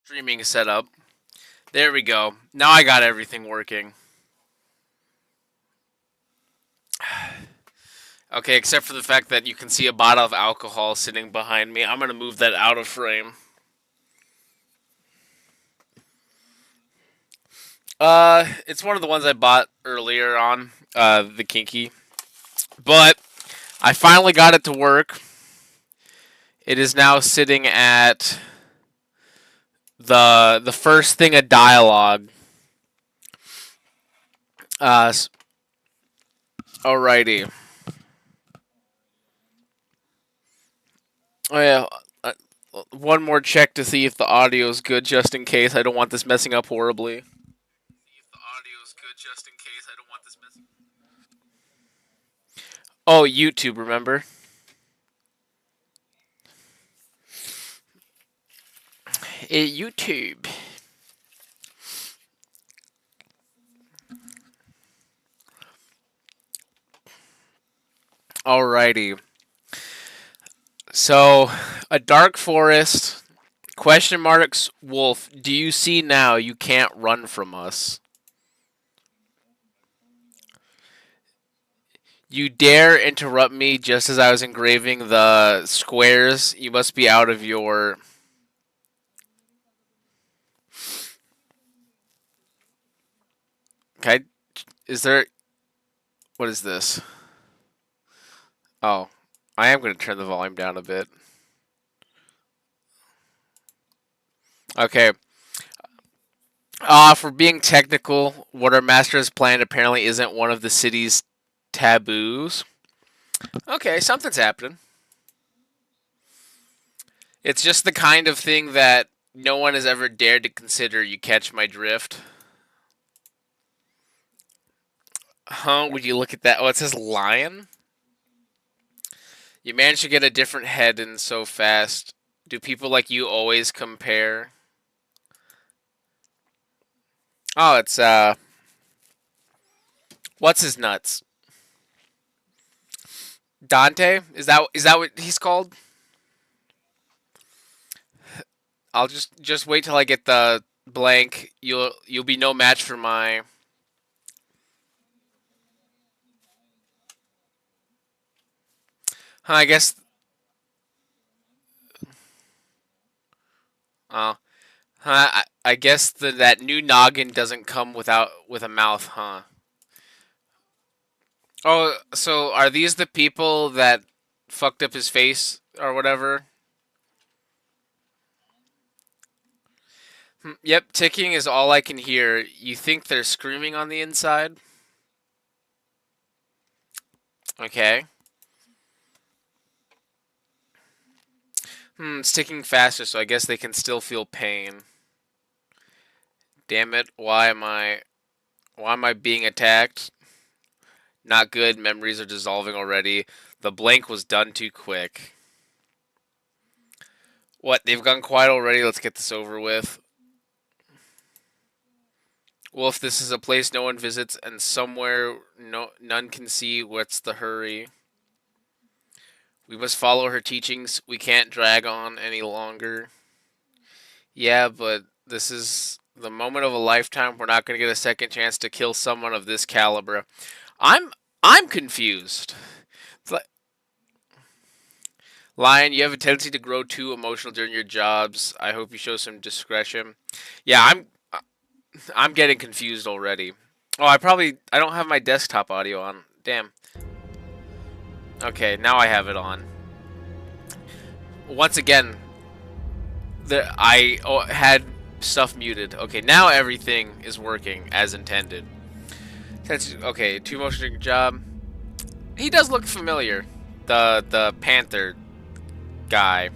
Streaming setup. There we go. Now I got everything working. Okay, except for the fact that you can see a bottle of alcohol sitting behind me. I'm gonna move that out of frame. It's one of the ones I bought earlier on, the Kinky. But I finally got it to work. It is now sitting at the first thing of dialogue. Uh, alrighty. Oh yeah. One more check to see if the audio is good, just in case. I don't want this messing up horribly. Oh, YouTube, remember? YouTube. Alrighty. So, a dark forest. Question marks, wolf. Do you see now? You can't run from us. You dare interrupt me just as I was engraving the squares? You must be out of your. Okay. Is there. What is this? Oh. I am going to turn the volume down a bit. Okay. For being technical, what our master has planned apparently isn't one of the city's taboos. Okay, something's happening. It's just the kind of thing that no one has ever dared to consider. You catch my drift? Huh? Would you look at that? Oh, it says lion? You managed to get a different head in so fast. Do people like you always compare? Oh, it's what's his nuts? Dante? Is that what he's called? I'll just wait till I get the blank. You'll be no match for my. Huh, I guess. Oh, I guess that new noggin doesn't come with a mouth, huh? Oh, so are these the people that fucked up his face or whatever? Yep, ticking is all I can hear. You think they're screaming on the inside? Okay. It's ticking faster, so I guess they can still feel pain. Damn it! Why am I being attacked? Not good. Memories are dissolving already. The blank was done too quick. What? They've gone quiet already. Let's get this over with. Well, if this is a place no one visits and somewhere none can see, what's the hurry? We must follow her teachings. We can't drag on any longer. Yeah, but this is the moment of a lifetime. We're not going to get a second chance to kill someone of this caliber. I'm I'm confused. It's like, Lion, you have a tendency to grow too emotional during your jobs. I hope you show some discretion. Yeah, I'm getting confused already. Oh, I don't have my desktop audio on. Damn. Okay, now I have it on. Once again, I had stuff muted. Okay, now everything is working as intended. Okay, too motion job. He does look familiar. The Panther guy.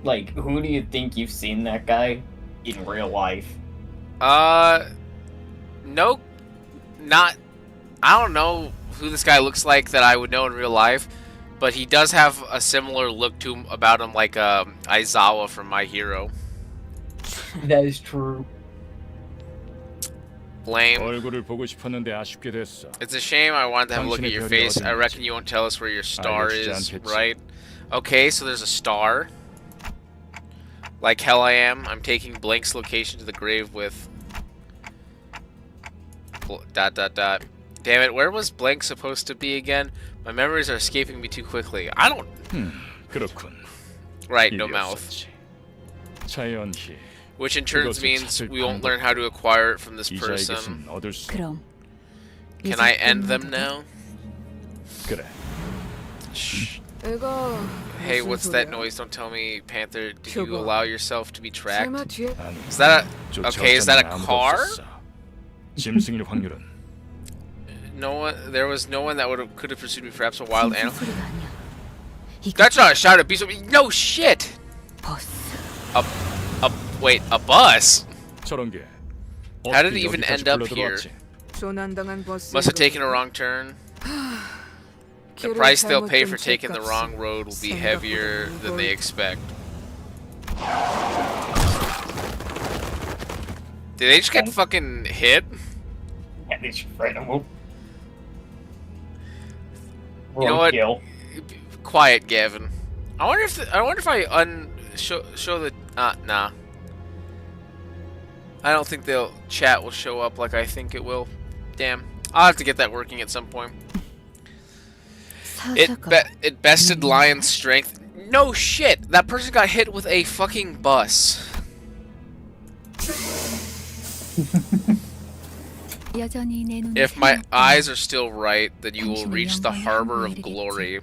Like, who do you think you've seen that guy in real life? No, not. I don't know who this guy looks like that I would know in real life, but he does have a similar look to him about him, like Aizawa from My Hero. That is true. Lame. 얼굴을 보고 싶었는데 아쉽게 됐어. It's a shame. I wanted to have a look at your face. I reckon you won't tell us where your star is, right? Okay, so there's a star. Like hell I am. I'm taking Blank's location to the grave with... Dot dot dot. Damn it, where was Blank supposed to be again? My memories are escaping me too quickly. I don't... 그렇군. Right, no mouth. 일이었었지. 자연히 Which in turn means we won't learn how to acquire it from this person. 이자에게선 얻을 수. 그럼 Can I end them now? 그래. Shh. 이거 Hey, 무슨 what's that 소리야? noise? Don't tell me, Panther. Did you 저거. allow yourself to be tracked? 설마 뒤에 아니, Is that a... Okay, is that a 쫓아오자는 아무도 car? 없었어. 짐승일 확률은 No one... There was no one that could have pursued me. Perhaps a wild 짐승 animal. 소리가 아니야. 이거 That's not a shout of beast. No shit! 버스. Wait, a bus? 저런 게 How did it 어떻게 even 여기까지 end up here? 굴러들어왔지? 조난당한 버스. Must have taken a wrong turn. The price they'll pay for taking the wrong road will be heavier than they expect. Did they just get fucking hit? Yeah, they should frighten him. You know what? Kill. Quiet, Gavin. I wonder if I show the nah. I don't think they'll chat will show up like I think it will. Damn. I'll have to get that working at some point. It bested Lion's strength. No shit. That person got hit with a fucking bus. If my eyes are still right, then you will reach the harbor of glory.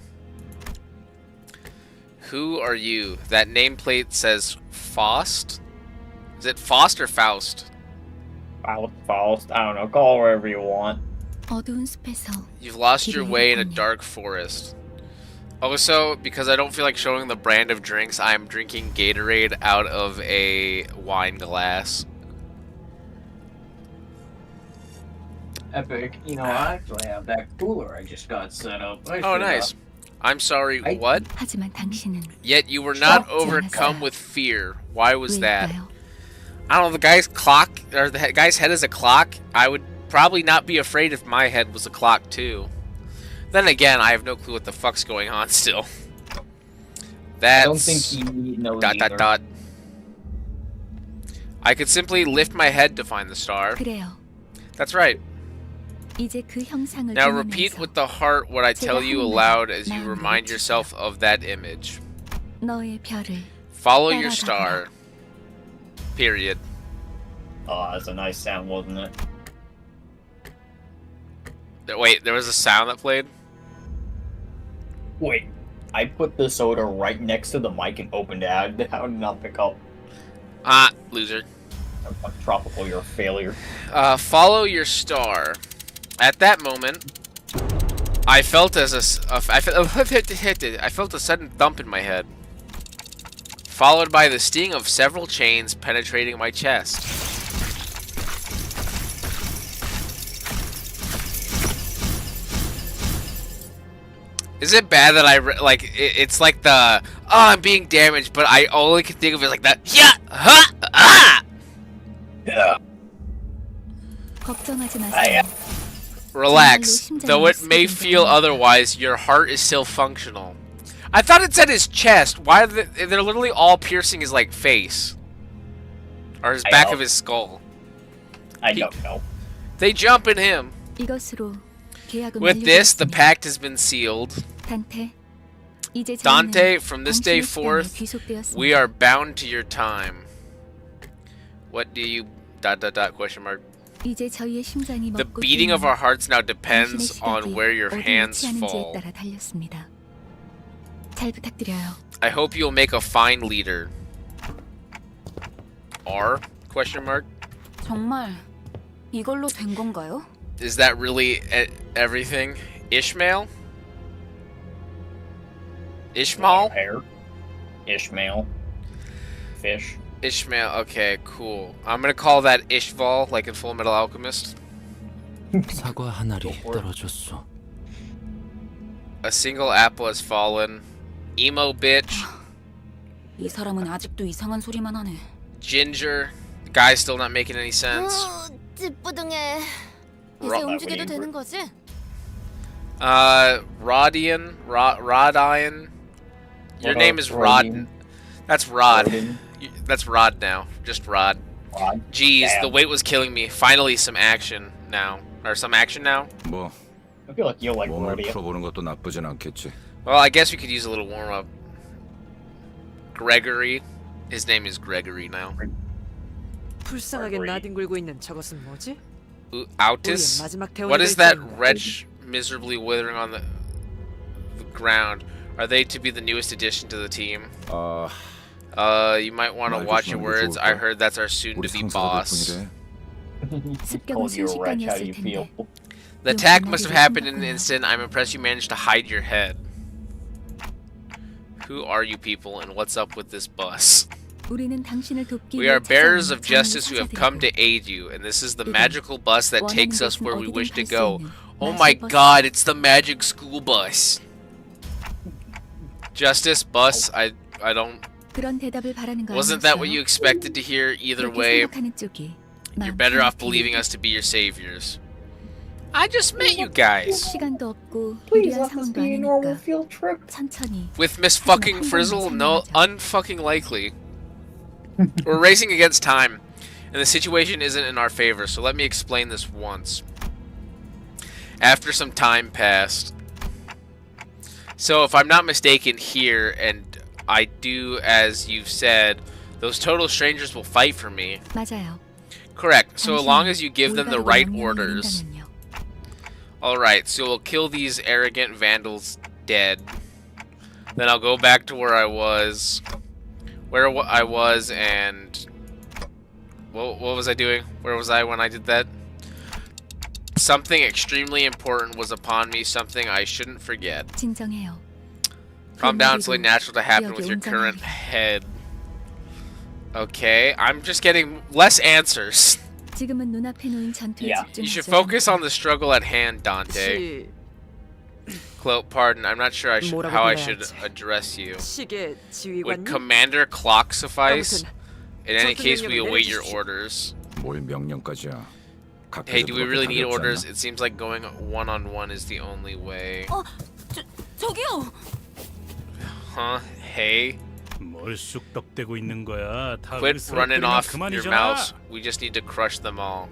Who are you? That nameplate says Faust? Is it Faust or Faust? Faust. I don't know. Call wherever you want. You've lost your way in a dark forest. Also, because I don't feel like showing the brand of drinks, I'm drinking Gatorade out of a wine glass. Epic. You know, I actually have that cooler I just got set up. Oh, nice. I'm sorry, what? 하지만 당신은 Yet you were not overcome with fear. Why was that? I don't know, the guy's clock, or the guy's head is a clock. I would probably not be afraid if my head was a clock too. Then again, I have no clue what the fuck's going on still. That's... I don't think he knows either. I could simply lift my head to find the star. 그래요. That's right. 이제 그 형상을 Now repeat with the heart what I tell you aloud as you remind yourself of that image. 너의 별을 Follow your star. Period. Oh, that's a nice sound, wasn't it? Wait, there was a sound that played? Wait, I put the soda right next to the mic and opened it. How did not pick up? Ah, loser. Tropical, you're a failure. Follow your star. At that moment, I felt I felt a sudden thump in my head, followed by the sting of several chains penetrating my chest. Is it bad that it's like the, oh, I'm being damaged, but I only can think of it like that. Yeah, ha, ah. Yeah. 걱정하지 마세요. Relax. Though it may feel otherwise, your heart is still functional. I thought it said his chest. Why are they're literally all piercing his like face or his back of his skull? I don't know. They jump in him. 이것으로 계약은 With this, the 완료되었습니다. pact has been sealed. Dante, from this day forth, we are bound to your time. What do you... ... question mark. The beating of our hearts now depends on where your hands fall. I hope you'll make a fine leader. R? Question mark. 정말 이걸로 된 건가요? Is that really everything? Ishmael? Ishmael? Hair. Ishmael. Fish. Ishmael, okay, cool. I'm gonna call that Ishval, like in Full Metal Alchemist. 사과 한 알이 떨어졌어. A single apple has fallen. Emo bitch. 이 사람은 아직도 이상한 소리만 하네. Ginger. The guy's still not making any sense. 찌뿌둥해. 이제 움직여도 되는 거지? Rodian. Rodian. Your name is Rod. That's Rod. That's Rod now. Just Rod. God. Jeez, Damn. the wait was killing me. Finally, some action now. Or some action now? 뭐 I feel like you'll like 몸을 rodeo. 풀어보는 것도 나쁘진 않겠지. Well, I guess we could use a little warm up. Gregory. His name is Gregory now. 불쌍하게 Gregory. 나뒹굴고 있는 저것은 뭐지? Ooh, 우리의 Autis? 마지막 대원이 What is 될 that 수 있는 wretch miserably withering on the ground? Are they to be the newest addition to the team? You might want to 말 watch your 조심하는 게 words. 좋을까? I heard that's our 우리 soon-to-be 상사가 될 boss. 뿐이래. 습격은 Told you a wretch, how 순식간이었을 you feel. 텐데. The attack must have happened in an instant. I'm impressed you managed to hide your head. Who are you people, and what's up with this bus? 우리는 당신을 돕기 We 위해 are bearers 찾아온 of justice who have come to 정의의 aid you, and this is the 이건 magical bus that 원하는 takes us 곳은 where we 어디든 wish to 갈수 go. 있는 Oh 마술 my 버스. god, it's the magic school bus. Justice bus, I don't. 그런 대답을 바라는 거 Wasn't that what 아니었어요? you expected to hear? Either 그렇게 way, 생각하는 쪽이 you're 마음 better off 편하게. believing us to be your saviors. I just met you guys 시간도 없고 Please 유리한 let this 상황도 be a normal 아니니까 field trip. 천천히. with Miss fucking Frizzle. No, unfucking likely. We're racing against time, and the situation isn't in our favor. So let me explain this once. After some time passed, so if I'm not mistaken here, and I do as you've said, those total strangers will fight for me. 맞아요. Correct. So 당신이 long as you give them the 올바르게 right 명령을 orders. 내린다면요. Alright, so we'll kill these arrogant vandals dead. Then I'll go back to where I was. I was, and... What was I doing? Where was I when I did that? Something extremely important was upon me, something I shouldn't forget. 진정해요. Calm down, it's only 그리고 natural to happen with your current head. Okay, I'm just getting less answers. 지금은 눈앞에 놓인 전투에 Yeah. 집중하죠. You should focus on the struggle at hand, Dante. Pardon, I'm not sure 뭐라고 how I should 불러야지. address you. 시계 Would 지휘관님? Commander Clock suffice? 아무튼 In any 전투 case, we 명령을 await your 내려주십시오. orders. 뭘 명령까지야. Hey, do we really need 답이 orders? 없잖아. It seems like going one-on-one is the only way. 저기요. Huh? Hey? 뭘 쑥덕대고 있는 거야? 다 Quit running 으스러뜨리면 off your 그만이잖아. mouths. We just need to crush them all.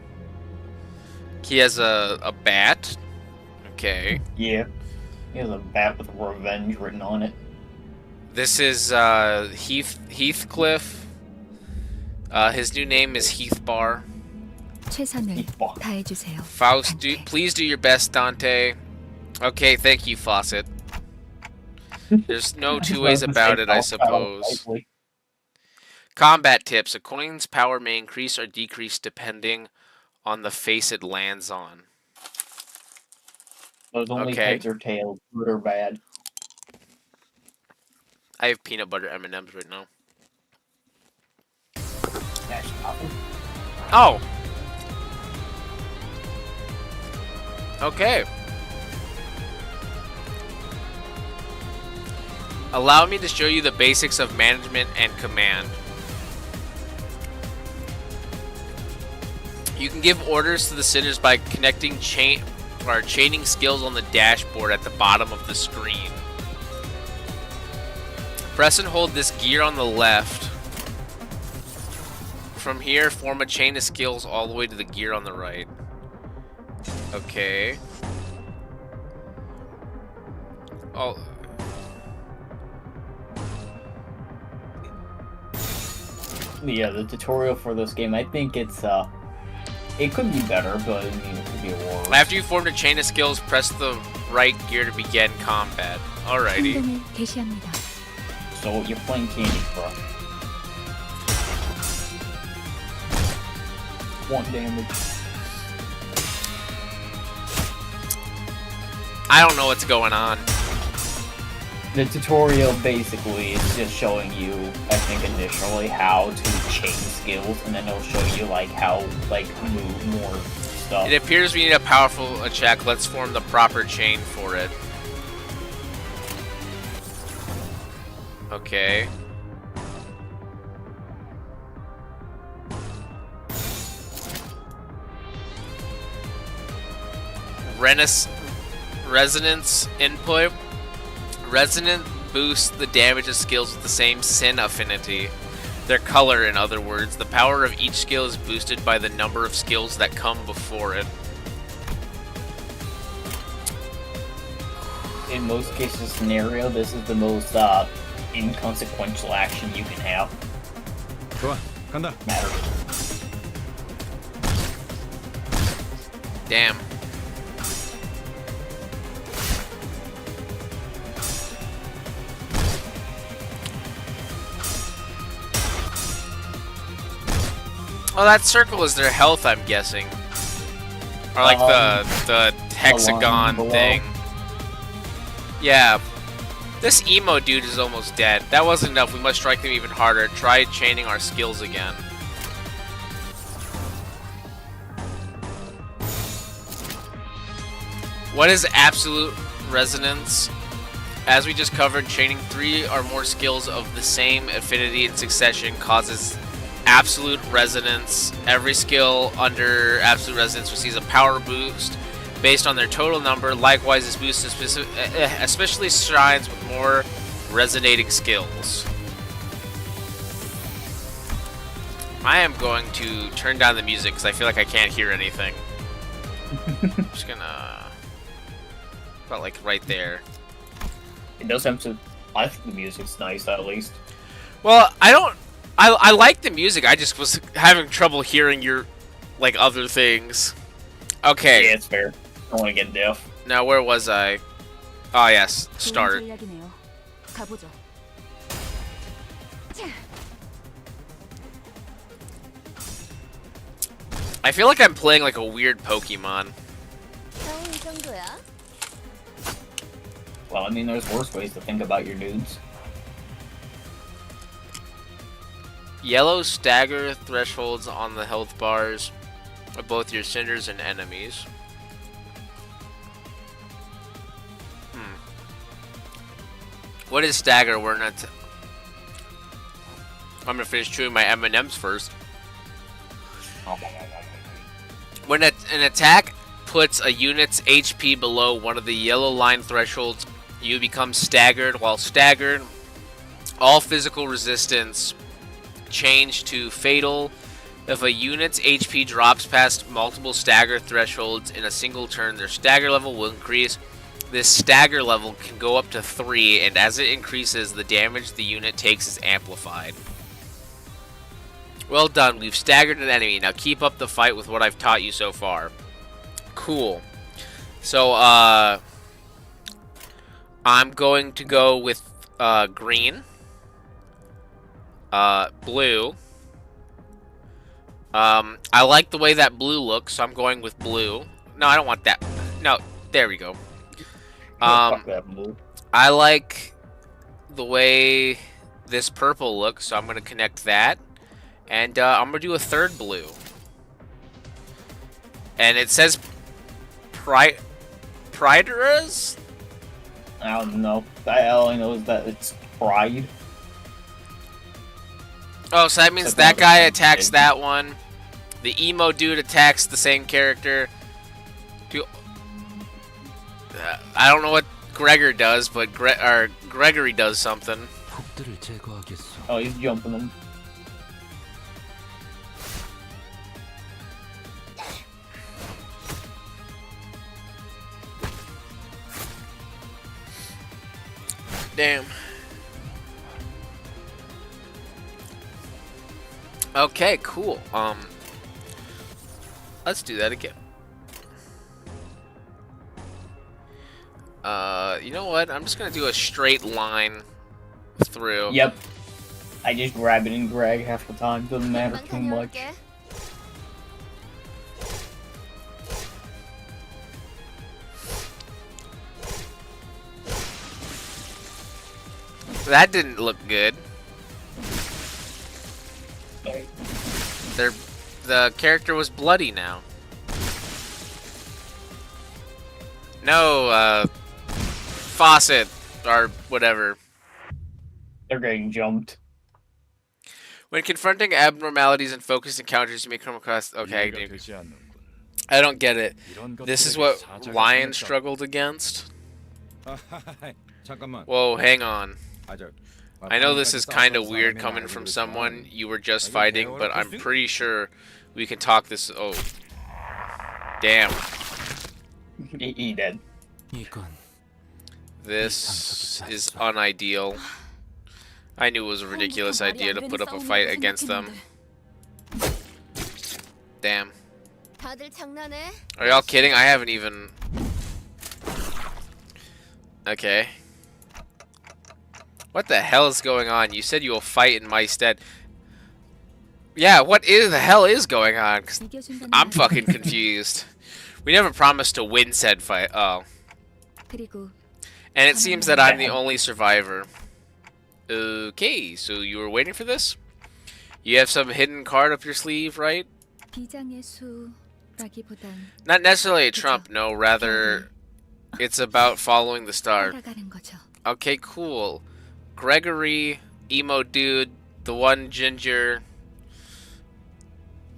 He has a bat? Okay. Yeah. He has a bat with revenge written on it. This is Heathcliff. His new name is Heathbar. 최선을 Heathbar. 다해주세요. Faust, 단테. please do your best, Dante. Okay, thank you, Fawcett. There's no two ways about it, I suppose. Combat tips. A coin's power may increase or decrease depending on the face it lands on. Those only Okay. heads or tails, good or bad. I have peanut butter M&Ms right now. That's nothing. Oh! Okay. Allow me to show you the basics of management and command. You can give orders to the sitters by connecting chaining skills on the dashboard at the bottom of the screen. Press and hold this gear on the left. From here, form a chain of skills all the way to the gear on the right. Okay. Oh. Yeah, the tutorial for this game, I think it's it could be better, but I mean it could be worse. After you formed a chain of skills, press the right gear to begin combat. Alrighty. 행동을 개시합니다. So you're playing Candy Crush. 1 damage. I don't know what's going on. The tutorial basically is just showing you, I think initially, how to chain skills, and then it'll show you like how move more stuff. It appears we need a powerful check. Let's form the proper chain for it. Okay. Resonance input. Resonant boosts the damage of skills with the same sin affinity. Their color, in other words. The power of each skill is boosted by the number of skills that come before it. In most cases scenario, this is the most inconsequential action you can have. 좋아, 간다. Matter. Damn. Oh, that circle is their health, I'm guessing. Or like the hexagon below. thing. Yeah. This emo dude is almost dead. That wasn't enough. We must strike them even harder. Try chaining our skills again. What is absolute resonance? As we just covered, chaining 3 or more skills of the same affinity in succession causes absolute resonance. Every skill under absolute resonance receives a power boost based on their total number. Likewise, this boost is especially shines with more resonating skills. I am going to turn down the music because I feel like I can't hear anything. I'm just gonna... about like right there. It does have to. I think the music's nice at least. Well, I like the music. I just was having trouble hearing your like other things. Okay. Yeah, it's fair. I don't want to get deaf. Now where was I? Oh yes, start. 전략이네요. 가보죠. I feel like I'm playing like a weird Pokemon. 이 정도야? Well, I mean, there's worse ways to think about your dudes. Yellow stagger thresholds on the health bars of both your cinders and enemies. What is stagger? We're not. I'm gonna finish chewing my M&Ms first. When an attack puts a unit's HP below one of the yellow line thresholds, you become staggered. While staggered, all physical resistance change to fatal. If a unit's HP drops past multiple stagger thresholds in a single turn, their stagger level will increase. This stagger level can go up to 3, and as it increases, the damage the unit takes is amplified. Well done, we've staggered an enemy. Now keep up the fight with what I've taught you so far. Cool. So, I'm going to go with green. Blue. I like the way that blue looks, so I'm going with blue. No, I don't want that. No, there we go. I like the way this purple looks, so I'm going to connect that. And I'm going to do a third blue. And it says Prideras? I don't know. All I know is that it's Pride. Oh, so that means that guy attacks that one. The emo dude attacks the same character. I don't know what Gregor does, but Gregory does something. 폭들을 제거하겠어. Oh, he's jumping them. Damn. Okay, cool. Let's do that again. You know what? I'm just gonna do a straight line through. Yep. I just grab it and drag half the time. Doesn't matter 금방 too much. 다녀올게. That didn't look good. The character was bloody now. No, faucet or whatever. They're getting jumped. When confronting abnormalities and focused encounters, you may come across. Okay, 이해가 되지 않는군. I don't get it. 이런 This is 것들에게 what 사자가 Lion 생겼다. struggled against. 잠깐만. Whoa, hang on. 아저 I know this is kind of weird coming from someone you were just fighting, but I'm pretty sure we can talk this. Oh, damn! He dead. 이건 This is unideal. I knew it was a ridiculous idea to put up a fight against them. Damn. 다들 장난해? Are y'all kidding? I haven't even. Okay. What the hell is going on? You said you will fight in my stead. Yeah, what is the hell is going on? 'Cause I'm fucking confused. We never promised to win said fight. Oh. 그리고 And it seems that I'm the only survivor. Okay, so you were waiting for this? You have some hidden card up your sleeve, right? 비장의 수라기보단 Not necessarily a trump, no, rather it's about following the star. 따라가는 거죠. Okay, cool. Gregory, emo dude, the one ginger,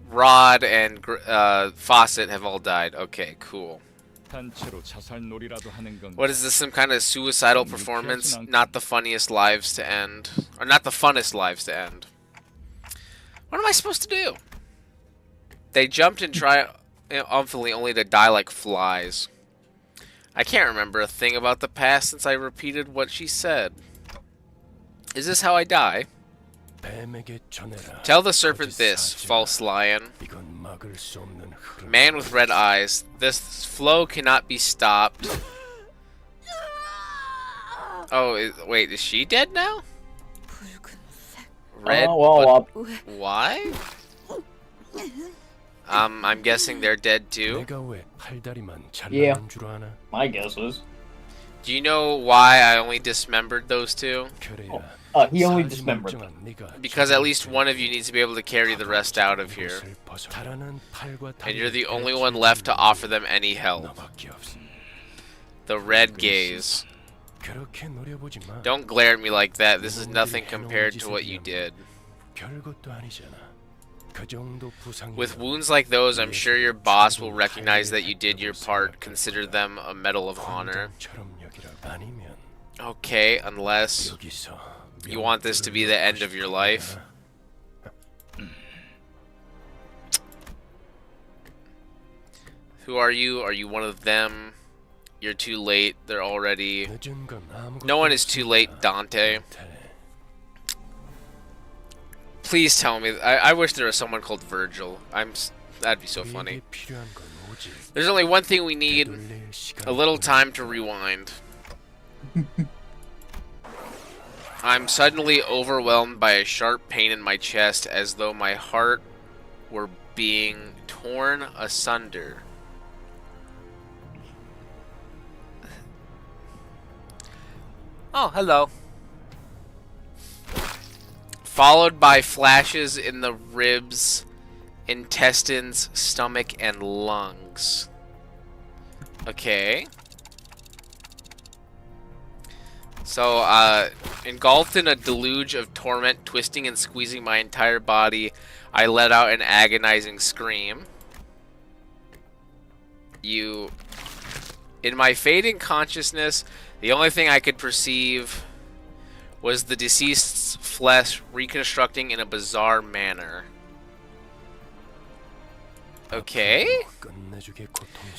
Rod, and Fawcett have all died. Okay, cool. What is this, some kind of suicidal performance? Not the funniest lives to end. Or not the funnest lives to end. What am I supposed to do? They jumped and triumphantly only to die like flies. I can't remember a thing about the past since I repeated what she said. Is this how I die? Tell the serpent this, false lion. Man with red eyes, this flow cannot be stopped. Oh, wait, is she dead now? Red, why? I'm guessing they're dead too. Yeah. My guess was. Do you know why I only dismembered those two? He only dismembered them. Because at least one of you needs to be able to carry the rest out of here. And you're the only one left to offer them any help. The red gaze. Don't glare at me like that. This is nothing compared to what you did. With wounds like those, I'm sure your boss will recognize that you did your part. Consider them a medal of honor. Okay, unless you want this to be the end of your life. Who are you? Are you one of them? You're too late. They're already... No one is too late, Dante. Please tell me. I wish there was someone called Virgil. That'd be so funny. There's only one thing we need. A little time to rewind. I'm suddenly overwhelmed by a sharp pain in my chest, as though my heart were being torn asunder. Oh, hello. Followed by flashes in the ribs, intestines, stomach, and lungs. Okay. So, engulfed in a deluge of torment, twisting and squeezing my entire body, I let out an agonizing scream. In my fading consciousness, the only thing I could perceive was the deceased's flesh reconstructing in a bizarre manner. Okay.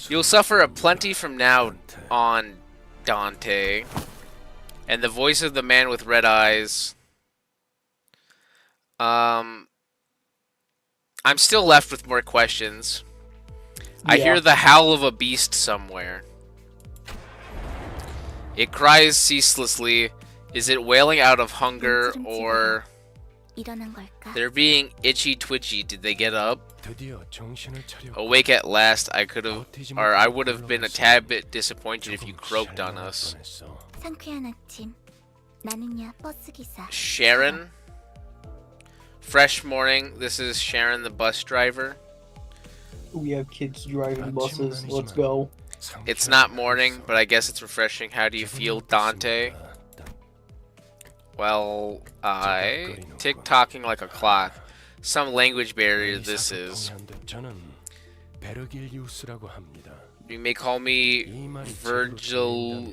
You'll suffer a plenty from now on, Dante. And the voice of the man with red eyes. I'm still left with more questions. I hear the howl of a beast somewhere. It cries ceaselessly. Is it wailing out of hunger, or they're being itchy twitchy? Did they get up? Awake at last, I would have been a tad bit disappointed if you croaked on us. Sharon? Fresh morning, this is Sharon the bus driver. We have kids driving buses, let's go. It's not morning, but I guess it's refreshing. How do you feel, Dante? Well, I tick-tocking like a clock. Some language barrier this is. You may call me Virgil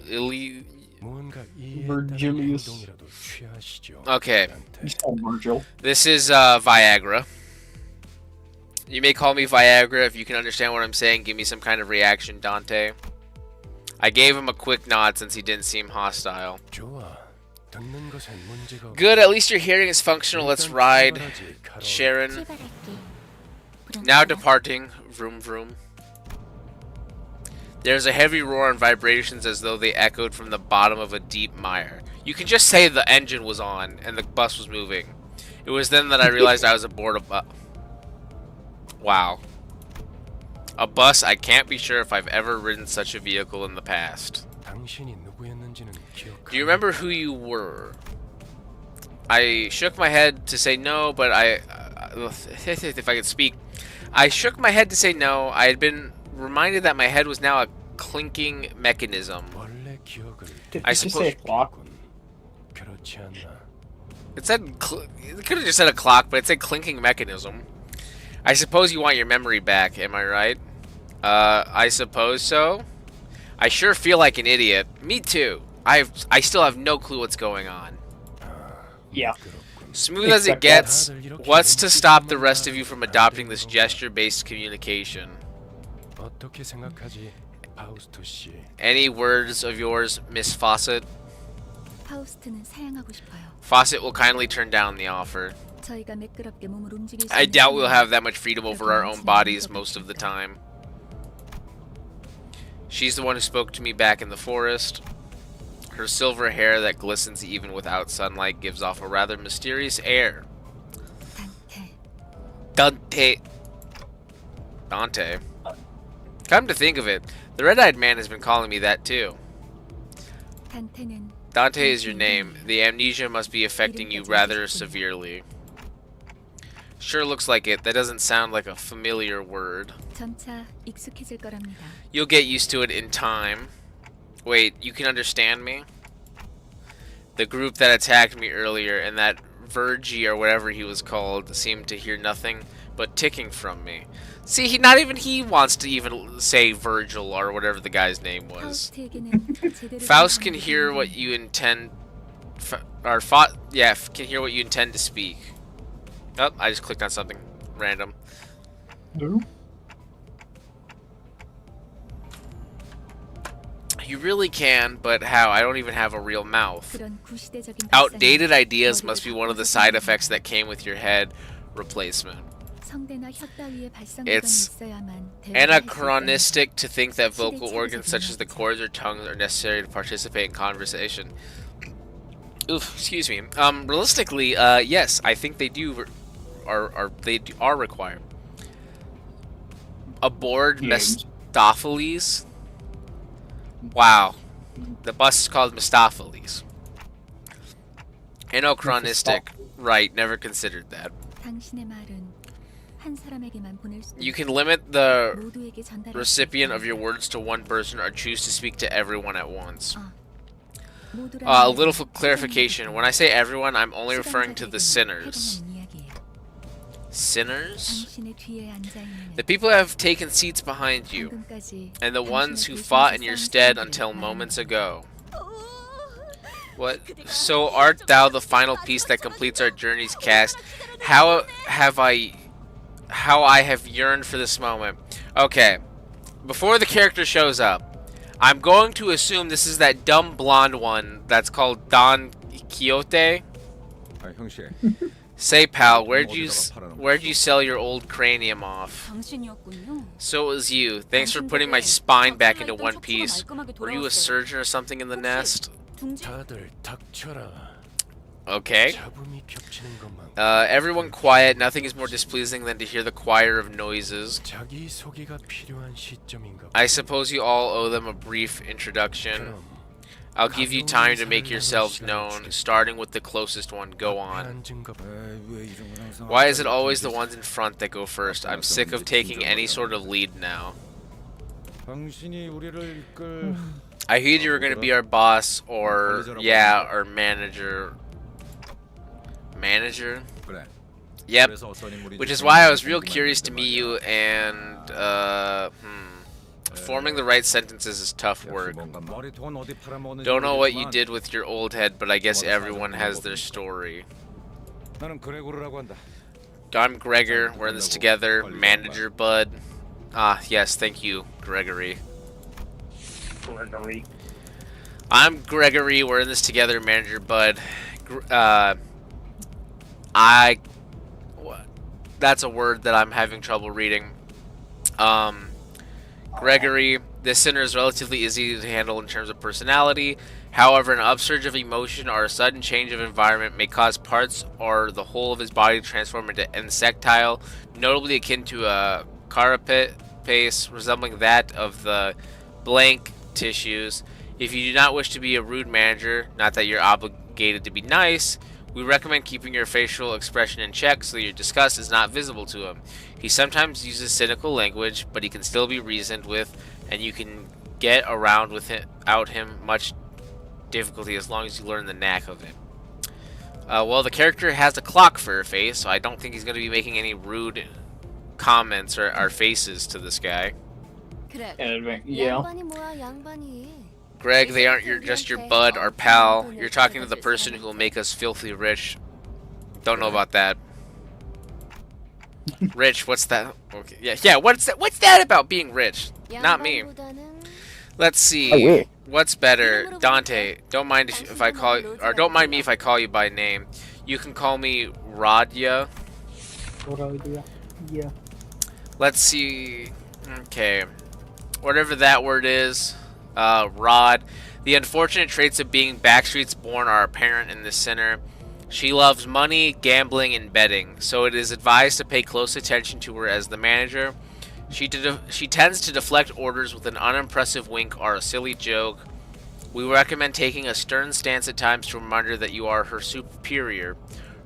무언가 이해했다는 Virgilius. 행동이라도 취하시죠. Okay. He's called Virgil. This is Viagra. You may call me Viagra if you can understand what I'm saying. Give me some kind of reaction, Dante. I gave him a quick nod since he didn't seem hostile. 좋아. 듣는 것엔 문제가 없. Good, at least your hearing is functional. Let's ride, Sharon. 출발할게. Now departing. Vroom vroom. There's a heavy roar and vibrations as though they echoed from the bottom of a deep mire. You can just say the engine was on and the bus was moving. It was then that I realized I was aboard a bus. Wow. A bus, I can't be sure if I've ever ridden such a vehicle in the past. 당신이 누구였는지는 Do you remember who you were? I shook my head to say no, but if I could speak. I shook my head to say no. I had been reminded that my head was now a clinking mechanism. 원래 기억을 Did I you suppose- say clock? 그렇지 않나? It said it could have just said a clock, but it said clinking mechanism. I suppose you want your memory back, am I right? I suppose so. I sure feel like an idiot. Me too. I still have no clue what's going on. Yeah. Smooth as it Except gets, what's to stop the rest of you from adopting this gesture-based communication? 어떻게 생각하지, 파우스토 씨? Any words of yours, Miss Fawcett? 파우스트는 사양하고 싶어요. Fawcett will kindly turn down the offer. 저희가 매끄럽게 몸을 움직일 수 I 있는 doubt we'll 힘은 have that much freedom over our own bodies most of the time. She's the one who spoke to me back in the forest. Her silver hair that glistens even without sunlight gives off a rather mysterious air. 단테. Dante. Come to think of it, the red-eyed man has been calling me that too. 단테는 Dante is your name. The amnesia must be affecting you rather severely. Sure looks like it. That doesn't sound like a familiar word. 점차 익숙해질 거랍니다. You'll get used to it in time. Wait, you can understand me? The group that attacked me earlier and that Virgie or whatever he was called seemed to hear nothing but ticking from me. See, not even he wants to even say Virgil or whatever the guy's name was. 파우스트에게는 제대로 Faust can 된 hear 방법이 what you intend, can hear what you intend to speak. Oh, I just clicked on something random. No. 있는 You really can, but how? I don't even have a real mouth. 그런 구시대적인 Outdated 발상이 ideas must be one of the side effects 발상을 that came with your head replacement. 성대나 혀 따위의 발상기관이 It's 있어야만 대화를 했을 anachronistic to think that vocal organs such as the cords or tongues are necessary to participate in conversation. Oof, excuse me. Realistically, yes, I think they do are required. Aboard Yes. Mistopheles. Wow, the bus is called Mistopheles. Anachronistic, right? Never considered that. 때 당신의 말은 한 사람에게만 보낼 수 You can limit the 모두에게 전달할 수 recipient 있다. of your words to one person or choose to speak to everyone at once. 모두라는 A little 말은 clarification. When I say everyone, I'm only 시간적이고 referring to the sinners. 해당하는 이야기예요. Sinners? 당신의 뒤에 앉아 있는 The people who have taken seats behind you, 방금까지 and the ones who 당신의 fought in 대신해서 your 싸운 stead 사람들을 until 말하는 moments ago. What? So art thou the final piece that completes our journey's cast? How I have yearned for this moment. Okay, before the character shows up, I'm going to assume this is that dumb blonde one that's called Don Quixote. 아, 형씨. Say, pal, where'd you sell your old cranium off? 당신이었군요. So it was you. Thanks for putting my spine back into one piece. Were you a surgeon or something in the nest? 다들 닥쳐라. Okay. 잡음이 겹치는 것만. Everyone quiet. Nothing is more displeasing than to hear the choir of noises. 자기 소개가 필요한 시점인가. I suppose you all owe them a brief introduction. 그럼 I'll give you time to make yourselves known, starting with the closest one. Go on. 앉은 것. Why is it always the ones in front that go first? I'm sick of taking any sort of lead now. 당신이 우리를 이끌 I heard you were going to be our boss, or, yeah, our manager. Manager? 그래. Yep. 그래서 어떤 인물인지 Which is why I was 궁금했는데 real curious to meet 말이야. you and, Forming the right sentences is tough 역시 work. 뭔가 머리통은 어디 팔아먹는지 Don't know what you 모르겠지만 did with your old head, but I guess everyone has their story. 나는 그레고르라고 한다. I'm Gregor. We're in this together. Manager Bud. Ah, yes, thank you, Gregory. Gregory. I'm Gregory. We're in this together, Manager Bud. That's a word that I'm having trouble reading. Gregory, this sinner is relatively easy to handle in terms of personality. However, an upsurge of emotion or a sudden change of environment may cause parts or the whole of his body to transform into insectile, notably akin to a carapace resembling that of the blank tissues. If you do not wish to be a rude manager, not that you're obligated to be nice, we recommend keeping your facial expression in check so your disgust is not visible to him. He sometimes uses cynical language, but he can still be reasoned with, and you can get around without him much difficulty as long as you learn the knack of it. Well, the character has a clock for a face, so I don't think he's going to be making any rude comments or faces to this guy. 그래. Yeah. 양반이 뭐야, 양반이. Greg, they aren't just your bud or pal. You're talking to the person who will make us filthy rich. Don't know about that. Rich, what's that? Okay, yeah. What's that about being rich? Not me. 양반보다는 Let's see. What's better, Dante? Don't mind if I call you, or don't mind me if I call you by name. You can call me Radya. Yeah. Let's see. Okay, whatever that word is. Rod. The unfortunate traits of being Backstreet's born are apparent in this sinner. She loves money, gambling, and betting, so it is advised to pay close attention to her as the manager. She tends to deflect orders with an unimpressive wink or a silly joke. We recommend taking a stern stance at times to remind her that you are her superior.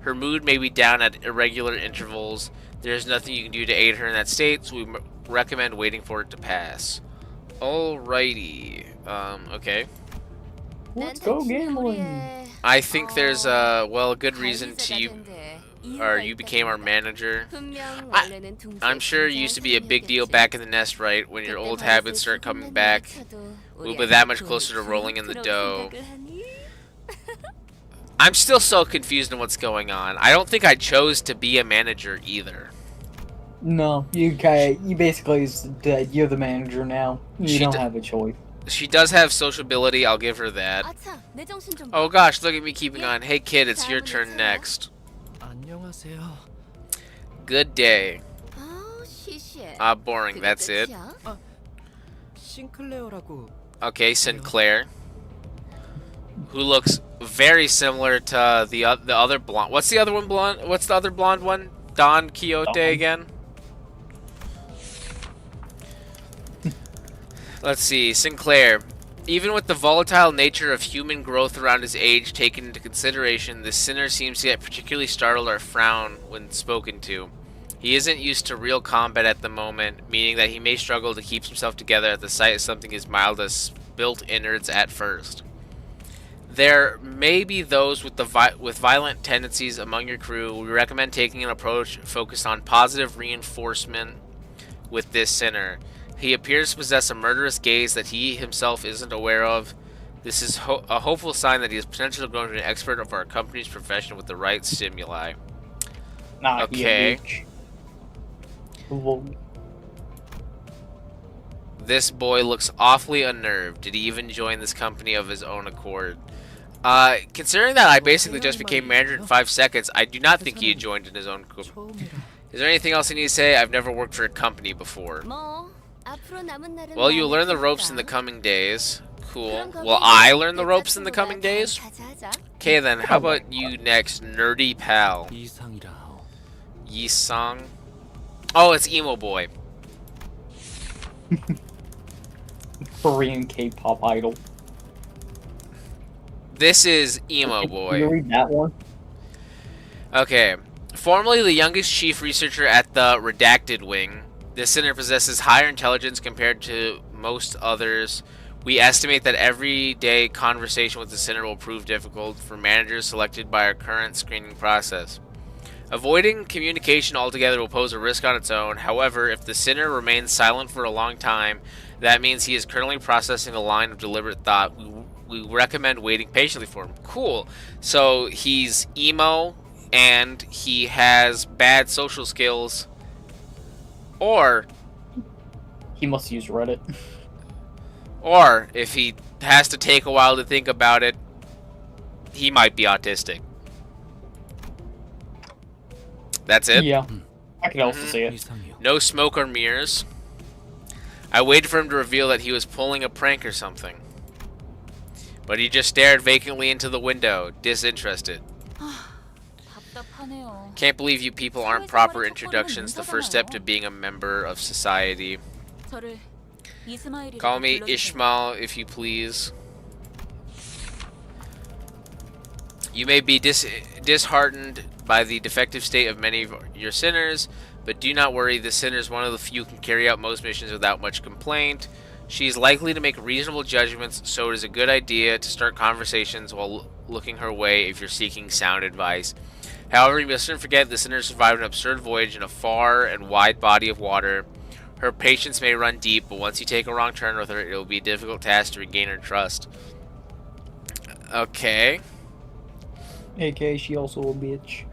Her mood may be down at irregular intervals. There is nothing you can do to aid her in that state, so we recommend waiting for it to pass. Alrighty. Okay. Let's go gambling. I think there's a good reason to you became our manager. I'm sure it used to be a big deal back in the nest, right? When your old habits start coming back, we'll be that much closer to rolling in the dough. I'm still so confused on what's going on. I don't think I chose to be a manager either. No, you basically you're the manager now. You don't have a choice. She does have sociability, I'll give her that. 아차, 내 정신 좀 봐. Oh gosh, look at me keeping on. Hey kid, it's your turn next. 안녕하세요. Good day. 아우, 시시해. Ah, boring, 그게 that's it. 끝이야? 싱클레어라고. Okay, Sinclair. Who looks very similar to the other blonde. What's the other one blonde? What's the other blonde one? Don Quixote again? Let's see, Sinclair. Even with the volatile nature of human growth around his age taken into consideration, the sinner seems to get particularly startled or frown when spoken to. He isn't used to real combat at the moment, meaning that he may struggle to keep himself together at the sight of something as mild as spilt innards at first. There may be those with violent tendencies among your crew. We recommend taking an approach focused on positive reinforcement with this sinner. He appears to possess a murderous gaze that he himself isn't aware of. This is a hopeful sign that he is potentially going to be an expert of our company's profession with the right stimuli. Okay. This boy looks awfully unnerved. Did he even join this company of his own accord? Considering that I basically just became manager in 5 seconds, I do not think he had joined in his own accord. Is there anything else I need to say? I've never worked for a company before. 뭐, 앞으로 남은 날은 Well, you'll learn the ropes in the coming days. Cool. Will I learn the ropes in the coming days? Okay then, how about you next, nerdy pal? 이상이라. Yisang? Oh, it's Emo Boy. Korean K-pop idol. This is Emo Can Boy. you read that one? Okay. Formerly the youngest chief researcher at the Redacted Wing, this sinner possesses higher intelligence compared to most others. We estimate that everyday conversation with the sinner will prove difficult for managers selected by our current screening process. Avoiding communication altogether will pose a risk on its own. However, if the sinner remains silent for a long time, that means he is currently processing a line of deliberate thought. We recommend waiting patiently for him. Cool. So he's emo and he has bad social skills. Or He must use Reddit. Or if he has to take a while to think about it, he might be autistic. That's it? Yeah. I can also see it. 이상해요. No smoke or mirrors. I waited for him to reveal that he was pulling a prank or something. But he just stared vacantly into the window, disinterested. 답답하네요. Can't believe you people aren't proper introductions, the first step to being a member of society. 저를 이스마일이라고 Call me 불러주세요. Ishmael if you please. You may be disheartened by the defective state of many of your sinners, but do not worry, the sinner is one of the few who can carry out most missions without much complaint. She is likely to make reasonable judgments, so it is a good idea to start conversations while looking her way if you're seeking sound advice. However, you mustn't forget the sinner survived an absurd voyage in a far and wide body of water. Her patience may run deep, but once you take a wrong turn with her, it will be a difficult task to regain her trust. Okay. AK, she also a bitch.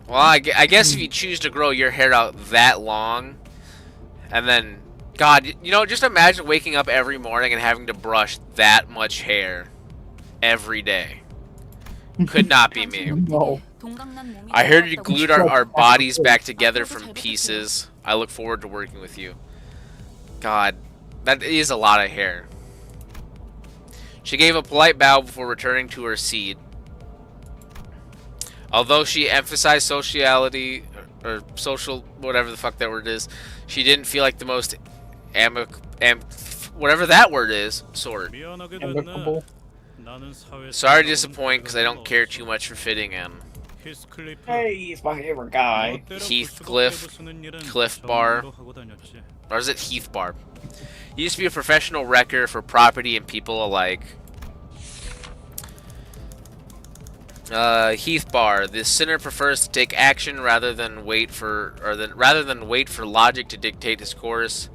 Well, I guess if you choose to grow your hair out that long, and then, God, you know, just imagine waking up every morning and having to brush that much hair every day. Could not be me. No. 동강난 몸이 I heard you 나왔다고 glued our bodies back together from pieces. I look forward to working with you. God, that is a lot of hair. She gave a polite bow before returning to her seat. Although she emphasized sociality, or social, whatever the fuck that word is, she didn't feel like the most whatever that word is, sort. 미안하게 Amicable. 나는 사회에서 Sorry to disappoint, because I don't care too much for fitting in. 히스클리프 Hey, he's my favorite guy. Heathcliff, Cliff Bar. Or is it Heath Bar? He used to be a professional wrecker for property and people alike. Heath Bar. The sinner prefers to take action rather than wait for logic to dictate his course.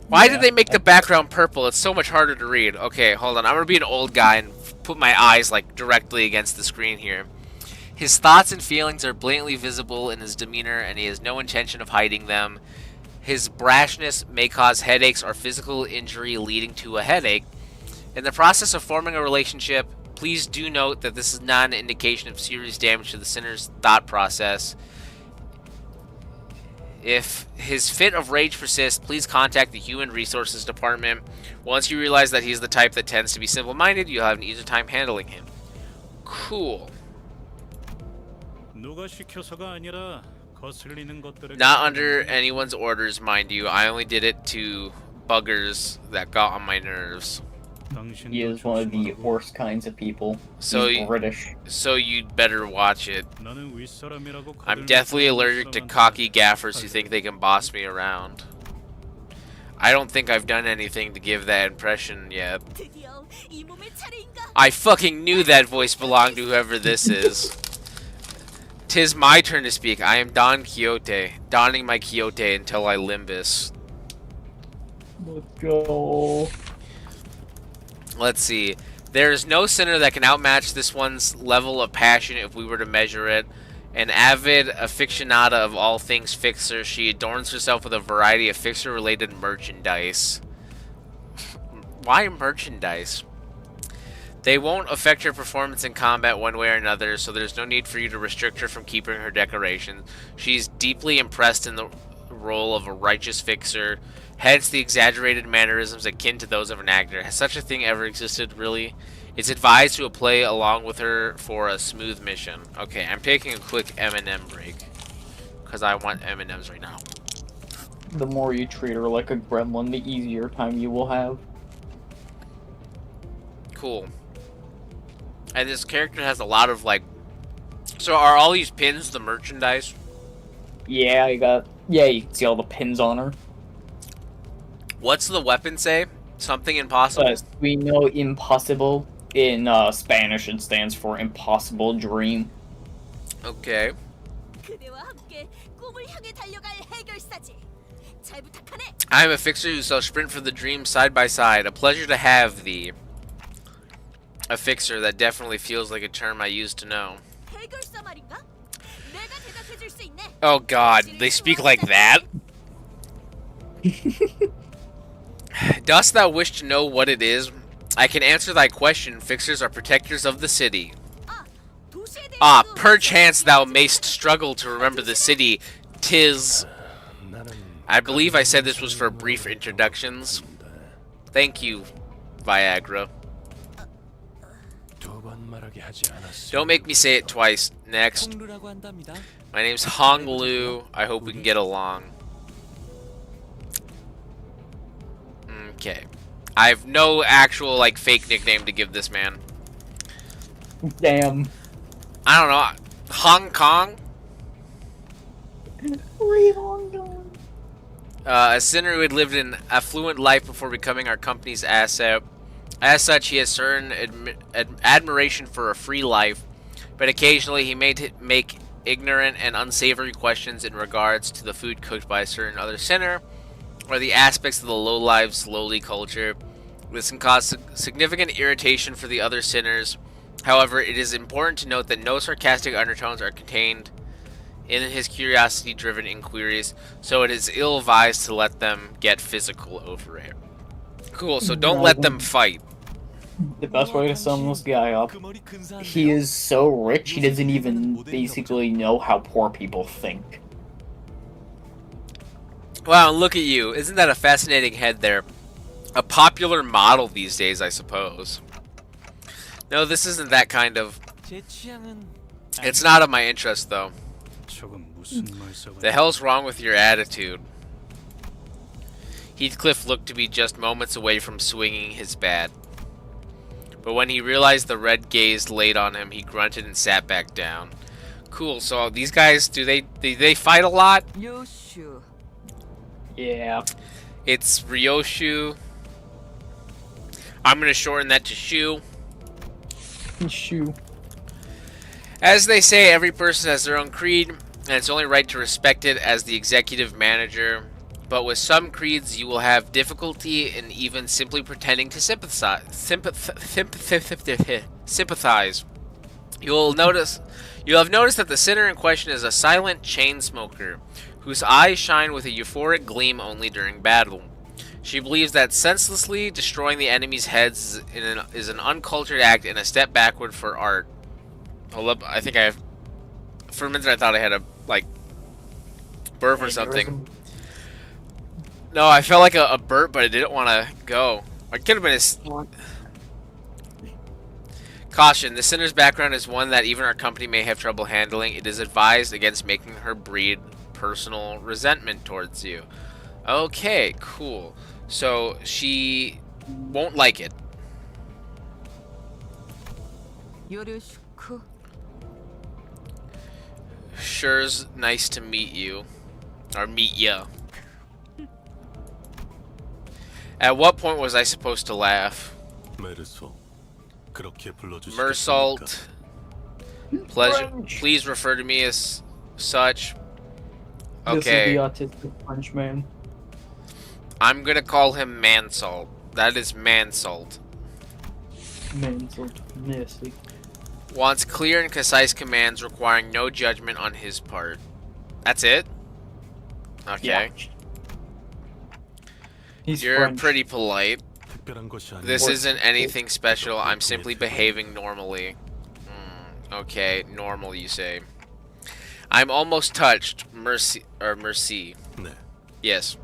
Why did they make the background purple? It's so much harder to read. Okay, hold on. I'm gonna be an old guy and put my eyes like directly against the screen here. His thoughts and feelings are blatantly visible in his demeanor, and he has no intention of hiding them. His brashness may cause headaches or physical injury leading to a headache. In the process of forming a relationship, please do note that this is not an indication of serious damage to the sinner's thought process. If his fit of rage persists, please contact the Human Resources Department. Once you realize that he's the type that tends to be simple-minded, you'll have an easier time handling him. Cool. 누가 시켜서가 아니라 거슬리는 것들에게 Not under anyone's orders, mind you. I only did it to buggers that got on my nerves. 당신도 He is one of the 조심하라고. worst kinds of people. So He's British. So you'd better watch it. 나는 윗사람이라고 I'm 거들먹고 definitely allergic to 불쌍한 cocky 사람. gaffers who think they can boss me around. I don't think I've done anything to give that impression yet. 드디어 이 몸의 차례인가? I fucking knew that voice belonged to whoever this is. 'Tis my turn to speak. I am Don Quixote, donning my Quixote until I Limbus. Let's go. Let's see. There is no sinner that can outmatch this one's level of passion if we were to measure it. An avid aficionada of all things Fixer, she adorns herself with a variety of Fixer-related merchandise. Why merchandise? They won't affect her performance in combat one way or another, so there's no need for you to restrict her from keeping her decorations. She's deeply impressed in the role of a righteous Fixer, hence the exaggerated mannerisms akin to those of an actor. Has such a thing ever existed, really? It's advised to play along with her for a smooth mission. Okay, I'm taking a quick M&M break, because I want M&Ms right now. The more you treat her like a gremlin, the easier time you will have. Cool. And this character has a lot of, like... So are all these pins the merchandise? Yeah, you can see all the pins on her. What's the weapon say? Something impossible? But we know impossible. In Spanish, it stands for impossible dream. Okay. 그대와 함께 꿈을 향해 달려갈 해결사지. 잘 부탁하네. I am a fixer who shall sprint for the dream side by side. A pleasure to have thee. A fixer, that definitely feels like a term I used to know. 해결사 말인가? 내가 대답해줄 수 있네. Oh god, they speak like that? Dost thou wish to know what it is? I can answer thy question. Fixers are protectors of the city. 도시에 대해 Ah, perchance thou mayst struggle to remember the city. 'Tis... 나는 I believe I said this was for brief introductions. Thank you, Viagra. 두번 말하게 하지 않았어. Don't make me say it twice. Next. 홍루라고 한답니다. My name's Hong Lu. I hope we can get along. Okay. I have no actual, like, fake nickname to give this man. Damn. I don't know. Hong Kong? A sinner who had lived an affluent life before becoming our company's asset. As such, he has certain admiration for a free life, but occasionally he may make ignorant and unsavory questions in regards to the food cooked by a certain other sinner, or the aspects of the low-lives, lowly culture. This can cause significant irritation for the other sinners. However, it is important to note that no sarcastic undertones are contained in his curiosity-driven inquiries, so it is ill-advised to let them get physical over it. Cool, so don't let them fight. The best way to sum this guy up, he is so rich he doesn't even basically know how poor people think. Wow, look at you. Isn't that a fascinating head there? A popular model these days, I suppose. No, this isn't that kind of... 제 취향은 It's not of my interest, though. 저건 무슨 말썽을? The hell's wrong with your attitude? Heathcliff looked to be just moments away from swinging his bat. But when he realized the red gaze laid on him, he grunted and sat back down. Cool, so these guys, do they fight a lot? 요슈. Yeah. It's Ryoshu. I'm gonna shorten that to Shu. Shoo. As they say, every person has their own creed, and it's only right to respect it as the executive manager. But with some creeds, you will have difficulty in even simply pretending to sympathize. You'll have noticed that the sinner in question is a silent chain smoker, whose eyes shine with a euphoric gleam only during battle. She believes that senselessly destroying the enemy's heads is an uncultured act and a step backward for art. Hold up, I think I have... For a minute I thought I had a, like, burp or something. No, I felt like a burp, but I didn't want to go. I could have been a... Caution, the sinner's background is one that even our company may have trouble handling. It is advised against making her breed personal resentment towards you. Okay, cool. So, she won't like it. 요르슈크. Sure's nice to meet you. Or meet ya. At what point was I supposed to laugh? Mersault. Pleasure. Please refer to me as such. Okay. This is the autistic Frenchman. I'm gonna call him Mansalt. That is Mansalt. Mental. Nasty. Wants clear and concise commands requiring no judgment on his part. That's it? Okay. Yeah. He's You're French. pretty polite. This isn't anything special. I'm simply behaving normally. Okay, normal you say. I'm almost touched. Mercy. Yes.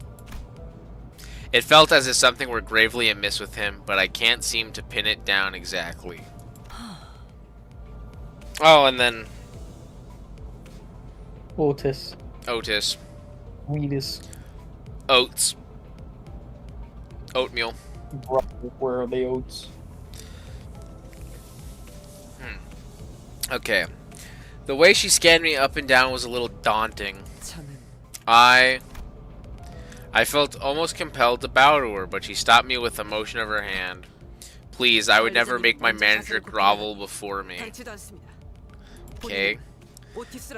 It felt as if something were gravely amiss with him, but I can't seem to pin it down exactly. Oh, and then Otis. Otis. Wheatus. Oats. Oatmeal. Bro, where are the oats? Okay. The way she scanned me up and down was a little daunting. 저는 I felt almost compelled to bow to her, but she stopped me with a motion of her hand. Please, I would never make my manager grovel before me. 가르치도 않습니다. Okay.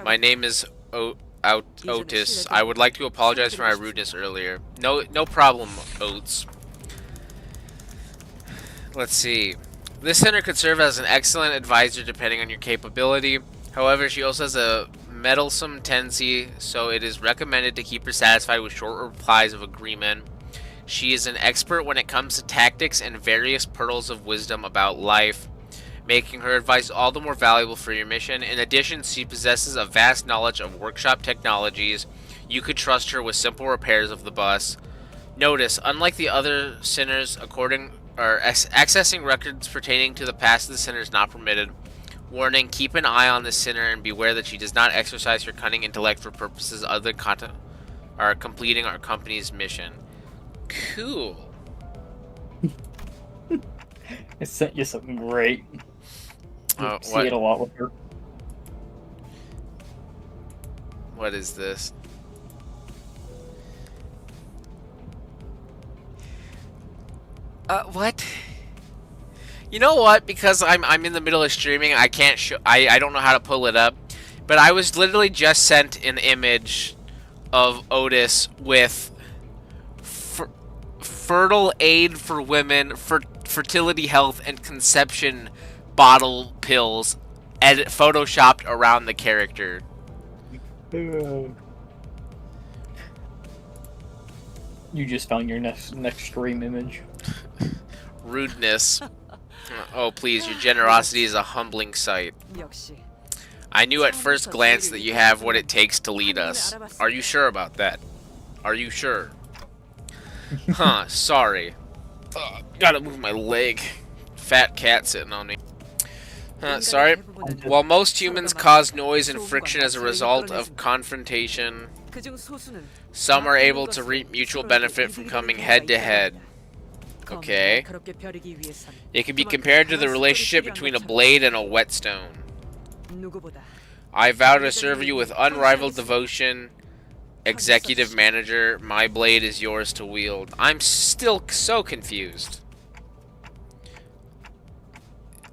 My name is Otis. I would like to apologize for my rudeness earlier. No problem, Oats. Let's see. This center could serve as an excellent advisor depending on your capability. However, she also has a meddlesome tendency, so it is recommended to keep her satisfied with short replies of agreement. She is an expert when it comes to tactics and various pearls of wisdom about life, making her advice all the more valuable for your mission. In addition, she possesses a vast knowledge of workshop technologies. You could trust her with simple repairs of the bus. Notice, unlike the other sinners, accessing records pertaining to the past of the sinner is not permitted. Warning, keep an eye on this sinner and beware that she does not exercise her cunning intellect for purposes other than completing our company's mission. Cool. I sent you something great. You see What? it a lot with her. What is this? What? You know what? Because I'm in the middle of streaming, I can't show. I don't know how to pull it up. But I was literally just sent an image of Otis with fertile aid for women, fertility health, and conception bottle pills, photoshopped around the character. You just found your next stream image. Rudeness. Oh, please, your generosity is a humbling sight. I knew at first glance that you have what it takes to lead us. Are you sure about that? Are you sure? Huh, sorry. Gotta move my leg. Fat cat sitting on me. Sorry. While most humans cause noise and friction as a result of confrontation, some are able to reap mutual benefit from coming head to head. Okay. It can be compared to the relationship between a blade and a whetstone. I vow to serve you with unrivaled devotion. Executive manager, my blade is yours to wield. I'm still so confused.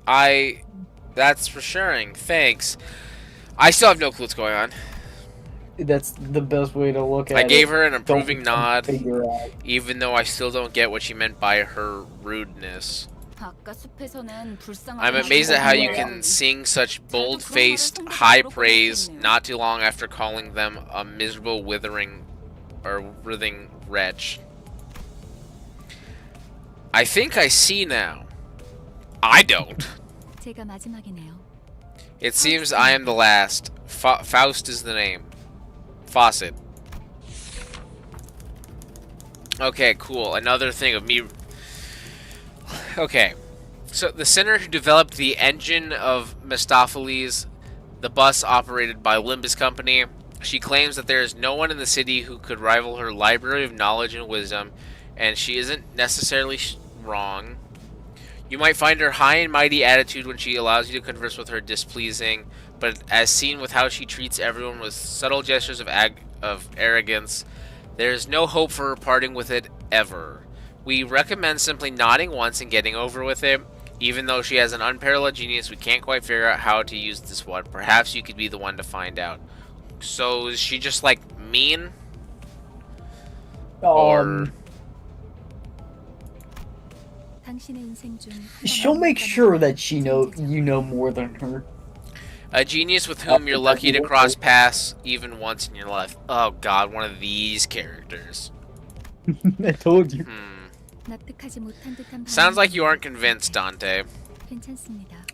That's for sharing. Thanks. I still have no clue what's going on. That's the best way to look at it. I gave her an approving nod, Figure out. even though I still don't get what she meant by her rudeness. I'm amazed at how you can sing such bold-faced, high praise not too long after calling them a miserable, withering wretch. I think I see now. I don't. It seems I am the last. Faust is the name. Faucet. Okay, cool. Another thing of me... Okay. So, the sinner who developed the engine of Mistopheles, the bus operated by Limbus Company, she claims that there is no one in the city who could rival her library of knowledge and wisdom, and she isn't necessarily wrong. You might find her high and mighty attitude when she allows you to converse with her displeasing, but as seen with how she treats everyone with subtle gestures of arrogance, there is no hope for her parting with it ever. We recommend simply nodding once and getting over with it. Even though she has an unparalleled genius, we can't quite figure out how to use this one. Perhaps you could be the one to find out. So, is she just, like, mean? Or... She'll make sure that you know more than her. A genius with whom you're lucky to cross paths even once in your life. Oh god, one of these characters. I told you. Sounds like you aren't convinced, Dante.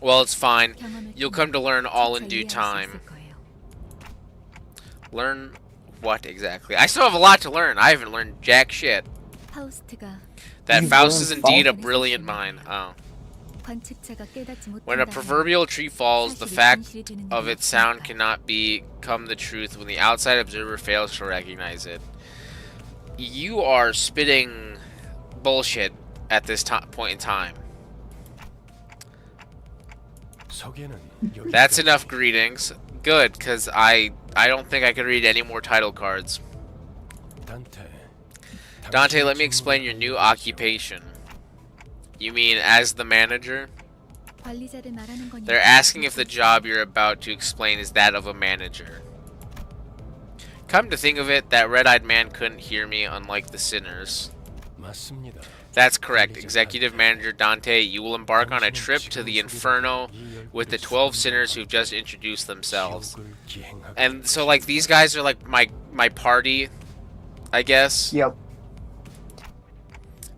Well, it's fine. You'll come to learn all in due time. Learn what exactly? I still have a lot to learn. I haven't learned jack shit. That Faust is indeed a brilliant mind. Oh. When a proverbial tree falls, the fact of its sound cannot become the truth when the outside observer fails to recognize it. You are spitting bullshit at this point in time. That's enough greetings. Good, because I don't think I could read any more title cards. Dante, let me explain your new occupation. You mean as the manager? 관리자를 말하는 거냐? They're asking if the job you're about to explain is that of a manager. Come to think of it, that red-eyed man couldn't hear me, unlike the sinners. 맞습니다. That's correct. Executive Manager Dante, you will embark on a trip to the Inferno with the 12 sinners who've just introduced themselves. 지옥을 기행하게 And so, like, these guys are, like, my party, I guess. Yep.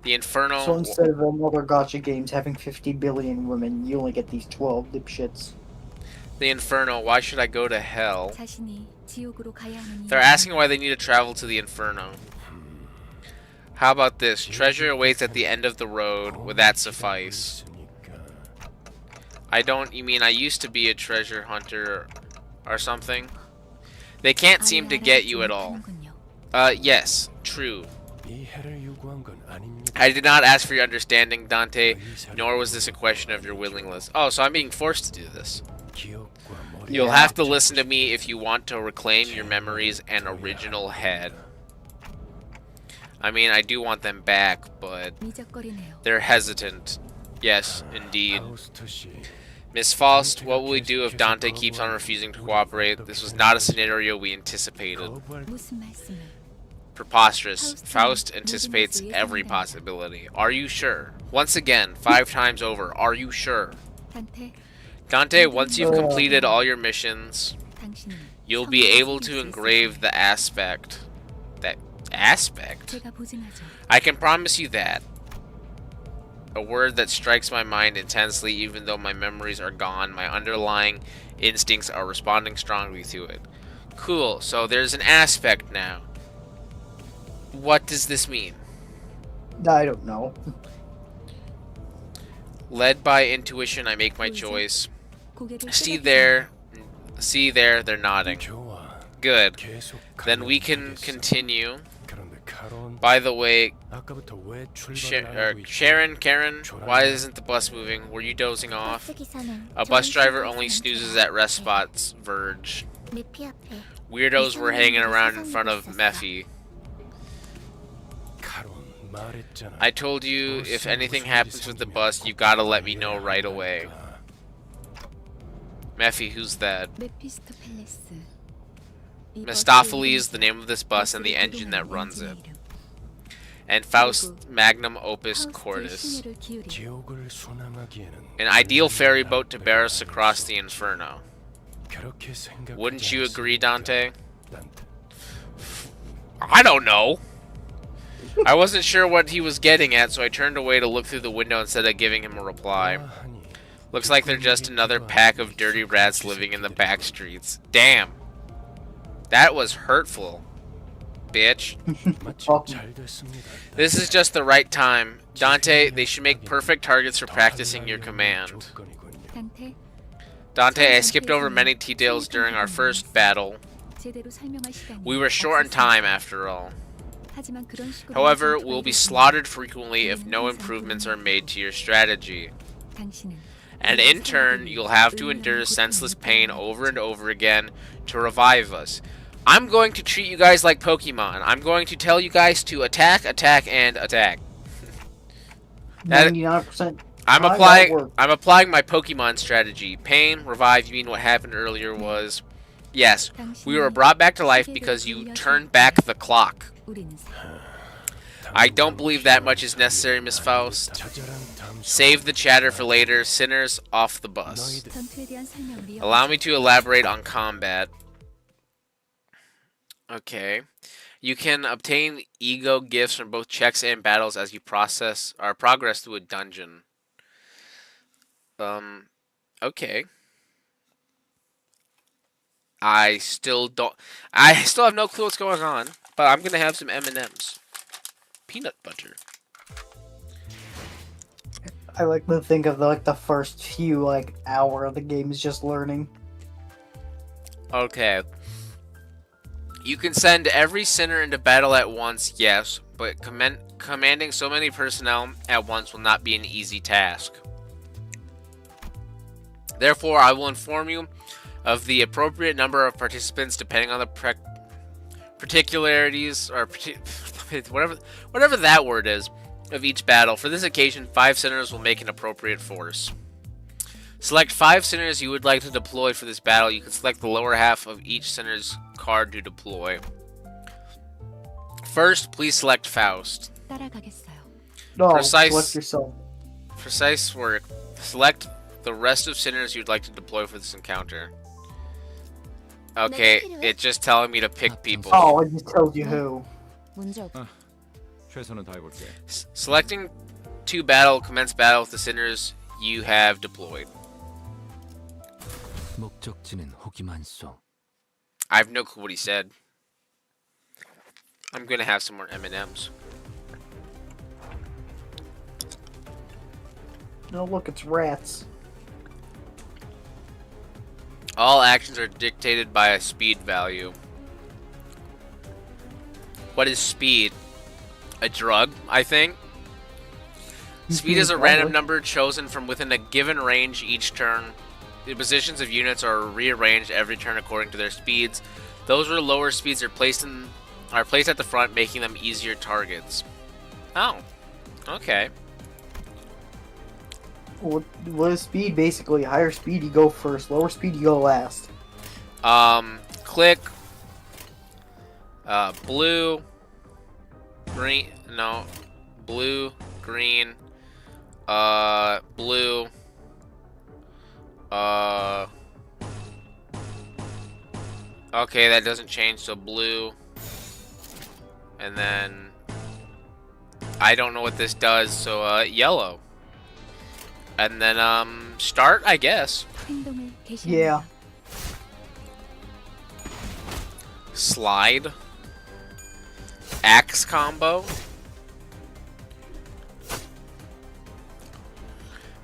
The Inferno... So instead of another gacha games having 50 billion women, you only get these 12 dipshits. The Inferno, why should I go to hell? 자신이 지옥으로 가야 하는 They're asking why they need to travel to the Inferno. How about this? Treasure awaits at the end of the road. Would that suffice? 있으니까. You mean I used to be a treasure hunter or something? They can't seem to get you at all. Yes, true. 이해를 요구한 건 아닙니다. I did not ask for your understanding, Dante, nor was this a question of your willingness. Oh, so I'm being forced to do this. 기억과 머리. You'll have to listen to me if you want to reclaim your memories and original head. I mean, I do want them back, but 미적거리네요. they're hesitant. Yes, indeed. 파우스트 씨. Miss Faust, what will we do if Dante keeps on refusing to cooperate? This was not a scenario we anticipated. 거부할 무슨 말씀을? Preposterous. Faust anticipates every possibility. Are you sure? Once again, 5 times over, are you sure? 단테, Dante, once you've completed all your missions, 당신은 you'll be able to engrave the aspect. That aspect? 제가 보증하죠. I can promise you that. A word that strikes my mind intensely, even though my memories are gone, my underlying instincts are responding strongly to it. Cool, so there's an aspect now. What does this mean? I don't know. Led by intuition, I make my choice. 고개를 See 끄덕이세요. there, they're nodding. 좋아. Good. 계속 Then we 가면 can 되겠어. continue. 그런데 카론 By the way, 아까부터 왜 출발을 안 하고 있지? Karen, why isn't the bus moving? Were you dozing off? A bus driver only snoozes at rest spots, Verge. Weirdos were hanging around in front of Mephi. 카론 말했잖아. I told you, if anything happens with the bus, you gotta let me know right away. Mephi, who's that? 메피스토펠레스. 이 Mistopheles, 버스의 the name of this bus and the 버스를 engine that 구동하는 runs it. 엔지니어 이름. And Faust's magnum opus 파우스트의 cordis. 심혈을 기울이고 지옥을 순항하기에는 An ideal ferry boat to bear us across the Inferno. 그렇게 생각하지 Wouldn't you agree, 않습니까? Dante? 난트. I don't know. I wasn't sure what he was getting at, so I turned away to look through the window instead of giving him a reply. 아하니, Looks like they're just another pack of dirty rats living in the back streets. Damn. That was hurtful. Bitch. 마침 잘 됐습니다. This is just the right time. Dante, they should make perfect targets for practicing your command. 조건이군요. 단테, Dante, I skipped over many details during our first battle. 제대로 설명할 시간이 We were short on time after all. 하지만 그런 식으로 However, 하지 we'll be 말고 slaughtered frequently if no improvements are made to your strategy. 당신은 And in turn, you'll have to endure senseless pain over and over again to revive us. I'm going to treat you guys like Pokemon. I'm going to tell you guys to attack, attack, and attack. That- 99%. I'm That applying worked. I'm applying my Pokemon strategy. Pain, revive, you mean what happened earlier was yes, we were brought back to life because you turned back the clock. 우리는 I don't believe that much is necessary, Miss Faust. 자잘한 담소. Save the chatter for later. Sinners, off the bus. 너희들 전투에 대한 설명을 이어가자. Allow me to elaborate on combat. Okay. You can obtain ego gifts from both checks and battles as you progress through a dungeon. Okay. I still have no clue what's going on, but I'm gonna have some M&Ms. Peanut butter. I like to think of the first few hour of the game is just learning. Okay. You can send every sinner into battle at once, yes, but commanding so many personnel at once will not be an easy task. Therefore, I will inform you of the appropriate number of participants depending on the particularities or whatever that word is of each battle. For this occasion, 5 sinners will make an appropriate force. Select 5 centers you would like to deploy for this battle. You can select the lower half of each center's card to deploy. First, please select Faust. 따라가겠어요. No, Precise- select yourself. Precise work. Select the rest of centers you'd like to deploy for this encounter. Okay, it's just telling me to pick people. Oh, it just tells you who. 문제 없. 최선을 다해볼게. Selecting to battle, commence battle with the centers you have deployed. 목적지는 호기만소. I have no clue what he said. I'm gonna have some more M&Ms. No, look, it's rats. All actions are dictated by a speed value. What is speed? A drug, I think? Speed is a random number chosen from within a given range each turn. The positions of units are rearranged every turn according to their speeds. Those with lower speeds are placed at the front, making them easier targets. Oh, okay. What is speed? Basically, higher speed you go first, lower speed you go last. Click. Blue. Green. No. Blue. Green. Blue. Okay, that doesn't change, so blue. And then I don't know what this does, so yellow. And then start, I guess. 행동을 개시합니다. Yeah. Slide. Axe combo.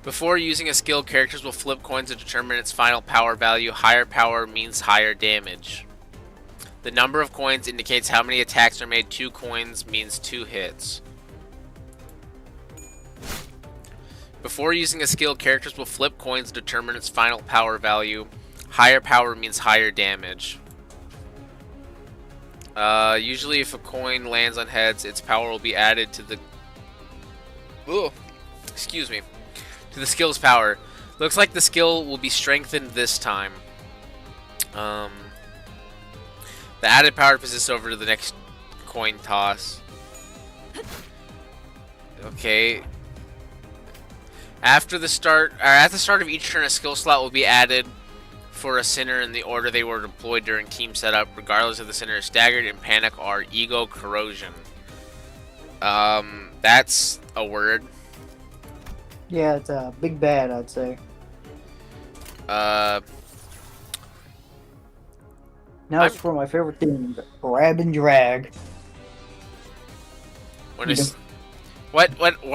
Before using a skill, characters will flip coins to determine its final power value. Higher power means higher damage. The number of coins indicates how many attacks are made. 2 coins means 2 hits. Before using a skill, characters will flip coins to determine its final power value. Higher power means higher damage. Usually if a coin lands on heads, its power will be added to the... Ooh, excuse me. To the skill's power. Looks like the skill will be strengthened this time. The added power persists over to the next coin toss. Okay. At the start of each turn, a skill slot will be added for a center in the order they were deployed during team setup, regardless of the center is staggered in panic or ego corrosion. That's a word. Yeah, it's a big bad, I'd say. Now it's for my favorite thing, grab and drag. What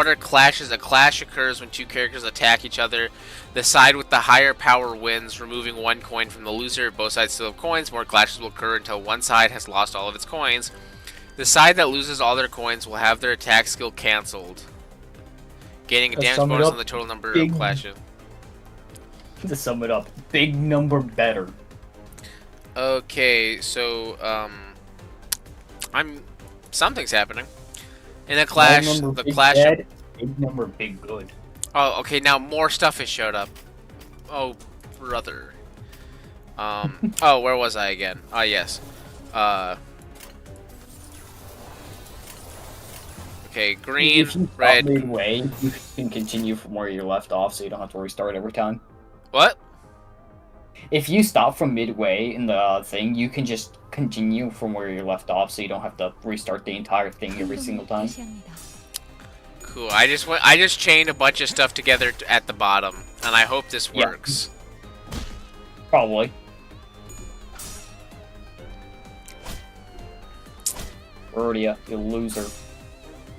are clashes? A clash occurs when 2 characters attack each other. The side with the higher power wins, removing 1 coin from the loser. Both sides still have coins. More clashes will occur until one side has lost all of its coins. The side that loses all their coins will have their attack skill cancelled, gaining a damage bonus on the total number of clashes. To sum it up, big number better. Okay, so something's happening. In a clash, the clash. Bad, big number, big good. Oh, okay. Now more stuff has showed up. Oh, brother. Oh, where was I again? Ah, yes. Okay, green, If you red. stop midway, you can continue from where you left off, so you don't have to restart every time. What? If you stop from midway in the thing, you can just continue from where you left off, so you don't have to restart the entire thing every single time. 개시합니다. Cool. I just chained a bunch of stuff together at the bottom, and I hope this Yeah. works. Probably. Rodia, you loser.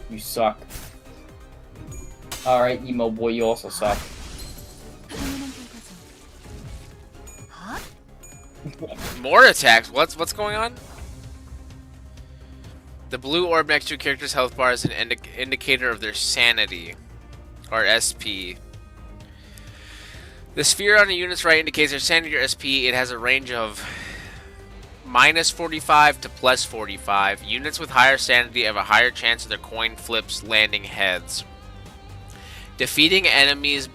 You suck. Alright, emo boy, you also suck. 당연한 결과죠. More attacks. What's going on? The blue orb next to a character's health bar is an indicator of their sanity, or SP. The sphere on a unit's right indicates their sanity or SP. It has a range of -45 to +45. Units with higher sanity have a higher chance of their coin flips landing heads. Defeating enemies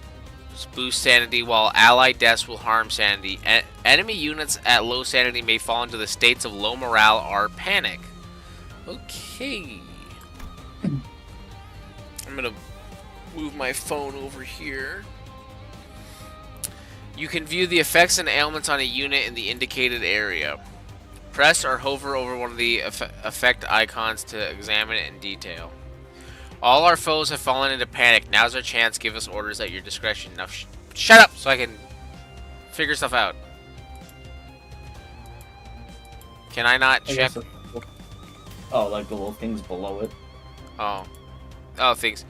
boost sanity, while allied deaths will harm sanity. Enemy units at low sanity may fall into the states of low morale or panic. Okay. I'm gonna move my phone over here. You can view the effects and ailments on a unit in the indicated area. Press or hover over one of the effect icons to examine it in detail. All our foes have fallen into panic. Now's our chance. Give us orders at your discretion. Now shut up so I can figure stuff out. Can I not check? Oh, like the little things below it. Oh, things.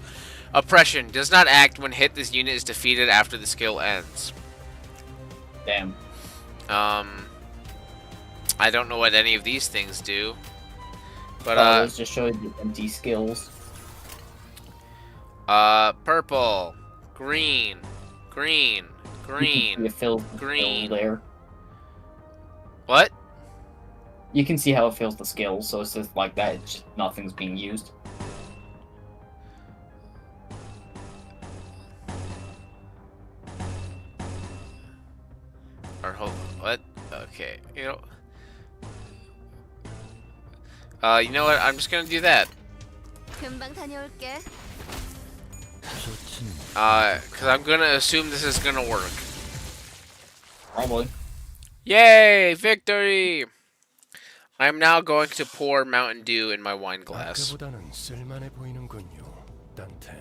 Oppression does not act when hit. This unit is defeated after the skill ends. Damn. I don't know what any of these things do, but let's just show you the empty skills. Purple, green, green, green, You fill green. there. What? You can see how it fills the skills, so it's just like that. It's just nothing's being used. Or what? Okay, you know what? I'm just gonna do that. 금방 다녀올게. Cause I'm gonna assume this is gonna work. Probably. Yay! Victory! I'm now going to pour Mountain Dew in my wine glass. 아까보다는 쓸만해 보이는군요, 단테.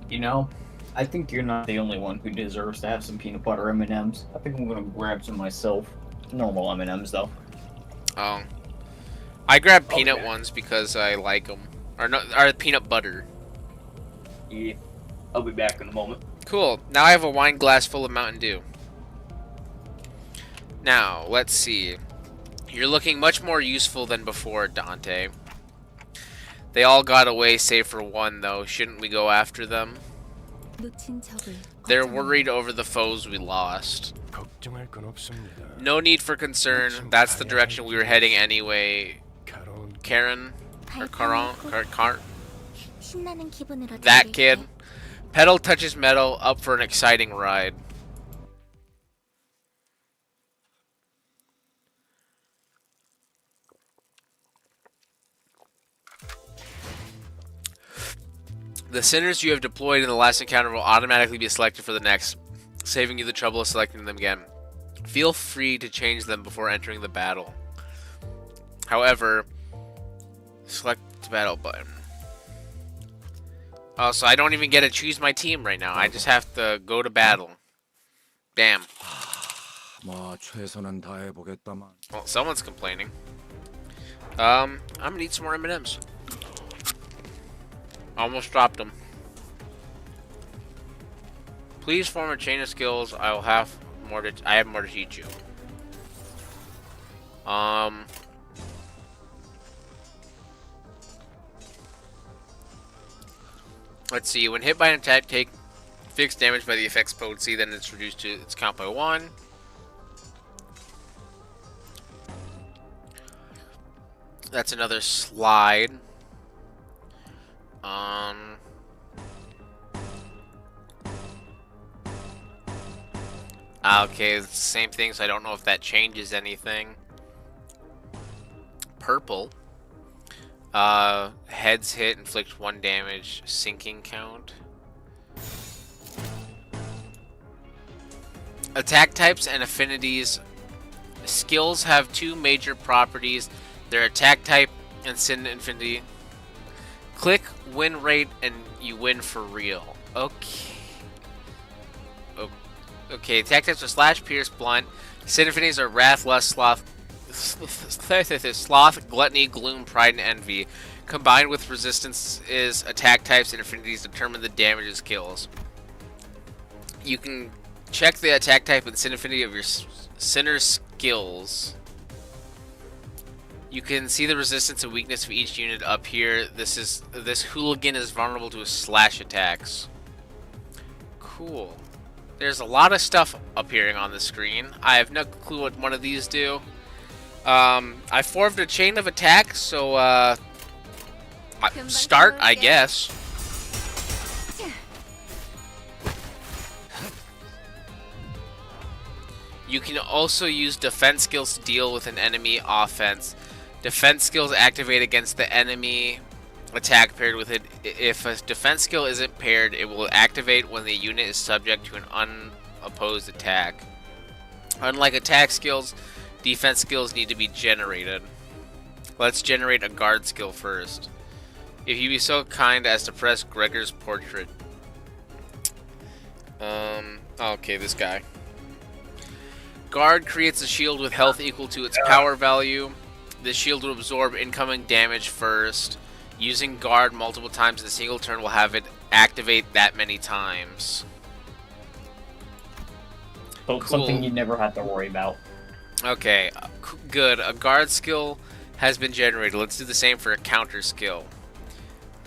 You know, I think you're not the only one who deserves to have some peanut butter M&Ms. I think I'm gonna grab some myself. Normal M&Ms though. Oh, I grabbed peanut ones because I like them, or peanut butter. Yeah, I'll be back in a moment. Cool. Now I have a wine glass full of Mountain Dew. Now let's see. You're looking much more useful than before, Dante. They all got away save for one, though. Shouldn't we go after them? 놓친 적을 They're 걱정하는 worried over the foes we lost. 걱정할 건 없습니다. No need for concern. That's the direction we were heading anyway. Karen? Or Caron? 신나는 기분으로 That kid. Pedal touches metal, up for an exciting ride. The sinners you have deployed in the last encounter will automatically be selected for the next, saving you the trouble of selecting them again. Feel free to change them before entering the battle. However, select the battle button. Oh, so I don't even get to choose my team right now. I just have to go to battle. Damn. 뭐 최선은 다해보겠다만. Well, someone's complaining. I'm gonna need some more M&Ms. Almost dropped them. Please form a chain of skills. I will have more to. I have more to teach you. Let's see. When hit by an attack, take fixed damage by the effect's potency. Then it's reduced to its count by 1. That's another slide. Okay, it's the same thing, so I don't know if that changes anything. Purple. Heads hit, inflict 1 damage, sinking count. Attack types and affinities. Skills have 2 major properties. Their attack type and sin infinity. Click win rate and you win for real. Okay. Okay, attack types are slash, pierce, blunt. Sin infinities are wrath, lust, sloth, gluttony, gloom, pride, and envy. Combined with resistance is attack types and affinities determine the damage it kills. You can check the attack type and sin infinity of your sinner's skills. You can see the resistance and weakness of each unit up here. This hooligan is vulnerable to slash attacks. Cool. There's a lot of stuff appearing on the screen. I have no clue what one of these do. I formed a chain of attack, so start, I guess. You can also use defense skills to deal with an enemy offense. Defense skills activate against the enemy attack paired with it. If a defense skill isn't paired, it will activate when the unit is subject to an unopposed attack. Unlike attack skills, defense skills need to be generated. Let's generate a guard skill first. If you be so kind as to press Gregor's portrait. Okay, this guy. Guard creates a shield with health equal to its power value. This shield will absorb incoming damage first. Using guard multiple times in a single turn will have it activate that many times. So Cool. something you never have to worry about. Okay, good. A guard skill has been generated. Let's do the same for a counter skill.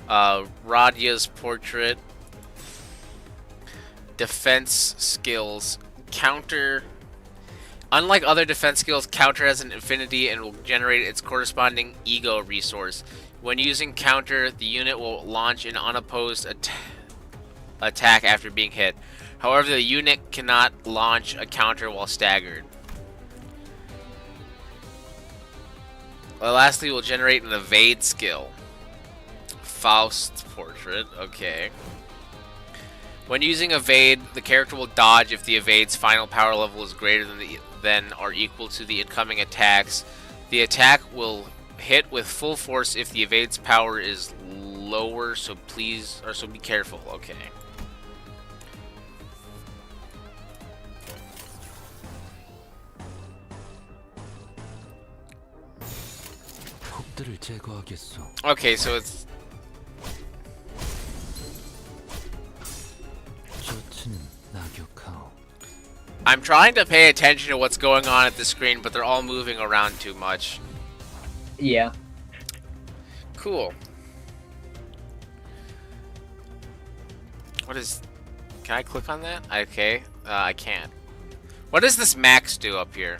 Radya's portrait. Defense skills. Counter. Unlike other defense skills, counter has an infinity and will generate its corresponding ego resource. When using counter, the unit will launch an unopposed attack after being hit. However, the unit cannot launch a counter while staggered. Lastly, we'll generate an evade skill. Faust's portrait, okay. When using evade, the character will dodge if the evade's final power level is greater than or equal to the incoming attacks. The attack will hit with full force if the evade's power is lower, so be careful. Okay. 적들을 제거하겠소. Okay, so it's 쫓는 낙엽하오. I'm trying to pay attention to what's going on at the screen, but they're all moving around too much. Yeah. Cool. What is... Can I click on that? Okay. I can't. What does this max do up here?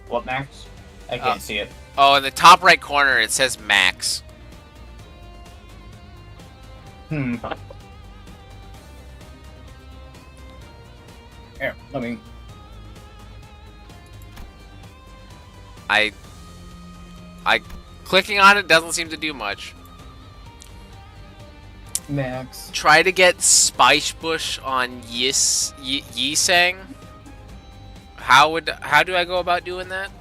What, Max? I can't see it. Oh, in the top right corner it says max. Here, let me... Clicking on it doesn't seem to do much. Max. Try to get Spice Bush on Yisang. How do I go about doing that?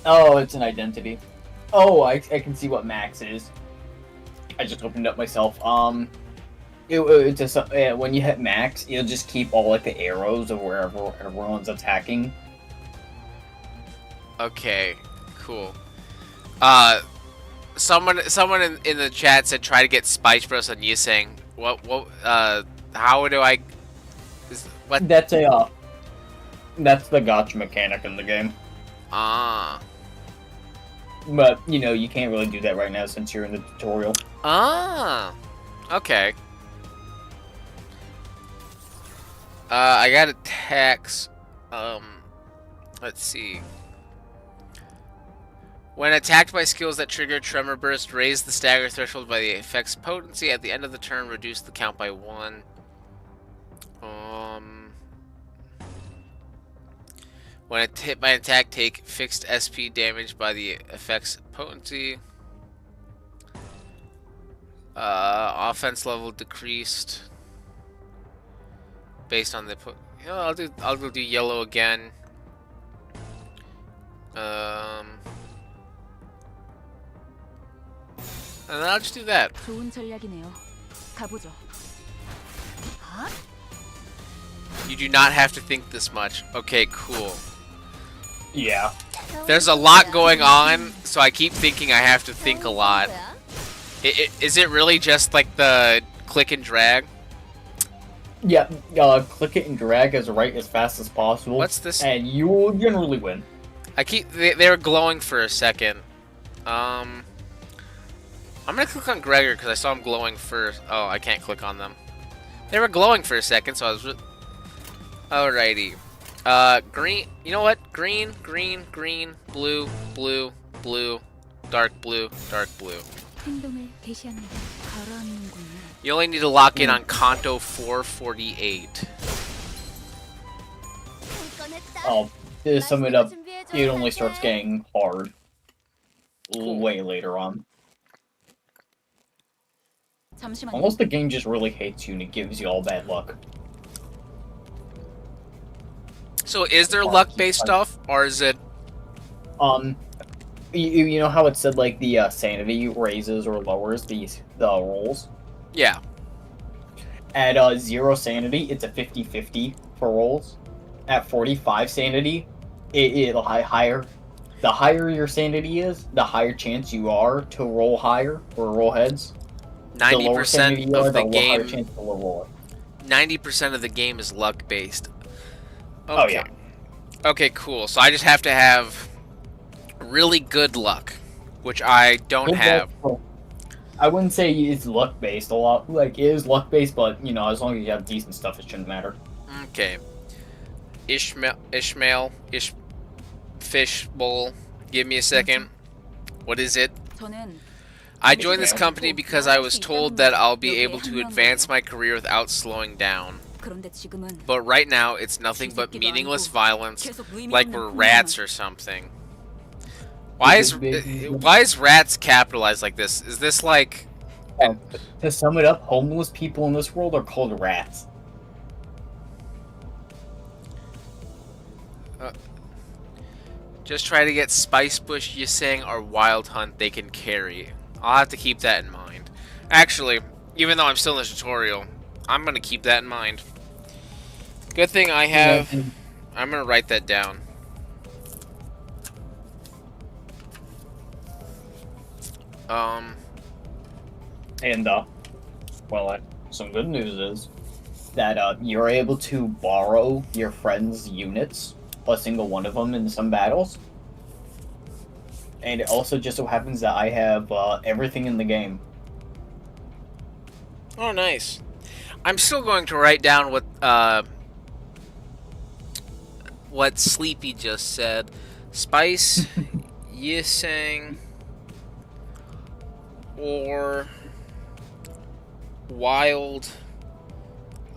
Oh, it's an identity. Oh, I can see what Max is. I just opened up myself. It's just when you hit Max, you'll just keep all like the arrows of wherever everyone's attacking. Okay, cool. Someone in the chat said try to get Spice Bros on Yisang. How do I... what? That's that's the gotcha mechanic in the game. Ah. But, you know, you can't really do that right now since you're in the tutorial. Ah. Okay. I got attacks. Let's see. When attacked by skills that trigger Tremor Burst, raise the stagger threshold by the effect's potency. At the end of the turn, reduce the count by 1. When hit by an attack, take fixed SP damage by the effect's potency. Offense level decreased based on the I'll do yellow again. And then I'll just do that. 좋은 전략이네요. 가보죠. You do not have to think this much. Okay, cool. Yeah. There's a lot going on, so I keep thinking I have to think a lot. Is it really just like the click and drag? Yeah, click it and drag as right as fast as possible. What's this? And you will generally win. They were glowing for a second. I'm gonna click on Gregor because I saw him glowing first. Oh, I can't click on them. They were glowing for a second, so I was... Alrighty. Green. You know what? Green, green, green, blue, blue, blue, dark blue, dark blue. 행동을 개시합니다. 가라앉는군요. You only need to lock in on Kanto 448. Oh, to sum it up, it only starts getting hard way later on. 잠시만요. Almost the game just really hates you and it gives you all bad luck. So is there luck-based stuff, or is it... You know how it said, like, the sanity raises or lowers the rolls? Yeah. At 0 sanity, it's a 50-50 for rolls. At 45 sanity, it'll higher. The higher your sanity is, the higher chance you are to roll higher or roll heads. 90% of the game... higher chance to roll. 90% of the game is luck-based. Okay. Oh, yeah. Okay, cool. So I just have to have really good luck, which I don't have. I wouldn't say it's luck-based a lot. Like, it is luck-based, but, you know, as long as you have decent stuff, it shouldn't matter. Okay. Fishbowl. Give me a second. What is it? 저는 I joined this company because I was told that I'll be able to advance my career without slowing down. 그런데 지금은 But right now, it's nothing but meaningless violence, like we're rats or something. Why is rats capitalized like this? Is this like... To sum it up, homeless people in this world are called rats. Just try to get Spice Bush Yiseng or Wild Hunt they can carry. I'll have to keep that in mind. Actually, even though I'm still in the tutorial, I'm going to keep that in mind. Good thing I have... I'm going to write that down. And, well, some good news is that you're able to borrow your friend's units, a single one of them, in some battles. And it also just so happens that I have everything in the game. Oh, nice. I'm still going to write down what Sleepy just said. Spice, Yiseng, or Wild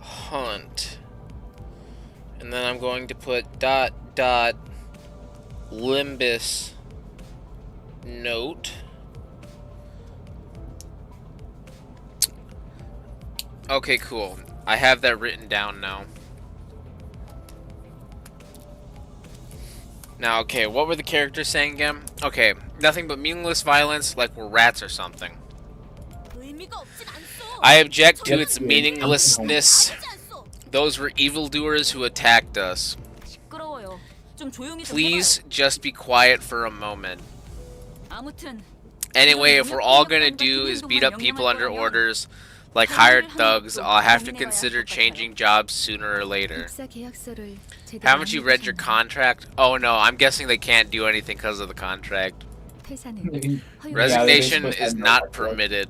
Hunt. And then I'm going to put ... Limbus note. Okay, cool. I have that written down now. Now, okay, what were the characters saying again? Okay, nothing but meaningless violence, like we're rats or something. I object to its meaninglessness. Those were evildoers who attacked us. 시끄러워요. 좀 조용히 좀 Please just be quiet for a moment. 아무튼 Anyway, if we're all gonna do is beat up people under orders, like hired thugs, I'll have to consider changing jobs sooner or later. 입사 계약서를 제대로 Haven't you 안 read your 읽으셨나요? contract? Oh no, I'm guessing they can't do anything because of the contract. 회사는 Resignation supposed to is have no not contract. permitted.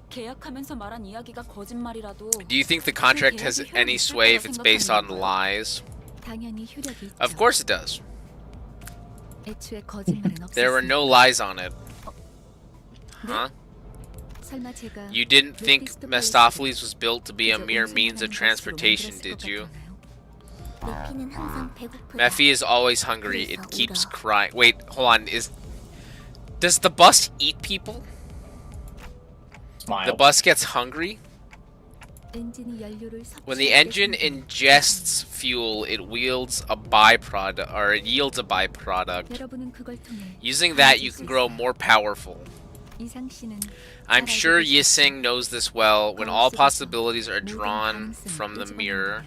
계약하면서 말한 이야기가 거짓말이라도 Do you think the contract has any sway if it's based on lies? 당연히 효력이 있죠. Of course it does. 애초에 거짓말은 There were 없었습니다. no lies on it. Huh? 설마 제가 You didn't think Mephistopheles was built to be a mere means of transportation, did you? 루피는 항상 배고프다. Mephi is always hungry. It keeps crying. Wait, hold on. Does the bus eat people? Smile. The bus gets hungry? 엔진이 연료를 When the 섭취할 engine 때 ingests fuel, it yields a byproduct, 여러분은 그걸 통해 Using that, you can grow more powerful. 이상 씨는 I'm 잘 sure 알고 계시죠? Yiseng knows this well. When all possibilities are drawn from the mirror,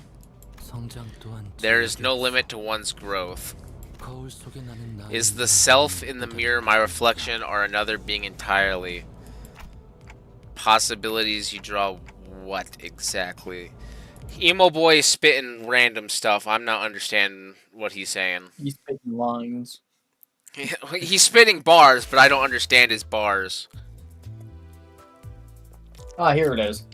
성장 또한 there is no limit to one's growth. 거울 속에 나는 나의 Is the self in the mirror my reflection or another being entirely? Possibilities you draw what exactly? Emo boy is spitting random stuff. I'm not understanding what he's saying. He's picking lines. He's spitting bars, but I don't understand his bars. Ah, here it is.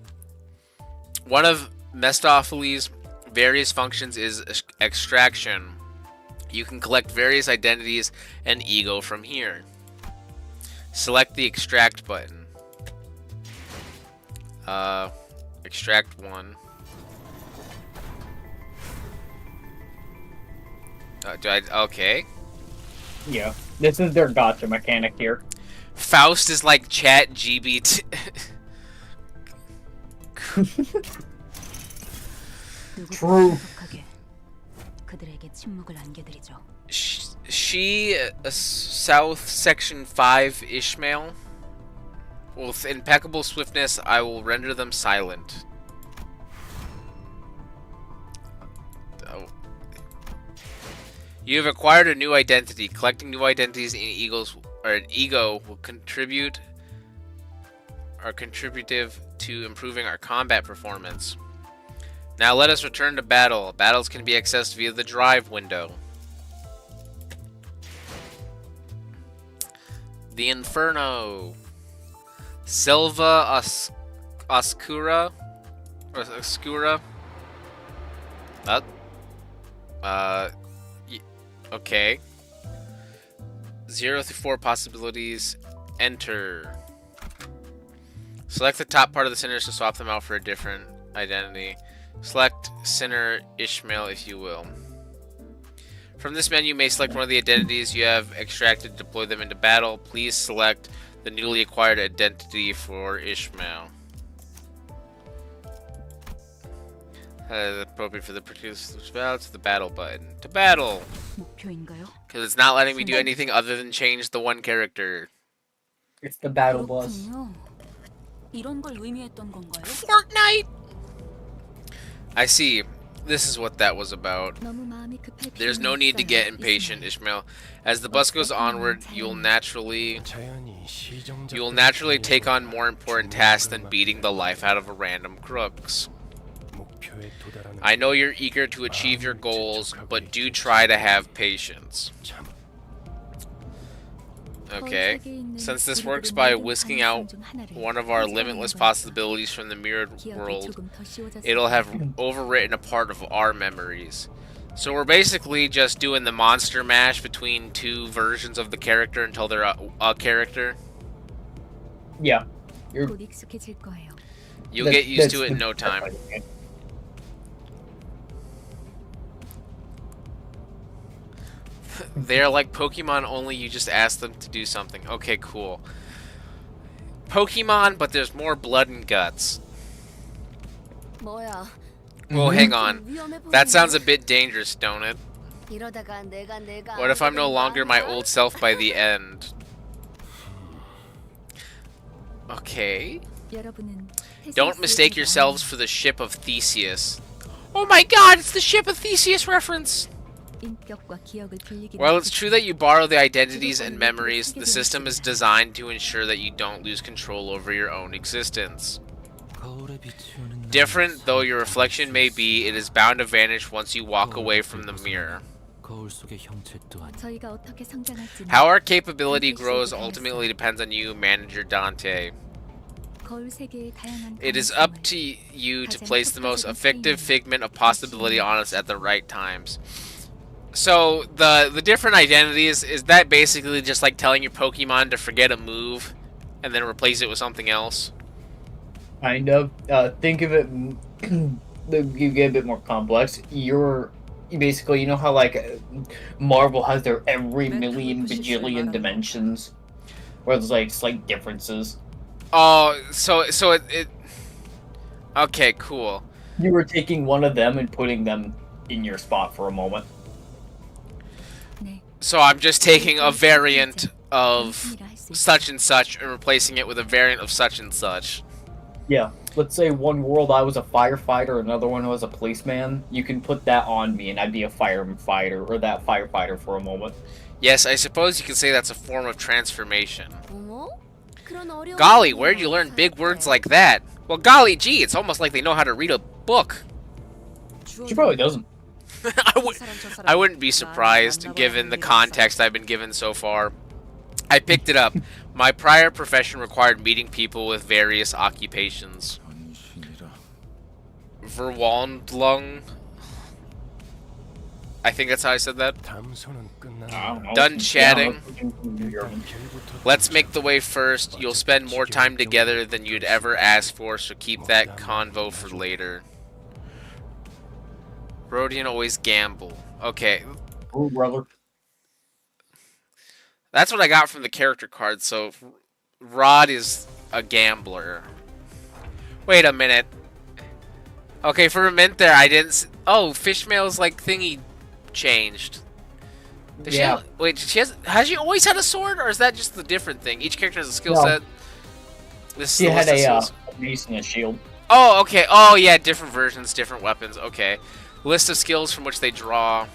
One of Mephistopheles' various functions is extraction. You can collect various identities and ego from here. Select the extract button. Extract one. Okay. Yeah, this is their gotcha mechanic here. Faust is like chat GBT. True. 그들에게 침묵을 안겨드리죠. She, South Section 5 Ishmael. With impeccable swiftness, I will render them silent. Oh. You have acquired a new identity. Collecting new identities in an ego will contribute or contributive to improving our combat performance. Now let us return to battle. Battles can be accessed via the drive window. The Inferno. Silva Oscura. Or Oscura. Okay. 0 through 4 possibilities. Enter. Select the top part of the sinners to swap them out for a different identity. Select Sinner Ishmael if you will. From this menu, you may select one of the identities you have extracted to deploy them into battle. Please select the newly acquired identity for Ishmael. Appropriate for the particular battle to the battle button. To battle! 목표인가요? Because it's not letting me do anything other than change the one character. It's the battle bus. 그렇군요. 이런 걸 의미했던 건가요? Fortnite! I see. This is what that was about. 너무 마음이 급할 There's 필요는 no need to 없어요, get impatient, 이스마엘. Ishmael. As the bus goes onward, you'll naturally take on more important tasks than beating the life out of a random crooks. I know you're eager to achieve your goals, but do try to have patience. Okay. Since this works by whisking out one of our limitless possibilities from the mirrored world, it'll have overwritten a part of our memories. So we're basically just doing the monster mash between two versions of the character until they're a character. Yeah. 곧 익숙해질 거예요. You'll get used to it in no time. They're like Pokemon, only you just ask them to do something. Okay, cool. Pokemon, but there's more blood and guts. 뭐야? Well, hang on. 위험해 That sounds a 보이는데? bit dangerous, don't it? 이러다가 내가 What if I'm no 안 longer my 되는 거 old 아니야? self by the end? Okay. 여러분은 Don't mistake yourselves for the ship of Theseus. Oh my god, it's the ship of Theseus reference! 인격과 기억을 빌리기 While it's true that you borrow the identities and memories, the system is designed to ensure that you don't lose control over your own existence. 거울에 비추는 Different though your reflection may be, it is bound to vanish once you walk away from the mirror. 거울 속의 형체 또한 저희가 어떻게 성장할지는 How our capability grows ultimately depends on you, Manager Dante. 거울 세계의 다양한 It is up to you to place the most effective figment of possibility on us at the right times. So the different identities, is that basically just like telling your Pokemon to forget a move and then replace it with something else? Kind of. Think of it. You get a bit more complex. You basically, you know how like Marvel has their every million bajillion dimensions, where there's like slight differences. Oh, so it okay, cool. You were taking one of them and putting them in your spot for a moment. 네. So I'm just taking a variant of such and such and replacing it with a variant of such and such. Yeah. Let's say one world I was a firefighter, another one was a policeman. You can put that on me and I'd be a firefighter or that firefighter for a moment. Yes, I suppose you could say that's a form of transformation. 어머? 그런 어려운 Golly, 일이 where'd you learn big 어떡해? words like that? Well, golly gee, it's almost like they know how to read a book. She probably doesn't. I wouldn't be surprised, given the context I've been given so far. I picked it up. My prior profession required meeting people with various occupations. 전신이라. Verwandlung. I think that's how I said that. 담소는 끝난 I don't know. Done chatting. Yeah. Let's make the way first. You'll spend more time together than you'd ever ask for, so keep that convo for later. Rodian always gamble. Okay. Ooh, brother. That's what I got from the character card. So Rod is a gambler. Wait a minute. Okay, for a minute there, I didn't. Oh, Fishmail's like thingy changed. Does Yeah. she wait, has she always had a sword, or is that just the different thing? Each character has a skill No. set. This She is the had list of a skills. mace and a shield. Oh, okay. Oh, yeah, different versions, different weapons. Okay. List of skills from which they draw.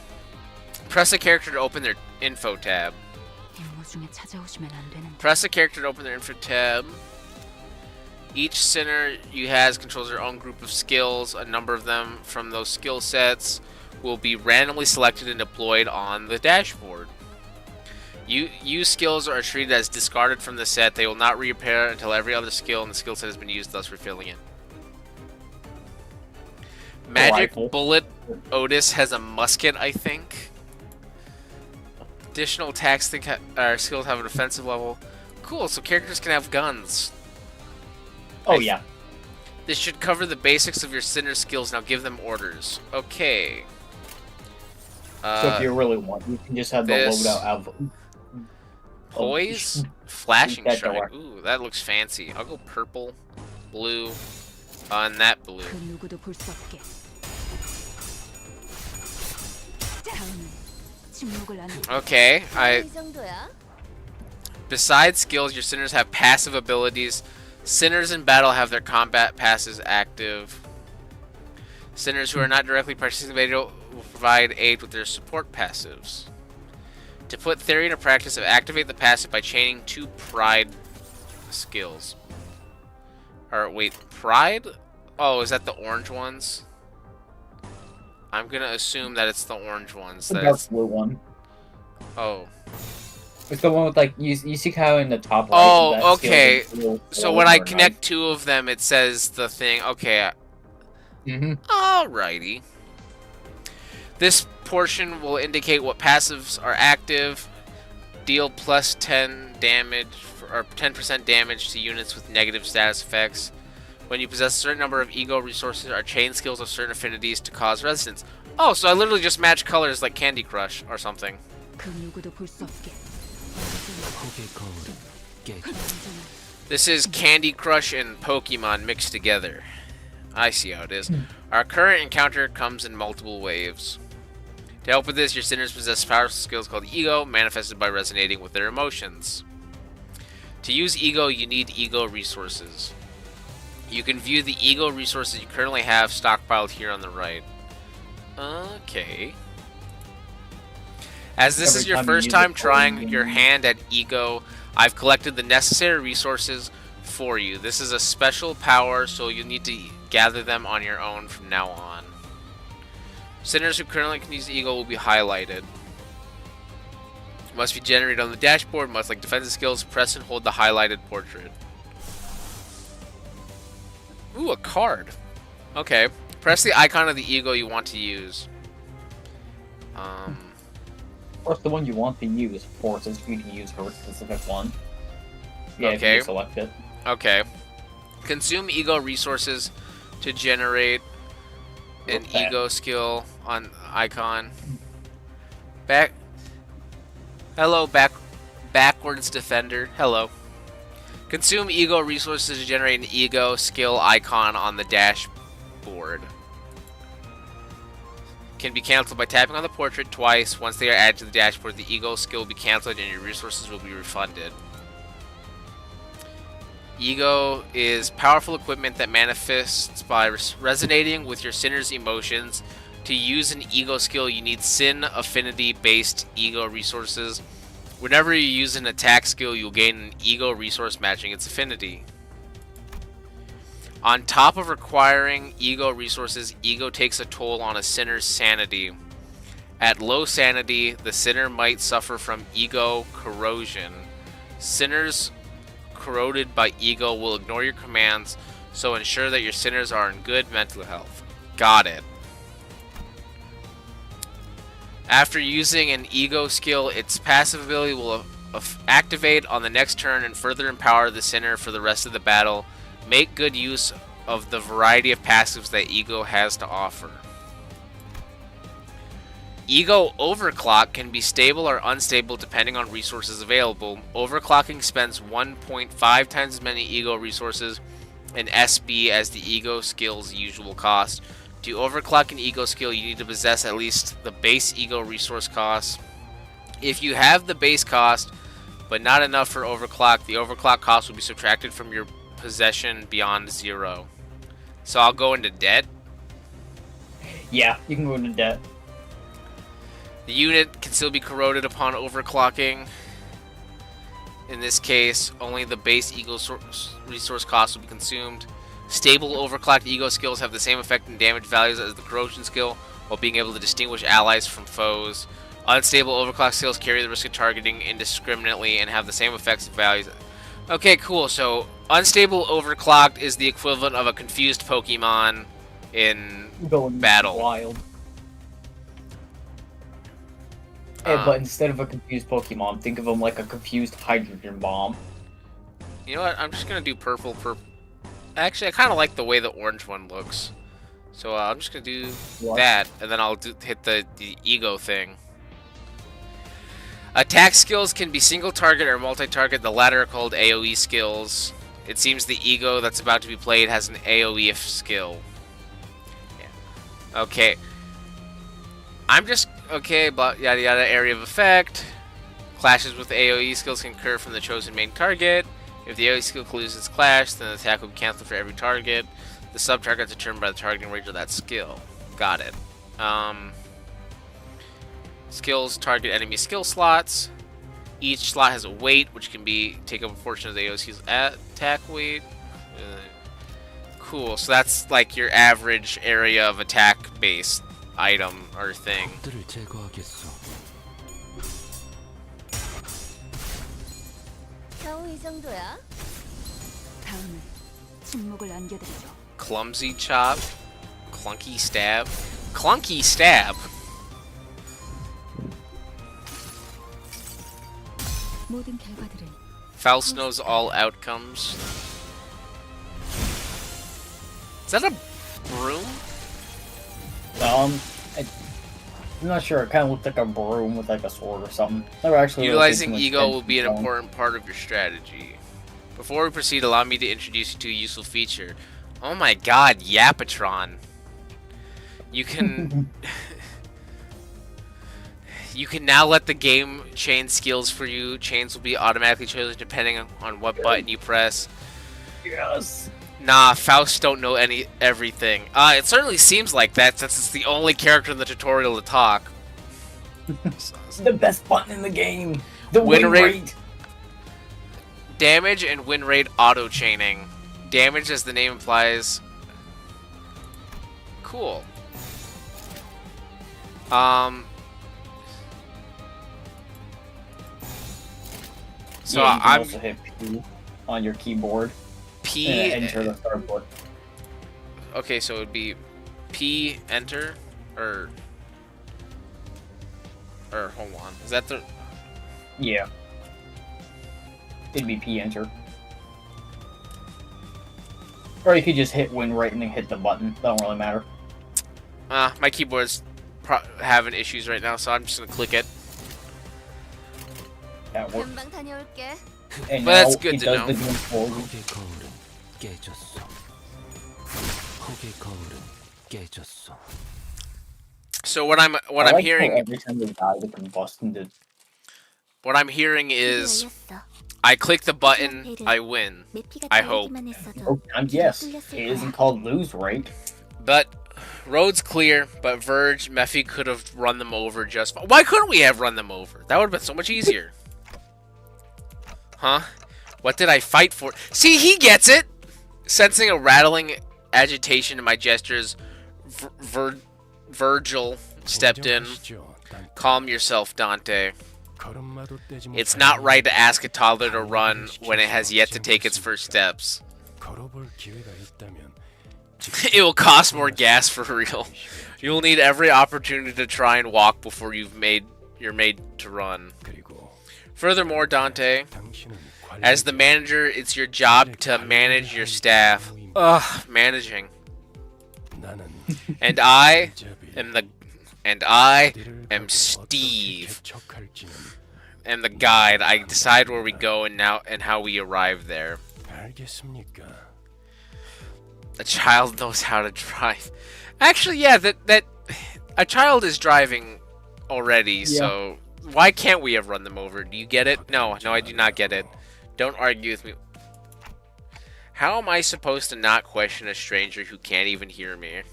Press a character to open their info tab. 임무 중에 찾아오시면 안 되는데. Press a character to open their info tab. Each sinner you has controls their own group of skills. A number of them from those skill sets will be randomly selected and deployed on the dashboard. Use skills are treated as discarded from the set. They will not reappear until every other skill in the skill set has been used, thus refilling it. Magic Rifle. Bullet Otis has a musket, I think. Additional attacks skills have an offensive level. Cool, so characters can have guns. Oh, yeah. This should cover the basics of your sinner skills. Now give them orders. Okay. So if you really want, you can just have the this- loadout of Poise? Flashing that Strike. door. Ooh, that looks fancy. I'll go purple, blue, and that blue. 그 누구도 볼 수 없게. 다음은 침묵을 안. Okay, 이 정도야? besides skills, your sinners have passive abilities. Sinners in battle have their combat passes active. Sinners who are not directly participating will provide aid with their support passives. To put theory into practice, activate the passive by chaining 2 pride skills. Or wait, pride? Oh, is that the orange ones? I'm gonna assume that it's the orange ones. the That dark it's, blue one. oh. It's the one with like you see how in the top right. Oh, that skill okay. is blue, So gold, when I or connect 2 of them, it says the thing. Okay. Mhm. Alrighty. This portion will indicate what passives are active. Deal plus 10 damage or 10% damage to units with negative status effects. When you possess a certain number of ego resources or chain skills of certain affinities to cause resistance. Oh, so I literally just match colors like Candy Crush or something. 그 누구도 볼 수 없게. 폭의 거울은 깨지. This is Candy Crush and Pokemon mixed together. I see how it is. Our current encounter comes in multiple waves. To help with this, your sinners possess powerful skills called Ego, manifested by resonating with their emotions. To use Ego, you need Ego resources. You can view the Ego resources you currently have stockpiled here on the right. Okay. As this Every is your time you first use time it, trying you- your hand at Ego, I've collected the necessary resources for you. This is a special power, so you'll need to gather them on your own from now on. Sinners who currently can use Ego will be highlighted. Must be generated on the dashboard, much like defensive skills. Press and hold the highlighted portrait. Ooh, a card. Okay. Press the icon of the Ego you want to use. What's the one you want to use? Forces you to use her specific one. Yeah, if Okay. you select it. Okay. Consume Ego resources to generate an Okay. Ego skill on icon. Hello, backwards defender. Hello. Consume Ego resources to generate an Ego skill icon on the dashboard. Can be cancelled by tapping on the portrait twice. Once they are added to the dashboard, the Ego skill will be cancelled and your resources will be refunded. Ego is powerful equipment that manifests by resonating with your sinner's emotions. To use an Ego skill, you need sin affinity-based Ego resources. Whenever you use an attack skill, you'll gain an Ego resource matching its affinity. On top of requiring Ego resources, Ego takes a toll on a sinner's sanity. At low sanity, the sinner might suffer from Ego corrosion. Sinners corroded by Ego will ignore your commands, so ensure that your sinners are in good mental health. Got it. After using an Ego skill, its passive ability will activate on the next turn and further empower the sinner for the rest of the battle. Make good use of the variety of passives that Ego has to offer. Ego overclock can be stable or unstable depending on resources available. Overclocking spends 1.5 times as many ego resources in SB as the ego skill's usual cost. To overclock an ego skill, you need to possess at least the base ego resource cost. If you have the base cost, but not enough for overclock, the overclock cost will be subtracted from your possession beyond 0. So I'll go into debt. Yeah, you can go into debt. The unit can still be corroded upon overclocking. In this case, only the base ego resource cost will be consumed. Stable overclocked ego skills have the same effect and damage values as the corrosion skill, while being able to distinguish allies from foes. Unstable overclock skills carry the risk of targeting indiscriminately and have the same effects and values. Okay, cool. So unstable overclocked is the equivalent of a confused Pokemon in Going battle. wild. But instead of a confused Pokemon, think of them like a confused hydrogen bomb. You know what? I'm just gonna do purple. Actually, I kind of like the way the orange one looks. So I'm just gonna do that, and then I'll hit the ego thing. Attack skills can be single target or multi-target. The latter are called AoE skills. It seems the ego that's about to be played has an AoE skill. Yeah. Okay. I'm just okay, but yada yada. Area of effect. Clashes with AoE skills can occur from the chosen main target. If the AoE skill loses clash, then the attack will be cancelled for every target. The sub-target is determined by the targeting range of that skill. Got it. Skills target enemy skill slots. Each slot has a weight, which can take up a portion of the AoE skill's attack weight. Cool. So that's like your average area of attack-based item or thing. 적들을 제거하겠어. 겨우 이 정도야? 다음은 침묵을 안겨드리죠. Clumsy chop. Clunky stab. Clunky stab. 모든 결과들은 Faust knows all outcomes. Is that a broom? I'm not sure. It kind of looked like a broom with like a sword or something. Never actually Utilizing ego will be an important part of your strategy. Before we proceed, allow me to introduce you to a useful feature. Oh my god, Yapatron. You can... You can now let the game chain skills for you. Chains will be automatically chosen depending on what button you press. Yes. Nah, Faust don't know everything. It certainly seems like that since it's the only character in the tutorial to talk. The best button in the game. The Win win rate. rate. Damage and win rate auto chaining. Damage, as the name implies. Cool. So yeah, you can I'm also hit P on your keyboard. P. And enter the start button. Okay, so it would be P enter or hold on. Is that the? Yeah. It'd be P enter. Or you could just hit win rate and then hit the button. That don't really matter. My keyboard's having issues right now, so I'm just gonna click it. That works. 금방 다녀올게. And But now that's good it to does know. the game for you. 흙의 거울은 깨졌어. 흙의 거울은 깨졌어. So what I'm I like how hearing every time they die, they combust into. what I'm hearing is 열렸어. I click the button, I win. 매피가 I hope. 달리기만 했어도 Sometimes yes, 뚫렸을 it 거야. isn't called lose rate. But road's clear, but Verge, Mephi could have run them over just fine. Why couldn't we have run them over? That would have been so much easier. Huh? What did I fight for? See, he gets it! Sensing a rattling agitation in my gestures, Virgil stepped in. Calm yourself, Dante. It's not right to ask a toddler to run when it has yet to take its first steps. It will cost more gas for real. You'll need every opportunity to try and walk before you're made to run. Furthermore, Dante, as the manager, it's your job to manage your staff. Ugh, managing. And I am the And I 어디를 am 가고 Steve. 어떻게 개척할지는 am the guide. I decide where we go and how we arrive there. 알겠습니까? A child knows how to drive. Actually, yeah, that a child is driving already, so why can't we have run them over? Do you get it? No, I do not get it. Don't argue with me. How am I supposed to not question a stranger who can't even hear me?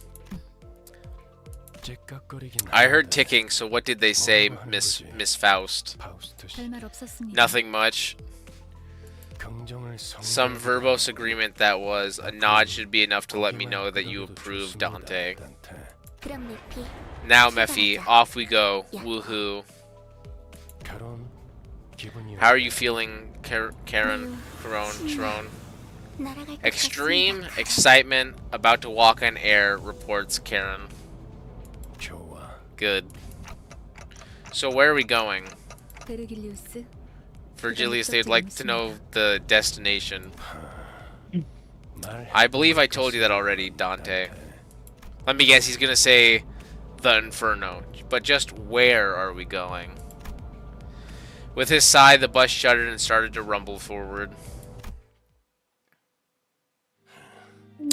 째깍거리긴 I heard 하는데 ticking, so what did they say, Miss Faust? 파우스트 씨, 별말 없었습니다. Nothing much. 긍정을 Some 성대하게 verbose agreement that was. A nod should be enough to let me know that you approve, Dante. 그럼 미피. Now, Mephi, off we go. Woohoo. 결혼 기분이 How are you feeling, Karen? Sharon? 날아갈 것 Extreme 같습니다. excitement, about to walk on air, reports Karen. 좋아. Good. So where are we going? 베르길리우스. Virgilius, they'd like to know the destination. 말 I believe I told you that already, Dante. Let me guess, he's gonna say the Inferno. But just where are we going? With his sigh, the bus shuddered and started to rumble forward.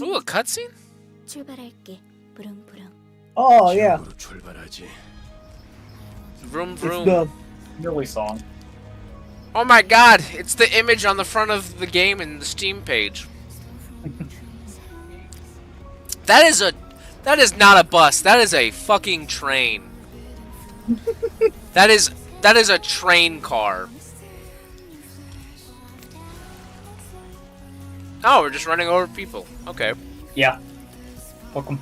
Ooh, a cutscene? 출발할게. 부릉부릉. Oh yeah, 지옥으로 출발하지. Vroom it's vroom. the Really song. Oh my god, it's the image on the front of the game in the Steam page. That is not a bus. That is a fucking train. That is a train car. Oh, we're just running over people. Okay. Yeah. Welcome.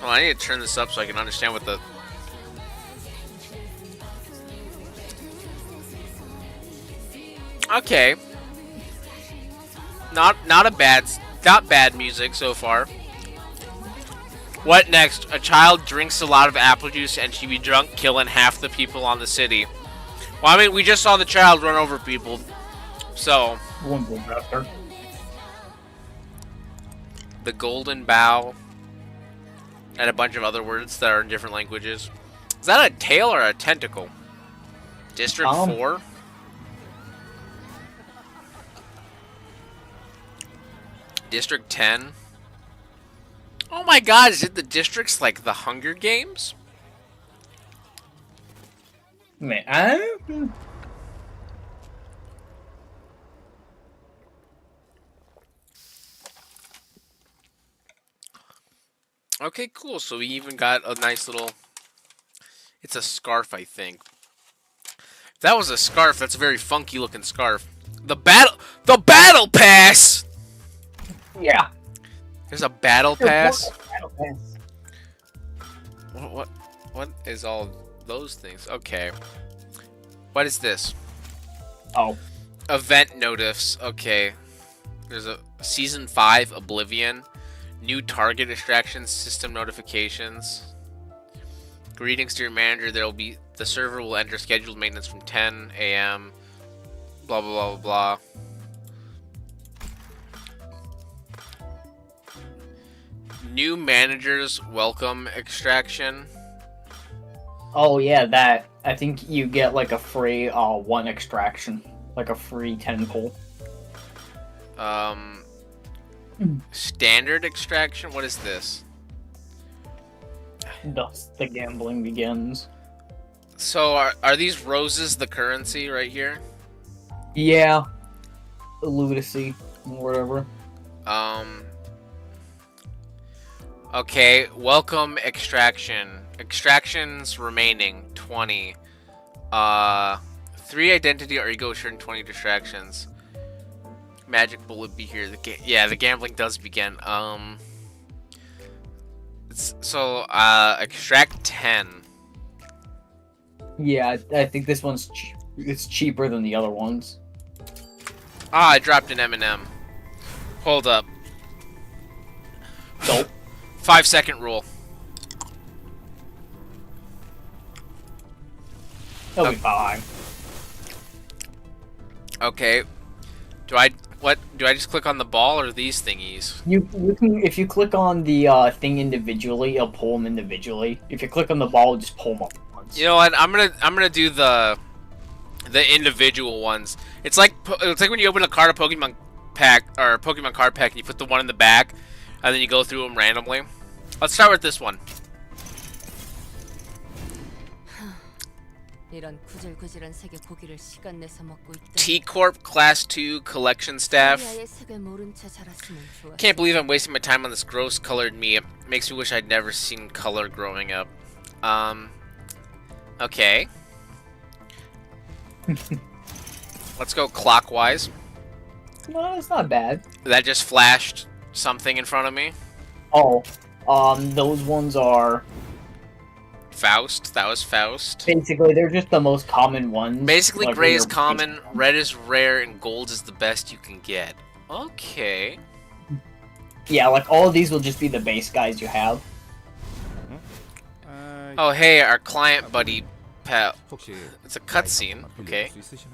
Oh, I need to turn this up so I can understand what the... Okay. Not bad music so far. What next? A child drinks a lot of apple juice and she be drunk, killing half the people on the city. Well, I mean, we just saw the child run over people. So, One go after. the golden bow and a bunch of other words that are in different languages. Is that a tail or a tentacle? District 4? District 10? Oh my god, is it the districts like the Hunger Games? Man, Okay, cool. So we even got a nice little... It's a scarf, I think. If that was a scarf, that's a very funky looking scarf. The battle pass! yeah. There's a battle pass? Battle pass. What is all those things? Okay. What is this? Oh. Event notice. Okay. There's a Season 5 Oblivion. New target extraction system notifications. Greetings to your manager. The server will enter scheduled maintenance from 10 a.m. Blah blah blah blah. New managers welcome extraction. Oh yeah, that. I think you get like a free one extraction, like a free tentacle. Standard extraction. What is this? Thus the gambling begins. So are these roses the currency right here? Yeah. Lunacy, whatever. Okay, welcome extraction. Extractions remaining 20. 3 identity or ego assured 20 distractions. Magic bullet be here. The gambling does begin. Extract 10. Yeah, I think this one's it's cheaper than the other ones. Ah, I dropped an M&M. Hold up. Nope. 5-second rule. It'll be fine. Okay. Do I just click on the ball or these thingies? You can, if you click on the thing individually, it'll pull them individually. If you click on the ball, just pull them up once. You know what? I'm gonna do the individual ones. It's like when you open a card of Pokemon pack or a Pokemon card pack and you put the one in the back, and then you go through them randomly. Let's start with this one. 이런 구질구질한 색의 고기를 시간 내서 먹고 있다. T Corp Class 2 Collection Staff. 아리아의 색을 모른 채 자랐으면 좋았을 Can't believe I'm wasting my time on this gross colored meat. It makes me wish I'd never seen color growing up. Okay. Let's go clockwise. No, it's not bad. That just flashed something in front of me. Oh, those ones are Faust. That was Faust. basically they're just the most common ones. Basically, like, gray when is you're- common, red is rare, and gold is the best you can get. Okay. Yeah, like all of these will just be the base guys you have. Oh, hey, our client buddy, pal. 혹시 It's a cutscene. Okay. 수 있으시나?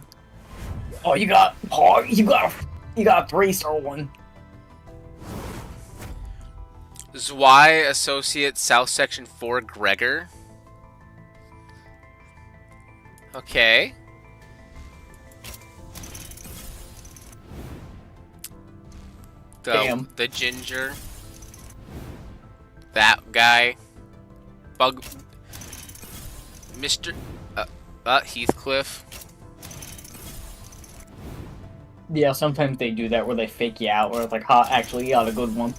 Oh, you got a 3-star one. Zwei Associate South Section 4 Gregor. Okay. Damn. The ginger. That guy. Bug. Mr. Heathcliff. Yeah, sometimes they do that where they fake you out, where it's like, ha, actually, you got a good one.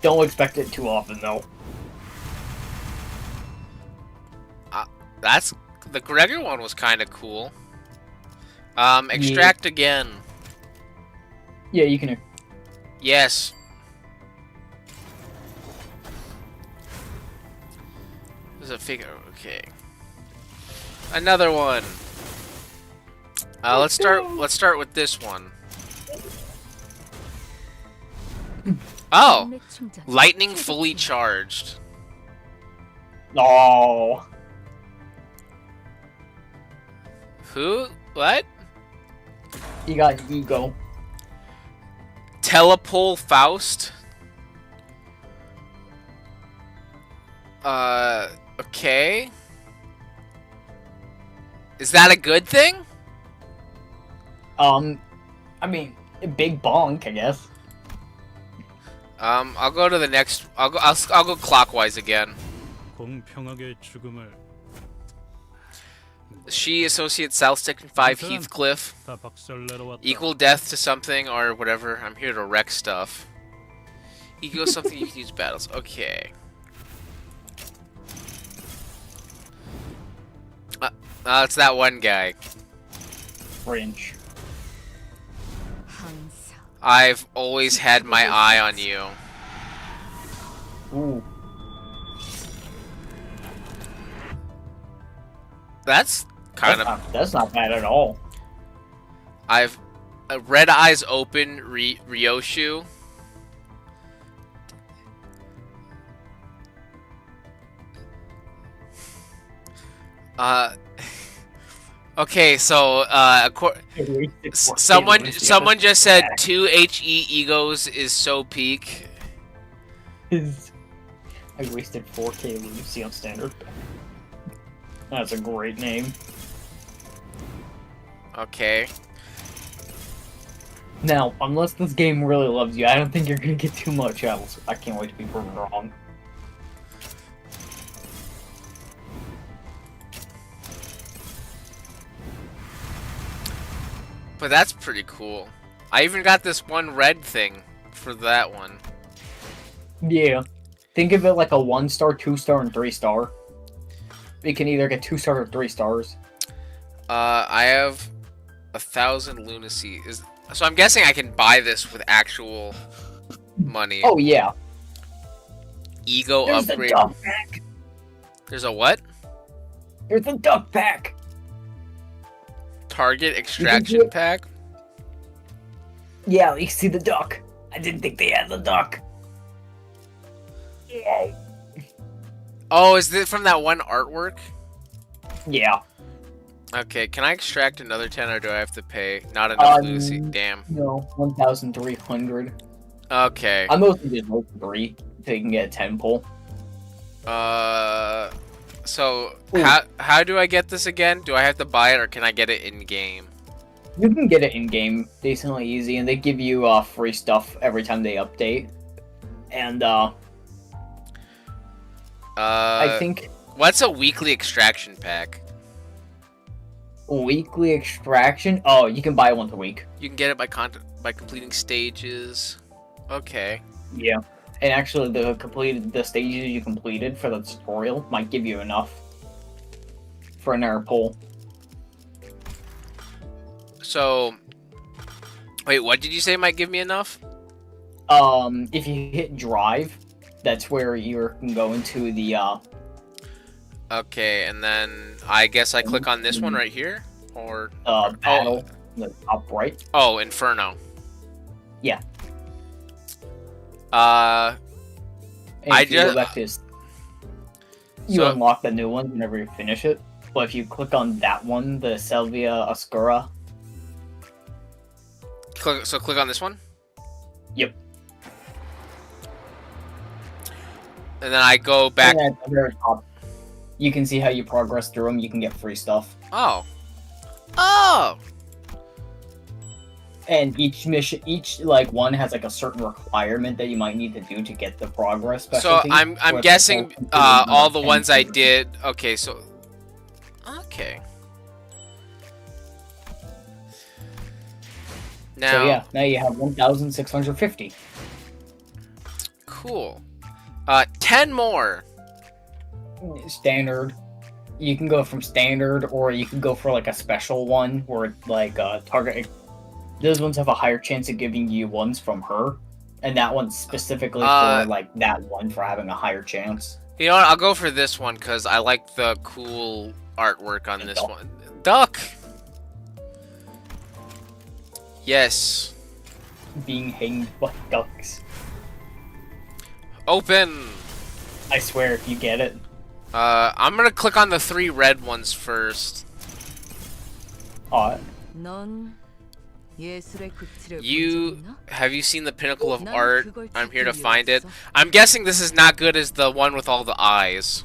Don't expect it too often, though. That's the Gregor one was kind of cool. Extract again. Yeah, you can. Yes. There's a figure. Okay. Another one. Let's start with this one. Oh, 인맥 충전. lightning fully charged. Oh. Who? What? You got ego. Telepole Faust. Okay. Is that a good thing? I mean, a big bonk, I guess. I'll go to the next. I'll go clockwise again. 공평하게 죽음을 She Associate South Section 5 Heathcliff. 다 박살내러 왔다. Equal death to something or whatever. I'm here to wreck stuff. Equal something you can use battles. Okay. It's that one guy. Fringe. 항상 I've always had my eye on you. Ooh. That's kind of. That's not bad at all. I've Red Eyes Open Ryoshu. Okay, so someone just said 2 HE egos is so peak. I wasted 4K Lucy on standard. That's a great name. Okay. Now, unless this game really loves you, I don't think you're gonna get too much else. I can't wait to be proven wrong. But that's pretty cool. I even got this one red thing for that one. Yeah. Think of it like a 1-star, 2-star, and 3-star. You can either get 2-star or 3 stars. I have 1,000 lunacy. So I'm guessing I can buy this with actual money. Oh, yeah. Ego There's upgrade. the duck pack! There's a what? There's the duck pack! Target extraction pack? Yeah, you see the duck. I didn't think they had the duck. Oh, is this from that one artwork? Yeah. Okay, can I extract another 10 or do I have to pay? Not enough Lucy. Damn. No, 1,300. Okay. I'm mostly just like 3 so you can get a 10 pull. So Ooh. how do I get this again? Do I have to buy it or can I get it in game? You can get it in game decently easy, and they give you free stuff every time they update. And I think what's a weekly extraction pack? weekly extraction. Oh, you can buy once a week. You can get it by completing stages. Okay. Yeah, and actually, the stages you completed for the tutorial might give you enough for another pull. So, wait, what did you say might give me enough? If you hit drive, that's where you can go into the Okay, and then I guess I click on this one right here, or battle, the top right. Oh, Inferno. Yeah. I If you just go back to you So- unlock the new one whenever you finish it. But if you click on that one, the Selvia Oscura. click on this one. Yep. And then I go back. And at the very top, you can see how you progress through them. You can get free stuff. Oh. Oh. And each mission, each one has like a certain requirement that you might need to do to get the progress So specialty. I'm where guessing it's all the 10 ones I tiers. did. Okay, so okay. Now, So yeah, now you have 1,650. cool. 10 more. Standard. You can go from standard, or you can go for like a special one where target. Those ones have a higher chance of giving you ones from her, and that one's specifically for like that one for having a higher chance. You know what? I'll go for this one because I like the cool artwork on this Duck. one. Duck. Yes. Being hanged by ducks. Open. I swear, if you get it. I'm gonna click on the 3 red ones first. 넌 예술의 끝을 You have you seen the pinnacle of 난 art? 그걸 I'm here to 지키기 find it. 위해서. I'm guessing this is not good as the one with all the eyes.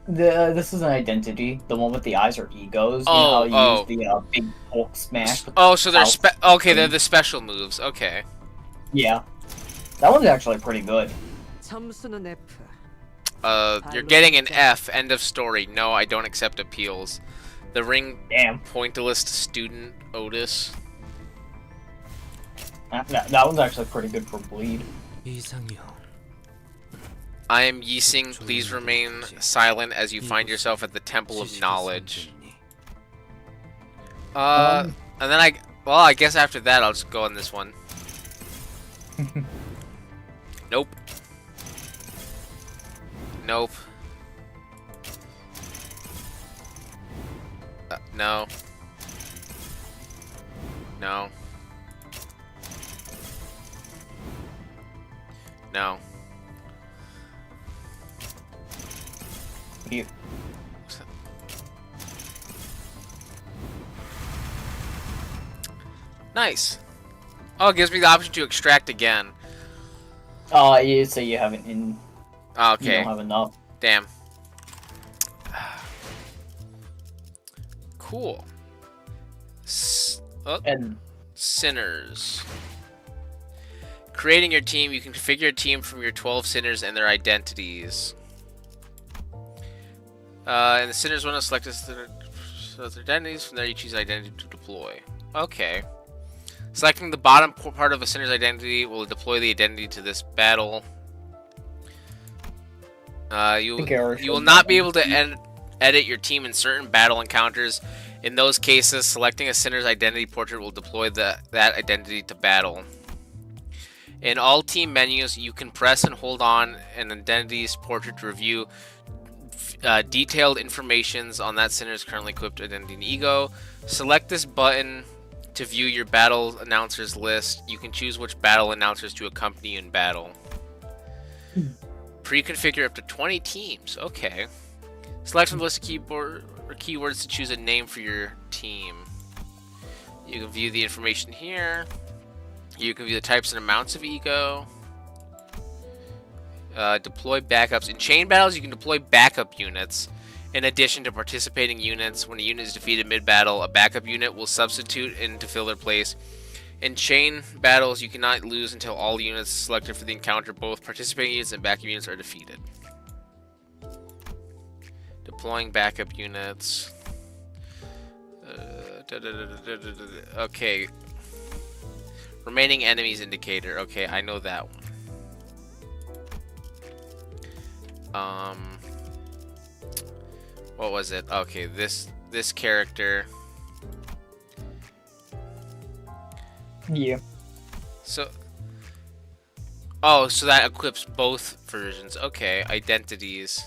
This is an identity. The one with the eyes are egos. Oh, you know how oh. you use the big Hulk smash. with Oh, so they're South- okay. They're the special moves. Okay. Yeah, that one's actually pretty good. 점수는 F. You're getting an F. End of story. No, I don't accept appeals. The ring Damn, pointillist student Otis. that one's actually pretty good for bleed. 이상형. I am Yising. Please remain silent as you find yourself at the Temple of 지식의 Knowledge. 성전이. And then I guess after that I'll just go on this one. Nope. Nope. No. No. No. You- Nice. Oh, it gives me the option to extract again. You say you haven't in. You Okay. don't have enough. Damn. Cool. And Sinners. Creating your team, you can configure a team from your 12 sinners and their identities. And the sinners want to select their identities. From there, you choose identity to deploy. Okay. Selecting the bottom part of a sinner's identity will deploy the identity to this battle. You will not be able to edit your team in certain battle encounters. In those cases, selecting a sinner's identity portrait will deploy that identity to battle. In all team menus, you can press and hold on an identity's portrait to review detailed informations on that sinner's currently equipped identity and ego. Select this button to view your battle announcers list. You can choose which battle announcers to accompany you in battle. Pre-configure up to 20 teams. Okay. Select from the list of keyboard or keywords to choose a name for your team. You can view the information here. You can view the types and amounts of ego. Deploy backups. In chain battles, you can deploy backup units. In addition to participating units, when a unit is defeated mid-battle, a backup unit will substitute in to fill their place. In chain battles, you cannot lose until all units selected for the encounter, both participating units and backup units, are defeated. Deploying backup units. Okay. Remaining enemies indicator. Okay, I know that one. What was it? Okay, this character. Yeah. So, oh, so that equips both versions. Okay, identities.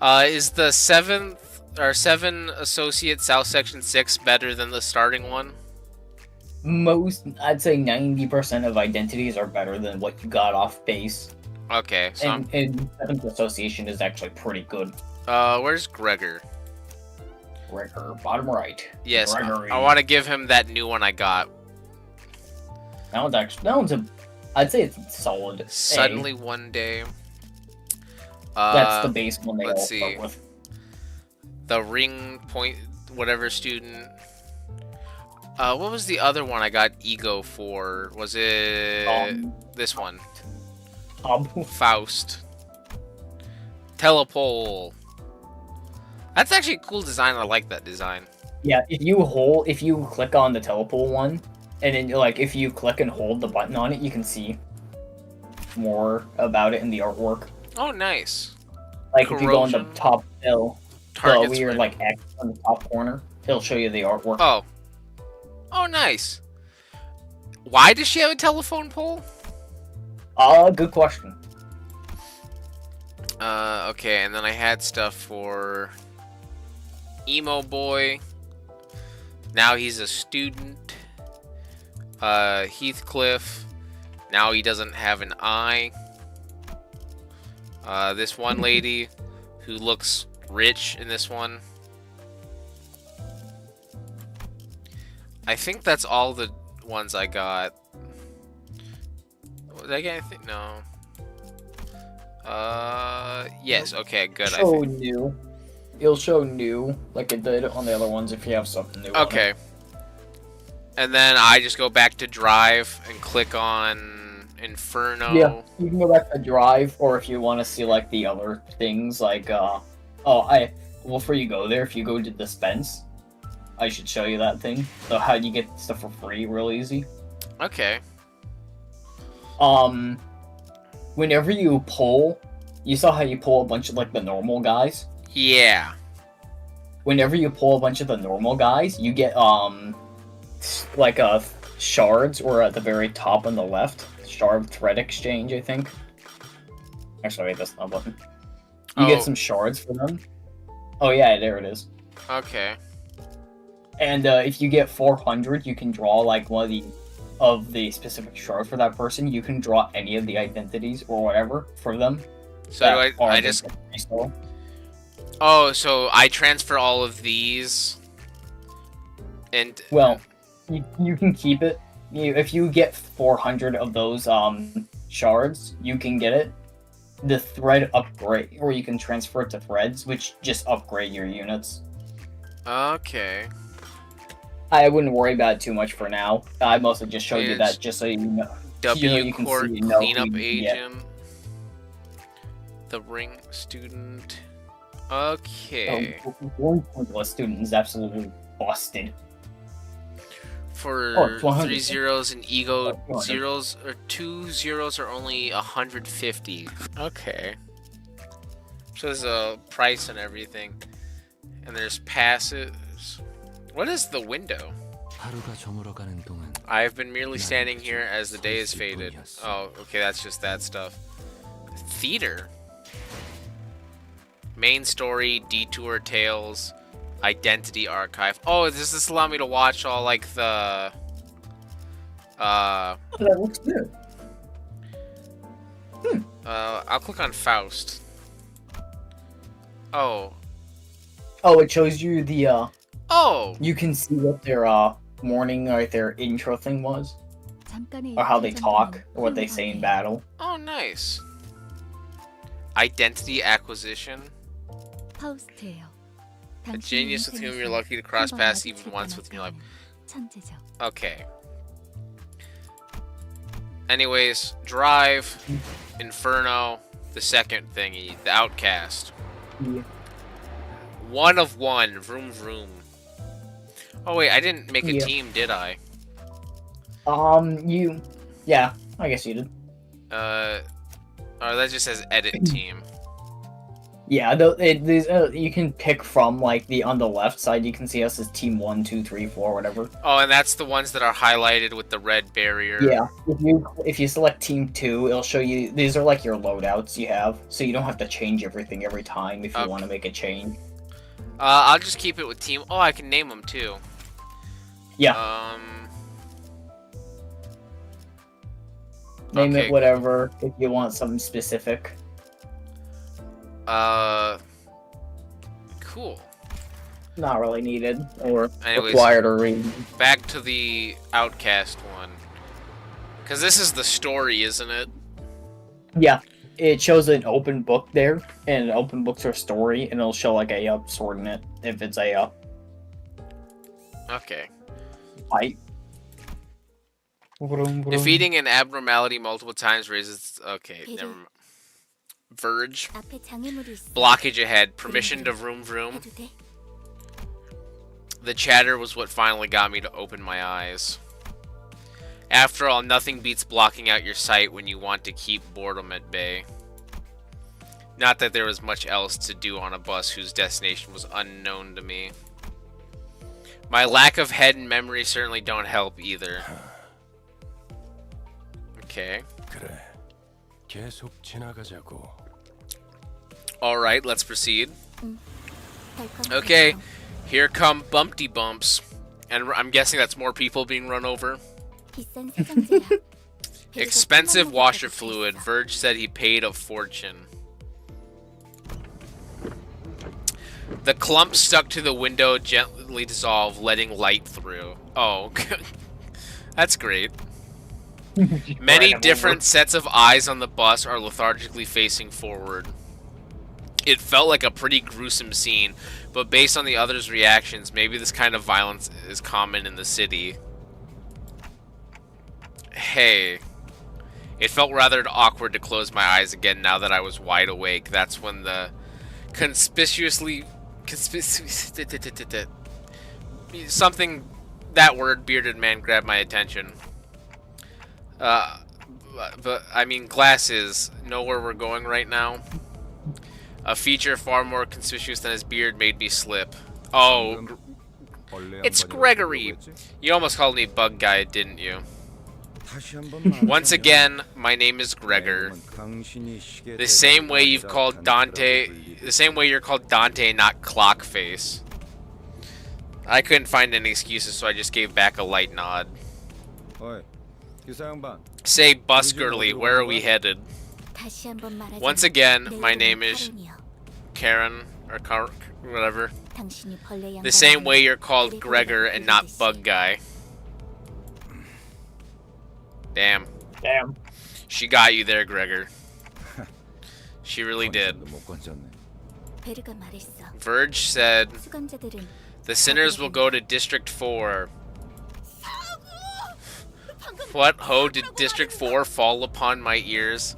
Is the 7 Associate South Section 6 better than the starting one? I'd say 90% of identities are better than what you got off base. Okay, so and 7th Association is actually pretty good. Where's Gregor? Gregor, bottom right. Yes, Gregory. I want to give him that new one I got. That one's I'd say it's solid. Suddenly one day. That's the base one they all let's start see. with. The ring point, whatever student. What was the other one I got ego for? Was it this one? Faust. Telepole. That's actually a cool design. I like that design. Yeah, if you click on the telepole one, and then like if you click and hold the button on it, you can see more about it in the artwork. Oh, nice. Like if you go on the top hill, the Targets weird like X on the top corner, it'll show you the artwork. Oh. Oh, nice. Why does she have a telephone pole? Good question. Okay, and then I had stuff for Emo Boy. Now he's a student. Heathcliff. Now he doesn't have an eye. This one lady who looks rich in this one. I think that's all the ones I got. Did I get anything? No. Yes. Okay. Good. Show new. It'll show new like it did on the other ones if you have something new. Okay. And then I just go back to Drive and click on Inferno. Yeah, you can go back to Drive, or if you want to see like the other things, like before you go there, if you go to Dispense, I should show you that thing. So how you get stuff for free, real easy. Okay. Whenever you pull, you saw how you pull a bunch of like the normal guys. Yeah. Whenever you pull a bunch of the normal guys, you get like shards, or at the very top on the left, shard thread exchange, I think. Actually, wait, that's not a button. You get some shards for them. Oh yeah, there it is. Okay. And if you get 400, you can draw like one of the specific shards for that person. You can draw any of the identities or whatever for them. So I just. Oh, so I transfer all of these. And well, you can keep it. If you get 400 of those shards, you can get it. The thread upgrade, or you can transfer it to threads, which just upgrade your units. Okay. I wouldn't worry about it too much for now. I mostly just showed you that just so you know. W you Court see, cleanup agent. The ring student. Okay. One pointless student is absolutely busted. For 3 zeros and ego zeros, or 2 zeros are only 150. Okay. So there's a price and everything. And there's passes. What is the window? I have been merely standing here as the day is faded. Oh, okay, that's just that stuff. Theater. Main story, detour tales, identity archive. Oh, does this allow me to watch all like the that looks good. I'll click on Faust. Oh. Oh, it shows you the Oh! you can see what their morning or their intro thing was, 잠깐의 or how they 이틀 talk, 전에는 or what they say in battle. Oh, nice. Identity acquisition. 파우스트예요. A genius with whom you're lucky to cross paths even once within your life. 천재죠. Okay. Anyways, Drive, Inferno, the second thingy, the Outcast. Yeah. One of one, vroom vroom. Oh wait, I didn't make a Yeah. team, did I? Yeah, I guess you did. Oh, that just says edit team. Yeah, you can pick from like on the left side. You can see us as team 1, 2, 3, 4, whatever. Oh, and that's the ones that are highlighted with the red barrier. Yeah, if you select team 2, it'll show you these are like your loadouts you have, so you don't have to change everything every time if you want to make a change. I'll just keep it with team. Oh, I can name them too. Yeah. Name okay. it whatever if you want something specific. Cool. Not really needed or Anyways, required or read. Back to the Outcast one. Because this is the story, isn't it? Yeah, it shows an open book there, and open books are story, and it'll show like a sword in it if it's a Okay. fight. Defeating an abnormality multiple times raises... Okay, never mind. Verge. 앞에 장애물이 있어. Blockage ahead. Permission to vroom vroom. 해도 돼? The chatter was what finally got me to open my eyes. After all, nothing beats blocking out your sight when you want to keep boredom at bay. Not that there was much else to do on a bus whose destination was unknown to me. My lack of head and memory certainly don't help either. Okay. 그래. 계속 지나가자고. Alright, let's proceed. 덜컹 Okay, here come bumpty bumps. And I'm guessing that's more people being run over. 비싼 세정제야. Expensive washer fluid. Verge said he paid a fortune. The clump stuck to the window gently dissolved, letting light through. Oh, that's great. Many different sets of eyes on the bus are lethargically facing forward. It felt like a pretty gruesome scene, but based on the others' reactions, maybe this kind of violence is common in the city. Hey. It felt rather awkward to close my eyes again now that I was wide awake. That's when the something, that word, bearded man grabbed my attention. But I mean, glasses, know where we're going right now? A feature far more conspicuous than his beard made me slip. Oh, it's Gregory. You almost called me Bug Guy, didn't you? Once again, my name is Gregor. The same way you've called Dante, the same way you're called Dante, not Clockface. I couldn't find any excuses, so I just gave back a light nod. Say, bus girly, where are we headed? 다시 한번 말하자면 Once again, 내 my 이름은 name is 카론이야. Karen, or whatever. 당신이 벌레 The same 양반이니 way you're called 그리고 Gregor 내가 and not 그러듯이. Bug Guy. Damn. Damn. She got you there, Gregor. She really did. 베르가 말했어. Verge said, 수감자들은 the sinners will go to District 4. 방금 What? Ho, did District 4 fall upon my ears?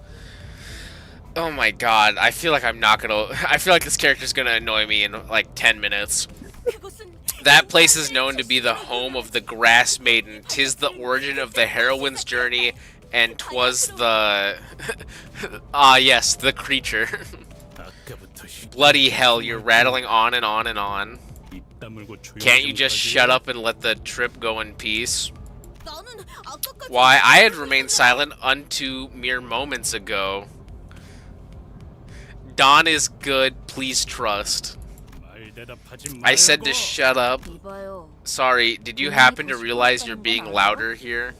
Oh my god, I feel like I'm not gonna... I feel like this character's gonna annoy me in like 10 minutes. 그곳은 That place is known to be the home of the Grass Maiden. 'Tis the origin of the heroine's journey, and 'twas the... yes, the creature. Bloody hell, you're rattling on and on and on. 입 다물고 조용히 Can't you 좀 just 하지? shut up and let the trip go in peace? 나는 아까까지 Why, I had remained silent unto mere moments ago. Dawn is good, please trust. 말 대답하지 I said to 말고. shut up. 이봐요. Sorry, did you happen to realize you're being louder here?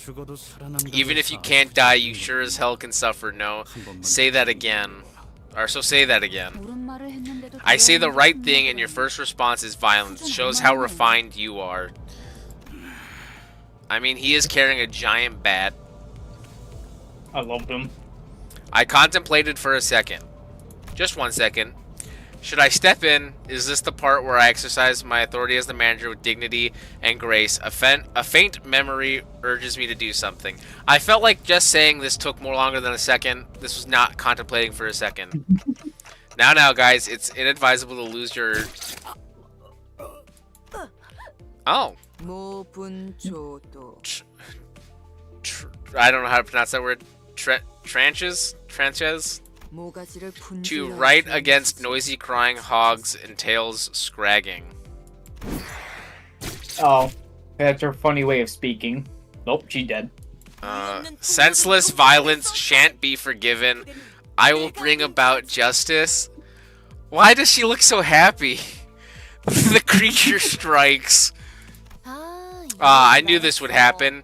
죽어도 살아남는 Even if you can't die, you sure as hell can suffer. No, say that again. Or so say that again. 옳은 말을 했는데도 I say the right thing and your first response is violence. Shows how refined you are. I mean, he is carrying a giant bat. I loved him. I contemplated for a second. Just 1 second. Should I step in? Is this the part where I exercise my authority as the manager with dignity and grace? A faint memory urges me to do something. I felt like just saying this took more longer than a second. This was not contemplating for a second. Now, guys, it's inadvisable to lose your... Oh. I don't know how to pronounce that word. Tranches? To right against noisy crying hogs entails scragging. Oh, that's her funny way of speaking. Nope, she dead. Senseless violence shan't be forgiven. I will bring about justice. Why does she look so happy? The creature strikes. I knew this would happen.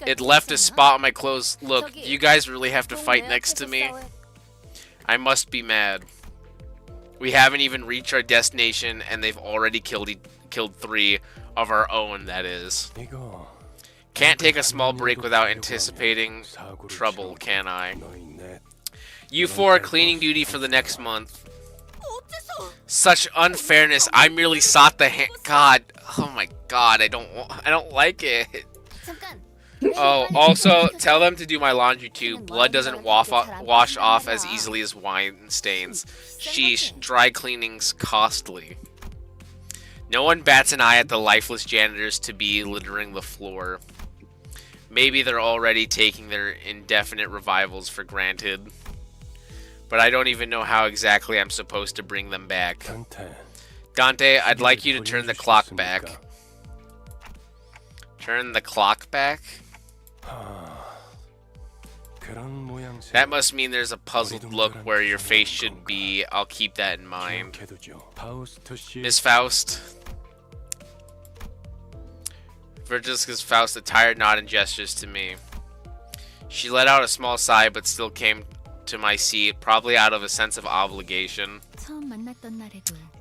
It left a spot on my clothes. Look, you guys really have to fight next to me. I must be mad. We haven't even reached our destination, and they've already killed 3 of our own, that is. Can't take a small break without anticipating trouble, can I? You 4 are cleaning duty for the next month. Such unfairness. I merely sought the hand. God. Oh my God. I don't like it. Oh, also, tell them to do my laundry too. Blood doesn't wash off as easily as wine stains. Sheesh, dry cleaning's costly. No one bats an eye at the lifeless janitors to be littering the floor. Maybe they're already taking their indefinite revivals for granted. But I don't even know how exactly I'm supposed to bring them back. Dante, I'd like you to turn the clock back. Turn the clock back? That must mean there's a puzzled look where your face should be. I'll keep that in mind. Miss Faust. Virgilia's Faust, a tired nod and gestures to me. She let out a small sigh but still came to my seat, probably out of a sense of obligation.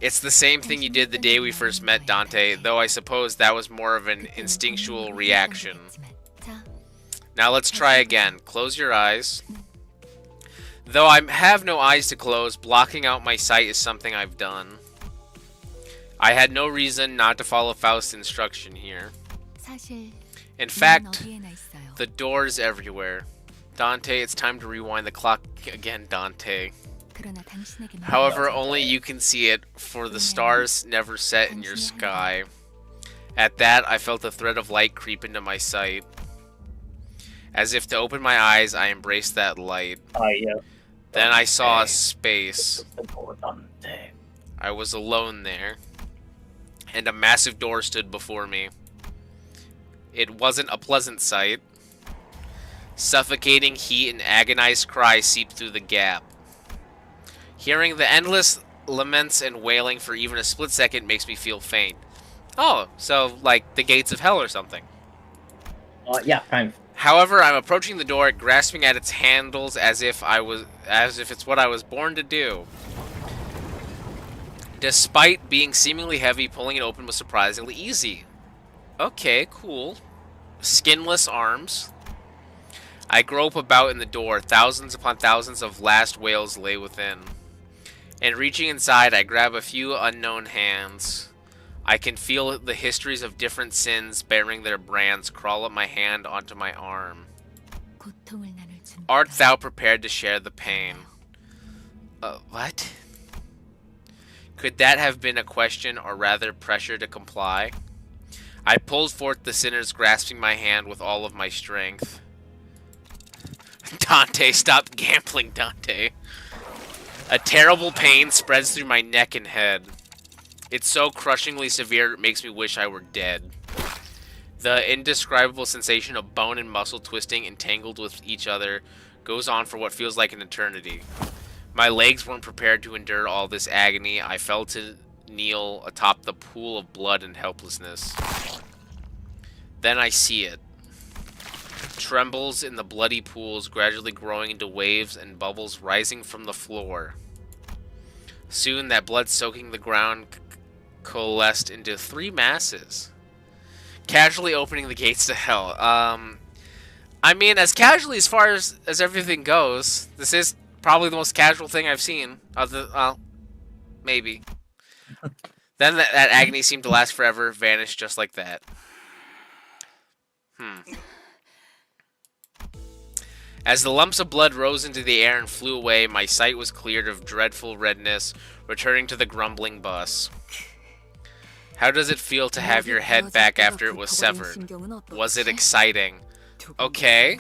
It's the same thing you did the day we first met, Dante, though I suppose that was more of an instinctual reaction. Now let's try again. Close your eyes. Though I have no eyes to close, blocking out my sight is something I've done. I had no reason not to follow Faust's instruction here. In fact, the door's everywhere. Dante, it's time to rewind the clock again, Dante. However, only you can see it, for the stars never set in your sky. At that, I felt a thread of light creep into my sight. As if to open my eyes, I embraced that light. Then I saw a space. I was alone there, and a massive door stood before me. It wasn't a pleasant sight. Suffocating heat and agonized cries seeped through the gap. Hearing the endless laments and wailing for even a split second makes me feel faint. Oh, so like the gates of hell or something. Yeah, kind of. However, I'm approaching the door, grasping at its handles as if it's what I was born to do. Despite being seemingly heavy, pulling it open was surprisingly easy. Okay, cool. Skinless arms. I grope about in the door. Thousands upon thousands of last wails lay within. And reaching inside, I grab a few unknown hands. I can feel the histories of different sins bearing their brands crawl up my hand onto my arm. Art thou prepared to share the pain? What? Could that have been a question, or rather pressure to comply? I pulled forth the sinners, grasping my hand with all of my strength. Dante, stop gambling, Dante. A terrible pain spreads through my neck and head. It's so crushingly severe it makes me wish I were dead. The indescribable sensation of bone and muscle twisting entangled with each other goes on for what feels like an eternity. My legs weren't prepared to endure all this agony. I fell to kneel atop the pool of blood and helplessness. Then I see it. trembles in the bloody pools, gradually growing into waves and bubbles rising from the floor. Soon, that blood soaking the ground coalesced into 3 masses, casually opening the gates to hell. I mean, as casually as far as everything goes, this is probably the most casual thing I've seen. Well, maybe. Then that agony seemed to last forever, vanished just like that. As the lumps of blood rose into the air and flew away, my sight was cleared of dreadful redness, returning to the grumbling bus. How does it feel to have your head back after it was severed? Was it exciting? Okay.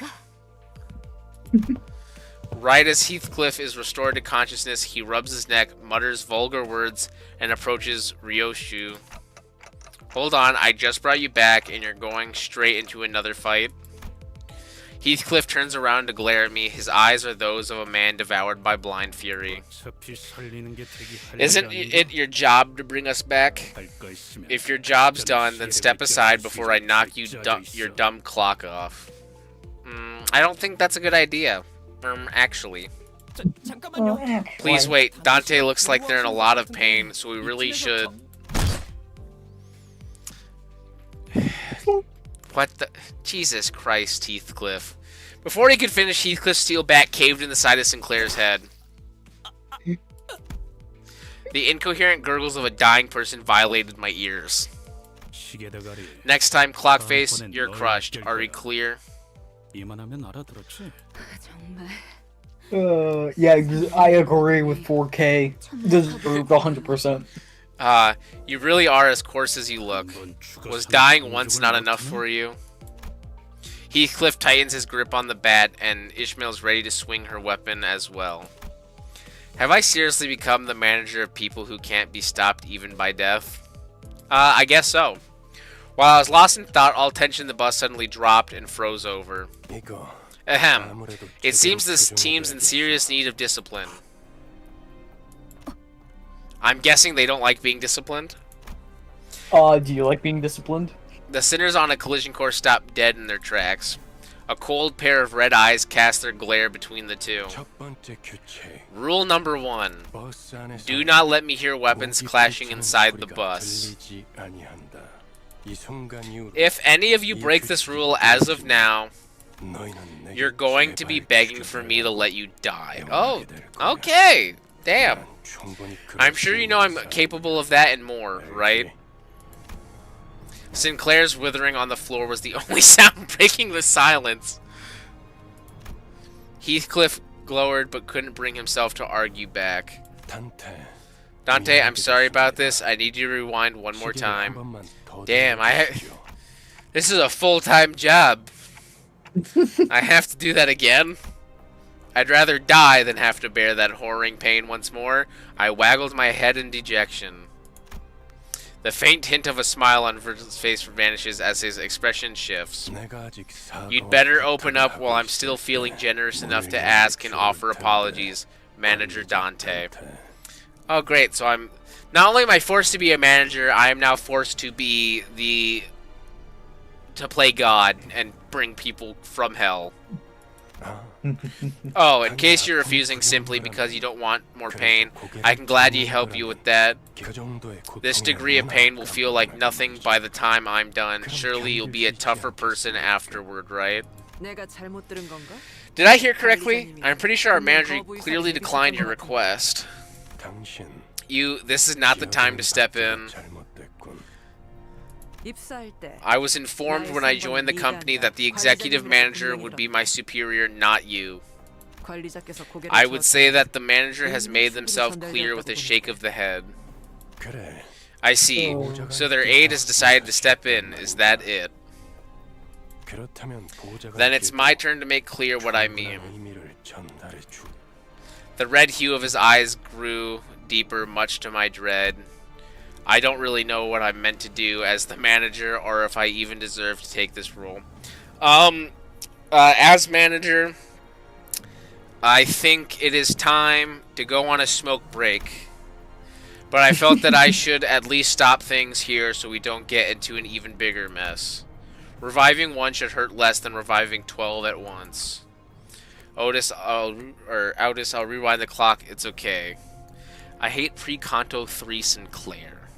Right as Heathcliff is restored to consciousness, he rubs his neck, mutters vulgar words, and approaches Ryoshu. Hold on, I just brought you back, and you're going straight into another fight? Heathcliff turns around to glare at me. His eyes are those of a man devoured by blind fury. Isn't it your job to bring us back? If your job's done, then step aside before I knock your dumb clock off. I don't think that's a good idea. Actually. Please wait. Dante looks like they're in a lot of pain, so we really should... What the... Jesus Christ, Heathcliff. Before he could finish, Heathcliff's steel bat caved in the side of Sinclair's head. The incoherent gurgles of a dying person violated my ears. Next time, Clockface, you're crushed. Are we clear? Yeah, I agree with 4K. This is 100%. You really are as coarse as you look. Was dying once not enough for you? Heathcliff tightens his grip on the bat, and Ishmael's ready to swing her weapon as well. Have I seriously become the manager of people who can't be stopped even by death? I guess so. While I was lost in thought, all tension in the bus suddenly dropped and froze over. Ahem. It seems this team's in serious need of discipline. I'm guessing they don't like being disciplined? Do you like being disciplined? The sinners on a collision course stopped dead in their tracks. A cold pair of red eyes cast their glare between the two. Rule number 1. Do not let me hear weapons clashing inside the bus. If any of you break this rule as of now, you're going to be begging for me to let you die. Oh, okay. Damn. I'm sure you know I'm capable of that and more, right? Sinclair's withering on the floor was the only sound breaking the silence. Heathcliff glowered but couldn't bring himself to argue back. Dante, I'm sorry about this. I need you to rewind one more time. Damn, this is a full-time job. I have to do that again? I'd rather die than have to bear that horring pain once more. I waggled my head in dejection. The faint hint of a smile on Virgil's face vanishes as his expression shifts. You'd better open up while I'm still feeling generous enough to ask and offer apologies, Manager Dante. Oh great, so I'm... Not only am I forced to be a manager, I am now forced to be to play God and bring people from hell. Oh, in case you're refusing simply because you don't want more pain, I can gladly help you with that. This degree of pain will feel like nothing by the time I'm done. Surely you'll be a tougher person afterward, right? Did I hear correctly? I'm pretty sure our manager clearly declined your request. This is not the time to step in. I was informed when I joined the company that the executive manager would be my superior, not you. I would say that the manager has made themselves clear with a shake of the head. I see. So their aide has decided to step in. Is that it? Then it's my turn to make clear what I mean. The red hue of his eyes grew deeper, much to my dread. I don't really know what I'm meant to do as the manager, or if I even deserve to take this role. As manager, I think it is time to go on a smoke break. But I felt that I should at least stop things here so we don't get into an even bigger mess. Reviving one should hurt less than reviving 12 at once. Otis, I'll rewind the clock. It's okay. I hate pre-Kanto 3 Sinclair.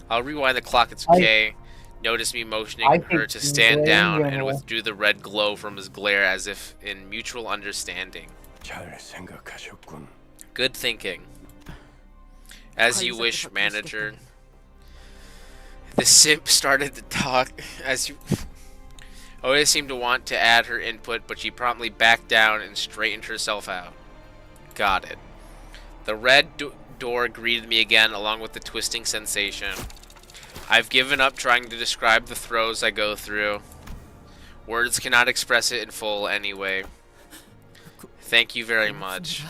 I'll rewind the clock. It's okay. Notice me motioning her to stand down and withdrew the red glow from his glare as if in mutual understanding. 잘 생각하셨군. Good thinking. As you wish, manager. The simp started to talk as you... Otis seemed to want to add her input, but she promptly backed down and straightened herself out. Got it. The red door greeted me again, along with the twisting sensation. I've given up trying to describe the throes I go through. Words cannot express it in full anyway. Thank you very much.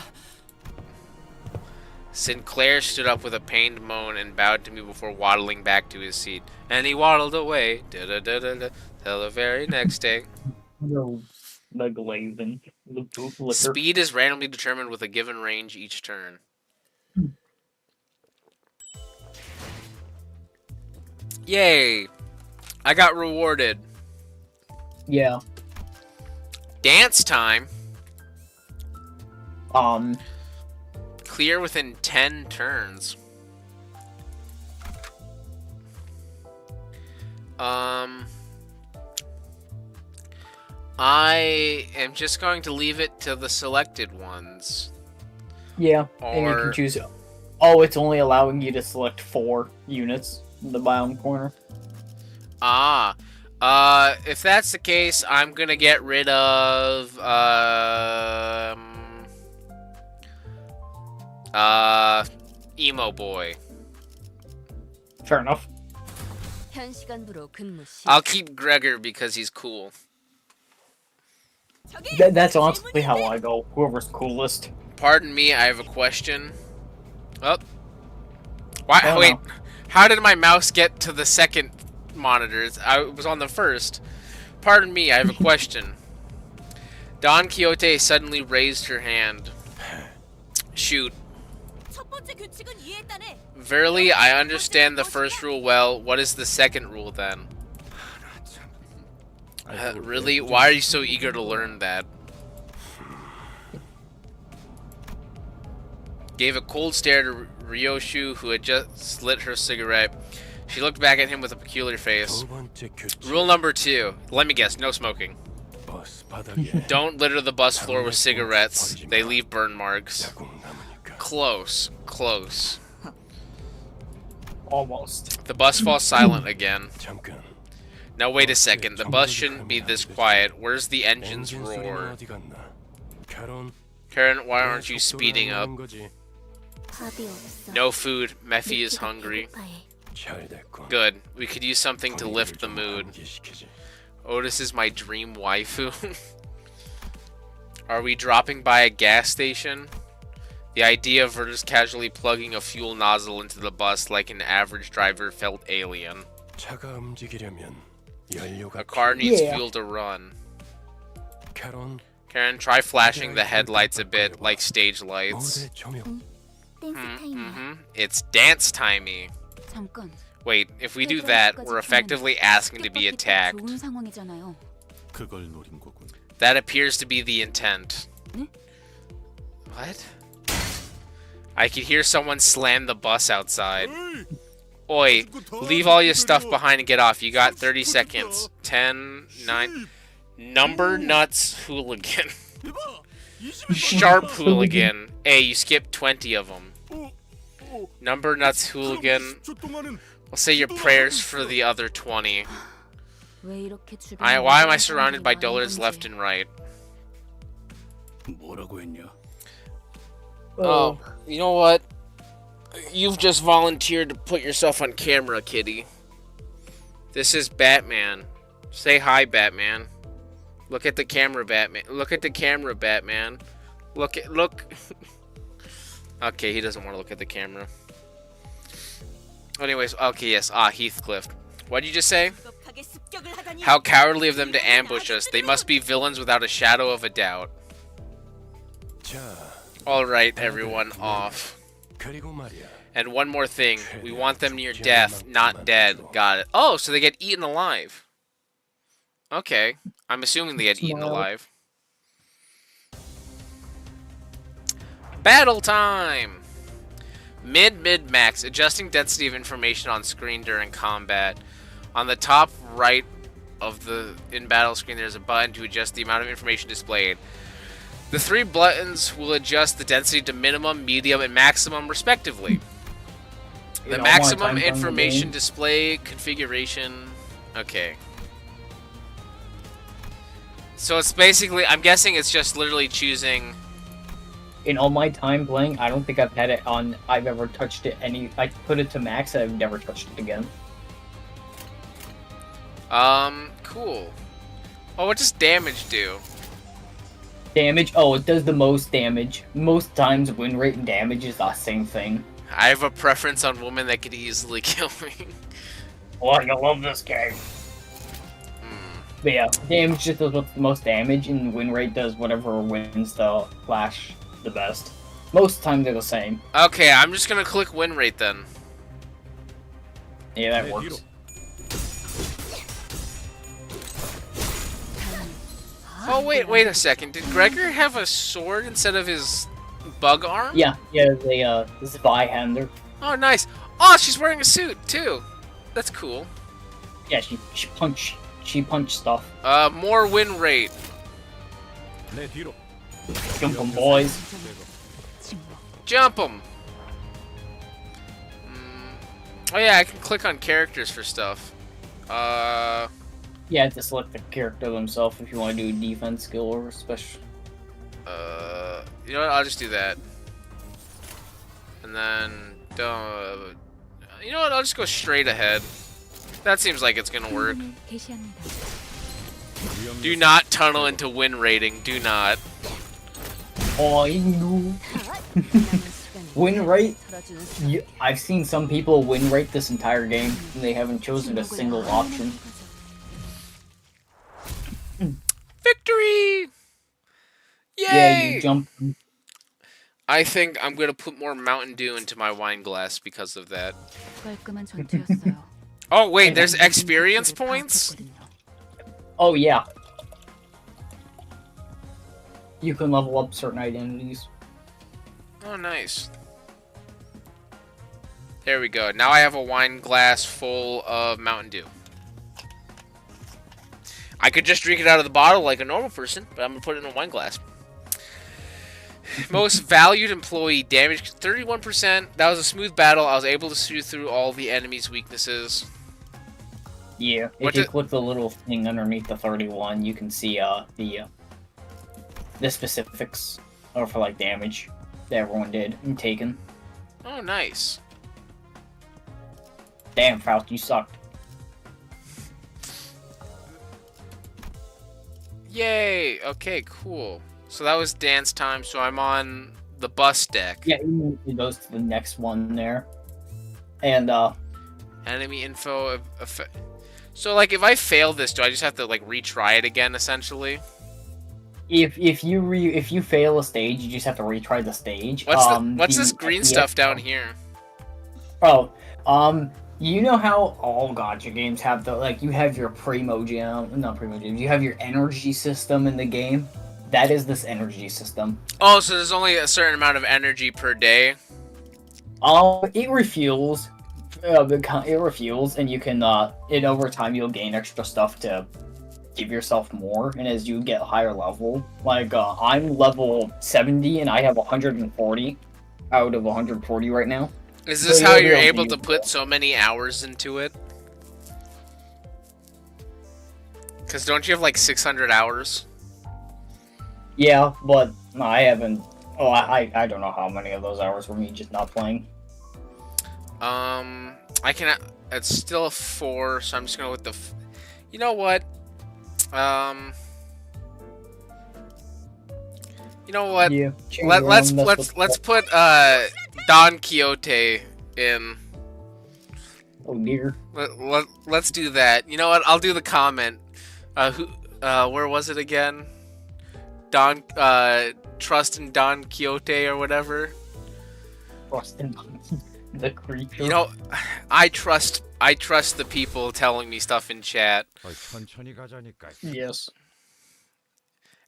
Sinclair stood up with a pained moan and bowed to me before waddling back to his seat. And he waddled away till the very next day. No, the glazing. The boot liquor. Speed is randomly determined with a given range each turn. Yay! I got rewarded. Yeah. Dance time. Um. Clear within 10 turns. I am just going to leave it to the selected ones. Yeah, and you can choose. Oh, it's only allowing you to select 4 units in the biome corner. If that's the case, I'm gonna get rid of Emo Boy. Fair enough. I'll keep Gregor because he's cool. That's honestly how I go. Whoever's coolest. Pardon me, I have a question. Oh. Why? Oh, wait. no. How did my mouse get to the second monitors? I was on the first. Pardon me, I have a question. Don Quixote suddenly raised her hand. Shoot. Verily, I understand the first rule well. What is the second rule then? Really? Why are you so eager to learn that? Gave a cold stare to Ryoshu, who had just lit her cigarette. She looked back at him with a peculiar face. Rule number 2. Let me guess, no smoking. Don't litter the bus floor with cigarettes. They leave burn marks. Close. Close. Almost. The bus falls silent again. Now wait a second, the bus shouldn't be this quiet. Where's the engines roar? Karen, why aren't you speeding up? No food. Mephi is hungry. Good. We could use something to lift the mood. Otis is my dream waifu. Are we dropping by a gas station? The idea of her just casually plugging a fuel nozzle into the bus like an average driver felt alien. A car needs fuel to run. Karen, try flashing the headlights a bit, like stage lights. It's dance timey. Wait, if we do that, we're effectively asking to be attacked. That appears to be the intent. What? I could hear someone slam the bus outside. Oi, leave all your stuff behind and get off. You got 30 seconds. 10, 9... Number Nuts Hooligan. Sharp Hooligan. Hey, you skipped 20 of them. Number Nuts Hooligan. I'll say your prayers for the other 20. Why am I surrounded by dullards left and right? Oh, you know what? You've just volunteered to put yourself on camera, kitty. This is Batman. Say hi, Batman. Look at the camera, Batman. Look at the camera, Batman. Look. Okay, he doesn't want to look at the camera. Anyways, okay, yes. Heathcliff. What did you just say? How cowardly of them to ambush us. They must be villains without a shadow of a doubt. Alright, everyone, off. And one more thing. We want them near death, not dead. Got it. Oh, so they get eaten alive. Okay. I'm assuming they had eaten Smile. alive. Battle time! Mid, max. Adjusting density of information on screen during combat. On the top right of the in-battle screen, there's a button to adjust the amount of information displayed. The 3 buttons will adjust the density to minimum, medium, and maximum, respectively. The maximum information display configuration... Okay. So it's basically... I'm guessing it's just literally choosing... In all my time playing, I don't think I've had it on... I've ever touched it any... I put it to max and I've never touched it again. Cool. Oh, what does damage do? Damage? Oh, it does the most damage. Most times win rate and damage is the same thing. I have a preference on women that could easily kill me. Oh, I love this game. But yeah, damage just does what's the most damage, and win rate does whatever wins the flash the best. Most times they're the same. Okay, I'm just gonna click win rate then. Yeah, that works. Oh, wait a second. Did Gregor have a sword instead of his bug arm? Yeah, the Zweihander. Oh, nice. Oh, she's wearing a suit, too. That's cool. Yeah, she punched stuff. More win rate. Jump 'em, boys. Jump 'em. Oh yeah, I can click on characters for stuff. Yeah, to select the character themselves if you want to do a defense skill or a special. You know what? I'll just do that. And then, you know what? I'll just go straight ahead. That seems like it's gonna work. Do not tunnel into win rating. Do not. Oh, no. Win rate? I've seen some people win rate this entire game, and they haven't chosen a single option. Victory! Yay! Yeah, you jump. I think I'm gonna put more Mountain Dew into my wine glass because of that. Oh wait, there's experience points? Oh yeah. You can level up certain identities. Oh nice. There we go. Now I have a wine glass full of Mountain Dew. I could just drink it out of the bottle like a normal person, but I'm gonna put it in a wine glass. Most valued employee, damage 31%. That was a smooth battle. I was able to see through all the enemy's weaknesses. Yeah, if you click the little thing underneath the 31, you can see the specifics for like damage that everyone did and taken. Oh, nice. Damn, Faust, you sucked. Yay! Okay, cool. So that was dance time, so I'm on the bus deck. Yeah, it goes to the next one there. And, enemy info... So, like, if I fail this, do I just have to, like, retry it again, essentially? If you fail a stage, you just have to retry the stage. What's this green stuff down here? Oh, you know how all gacha games have the, like, you have your not primo gem, you have your energy system in the game? That is this energy system. Oh, so there's only a certain amount of energy per day? It refuels. It refuels, and you can, and over time you'll gain extra stuff to give yourself more, and as you get higher level, like, I'm level 70, and I have 140 out of 140 right now. Is this how you're able to put so many hours into it? Because don't you have, like, 600 hours? Yeah, but I haven't... Oh, I don't know how many of those hours were me just not playing. I can... It's still 4, so I'm just gonna go with the... You know what? You know what? Yeah, let's put Don Quixote in. Oh dear. Let's do that. You know what? I'll do the comment. Where was it again? Trust in Don Quixote or whatever. Trust in the creature. You know, I trust I trust the people telling me stuff in chat. 천천히 가자니까. Yes.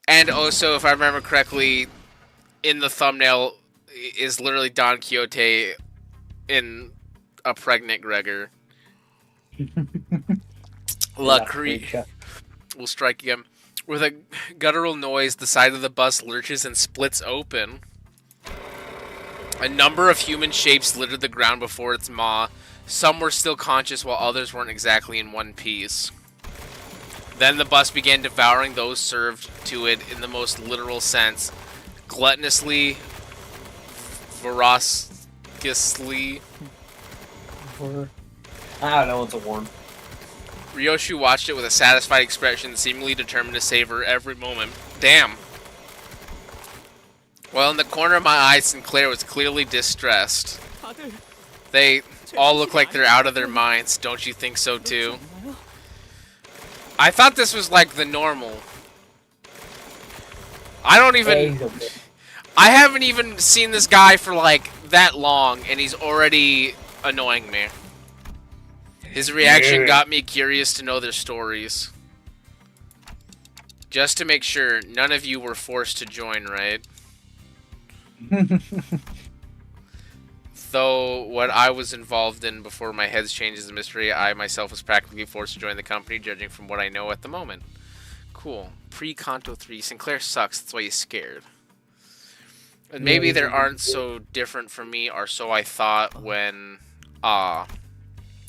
And also, if I remember correctly, in the thumbnail is literally Don Quixote in a pregnant Gregor. La will strike again. With a guttural noise, the side of the bus lurches and splits open. A number of human shapes littered the ground before its maw. Some were still conscious, while others weren't exactly in one piece. Then the bus began devouring those served to it in the most literal sense. Gluttonously, voraciously. I don't know what's a word. Ryoshu watched it with a satisfied expression, seemingly determined to savor every moment. Damn. Well, in the corner of my eye, Sinclair was clearly distressed. They all look like they're out of their minds. Don't you think so, too? I thought this was like the normal. I don't even... I haven't even seen this guy for like that long, and he's already annoying me. His reaction got me curious to know their stories. Just to make sure, none of you were forced to join, right? Though what I was involved in before my head's changed is a mystery, I myself was practically forced to join the company, judging from what I know at the moment. Cool. Pre-Kanto 3. Sinclair sucks, that's why he's scared. And maybe they aren't so different from me, or so I thought when...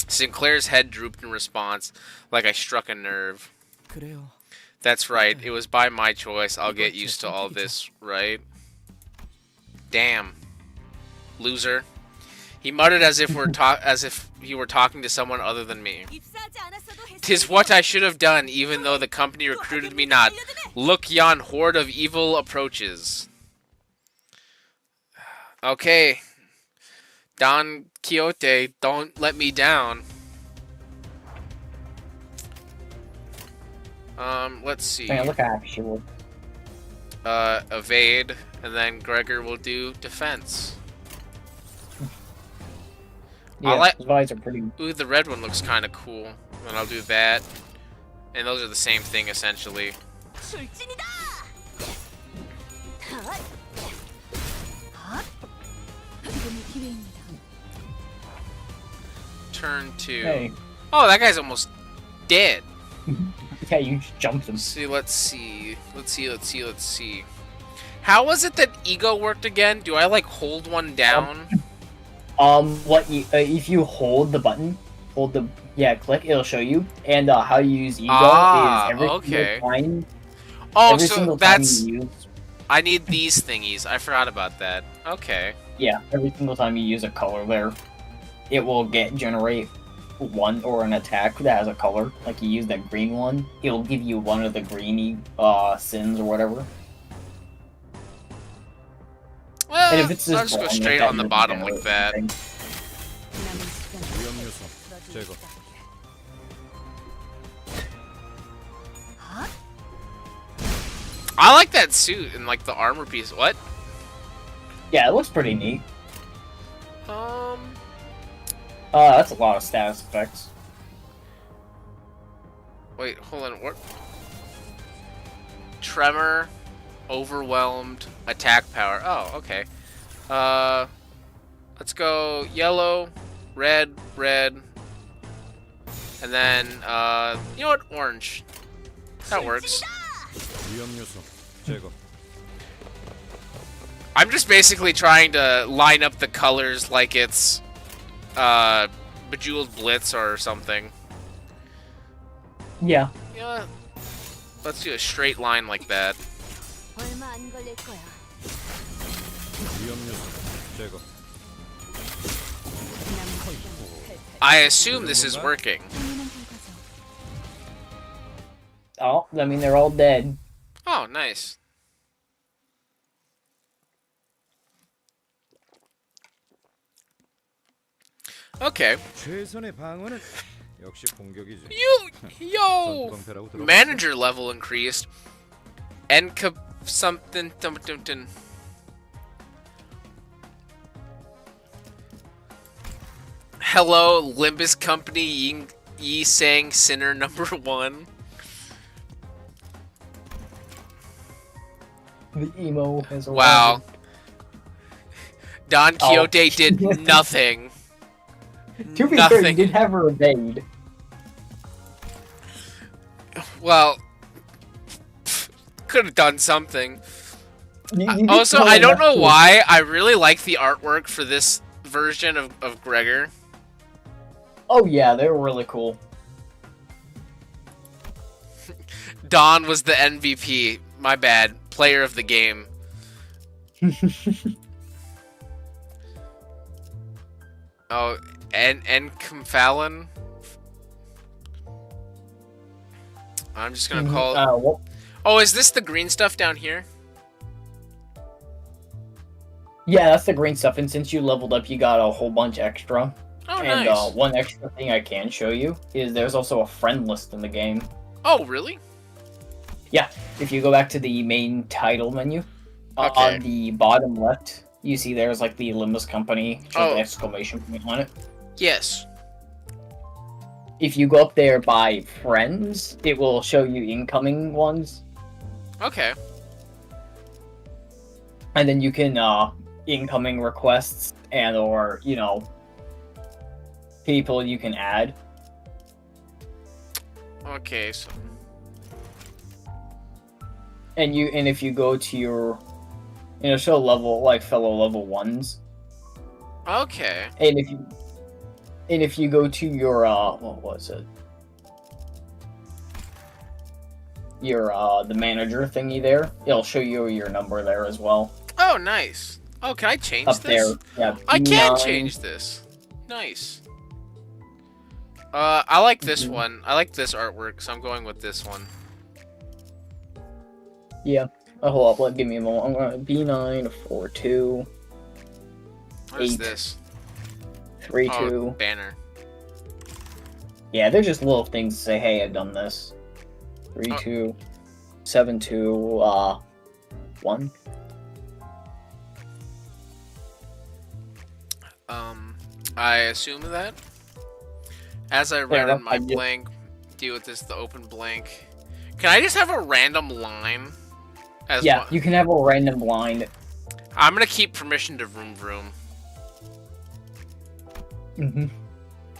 Sinclair's head drooped in response, like I struck a nerve. That's right, it was by my choice. I'll get used to all this, right? Damn. Loser. He muttered as if he were talking to someone other than me. "'Tis what I should have done, even though the company recruited me not. Look, yon horde of evil approaches." Okay. Don Quixote, don't let me down. Let's see. Man, look actual. Evade, and then Gregor will do defense. Yeah, his eyes are pretty... Ooh, the red one looks kind of cool. And I'll do that. And those are the same thing, essentially. Turn 2. Hey. Oh, that guy's almost dead. Yeah, you just jumped him. Let's see. How was it that ego worked again? Do I, like, hold one down? If you hold the button, click, it'll show you. And how you use ego is every single time. Oh, every so single that's... time you use... I need these thingies. I forgot about that. Okay. Yeah, every single time you use a color there, it will generate one or an attack that has a color. Like you use that green one, it'll give you one of the greeny sins or whatever. Well, and if it's I'll just go straight on the bottom like that. I like that suit and like the armor piece. What? Yeah, it looks pretty neat. That's a lot of status effects. Wait, hold on. What? Tremor, overwhelmed, attack power. Oh, okay. Let's go yellow, red, and then you know what? Orange. That works. I'm just basically trying to line up the colors like it's Bejeweled Blitz or something. Yeah. Yeah. Let's do a straight line like that. I assume this is working. Oh, I mean, they're all dead. Oh, nice. Okay. Yo! Manager level increased. Enca something. Hello, Limbus Company, Yi Sang Sinner number 1. The emo has arrived. Wow. Don Oh. Quixote did nothing. To be fair, you Nothing. did have her evade. Well, could have done something. You did Also, know I don't enough know to- why. I really like the artwork for this version of Gregor. Oh yeah, they were really cool. Don was the MVP. My bad. Player of the game. Oh, and Kumfalon. I'm just gonna call it. What? Oh, is this the green stuff down here? Yeah, that's the green stuff, and since you leveled up, you got a whole bunch extra. Oh, And nice. one extra thing I can show you is there's also a friend list in the game. Oh, really? Yeah, if you go back to the main title menu, Okay. on the bottom left, you see there's like the Limbus Company, shows Oh. the exclamation point on it. Yes. If you go up there by friends, it will show you incoming ones, Okay. and then you can incoming requests and or people you can add. Okay, so And if you go to your show level fellow level ones. okay. And if you go to your what was it? Your the manager thingy there, it'll show you your number there as well. Oh, nice. Oh, can I change Up this? there. Yeah. I can B9. change this. Nice. I like this Mhm. one. I like this artwork, so I'm going with this one. Yeah. Hold up, give me a moment. I'm gonna B942 What is 8. this? 32. Oh, banner. Yeah, they're just little things to say, hey, I've done this. 32 72 1. I assume that. As I Fair read enough, in my I did. blank, deal with this, the open blank. Can I just have a random line? As Yeah, one? you can have a random line. I'm gonna keep permission to vroom vroom.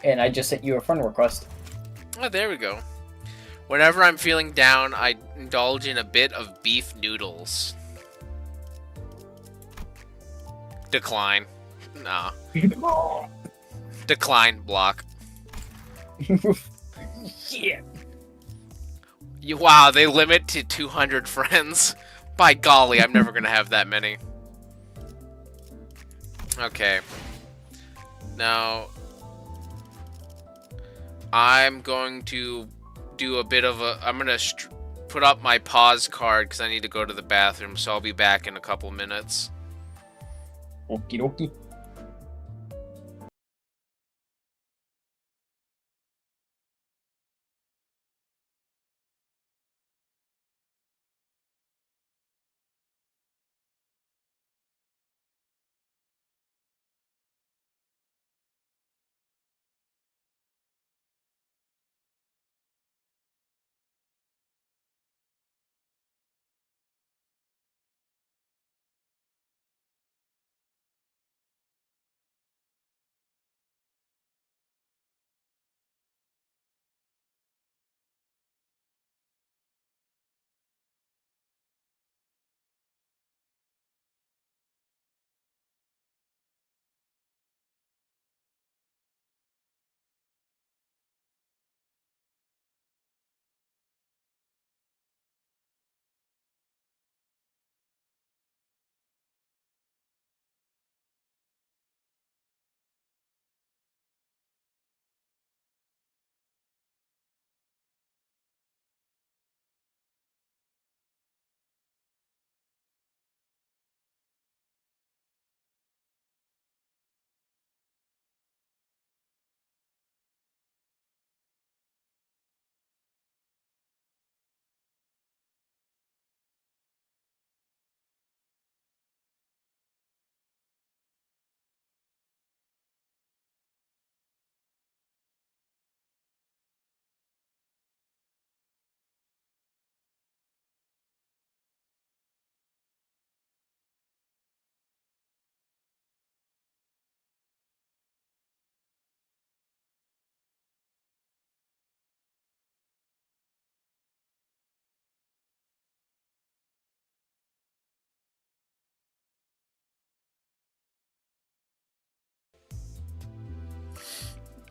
And I just sent you a friend request. Oh, there we go. Whenever I'm feeling down, I indulge in a bit of beef noodles. Decline. Nah. Decline. Block. Yeah. Wow, they limit to 200 friends. By golly, I'm never gonna have that many. Okay. Now, I'm going to do a bit of a... I'm gonna put up my pause card because I need to go to the bathroom, so I'll be back in a couple minutes. Okie dokie.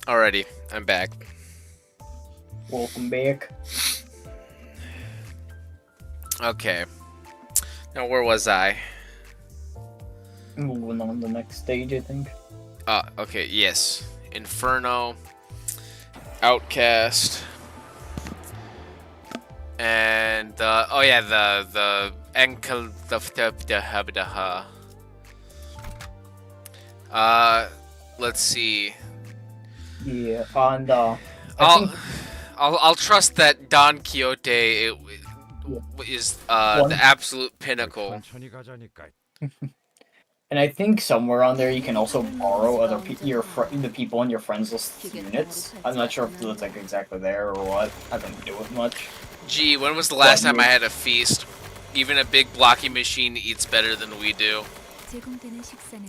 Alrighty, I'm back. Welcome back. Okay. Now, where was I? Moving on to the next stage, I think. Okay, yes. Inferno, Outcast, and oh yeah, the Enkel let's see. Yeah, and I'll trust that Don Quixote is the absolute pinnacle. 천천히 가자니까. And I think somewhere on there you can also borrow other the people on your friends list units. I'm not sure if it's like exactly there or what. I don't do it much. Gee, when was the last time I had a feast? Even a big blocky machine eats better than we do. 제공되는 식사는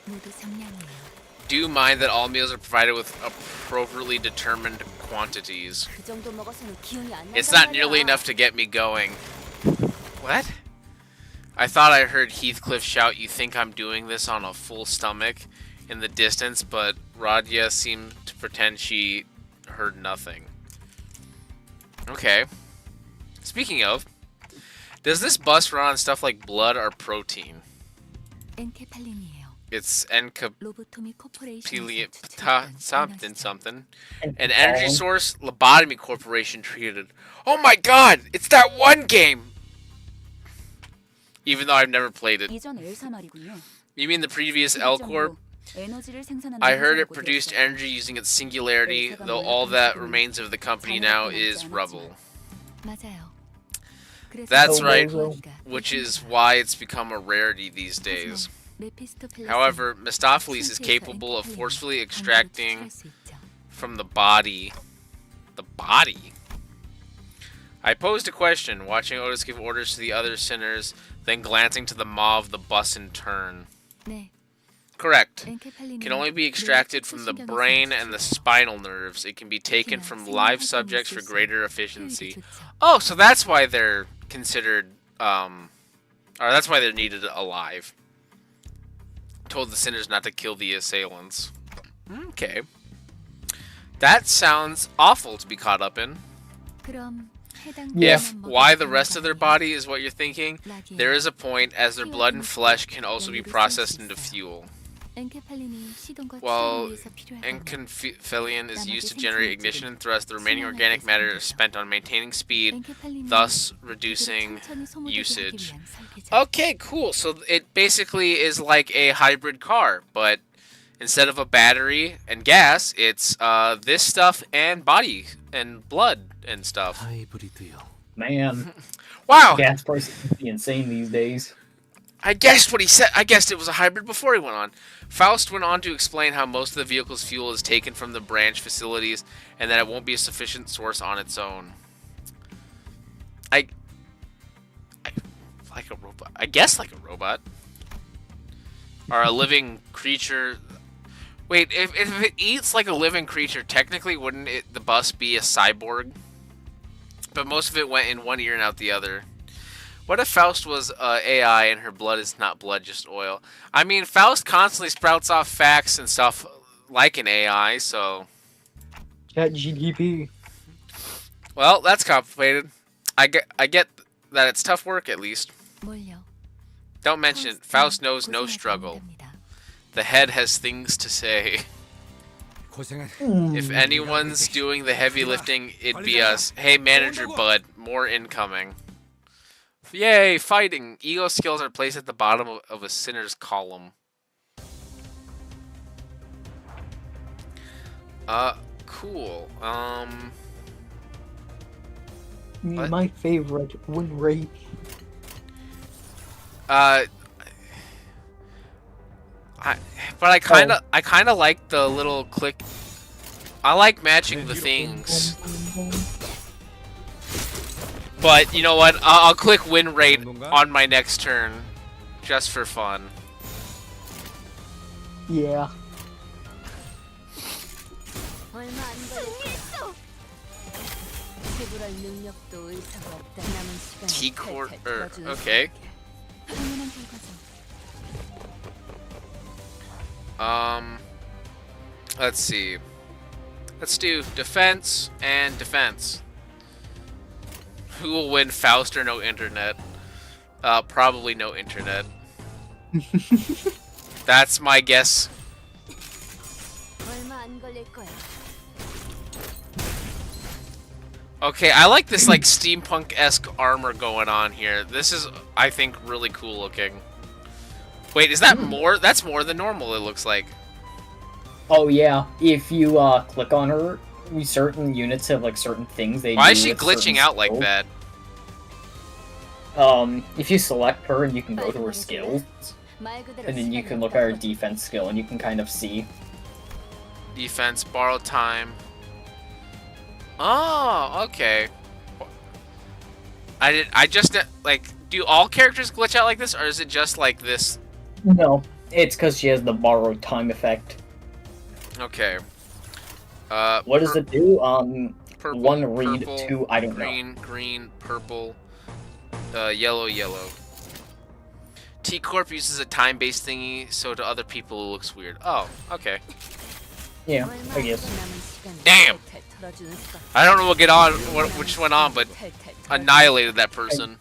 모두 정량이에요. Do you mind that all meals are provided with appropriately determined quantities? 그 정도 먹어서는 기운이 안 It's 난단 not nearly 말이야. enough to get me going. What? I thought I heard Heathcliff shout, "You think I'm doing this on a full stomach?" in the distance, but Radia seemed to pretend she heard nothing. Okay. Speaking of, does this bus run on stuff like blood or protein? 엔케팔린이에요. It's 로보토미 코퍼레이션에서 something 추출했던 something. An energy source Lobotomy Corporation treated. Oh my god! It's that one game! Even though I've never played it. 이전 엘사 말이군요. You mean the previous L Corp? 에너지를 생산하는 I heard it 회사라고 produced 들었어요. energy using its singularity, though all that remains of the company now is rubble. 맞아요. 그래서 That's right, 보니까 which is why it's become a rarity these days. 메피스토펠레스는 However, Mistopheles is 신체에서 capable of 엔케팔린을 forcefully 강제로 extracting 추출할 수 있죠. from the body. The body? I posed a question, watching Otis give orders to the other sinners, then glancing to the maw of the bus in turn. 네, Correct. 엔케팔린은 Can only be extracted from the brain and the spinal nerves. It can be taken from live subjects for greater efficiency. Oh, so that's why they're considered, or that's why they're needed alive. Told the sinners not to kill the assailants. Okay. That sounds awful to be caught up in. 그럼 해당 If 부위만 why the 먹어도 rest of their 되는 body is what you're thinking, 라디에 there is a point as their blood and flesh can also be processed into fuel. 엔케팔린이 시동과 While 추동을 위해서 필요하다면 Enconphalion is used to generate ignition and thrust, the remaining organic matter is spent on maintaining speed, 엔케팔린은 thus 그들을 reducing 천천히 소모되게 하기 usage. 위한 설계죠. Okay, cool. So it basically is like a hybrid car, but instead of a battery and gas, it's this stuff and body and blood and stuff. 하이브리드요. Man, Wow! gas prices must be insane these days. I guessed what he said. I guessed it was a hybrid before he went on. Faust went on to explain how most of the vehicle's fuel is taken from the branch facilities and that it won't be a sufficient source on its own. I like a robot. I guess like a robot. Or a living creature. Wait, if it eats like a living creature, technically wouldn't the bus be a cyborg? But most of it went in one ear and out the other. What if Faust was AI and her blood is not blood, just oil? I mean, Faust constantly sprouts off facts and stuff like an AI, so... ChatGPT. Well, that's complicated. I get that it's tough work, at least. 뭘요? Don't mention it. Faust knows no 고생하지 struggle. 않는답니다. The head has things to say. 고생한. If anyone's doing the heavy lifting, it'd be us. Hey, manager bud, more incoming. Yay, fighting! Ego skills are placed at the bottom of a sinner's column. Cool. What? My favorite win rate. But I kinda like the little click. I like matching the things. But you know what? I'll click win rate on my next turn, just for fun. Yeah. 얼마 안 걸렸어. 지불할 능력도 의사가 없다. 남은 시간 T cord. Okay. 당연한 결과죠. Let's see. Let's do defense and defense. Who will win, Faust or no internet? Probably no internet. That's my guess. 얼마 안 걸릴 거야. Okay, I like this like steampunk-esque armor going on here. This is, I think, really cool looking. Wait, is that more? That's more than normal, it looks like. Oh yeah, if you click on her, certain units have like certain things they do. Why is she with glitching certain out like skills. that? If you select her and you can go to her skills, 말 그대로 and then you 시간이 can look at her 없다거든. defense skill and you can kind of see. Defense, borrow time. Oh, okay. I just, like, do all characters glitch out like this, or is it just like this? No, it's because she has the borrowed time effect. Okay. What does it do? Purple, one read, purple, two, I don't know. green, green, purple, yellow, yellow. T-Corp uses a time-based thingy, so to other people it looks weird. Oh, okay. Yeah, 얼마 I 안 guess. 남은 시간을 Damn! 텔텔 털어주는 수가. I don't know what get on, which went on, but 텔텔 털어주는 annihilated that person.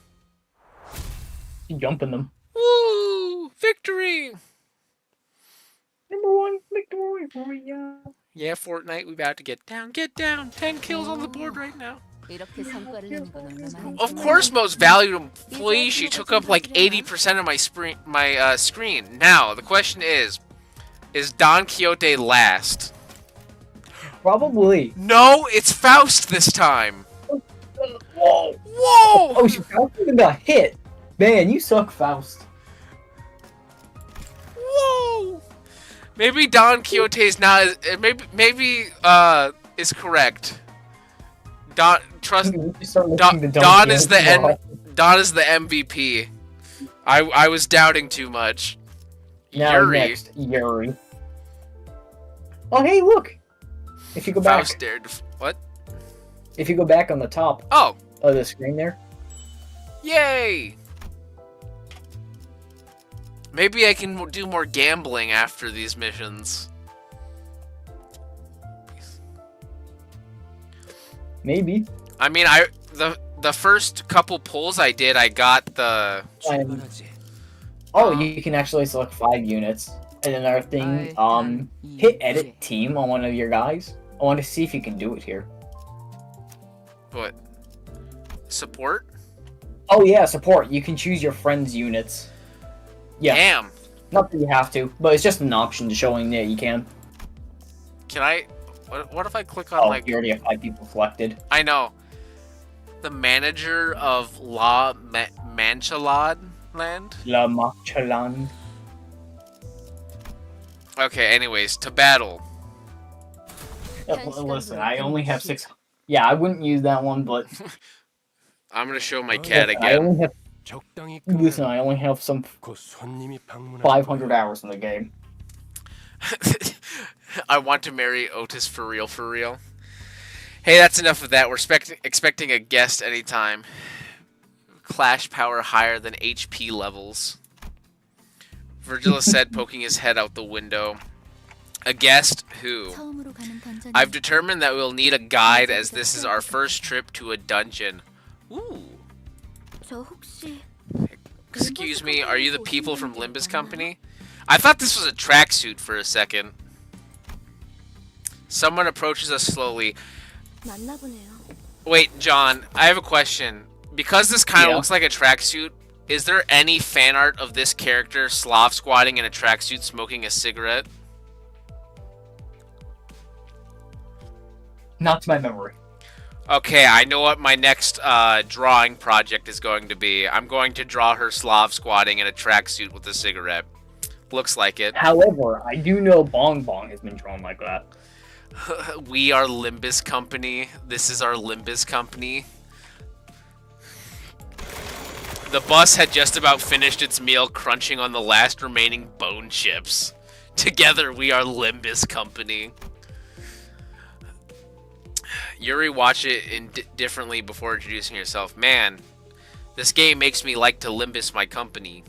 Jumping them. Woo! Victory! Number one victory for ya. Yeah, Fortnite, we about to get down, get down. 10 kills on the board right now. 이렇게 성과를 내는 건 얼마만인지 Of course, most valued employee. She took up like 80% of my screen. Now, the question is Don Quixote last? Probably. No, it's Faust this time. Whoa! Whoa! Oh, she even got hit. Man, you suck, Faust. Whoa! Maybe Don Quixote is not as, maybe is correct. Don Don is the Don is the MVP. I was doubting too much. Now Yuri. next, Yuri. Oh, hey, look! If you go back, Faust dared. What? if you go back on the top Oh! of the screen there, Yay! Maybe I can do more gambling after these missions. maybe. I mean, the first couple pulls I did, I got the. 출발하지. Oh, you can actually select 5 units. And another thing, hit edit team on one of your guys. I want to see if you can do it here. What? Support? Oh yeah, support. You can choose your friends' units. Yeah, Damn. not that you have to, but it's just an option showing that you can. Can I? What if I click on Oh, like? you already have 5 people selected. I know. The manager of La Manchalad Land. La Machalan. Okay. Anyways, to battle. Listen, I only have 6. Yeah, I wouldn't use that one, but I'm gonna show my cat I again. only have. 적당히 Listen, 끄면 I only have some 곧 손님이 방문할 500 거야. hours in the game. I want to marry Otis for real, for real. Hey, that's enough of that. We're expecting a guest anytime. Clash power higher than HP levels. Virgil said, poking his head out the window. A guest who? 처음으로 가는 던전은 I've determined that we'll need a guide as this is our first trip to a dungeon. Ooh. 저 혹시 Excuse me, are you the people from Limbus Company? I thought this was a tracksuit for a second. Someone approaches us slowly. 맞나 보네요. Wait, John, I have a question. Because this kind of Yeah. looks like a tracksuit, is there any fan art of this character Slav squatting in a tracksuit smoking a cigarette? Not to my memory. Okay, I know what my next drawing project is going to be. I'm going to draw her Slav squatting in a tracksuit with a cigarette. Looks like it. However, I do know Bong Bong has been drawn like that. We are Limbus Company. This is our Limbus Company. The bus had just about finished its meal, crunching on the last remaining bone chips. Together, we are Limbus Company. Yuri, watch it differently before introducing yourself. Man, this game makes me like to Limbus my company.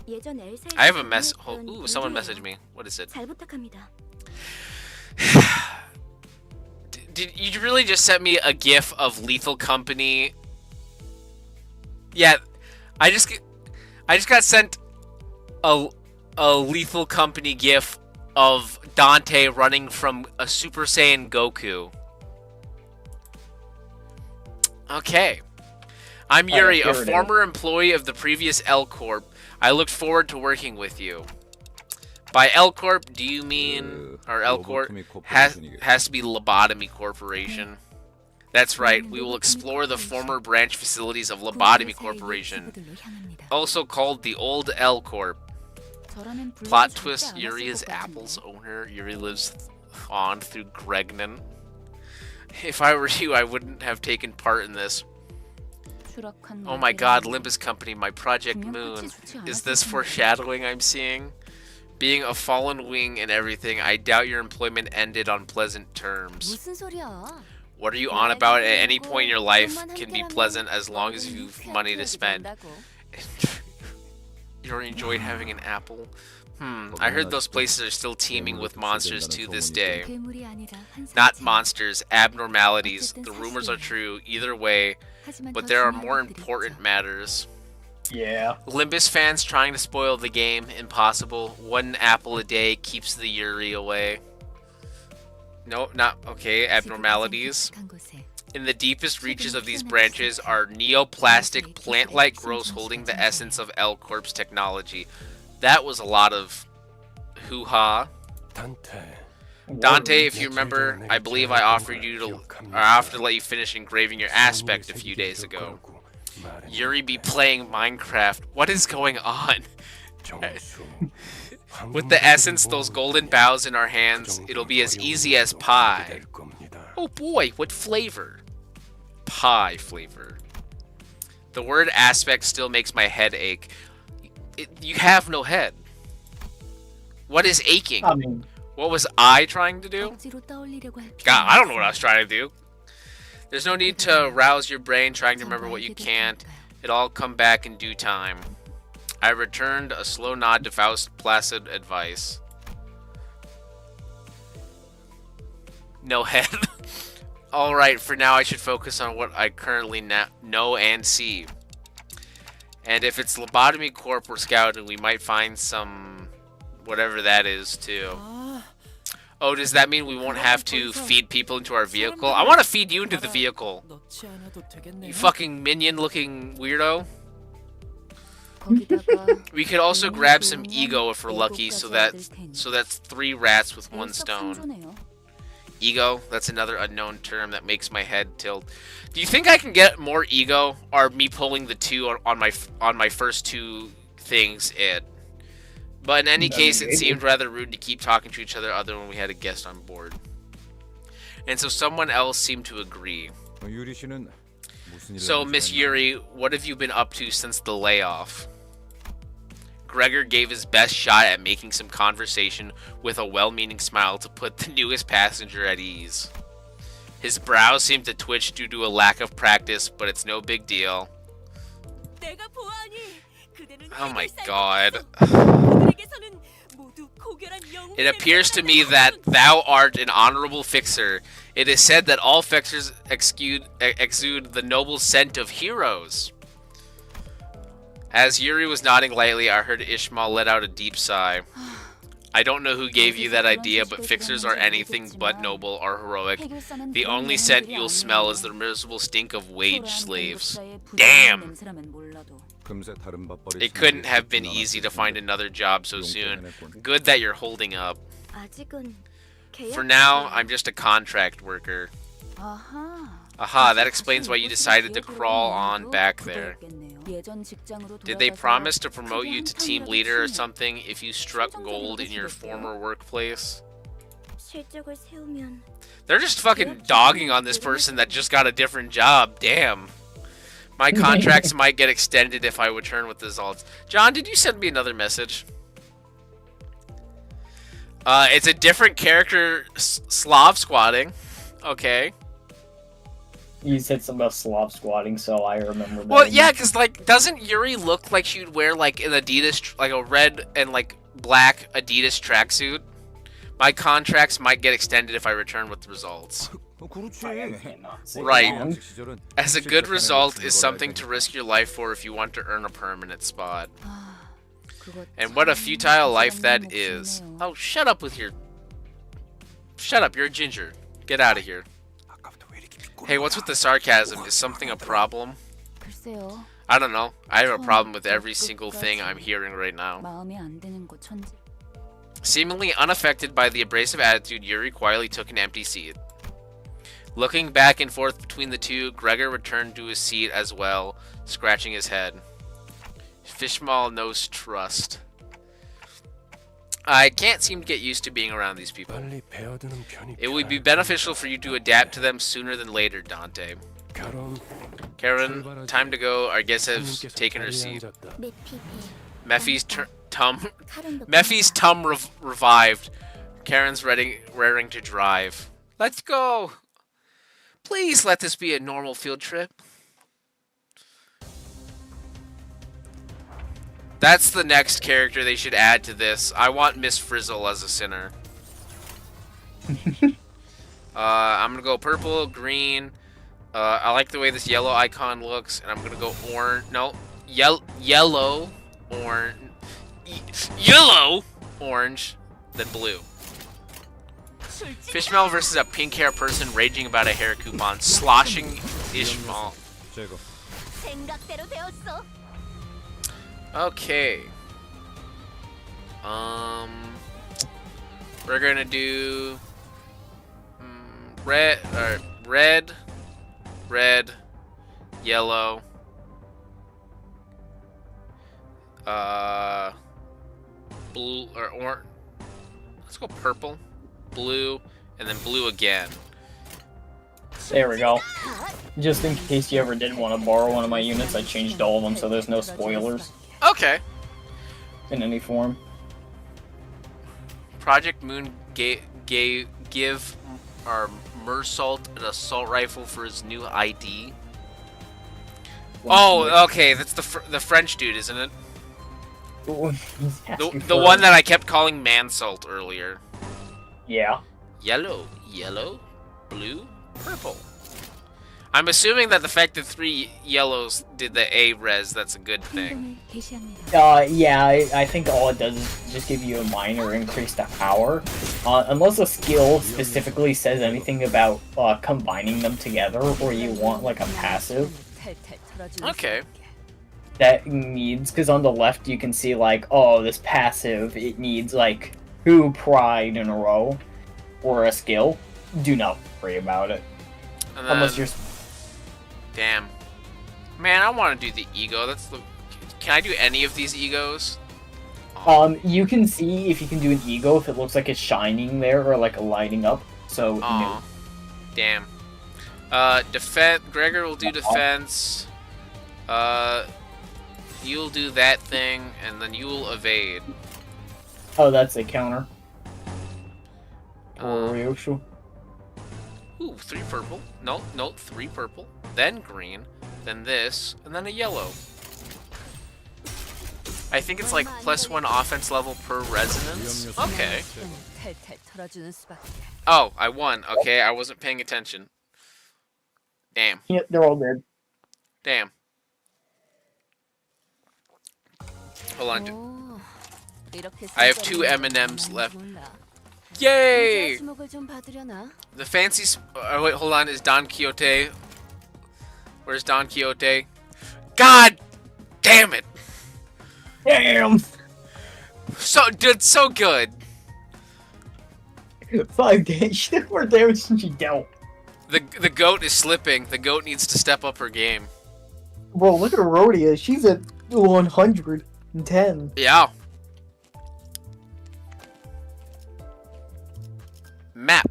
예전 엘사에서 I have a mess. 사용했던 Ooh, someone 인류예요. messaged me. What is it? 잘 부탁합니다. Did you really just sent me a GIF of Lethal Company? Yeah, I just got sent a Lethal Company GIF of Dante running from a Super Saiyan Goku. Okay. I'm Yuri, a former employee of the previous L Corp. I looked forward to working with you. By L Corp, do you mean, or L Corp has to be Lobotomy Corporation? That's right. We will explore the former branch facilities of Lobotomy Corporation, also called the Old L Corp. Plot twist: Yuri is Apple's owner. Yuri lives on through Gregnan. If I were you, I wouldn't have taken part in this. Oh my god, Limbus Company, my Project Moon. Is this foreshadowing I'm seeing? Being a fallen wing and everything, I doubt your employment ended on pleasant terms. What are you on about? At any point in your life can be pleasant as long as you've money to spend. You already enjoyed having an apple? I heard those places are still teeming with monsters to this day. Not monsters, abnormalities. The rumors are true, either way, but there are more important matters. Yeah. Limbus fans trying to spoil the game, impossible. 1 apple a day keeps the Yuri away. No, not okay, abnormalities. In the deepest reaches of these branches are neoplastic plant-like growths holding the essence of L Corp's technology. That was a lot of hoo-ha. Dante, if you remember, I believe I offered to let you finish engraving your aspect a few days ago. Yuri be playing Minecraft. What is going on? With the essence, those golden boughs in our hands, it'll be as easy as pie. Oh boy, what flavor? Pie flavor. The word aspect still makes my head ache. You have no head. What is aching? What was I trying to do? God, I don't know what I was trying to do. There's no need to rouse your brain trying to remember what you can't. It'll all come back in due time. I returned a slow nod to Faust's placid advice. No head. Alright, for now I should focus on what I currently know and see. And if it's Lobotomy Corp we're scouting, we might find some... whatever that is, too. Oh, does that mean we won't have to feed people into our vehicle? I want to feed you into the vehicle. You fucking minion-looking weirdo. We could also grab some ego if we're lucky, so that's 3 rats with 1 stone. Ego, that's another unknown term that makes my head tilt. Do you think I can get more ego, or me pulling the 2 on my first 2 things it? But in any case, it seemed rather rude to keep talking to each other other when we had a guest on board. And so someone else seemed to agree. So, Miss Yuri, what have you been up to since the layoff? Gregor gave his best shot at making some conversation with a well-meaning smile to put the newest passenger at ease. His brows seemed to twitch due to a lack of practice, but it's no big deal. Oh my god. It appears to me that thou art an honorable fixer. It is said that all fixers exude the noble scent of heroes. As Yuri was nodding lightly, I heard Ishmael let out a deep sigh. I don't know who gave you that idea, but fixers are anything but noble or heroic. The only scent you'll smell is the miserable stink of wage slaves. Damn! It couldn't have been easy to find another job so soon. Good that you're holding up. For now, I'm just a contract worker. Aha, that explains why you decided to crawl on back there. Did they promise to promote you to team leader or something if you struck gold in your former workplace? They're just fucking dogging on this person that just got a different job. Damn. My contracts might get extended if I return with the results. John, did you send me another message? It's a different character, Slav squatting. Okay. You said something about Slav squatting, so I remember that. Well, yeah, because, like, doesn't Yuri look like she'd wear, like, an Adidas, like, a red and, like, black Adidas tracksuit? My contracts might get extended if I return with the results. cannot say Right. wrong. As a good result is something to risk your life for if you want to earn a permanent spot. And what a futile life that is. Oh, shut up with your... Shut up, you're a ginger. Get out of here. Hey, what's with the sarcasm? Is something a problem? 글쎄요. I don't know. I have a problem with every single thing I'm hearing right now. 마음에 안 드는 거 천지. Seemingly unaffected by the abrasive attitude, Yuri quietly took an empty seat. Looking back and forth between the two, Gregor returned to his seat as well, scratching his head. Fishmaul knows trust. I can't seem to get used to being around these people. 빨리 배워두는 편이 It would be beneficial for you to adapt to them sooner than later, Dante. 결혼 Karen, time to go. Our guest has taken her seat. Mephi's tum revived. Karen's raring to drive. Let's go. Please let this be a normal field trip. That's the next character they should add to this. I want Miss Frizzle as a sinner. I'm gonna go purple, green. I like the way this yellow icon looks, and I'm gonna go orange. No, yellow, orange, yellow, orange, then blue. Fishmail versus a pink hair person raging about a hair coupon, sloshing Ishmael. 생각대로 되었어. Okay. We're gonna do red, yellow, blue or orange. Let's go purple, blue, and then blue again. There we go. Just in case you ever did want to borrow one of my units, I changed all of them so there's no spoilers Okay. in any form. Project Moon give our Mersault an assault rifle for his new ID. Oh, okay, that's the French dude, isn't it? The one that I kept calling Mansault earlier. Yeah. Yellow, blue, purple. I'm assuming that the fact that 3 yellows did the A res, that's a good thing. 행동을 개시합니다. Yeah, I think all it does is just give you a minor increase to power. Unless a skill specifically says anything about combining them together, or you want like a passive 탈탈 털어주는 Okay. that needs, because on the left you can see like, oh, this passive, it needs like 2 pride in a row, or a skill. Do not worry about it. And then, Unless you're... damn. Man, I want to do the ego. That's the... Can I do any of these egos? You can see if you can do an ego if it looks like it's shining there or like lighting up. So, Aw. Damn. Defense. Gregor will do defense. You'll do that thing, and then you'll evade. oh, that's a counter. Uh, Or Ryoshu. Ooh, 3 purple. No, 3 purple. Then green. Then this, and then a yellow. I think it's like +1 offense level per resonance. Okay. 탈탈 털어주는 수밖에. Oh, I won. Okay, I wasn't paying attention. Damn. Yep, they're all dead. Damn. Hold on. 오, 이렇게 I have 2 성격이 M&Ms 나는 left. 몰라. Yay! 주목을 좀 받으려나? The fancy... wait, hold on. Is Don Quixote... Where's Don Quixote? God damn it! Damn! So, did so good. 5 damage. She did more damage than she dealt. The goat is slipping. The goat needs to step up her game. Bro, look at Rhodia. She's at 110. Yeah. Map.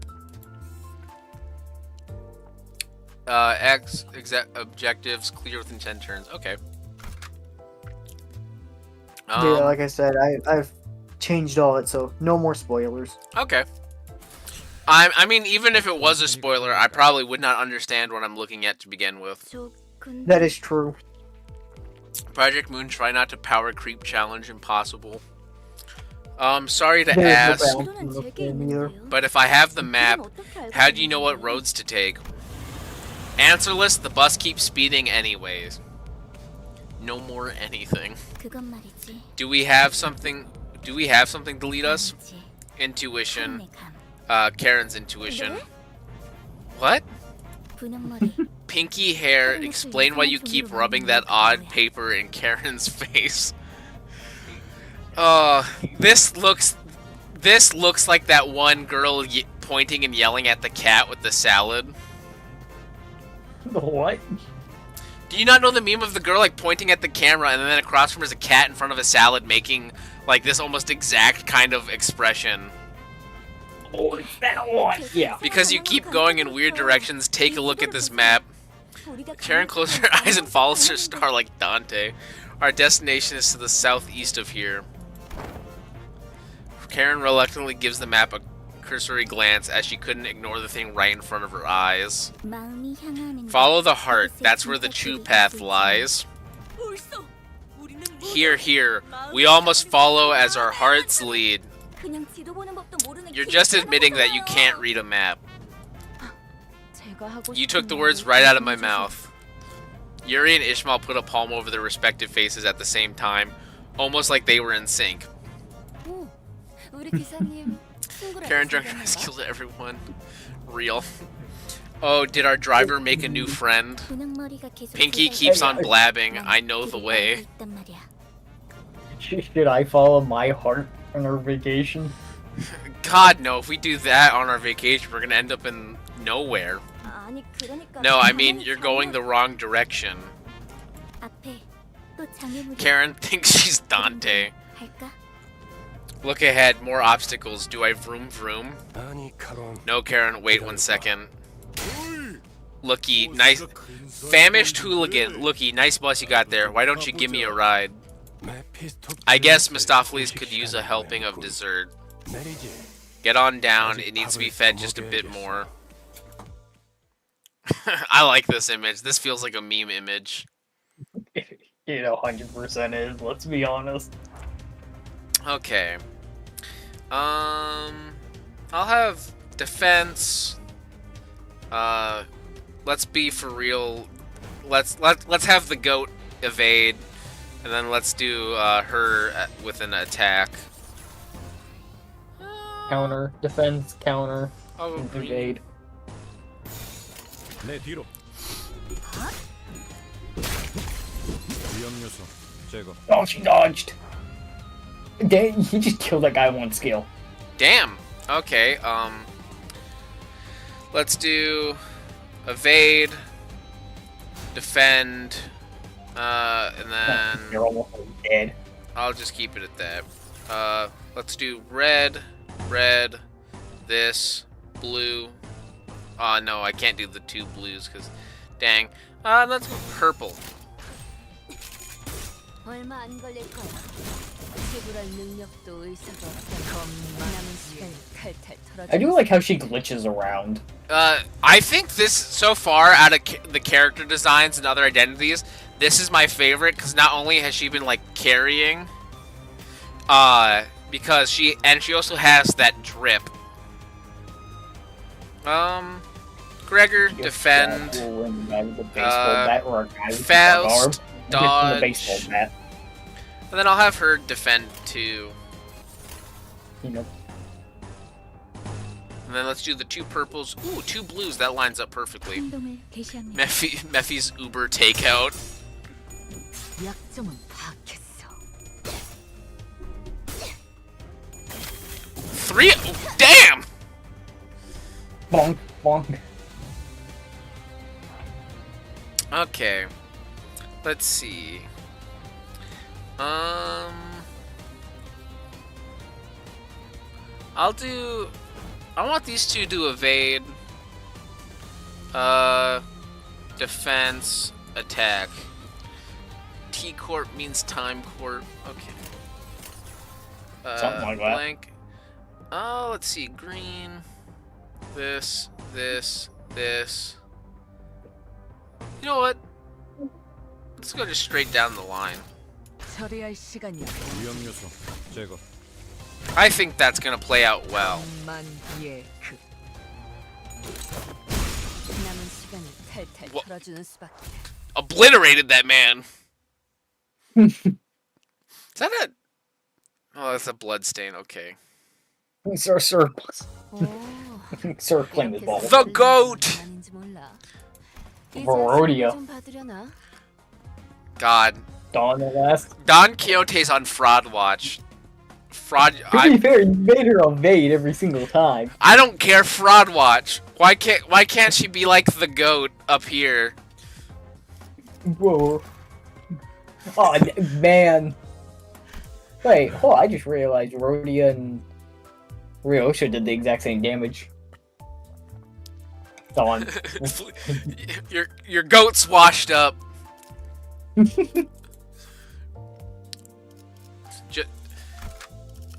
Objectives clear within 10 turns. Okay. Yeah, like I said, I've changed all it, so no more spoilers. Okay. I mean, even if it was a spoiler, I probably would not understand what I'm looking at to begin with. 저 근데 That is true. Project Moon, try not to power creep challenge impossible. Sorry to There's no ask, balance. 지도는 제게 Okay, neither. 있는데요. but if I have the map, 그럼 어떻게 알고 how do you know what 있는 roads to take? Answerless, the bus keeps speeding anyways. No more anything. 그건 말이지. Do we have something to lead us? 아니지. Intuition. 내 감. Karen's intuition. 네? What? 분홍머리. Pinky hair, explain why you keep rubbing that odd paper in Karen's face. This looks like that one girl pointing and yelling at the cat with the salad. What? Do you not know the meme of the girl like pointing at the camera and then across from her is a cat in front of a salad making like this almost exact kind of expression? Oh, it's that one. Yeah. Because you keep going in weird directions, take a look at this map. Karen closes her eyes and follows her star like Dante. Our destination is to the southeast of here. Karen reluctantly gives the map a cursory glance as she couldn't ignore the thing right in front of her eyes. 마음이 향하는 Follow the heart, that's where the true path lies. 옳소. 우리는 Here, here, we all must follow as our hearts lead. 그냥 지도 보는 법도 모르는 You're just admitting that you can't read a map. 제가 하고 You took 싶은 the words 말을 right out of my 해주세요. mouth. Yuri and Ishmael put a palm over their respective faces at the same time, almost like they were in sync. 오, 우리 기사님 친구를 Karen 알았습니다. drank ice to everyone. Real. Oh, did our driver make a new friend? 분홍머리가 계속 Pinky 제가 keeps on 있다면 blabbing, 난 I know the 길을 way. 알고 있단 말이야. Should I follow my heart on our vacation? God, no, if we do that on our vacation, we're gonna end up in nowhere. 아니 그러니까 No, I mean, 당연히 you're going the wrong direction. 앞에 또 장애물이 Karen thinks she's Dante. 할까? Look ahead, more obstacles. Do I vroom vroom? 아니 카론. No, Karen, wait 1 second. Looky, nice. Famished hooligan. Looky, nice bus you got there. Why don't you give me a ride? I guess Mistopheles could use a helping of dessert. 내리지. Get on down, it needs to be fed just a bit more. I like this image. This feels like a meme image. You know, 100% is. Let's be honest. Okay. I'll have defense. Let's be for real. Let's have the goat evade, and then let's do her with an attack. Counter, defense, counter, Oh, evade. 내 뒤로. 위험 요소 제거. Oh, she dodged. Dang, he just killed that guy one skill. Damn. Okay. Let's do evade, defend, and then You're almost dead. I'll just keep it at that. Let's do red, this, blue. No, I can't do the 2 blues because, dang. Let's go purple. 얼마 안 걸릴 거야. 지불할 능력도 의사가 없다. 남은 시간 탈탈 털어줘. I do like how she glitches around. I think this, so far, out of the character designs and other identities, this is my favorite, because not only has she been, like, carrying, because she also has that drip. Gregor, defend, Faust, dodge, and then I'll have her defend too. You know. And then let's do the 2 purples. Ooh, 2 blues, that lines up perfectly. 행동을 개시합니다. Mephi's Uber takeout. 약점은 파악했어. 3, oh, damn! Bonk, bonk. Okay. Let's see. I want these 2 to evade. Defense, attack. T Corp means Time Corp. Okay. Something like that. Blank. Let's see. Green. This. You know what? Let's go just straight down the line. 처리할 시간이야. 위험 요소 제거. I think that's gonna play out well. 남은 시간을 탈탈 Wha- 털어주는 수밖에. Obliterated that man. Is that a? Oh, that's a blood stain. Okay. Sir, 오, circling the ball. The goat! 아닌지 몰라. Rodeo. 좀 봐두려나? God. Dawn at last. Don Quixote's on fraud watch. Fraud. To be fair, you made her evade every single time. I don't care. Fraud watch. Why can't she be like the goat up here? Whoa. Oh man. Wait, hold on, I just realized Rhodia and Ryosha did the exact same damage. Dawn. your goat's washed up.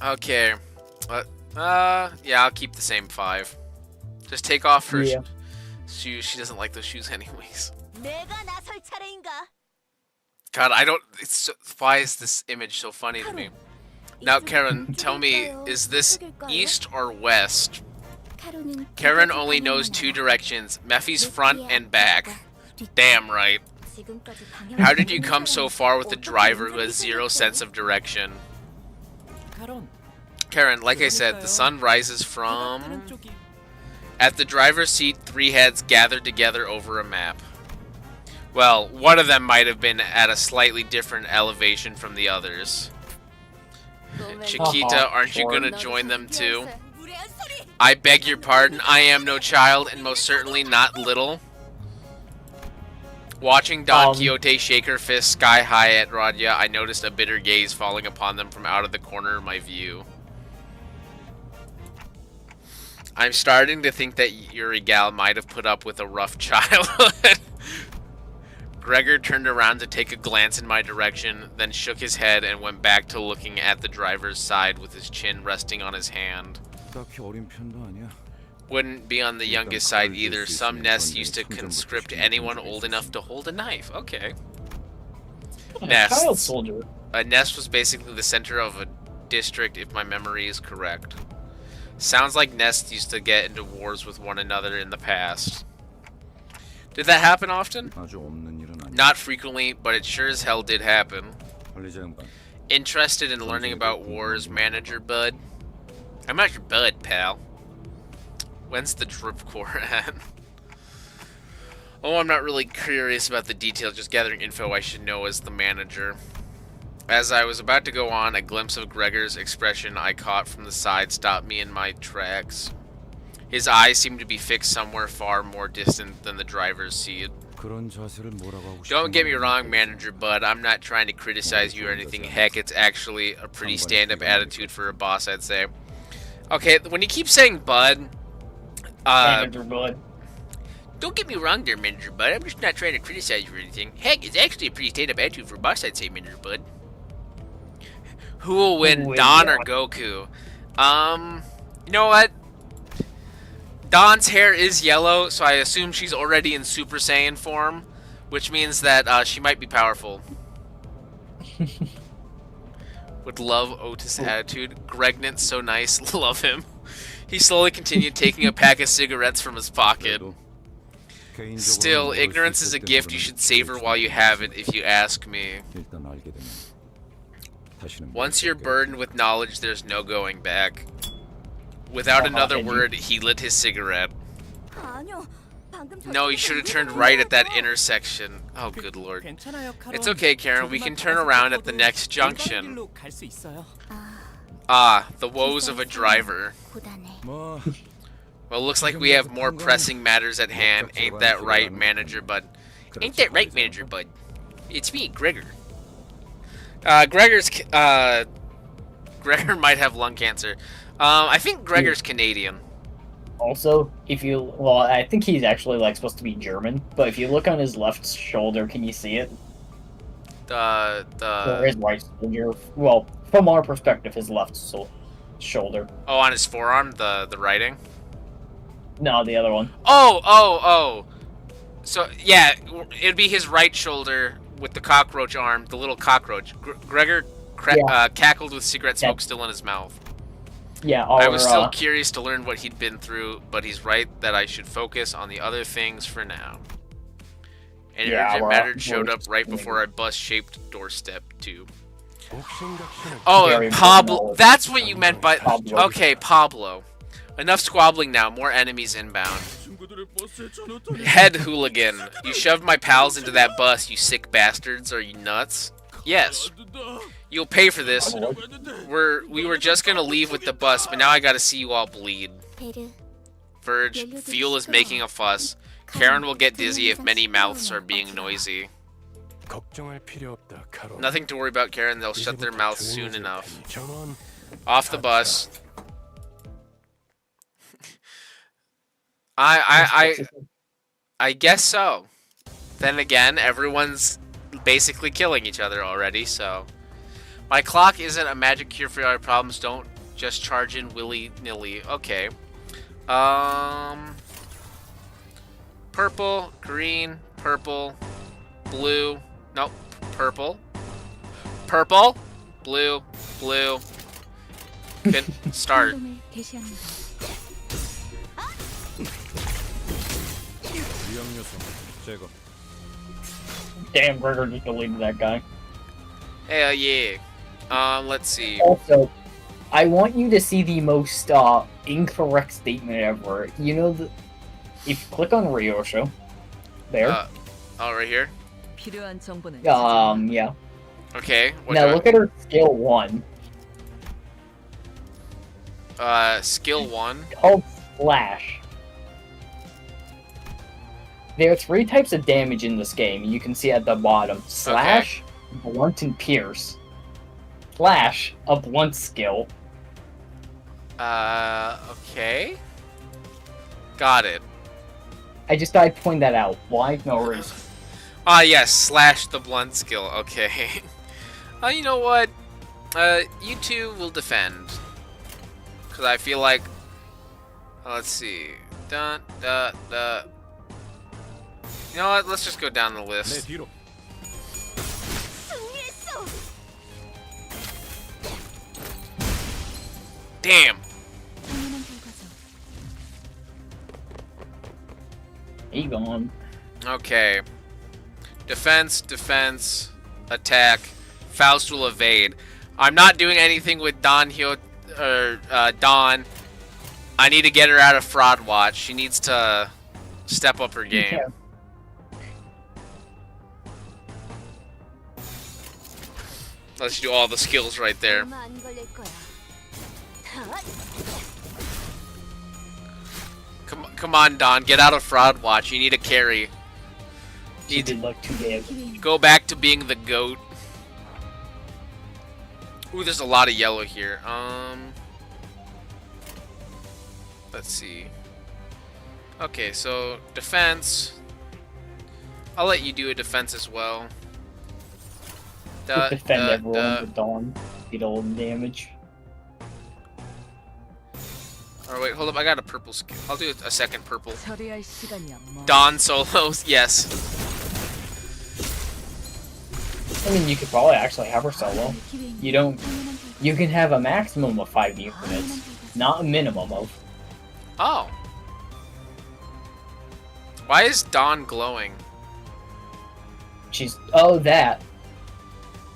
Okay. Yeah, I'll keep the same 5. Just take off her shoes. She doesn't like those shoes anyways. 내가 나설 차례인가? God, I don't. Why is this image so funny to me? Now, Karen, tell me, is this east or west? Karen only knows 2 directions: Mephi's front and back. Damn right. How did you come so far with a driver who has 0 sense of direction? Karen, like I said, the sun rises from... At the driver's seat, 3 heads gathered together over a map. Well, one of them might have been at a slightly different elevation from the others. Chiquita, aren't you gonna join them too? I beg your pardon, I am no child, and most certainly not little. Watching Don Quixote shake her fist sky high at Rodya, I noticed a bitter gaze falling upon them from out of the corner of my view. I'm starting to think that Urigal might have put up with a rough childhood. Gregor turned around to take a glance in my direction, then shook his head and went back to looking at the driver's side with his chin resting on his hand. Wouldn't be on the youngest side either. Some nests used to conscript anyone old enough to hold a knife. Okay. Nests. Child soldier. A nest was basically the center of a district, if my memory is correct. Sounds like nests used to get into wars with one another in the past. Did that happen often? Not frequently, but it sure as hell did happen. Interested in learning about wars, Manager Bud? I'm not your bud, pal. When's the drip core at? Oh, I'm not really curious about the details, just gathering info I should know as the manager. As I was about to go on, a glimpse of Gregor's expression I caught from the side stopped me in my tracks. His eyes seemed to be fixed somewhere far more distant than the driver's seat. Don't get me wrong, Manager Bud, I'm not trying to criticize you or anything. Heck, it's actually a pretty stand-up attitude for a boss, I'd say. Okay, when you keep saying Bud... Manager Bud. Don't get me wrong there, Manager Bud. I'm just not trying to criticize you or anything. Heck, it's actually a pretty stand-up attitude for a boss, I'd say, Manager Bud. Who will win, Don or Goku? You know what? Don's hair is yellow, so I assume she's already in Super Saiyan form, which means that she might be powerful. Would love Otis' attitude. Gregnant's so nice. Love him. He slowly continued taking a pack of cigarettes from his pocket. Still, ignorance is a gift. You should savor while you have it, if you ask me. Once you're burdened with knowledge, there's no going back. Without another word, he lit his cigarette. No, you should have turned right at that intersection. Oh, good lord. It's okay, Karen. We can turn around at the next junction. Ah, the woes of a driver. Well, looks like we have more pressing matters at hand. Ain't that right, Manager Bud? Ain't that right, Manager Bud? It's me, Gregor. Gregor might have lung cancer. I think Gregor's Canadian. Also, well, I think he's actually like supposed to be German, but if you look on his left shoulder, can you see it? Or his right shoulder. Well, from our perspective, his left shoulder. Oh, on his forearm, the writing? No, the other one. Oh. So, yeah, it'd be his right shoulder with the cockroach arm, the little cockroach. Gregor cackled with cigarette smoke still in his mouth. Yeah, I was still curious to learn what he'd been through, but he's right that I should focus on the other things for now. And Yeah, Urgent our Matter showed up voice right is before our bus-shaped doorstep, too. 복싱각시는 Oh, Very Pablo. important. That's what you meant by... Pablo. Okay, Pablo. Enough squabbling now. More enemies inbound. Head hooligan. You shoved my pals into that bus, you sick bastards. Are you nuts? Yes. You'll pay for this. We were just gonna leave with the bus, but now I gotta see you all bleed. Verge, Fuel is making a fuss. Karen will get dizzy if many mouths are being noisy. 걱정할 필요 없다, 카론. Nothing to worry about, Karen. They'll shut their mouths soon enough. 전원 Off the bus. I guess so. Then again, everyone's basically killing each other already, so... My clock isn't a magic cure for our problems. Don't just charge in willy-nilly. Okay. Purple, green, purple, blue. Nope. Purple. Purple, blue, blue. Good start. 행동을 개시합니다. 위험 요소 제거. Damn, Gregor just deleted that guy. Hell yeah. Let's see. Also, I want you to see the most incorrect statement ever. You know, if you click on Ryosho, there. Oh, right here? 필요한 정보는 Yeah. Okay. What Now do look at her skill 1. Skill 1. Called Slash. There are 3 types of damage in this game. You can see at the bottom. Slash, Blunt, and Pierce. Slash, a blunt skill. Okay. Got it. I just thought I'd point that out. Why? No reason. Ah, yes, slash the blunt skill. Okay. You know what? You two will defend. Because I feel like... let's see. Dun, dun, dun. You know what? Let's just go down the 내 list. 뒤로. 승리했어. Damn! 당연한 결과죠. He gone. Okay. Defense, defense, attack. Faust will evade. I'm not doing anything with Dawn. I need to get her out of Fraud Watch. She needs to step up her game. Yeah. Let's do all the skills right there. 얼마 안 걸릴 거야. Come on, Dawn. Get out of Fraud Watch. You need a carry. She Need to did like 2 damage. go back to being the goat. Ooh, there's a lot of yellow here. Let's see. Okay, so defense. I'll let you do a defense as well. Defend everyone with Dawn. Get all the damage. Oh wait, hold up. I got a purple skill. I'll do a second purple. 처리할 시간이야. 뭐. Dawn solos, yes. I mean, you could probably actually have her solo. You don't. You can have a maximum of 5 units, not a minimum of. Oh. Why is Dawn glowing? She's. Oh, that.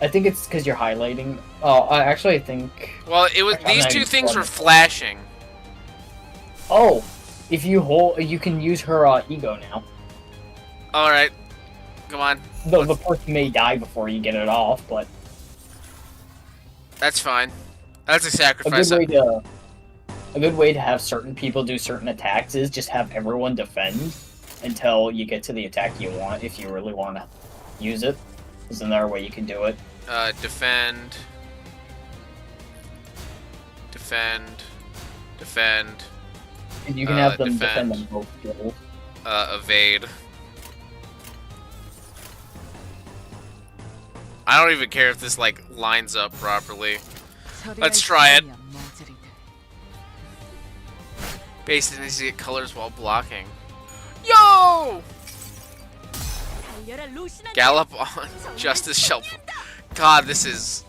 I think it's because you're highlighting. Oh, actually, I think. Well, it was I'm these not two even things were sure. flashing. Oh, if you hold, you can use her ego now. All right, come on. Though the person may die before you get it off, but That's fine. That's a a sacrifice. good way to have certain people do certain attacks is just have everyone defend until you get to the attack you want. If you really want to use it, there's another way you can do it. Defend. Defend. Defend. And you can have them defend. defend them both skills. Evade. I don't even care if this like lines up properly. 처리할 Let's try it. 시간이야, 머저리들. Basically, needs to get colors while blocking. Yo! 달려라 루시나. Gallop on. Justice shall. God, this is.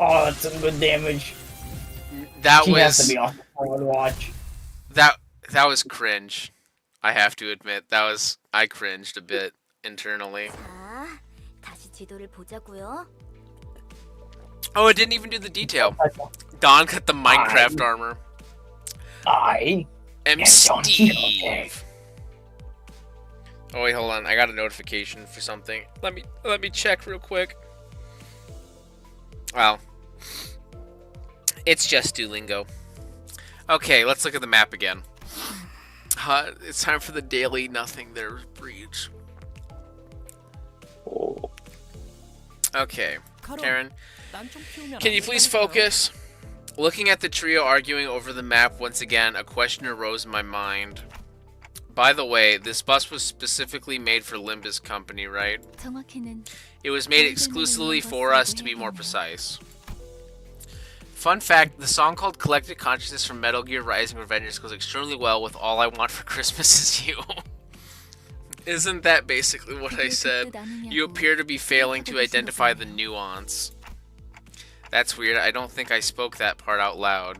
Oh, that's some good damage. That She has to was be off the forward watch. that was cringe. I have to admit I cringed a bit internally. 자, 다시 지도를 보자고요. Oh, it didn't even do the detail. Don got the Minecraft armor. I am am Don Quixote. Steve. Oh wait, hold on. I got a notification for something. Let me check real quick. Well, it's just Duolingo. Okay, let's look at the map again. It's time for the daily nothing there breach. Okay, Karen, can you please focus? Looking at the trio arguing over the map once again, a question arose in my mind. By the way, this bus was specifically made for Limbus Company, right? 정확히는 It was made exclusively for us, to be more precise. Fun fact, the song called Collective Consciousness from Metal Gear Rising Revengeance goes extremely well with All I Want for Christmas Is You. Isn't that basically what I said? You appear to be failing to identify the nuance. That's weird, I don't think I spoke that part out loud.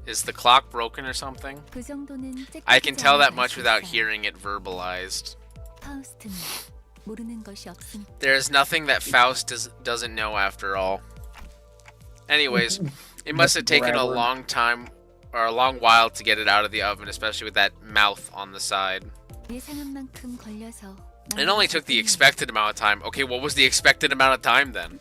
Is the clock broken or something? 그 정도는 I can tell that much without hearing it verbalized. 파우스트는 모르는 것이 없으니까. There is nothing that Faust doesn't know after all. Anyways, it must have taken a long time, or a long while to get it out of the oven, especially with that mouth on the side. 예상한 만큼 걸려서. It only took the expected amount of time. Okay, what was the expected amount of time then?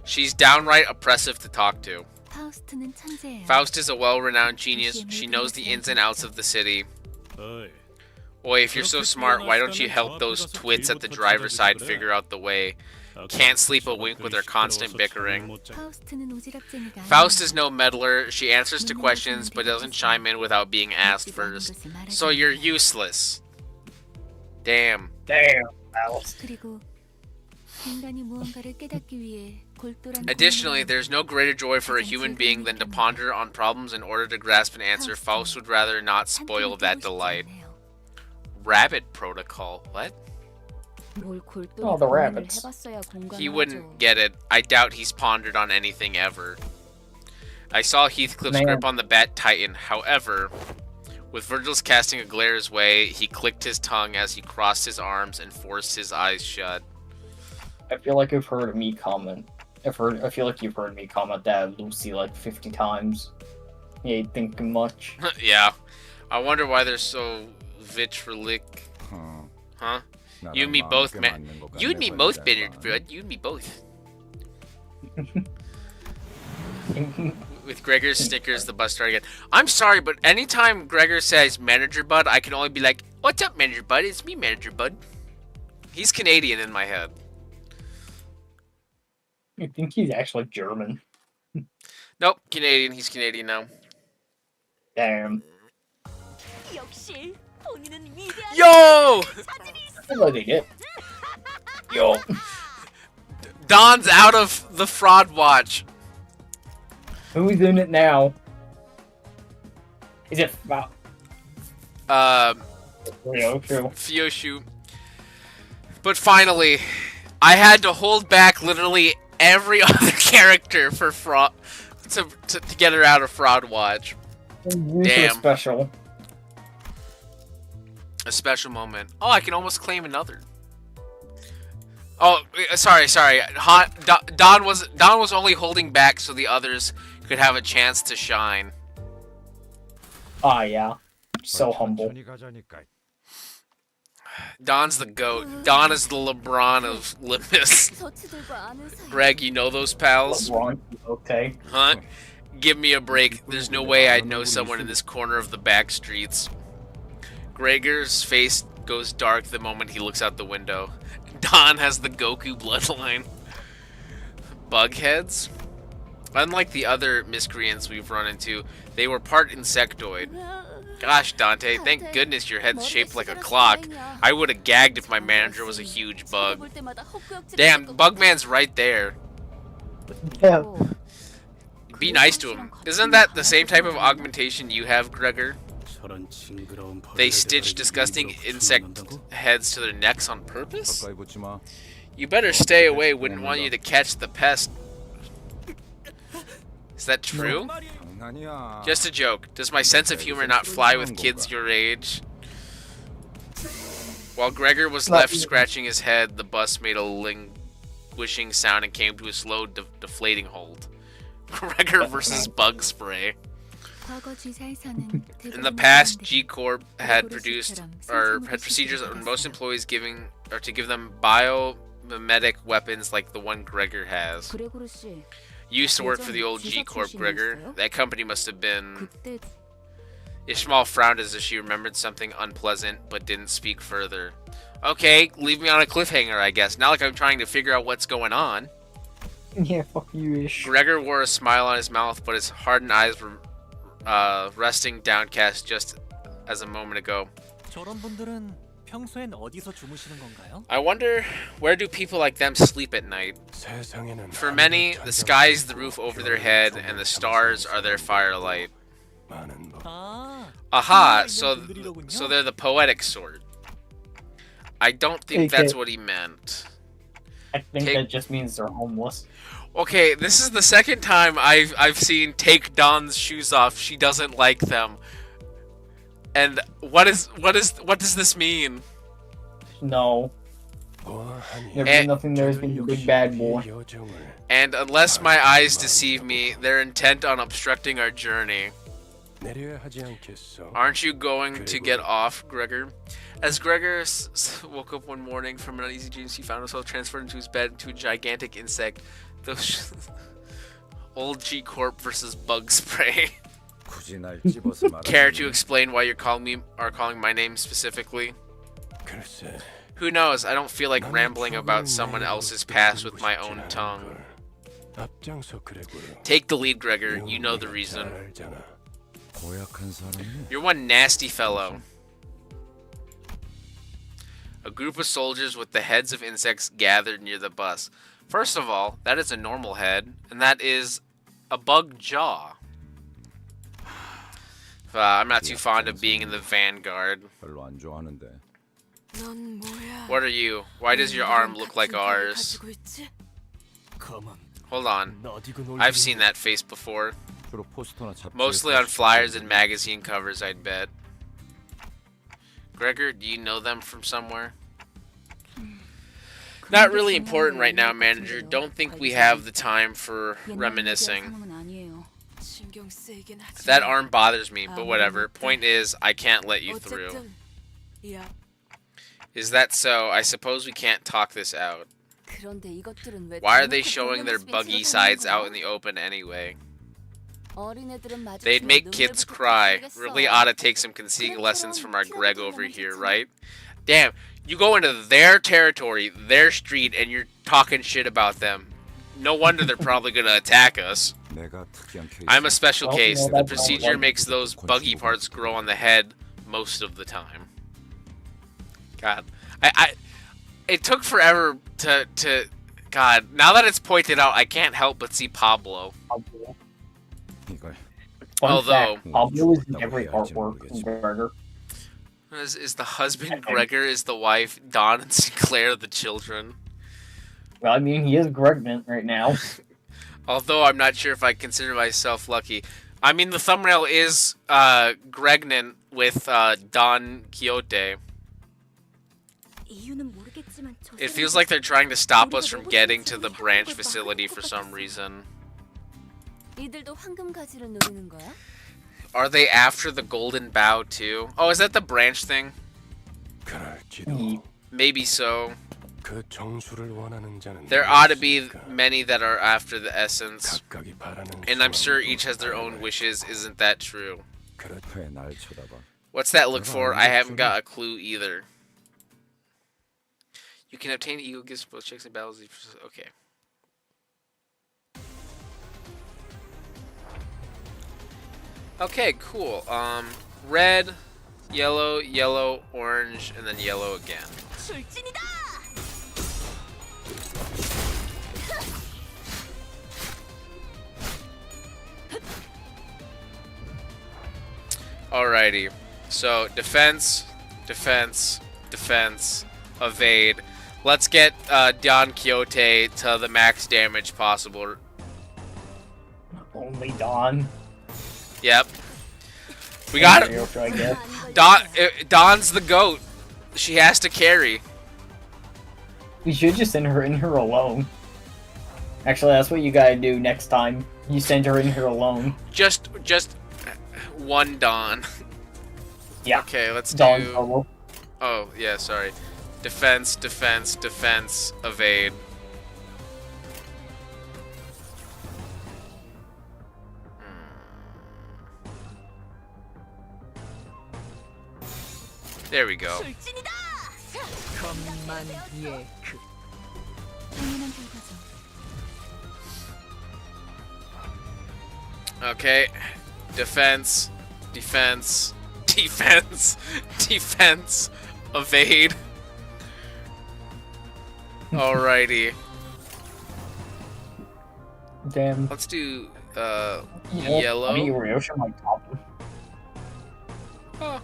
She's downright oppressive to talk to. 파우스트는 천재야. Faust is a well-renowned genius. She knows the ins and outs of the city. Boy, if you're so smart, why don't you help those twits at the driver's side figure out the way? Can't sleep a wink with their constant bickering. 파우스트는 오지랖쟁이가. Faust is no meddler. She answers to questions, but doesn't chime in without being asked first. So you're useless. Damn. Damn, Faust. 그리고 인간이 무언가를 깨닫기 위해 골똘한. Additionally, there's no greater joy for a human being than to ponder on problems in order to grasp an answer. Faust would rather not spoil that delight. Rabbit protocol. What? Oh, the rabbits. He wouldn't get it. I doubt he's pondered on anything ever. I saw Heathcliff's grip on the Bat Titan. However, with Virgil's casting a glare his way, he clicked his tongue as he crossed his arms and forced his eyes shut. I feel like I've heard me comment. I feel like you've heard me comment that Lucy like 50 times. You ain't thinking much. Yeah. I wonder why they're so vitriolic. Huh? You and me both, man. You and me both, Bernard, bud. You and me both. With Gregor's Snickers, the bus started again. I'm sorry, but anytime Gregor says Manager Bud, I can only be like, "What's up, Manager Bud? It's me, Manager Bud." He's Canadian in my head. I think he's actually German. Nope, Canadian. He's Canadian now. Damn. 역시 본인은 위대한 Yo! I feel like they get. Yo. Don's out of the fraud watch. Who's in it now? Is it Fyoshu. But finally, I had to hold back literally every other character for fraud to get her out of fraud watch. Damn. Special. A special moment. Oh, I can almost claim another. Oh, sorry. Don was only holding back so the others could have a chance to shine. Ah, yeah. So humble. Don's the GOAT. Don is the LeBron of Limbus. Greg, you know those pals? LeBron, okay. Huh? Give me a break. There's no way I'd know someone in this corner of the back streets. Gregor's face goes dark the moment he looks out the window. Don has the Goku bloodline. Bugheads? Unlike the other miscreants we've run into, they were part insectoid. Gosh, Dante, thank goodness your head's shaped like a clock. I would have gagged if my manager was a huge bug. Damn, Bugman's right there. Yeah. Be nice to him. Isn't that the same type of augmentation you have, Gregor? They stitch disgusting insect heads to their necks on purpose? You better stay away. Wouldn't want you to catch the pest. Is that true? 장난이야. Just a joke. Does my sense of humor not fly with kids your age? While Gregor was left scratching his head, the bus made a languishing sound and came to a slow deflating hold. Gregor versus bug spray. 과거 지사에서는 In the past, G Corp had procedures on most employees to give them biomimetic weapons like the one Gregor has. 그레고르 씨, Used to work for the old G Corp Gregor. 출신이었어요? That company must have been. 그때 Ishmael frowned as if she remembered something unpleasant, but didn't speak further. Okay, leave me on a cliffhanger, I guess. Not like I'm trying to figure out what's going on. Yeah, fuck you, Ish. Gregor wore a smile on his mouth, but his hardened eyes were resting downcast just as a moment ago. 저런 분들은 평소엔 어디서 주무시는 건가요? I wonder, where do people like them sleep at night? 세상에는 For many, the sky is the roof over their head, and the stars are their firelight. 많은 법. 아, Aha, so they're the poetic sort. I don't think Okay. that's what he meant. I think Take- that just means they're homeless. Okay, this is the second time I've seen take Dawn's shoes off. She doesn't like them. And what does this mean? No, 보아하니 there's And- nothing there has been a big bad boy. 이 여정을 And unless my eyes deceive me, they're intent on obstructing our journey. 내려야 하지 않겠어. Aren't you going to get off, Gregor? As Gregor woke up one morning from an uneasy dream, he found himself transferred into his bed into a gigantic insect. Those old G Corp versus bug spray. 굳이 날 집어서 말하는 Care to explain why you're calling my name specifically? 글쎄. Who knows? I don't feel like rambling about someone else's past with my own tongue. 앞장서 그레고르. Take the lead, Gregor. You know the reason. 잘 알잖아. 고약한 사람이 You're one nasty fellow. A group of soldiers with the heads of insects gathered near the bus. First of all, that is a normal head, and that is a bug jaw. I'm not too fond of being in the vanguard. 별로 안 좋아하는데. 넌 뭐야? What are you? Why does your arm look like ours? 가지고 있지? Hold on. I've seen that face before. 주로 포스터나 잡지. Mostly on flyers and magazine covers, I'd bet. Gregor, do you know them from somewhere? Not really important right now, manager. Don't think we have the time for reminiscing. 신경 쓰이긴 하지. That arm bothers me, but whatever. Point is, I can't let you through. 어쨌든 야, Is that so? I suppose we can't talk this out. 그런데 이것들은 왜 Why are they 대놓고 showing their 보는 buggy 모습이 sides 드러나는 out 거야? in the open anyway? 어린애들은 마주치면 They'd make kids 눈물부터 cry. 쏟아지겠어. Really ought to take some concealing lessons from our Greg over here, right? Damn, you go into their territory, their street, and you're talking shit about them. No wonder they're probably gonna attack us. 내가 특이한 케이스. I'm a special Oh, case. no, The that's procedure not makes those buggy parts grow on the head most of the time. God, it took forever to. God, now that it's pointed out, I can't help but see Pablo. 이걸 Fun Although- fact, Pablo is in every artwork from Gregor. Is the husband Gregor? Is the wife Dawn and Sinclair the children? Well, I mean, he is pregnant right now. Although I'm not sure if I consider myself lucky. I mean, the thumbnail is Gregnant with Don Quixote. 이유는 모르겠지만 저 It feels like they're trying to stop us from getting to the branch facility for some reason. 이들도 황금 가지를 노리는 거야? Are they after the golden bough too? Oh, is that the branch thing? 그럴지도. Maybe so. 그 정수를 원하는 자는 There ought to be 있으니까. many that are after the essence. 각각이 바라는 And I'm sure 소원도 each has their own 다르네. wishes. Isn't that true? 그렇 왜날 쳐다봐? What's that look for? I haven't got a clue either. You can obtain eagle gifts both checks and battles. Okay. Okay, cool. Red, yellow, yellow, orange, and then yellow again. 출진이다. Alrighty. So defense, defense, defense, evade. Let's get Don Quixote to the max damage possible. Only Dawn. Yep. We got it. Ryoka, I guess. Don's the goat. She has to carry. We should just send her in here alone. Actually, that's what you gotta do next time. You send her in here alone. Just one Don. Yeah. Okay, let's Dawn do. solo. Oh yeah, sorry. Defense, defense, defense, evade. There we go. 술진이다. 겁만 예. 당연한 결과죠. Okay. Defense, defense, defense, defense, evade. Alrighty. Damn. Let's do Yeah, yellow. I mean, Ryosha might top him. Oh.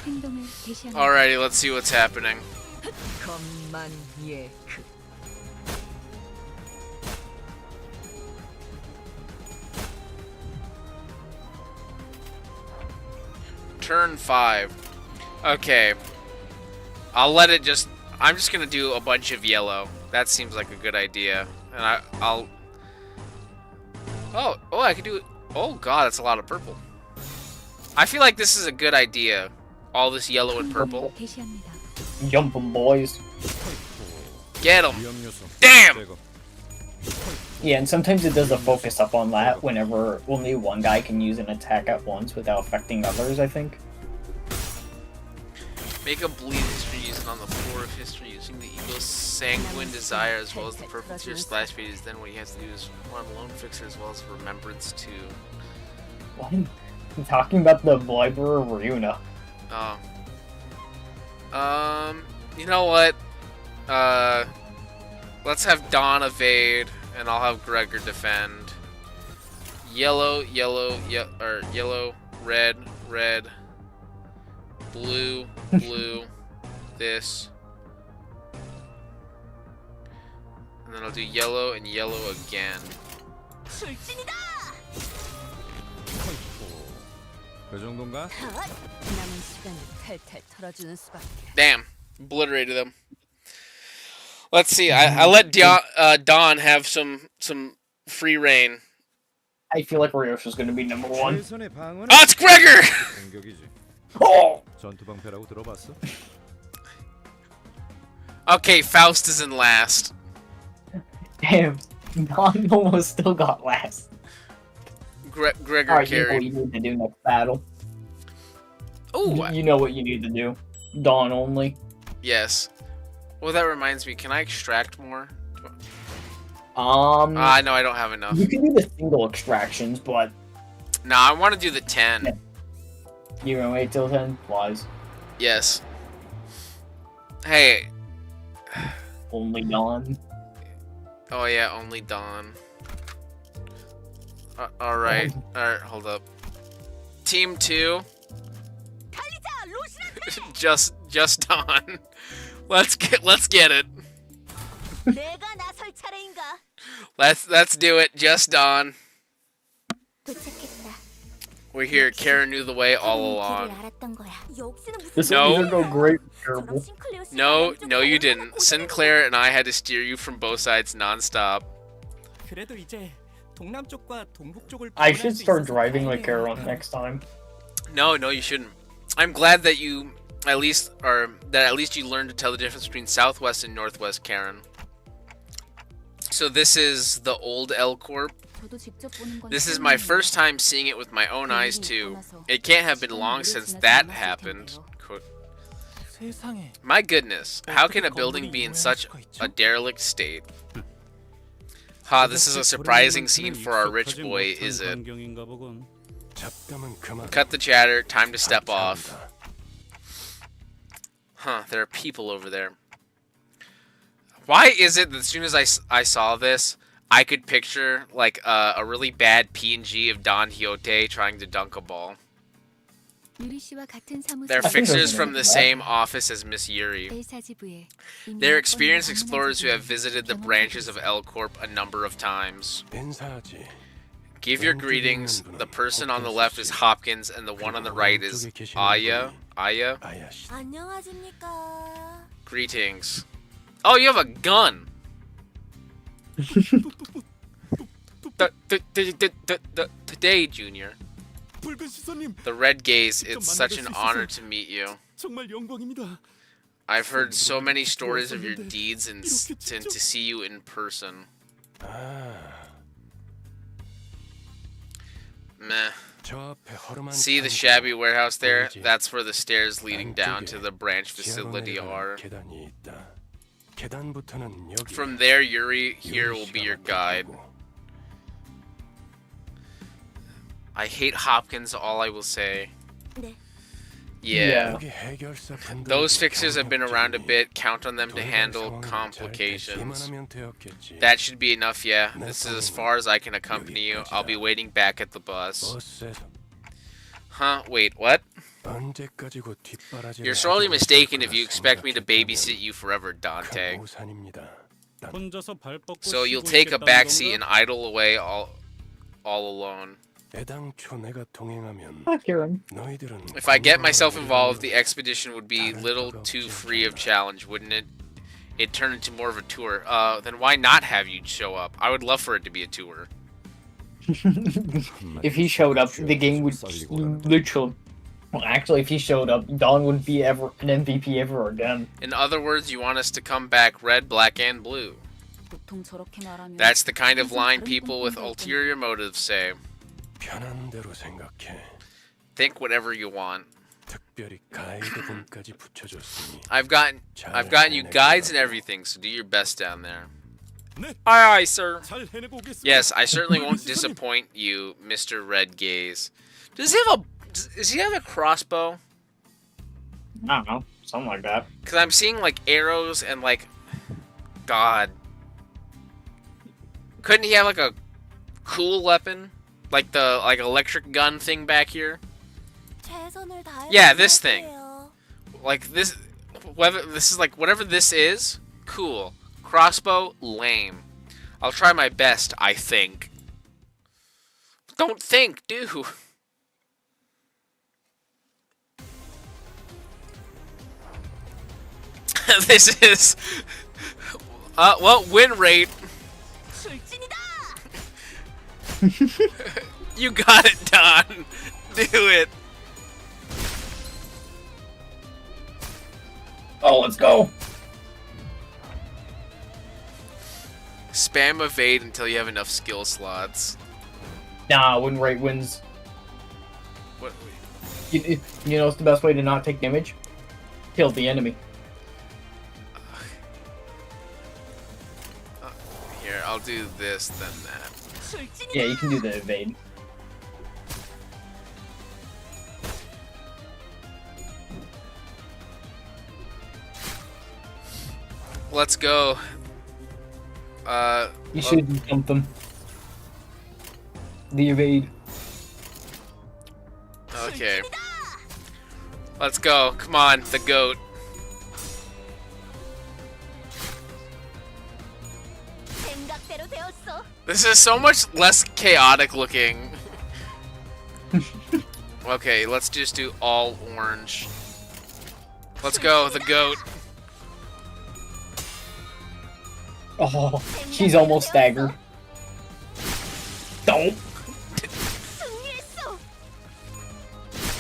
행동을 개시합니다. Alrighty, let's see what's happening. 겁만 예. Turn 5. Okay. I'll let it just... I'm just gonna do a bunch of yellow. That seems like a good idea. And I'll... Oh, I can do... Oh god, that's a lot of purple. I feel like this is a good idea. All this yellow and purple. 개시합니다. Jump 'em, boys. Get them! 위험 요소. Damn! 제거. Yeah, and sometimes it does a focus up on that whenever only one guy can use an attack at once without affecting others, I think. Make a bleed history using on the floor of history using the ego's sanguine desire as well as the purple tier slash pages. Then what he has to do is run lone fixer as well as remembrance too. What? I'm talking about the Blighter of Ryuna. Oh. You know what? Let's have Dawn evade, and I'll have Gregor defend. Yellow, yellow, yellow, red, red, blue, blue, this. And then I'll do yellow and yellow again. 술진이다. 그 정도인가? 남은 시간을 탈탈 털어주는 수밖에. Damn, obliterated them. Let's see. I let Dawn have some free reign. I feel like Ryosha's gonna be number one. 최선의 방어는 Oh, it's Gregor! 공격이지. Oh! 전투 방패라고 들어봤어? Okay, Faust is in last. Damn, Don almost still got last. Gregor Alright, you know what carried. you need to do next battle. Oh, You know what you need to do. Dawn only. yes. Well, that reminds me. Can I extract more? No, I don't have enough. you can do the single extractions, but No, I want to do the 10. you're gonna wait till 10 flies. Yes. Hey. Only Dawn. Oh yeah, only Dawn. Alright, hold up. Team 2. 달리자, 로시한테. just Dawn. Let's get it. 내가 나설 차례인가? Let's do it. Just Dawn. 도착했다. We're here. Karen knew the way all along. 알았던 거야. 여기서는 무슨 This No. will either go great or terrible. No, you didn't. Sinclair and I had to steer you from both sides nonstop. 그래도 이제 동남쪽과 동북쪽을 I 구분할 should 수 start 있어서 driving like 다행이에요. Charon next time. No, you shouldn't. I'm glad that you at least you learned to tell the difference between Southwest and Northwest, Karen. So this is the old L Corp. 저도 직접 보는 건 This is my first time seeing it with my own eyes too. It can't have been long since that happened. 세상에. My goodness, how can a building be in such a derelict state? Ha, this is a surprising scene for our rich boy, is it? 잡담은 그만. Cut the chatter, time to step off. Huh, there are people over there. Why is it that as soon as I saw this, I could picture like a really bad PNG of Don Quixote trying to dunk a ball? 유리 씨와 같은 사무소. They're I think fixers those are from the the same office as Miss Yuri. L4지부에 They're experienced explorers who have visited the branches of L Corp a number of times. 인사하지. Give your greetings. The person on the left is Hopkins, and the one on the right is Aya. Aya? 아야씨. 안녕하십니까. Greetings. Oh, you have a gun! Today, Junior. 붉은 시선님, The Red Gaze, it's such an honor to meet you. 정말 영광입니다. I've heard so many stories of your deeds and to see you in person. 아, Meh. 저 앞에 허름한 See the 창고가 shabby warehouse there? 보이지? That's where the stairs leading down to 안쪽에 the branch 지하로 facility 내려가는 are. 계단이 있다. 계단부터는 여기. From there, Yuri here will be your guide. I hate Hopkins, all I will say. 네. Yeah. 여기 해결사 분들이 Those fixers have been around a 경력직이니 bit. Count on them to 돌발 handle 상황은 절대 complications. 기만하면 되었겠지. That should be enough, yeah. This is as far as I can accompany you. I'll be waiting back at the bus. 버스에서 Huh? Wait, what? 언제까지고 뒷바라지를 You're sorely 하고 mistaken 있을 if you 거라 expect me to 생각했다면 babysit you forever, Dante. 큰 오산입니다. 혼자서 발 뻗고 So you'll 쉬고 take a 있겠다는 backseat 건가? and idle away all alone. 애당초 내가 동행하면 Fuck him. 너희들은 If I get 건강한 myself involved, 우리를 the expedition would be little too free of challenge, wouldn't it? It'd turn into more of a tour. Then why not have you show up? I would love for it to be a tour. If he showed up, the game would literally. Well, actually, if he showed up, Don wouldn't be ever an MVP ever again. In other words, you want us to come back red, black, and blue. 보통 저렇게 말하면 That's the kind of line people with ulterior motives say. 편한 대로 생각해. Think whatever you want. 특별히 가이드분까지 붙여줬으니 I've gotten you 해내길 guides and 바라고. everything, so do your best down there. 네. Aye, aye, sir. 잘 해내고 오겠습니다. Yes, I certainly won't disappoint you, Mr. Red Gaze. Does he have a crossbow? I don't know, something like that. Because I'm seeing like arrows and like, God, couldn't he have like a cool weapon, like the electric gun thing back here? 최선을 다해. Yeah, this thing. Like this, whether this is like whatever this is, cool. Crossbow, lame. I'll try my best, I think. Don't think, do. This is... well, win rate. 출진이다. You got it, Don. Do it. Oh, let's go. Spam evade until you have enough skill slots. Nah, win rate wins. What? You know what's the best way to not take damage? Kill the enemy. Here, I'll do this, then that. 출진이다. Yeah, you can do the evade. Let's go. You should jump them. The evade. Okay. Let's go. Come on, the goat. 생각대로 되었어. This is so much less chaotic looking. Okay, let's just do all orange. Let's go, the goat. Oh, she's almost staggered. Don't. 승리했어.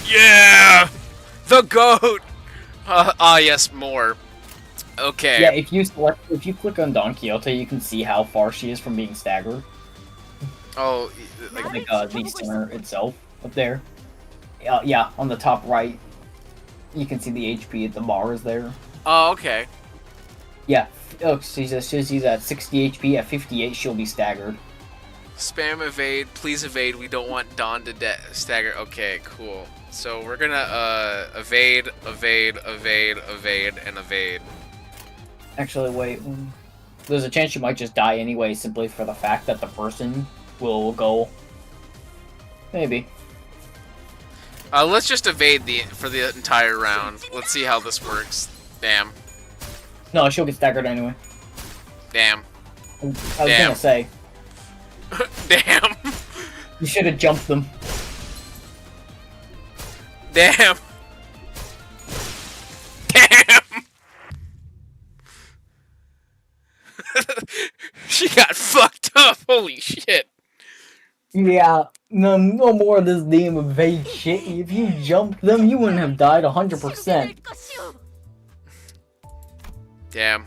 Yeah! The goat! Yes, more. Okay. Yeah, if you click on Don Quixote, you can see how far she is from being staggered. Oh, Like the center itself up there. Yeah, on the top right, you can see the HP at the bars there. oh, okay. Yeah. Oh, she's at 60 HP. At 58, she'll be staggered. Spam evade, please evade. We don't want Dawn to stagger. Okay, cool. So we're gonna evade, evade, evade, evade, and evade. Actually, wait. There's a chance you might just die anyway, simply for the fact that the person will go. Maybe. Let's just evade for the entire round. Let's see how this works. Damn. No, she'll get staggered anyway. Damn. I was Damn. gonna say. Damn. You should have jumped them. Damn. Damn. She got fucked up. Holy shit. Yeah, no more of this damn evade shit. If you jumped them, you wouldn't have died 100%. Damn.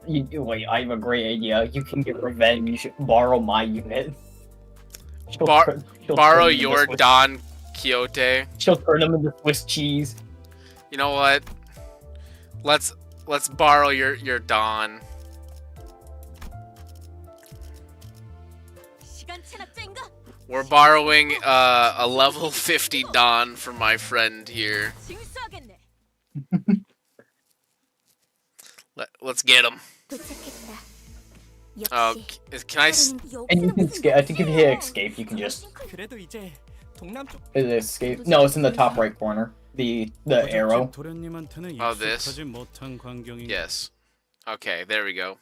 Wait, I have a great idea. You can get revenge. Borrow my unit. She'll Borrow turn your Don Quixote. She'll turn them into Swiss cheese. You know what? Let's borrow your Don. We're borrowing a level 50 Don from my friend here. Let's get him. Can I? And you can escape. I think if you hit escape, you can just escape. No, it's in the top right corner. The arrow. Oh, this. Yes. Okay, there we go.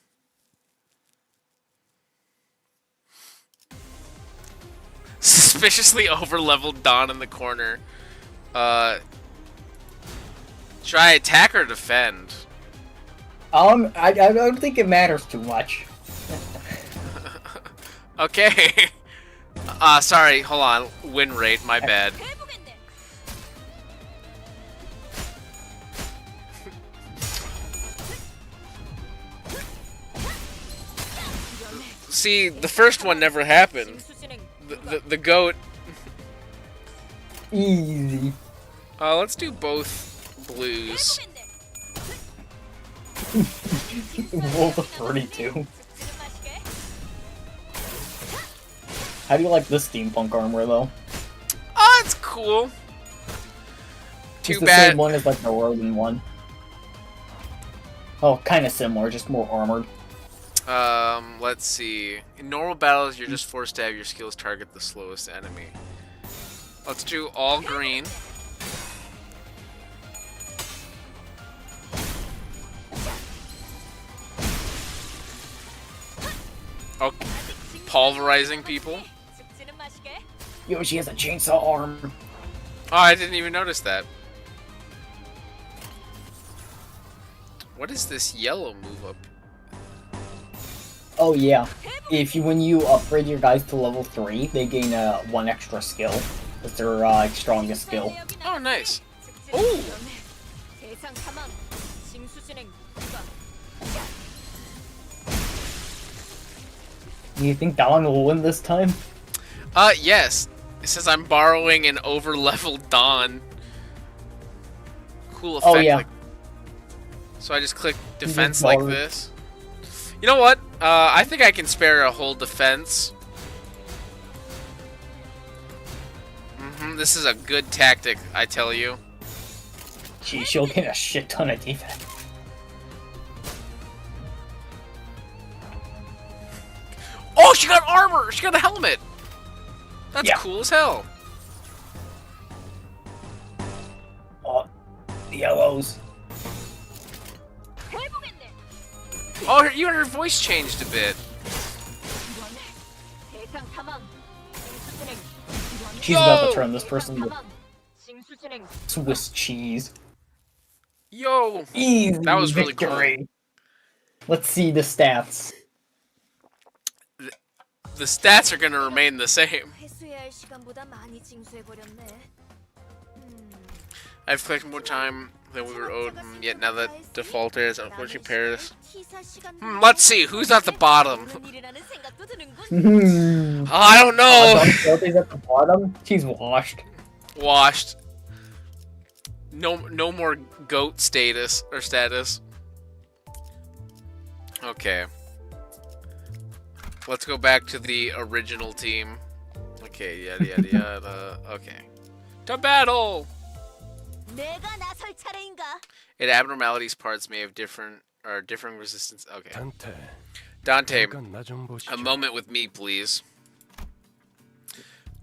Suspiciously over-leveled Don in the corner. Should I attack or defend? I don't think it matters too much. Okay. Sorry, hold on. Win rate, my bad. See, the first one never happened. The goat. Easy. Let's do both blues. Roll the 32. How do you like this steampunk armor, though? Oh, it's cool. Too It's the bad. same one as like the Rogan one. Oh, kind of similar, just more armored. Let's see. In normal battles, you're just forced to have your skills target the slowest enemy. Let's do all green. Oh, pulverizing people. Yo, she has a chainsaw arm. Oh, I didn't even notice that. What is this yellow move up? Oh yeah, when you upgrade your guys to level 3, they gain 1 extra skill. It's their strongest skill. Oh, nice. Ooh. Do you think Don will win this time? Yes. It says I'm borrowing an over-leveled Don. Cool effect. Oh yeah. So I just click defense like this. You know what? I think I can spare a whole defense. This is a good tactic, I tell you. Gee, she'll get a shit ton of defense. Oh, she got armor! She got a helmet! That's cool as hell. Oh, the yellows. Oh, even her voice changed a bit. She's about to turn this person into Swiss cheese. Yo! Easy That was really victory. cool. Let's see the stats. The stats are gonna remain the same. I've clicked more time than we were owed, yet now that default is unfortunately Paris. Let's see, who's at the bottom? Oh, I don't know! Quixote's at the bottom. She's washed. Washed. No more goat status. Okay. Let's go back to the original team. Okay, yada yada yada. Okay. To battle! It abnormalities parts may have different resistance. Okay. Dante, a moment with me, please.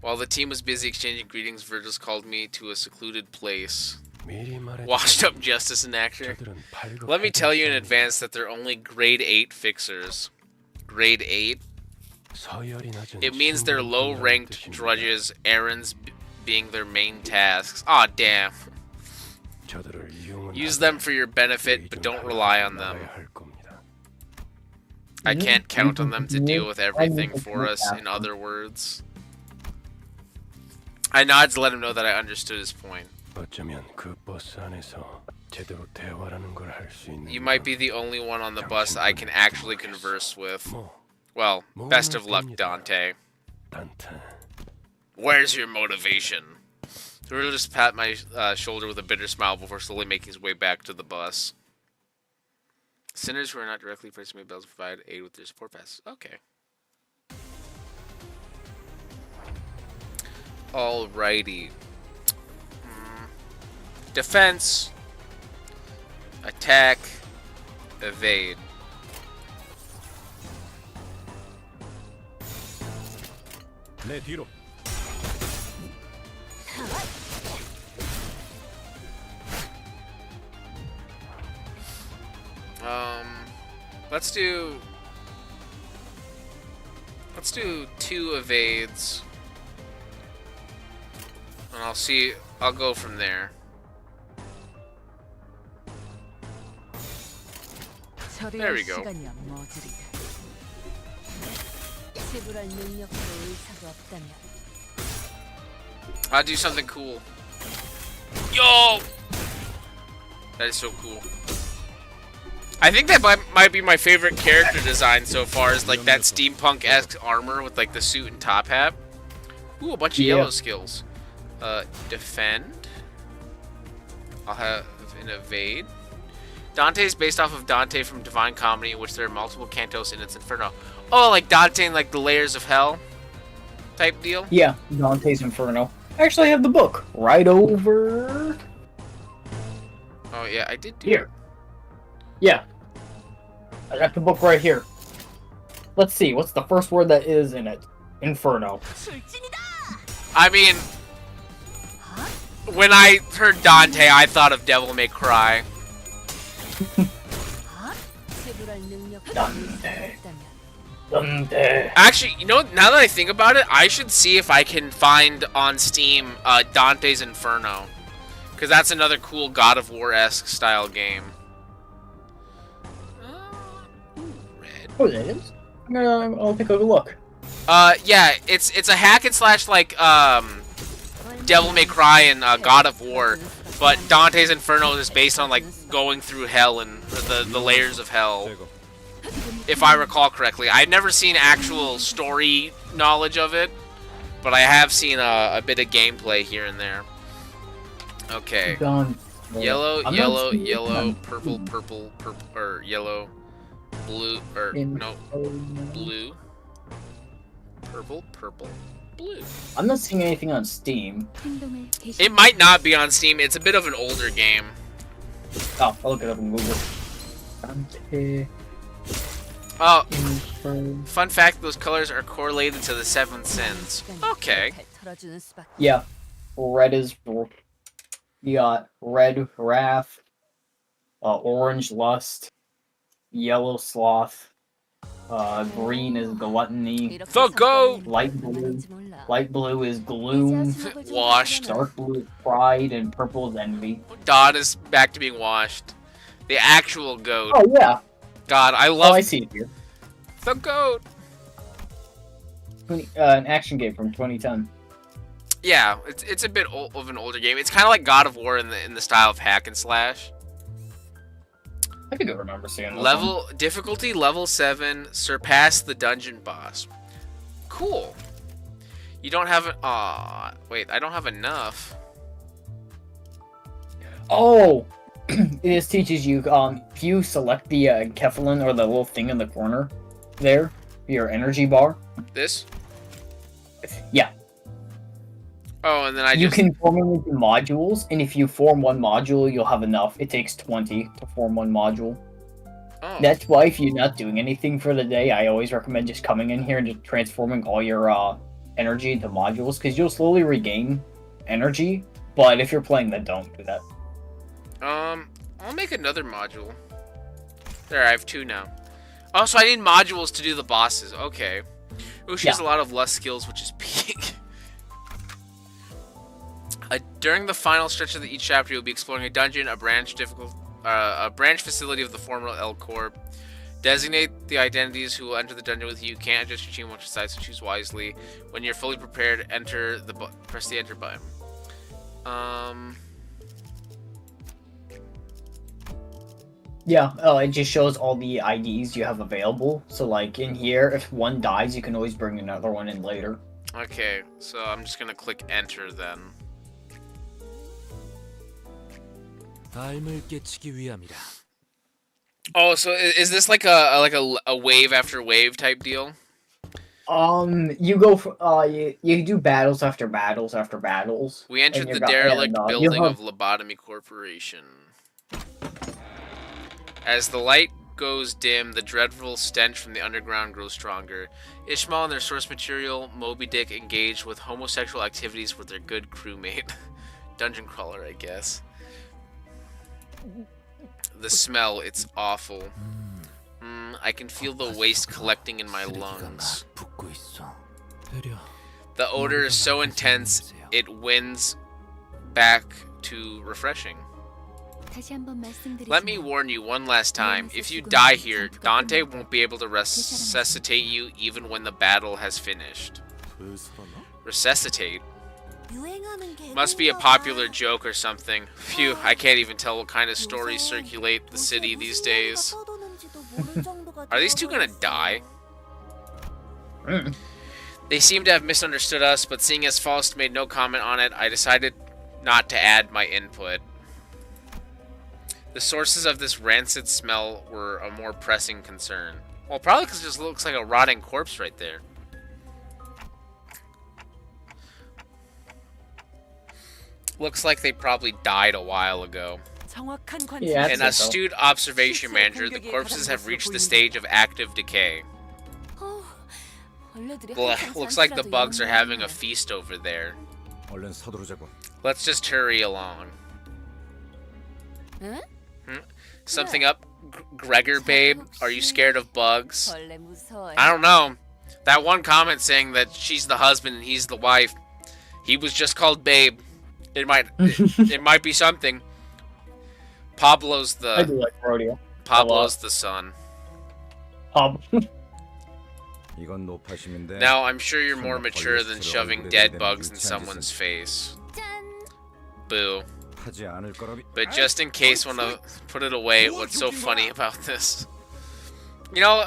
While the team was busy exchanging greetings, Virgil called me to a secluded place. 미리 말해. Washed up justice in action. Let me tell you in advance that they're only grade 8 fixers. Grade 8? It means they're low-ranked drudges, errands being their main tasks. Aw, damn. Use them for your benefit, but don't rely on them. I can't count on them to deal with everything for us, in other words. I nodded to let him know that I understood his point. You might be the only one on the bus I can actually converse with. Well, best of luck, Dante. Where's your motivation? Virgil just pat my shoulder with a bitter smile before slowly making his way back to the bus. Sinners who are not directly pressing me bells provide aid with their support passes. Okay. Alrighty. Defense. Attack. Evade. 내 뒤로. Let's do 2 evades. And I'll go from there. There we go. I'll do something cool. Yo! That is so cool. I think that might be my favorite character design so far, is like that steampunk-esque armor with like the suit and top hat. Ooh, a bunch of yellow skills. Defend. I'll have an evade. Dante is based off of Dante from Divine Comedy, in which there are multiple cantos in its Inferno. Oh, like Dante and like the layers of hell type deal? Yeah, Dante's Inferno. I actually have the book right over Oh yeah, I did do here. Yeah. I got the book right here. Let's see, what's the first word that is in it? Inferno. I mean, when I heard Dante, I thought of Devil May Cry. Dante. Dante. Actually, you know, now that I think about it, I should see if I can find on Steam Dante's Inferno. Because that's another cool God of War-esque style game. Red. Oh, that is? I'll take a look. Yeah, it's a hack and slash like Devil May Cry and God of War, but Dante's Inferno is based on like going through hell and the layers of hell, if I recall correctly. I've never seen actual story knowledge of it, but I have seen a bit of gameplay here and there. Okay. Yellow, yellow, yellow, purple, purple, purple, or yellow, blue, or no, blue, purple, purple, blue. I'm not seeing anything on Steam. It might not be on Steam. It's a bit of an older game. Oh, I'll look it up on Google. Dante. Oh, fun fact, those colors are correlated to the 7 sins. Okay. Yeah. Red is... You got red, wrath, orange, lust, yellow, sloth, green is gluttony, The goat! light blue is gloom, Washed. dark blue is pride, and purple is envy. Dawn is back to being washed. The actual goat. Oh, yeah. God, I Oh, love I see it here. the goat. An action game from 2010. Yeah, it's a bit of an older game. It's kind of like God of War in the style of hack and slash. I think I remember seeing this Level difficulty level 7, surpass the dungeon boss. Cool. You don't have an wait, I don't have enough. Oh, this teaches you. If you select the Kefalin or the little thing in the corner, there, your energy bar. This? Yeah. Oh, and then I You just can form them into modules, and if you form one module, you'll have enough. It takes 20 to form one module. oh. That's why if you're not doing anything for the day, I always recommend just coming in here and just transforming all your energy into modules, because you'll slowly regain energy. But if you're playing that, don't do that. I'll make another module. There, I have 2 now. Oh, so I need modules to do the bosses. Okay. Oh, she has a lot of less skills, which is peak. During the final stretch of each chapter, you'll be exploring a dungeon, a branch facility of the former L Corp. Designate the identities who will enter the dungeon with you. You can't adjust your team which decides to choose wisely. When you're fully prepared, press the enter button. Yeah, it just shows all the IDs you have available. So, like, in here, if one dies, you can always bring another one in later. Okay, so I'm just gonna click enter then. 삶을 깨치기 위함이다. Oh, so is this like a wave after wave type deal? You go for, you do battles after battles after battles. We entered the derelict building of Lobotomy Corporation. As the light goes dim, the dreadful stench from the underground grows stronger. Ishmael and their source material, Moby Dick, engage with homosexual activities with their good crewmate. Dungeon crawler, I guess. The smell, it's awful. I can feel the waste collecting in my lungs. The odor is so intense, it wins back to refreshing. Let me warn you one last time. If you die here, Dante won't be able to resuscitate you even when the battle has finished. Resuscitate? Must be a popular joke or something. Phew, I can't even tell what kind of stories circulate the city these days. Are these 2 gonna die? They seem to have misunderstood us, but seeing as Faust made no comment on it, I decided not to add my input. The sources of this rancid smell were a more pressing concern. Well, probably because it just looks like a rotting corpse right there. Looks like they probably died a while ago. Yeah, An astute observation manager, the corpses have reached the stage of active decay. Looks like the bugs are having a feast over there. 얼른 서두르자고. Let's just hurry along. Something up, Gregor, babe? Are you scared of bugs? I don't know. That one comment saying that she's the husband and he's the wife. He was just called babe. It might be something. Pablo's the. I do like rodeo. Pablo's the son. 이건 높아시면 돼. Now I'm sure you're more mature than shoving dead bugs in someone's face. Boo. 하지 않을 거라고. But just in case, want to put it away. What's so funny about this? You know,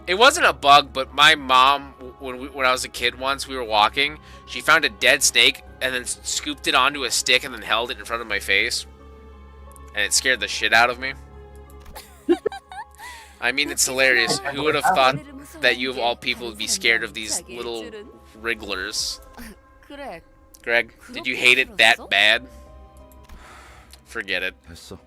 it wasn't a bug, but my mom, when I was a kid once, we were walking. She found a dead snake and then scooped it onto a stick and then held it in front of my face, and it scared the shit out of me. I mean, it's hilarious. Who would have thought that you of all people would be scared of these little wrigglers? Greg, did you hate it that bad? Forget it. 됐어.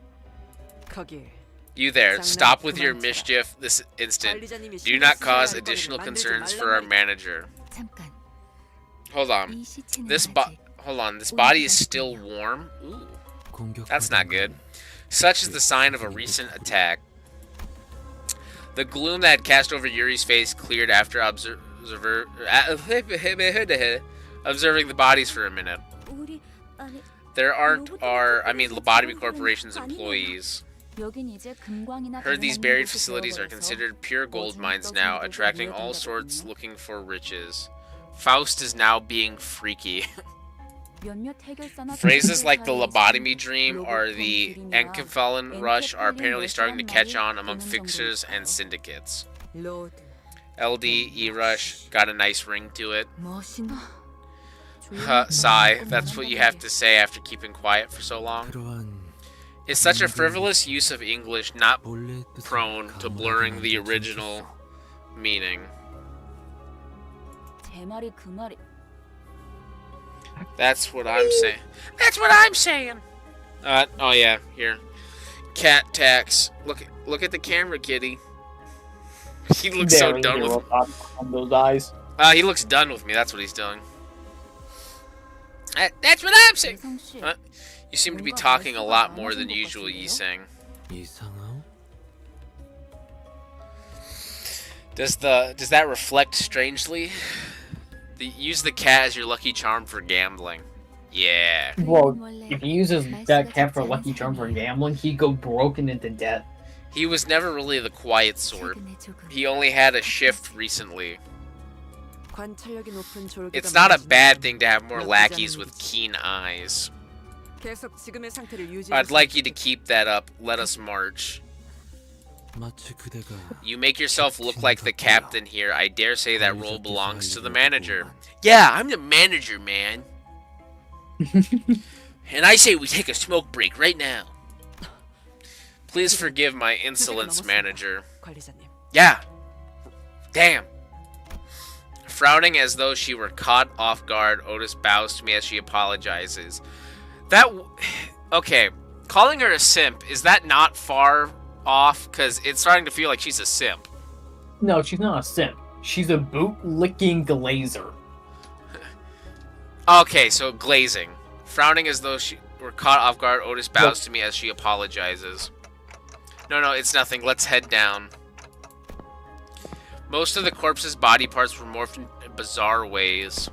You there, stop with your mischief this instant. Do not cause additional concerns for our manager. Hold on. This body is still warm? Ooh. That's not good. Such is the sign of a recent attack. The gloom that had cast over Yuri's face cleared after observing the bodies for a minute. There aren't Lobotomy Corporation's employees. Heard these buried facilities are considered pure gold mines now, attracting all sorts looking for riches. Faust is now being freaky. Phrases like the lobotomy dream or the Enkephalen rush are apparently starting to catch on among fixers and syndicates. LD, E-rush, got a nice ring to it. Sigh, that's what you have to say after keeping quiet for so long. It's such a frivolous use of English, not prone to blurring the original meaning. That's what I'm saying. That's what I'm saying! Oh yeah, here. Cat tax. Look at the camera, kitty. He looks so done with those eyes. He looks done with me. That's what he's doing. That's what I'm saying. You seem to be talking a lot more than usual, Yiseng. 이상하오? Does that reflect strangely? Use the cat as your lucky charm for gambling. Yeah. Well, if he uses that cat for lucky charm for gambling, he'd go broken into debt. He was never really the quiet sort. He only had a shift recently. It's not a bad thing to have more lackeys with keen eyes. I'd like you to keep that up. Let us march. You make yourself look like the captain here. I dare say that role belongs to the manager. Yeah, I'm the manager, man. And I say we take a smoke break right now. Please forgive my insolence, manager. Yeah. Damn. Frowning as though she were caught off guard, Otis bows to me as she apologizes. Okay. Calling her a simp, is that not far off? Because it's starting to feel like she's a simp. No, she's not a simp. She's a boot-licking glazer. Okay, so glazing. Frowning as though she were caught off guard, Otis bows to me as she apologizes. No, it's nothing. Let's head down. Most of the corpse's body parts were morphed in bizarre ways.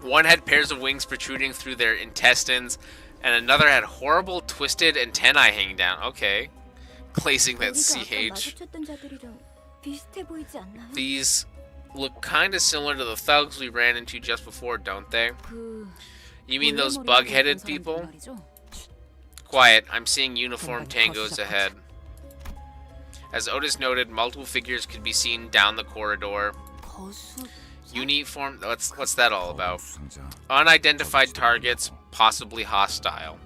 One had pairs of wings protruding through their intestines, and another had horrible twisted antennae hanging down. Okay. Glazing that CH. These look kind of similar to the thugs we ran into just before, don't they? You mean those bug-headed people? Quiet, I'm seeing uniformed tangos ahead. As Otis noted, multiple figures could be seen down the corridor. Uniform? What's that all about? Unidentified targets, possibly hostile.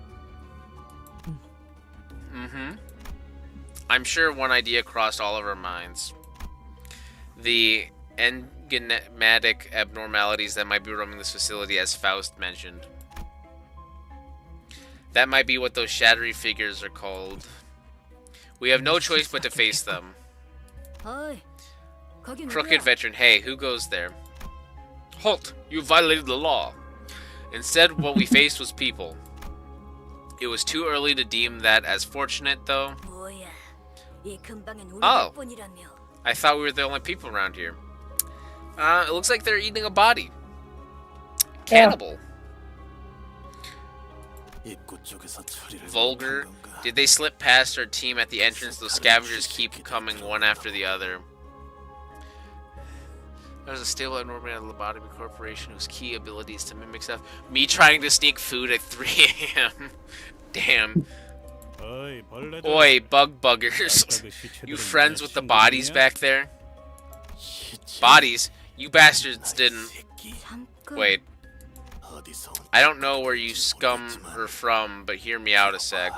I'm sure one idea crossed all of our minds. The enigmatic abnormalities that might be roaming this facility, as Faust mentioned. That might be what those shadowy figures are called. We have no choice but to face them. Crooked veteran, hey, who goes there? Halt! You violated the law. Instead, what we faced was people. It was too early to deem that as fortunate, though. Oh. I thought we were the only people around here. It looks like they're eating a body. Cannibal. Vulgar. Did they slip past our team at the entrance? Those scavengers keep coming one after the other. There's a stable abnormal lobotomy corporation whose key ability is to mimic stuff. Me trying to sneak food at 3 a.m. Damn. Oi, bug buggers. You friends with the bodies back there? Bodies? You bastards didn't... Wait. I don't know where you scum are from, but hear me out a sec.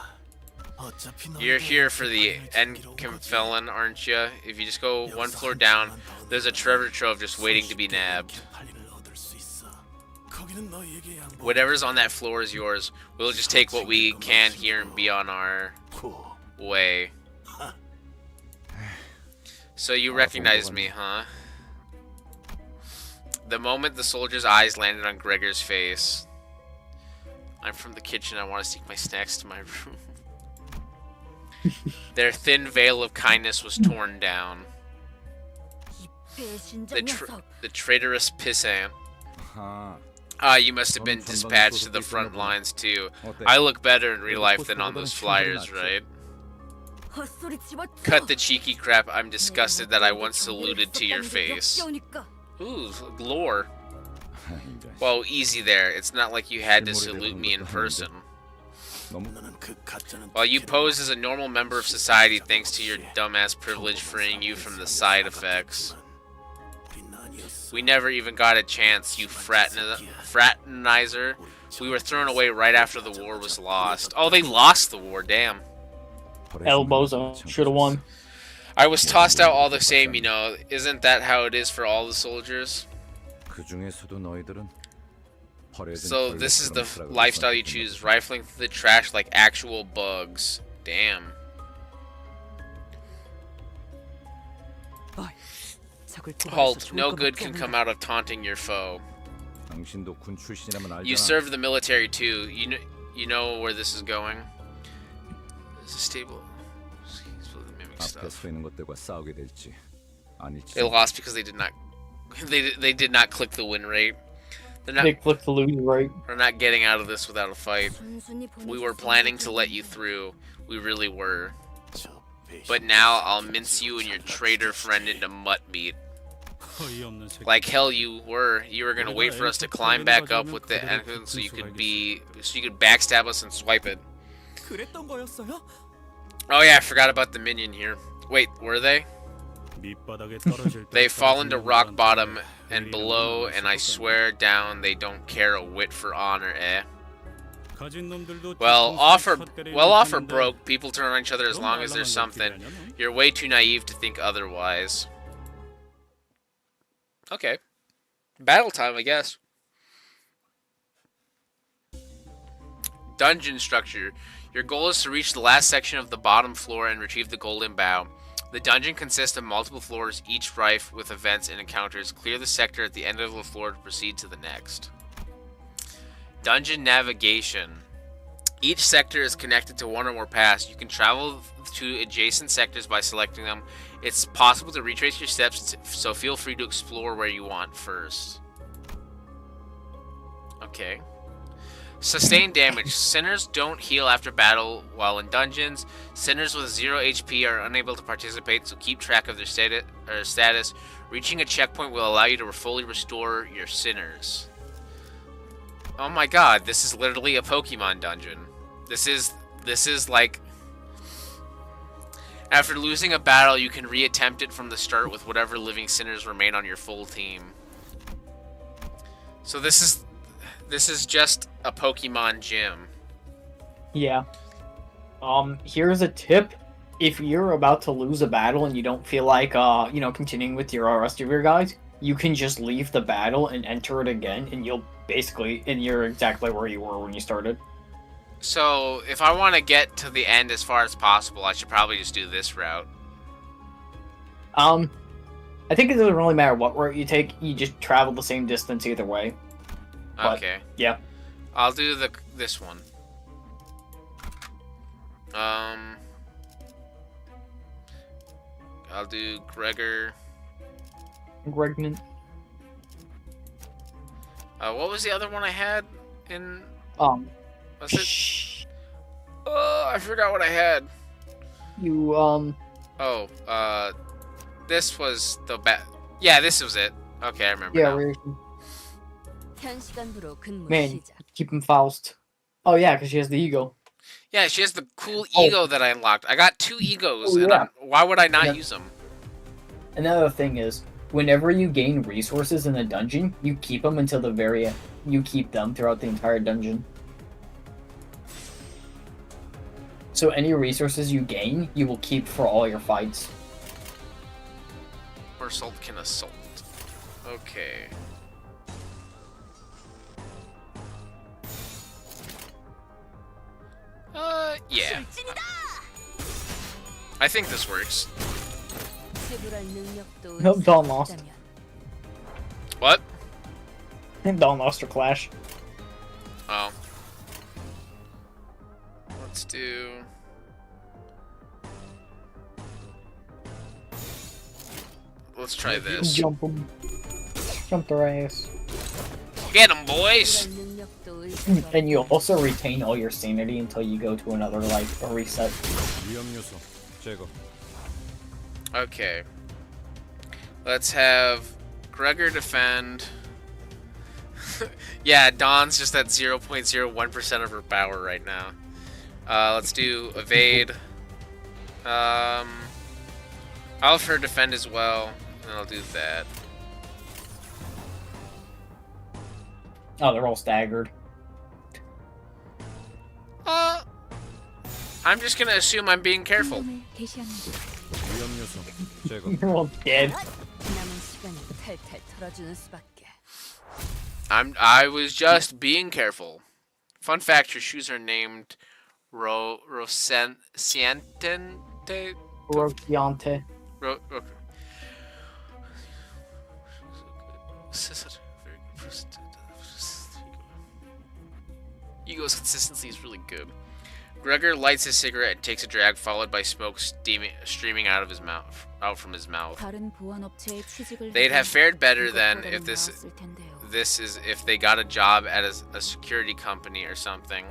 You're here for the Encampfelon, aren't you? If you just go one floor down, there's a treasure trove just waiting to be nabbed. Whatever's on that floor is yours. We'll just take what we can here and be on our way. So you recognize me, huh? The moment the soldier's eyes landed on Gregor's face. I'm from the kitchen. I want to sneak my snacks to my room. Their thin veil of kindness was torn down. The traitorous pissant. You must have been dispatched to the front lines too. I look better in real life than on those flyers, right? Cut the cheeky crap. I'm disgusted that I once saluted to your face. Ooh, lore. Well, easy there. It's not like you had to salute me in person. While you pose as a normal member of society thanks to your dumbass privilege freeing you from the side effects. We never even got a chance, you fraternizer. We were thrown away right after the war was lost. Oh, they lost the war, damn. Elbows should have won. I was tossed out all the same, you know. Isn't that how it is for all the soldiers? So this is the lifestyle you choose, rifling through the trash like actual bugs. Damn. 녀석을 Halt. 고발해서 No 줄 good 거면 can 뽑는다. come out of taunting your foe. 당신도 군 출신이라면 알잖아. You serve the military too. You know where this is going. This is stable. Mimic 앞에 stuff. 서 있는 것들과 싸우게 될지 아닐지. They lost because they did not. They did not click the win rate. They click the lose rate. We're not getting out of this without a fight. 순순히 We were 보내줬으면 planning to let 좋겠는데. you through. We really were. 저 배신. But now I'll mince you and your traitor friend into mutt meat. 어이없는 새끼. Like hell you were. You were gonna wait for us to climb back up with the entrance so you could backstab us and swipe it. 그랬던 거였어요? Oh yeah, I forgot about the minion here. Wait, were they? 밑바닥에 떨어질 때 They fall into rock 떨어지는 bottom 놈들한테 and 할 below, 일은 and I 없을 swear down they don't care a whit for honor, eh? 거야. 가진 놈들도 Well, 뒤통수에 첫 때리는 off or 편인데 broke, people turn on each other as 그런 long as there's 말랑한 something. 놈들이 아니야, 너? You're way too naive to think otherwise. Okay. Battle time, I guess. Dungeon structure. Your goal is to reach the last section of the bottom floor and retrieve the golden bow. The dungeon consists of multiple floors, each rife with events and encounters. Clear the sector at the end of the floor to proceed to the next. Dungeon navigation. Each sector is connected to one or more paths. You can travel to adjacent sectors by selecting them. It's possible to retrace your steps, so feel free to explore where you want first. Okay. Sustain damage. Sinners don't heal after battle while in dungeons. Sinners with 0 HP are unable to participate, so keep track of their status. Reaching a checkpoint will allow you to fully restore your sinners. Oh my god, this is literally a Pokemon dungeon. This is like... After losing a battle, you can reattempt it from the start with whatever living sinners remain on your full team. So this is just a Pokemon gym. Yeah. Here's a tip. If you're about to lose a battle and you don't feel like, continuing with your rest of your guys, you can just leave the battle and enter it again, and you're exactly where you were when you started. So, if I want to get to the end as far as possible, I should probably just do this route. I think it doesn't really matter what route you take, you just travel the same distance either way. But, Okay. yeah. I'll do this one. I'll do Gregor. Gregman. What was the other one I had in... Was it? Oh, I forgot what I had. This was the Yeah, this was it. Okay, I remember now. 현시간부로 근무 Man, 시작. keep him Faust. Oh yeah, because she has the ego. Yeah, she has the cool ego that I unlocked. I got 2 egos, Oh, and yeah. why would I not Yeah. use them? Another thing is, whenever you gain resources in a dungeon, you keep them until the very end. You keep them throughout the entire dungeon. So any resources you gain, you will keep for all your fights. Or assault can assault. Okay. Yeah. I think this works. 지불할 능력도 Nope, Dawn lost. 있다면 What? Dawn lost her clash. Oh. Let's do... Let's try this. Jump them. Jump their ass. Get 'em, boys! 지불할 능력도 의사가 And you also retain all your sanity until you go to another, like, a reset. 위험 요소 제거. Okay. Let's have Gregor defend. Yeah, Dawn's just at 0.01% of her power right now. Let's do evade. I'll have her defend as well, and I'll do that. Oh, they're all staggered. I'm just gonna assume I'm being careful. 행동을 개시합니다. 위험 요소 제거. You're all dead. 남은 시간이 탈탈 털어주는 수밖에. I was just being careful. Fun fact: your shoes are named Rosiente. Rokiante. Ego's consistency is really good. Gregor lights his cigarette and takes a drag, followed by smoke streaming out from his mouth. They'd have fared better than if if they got a job at a security company or something.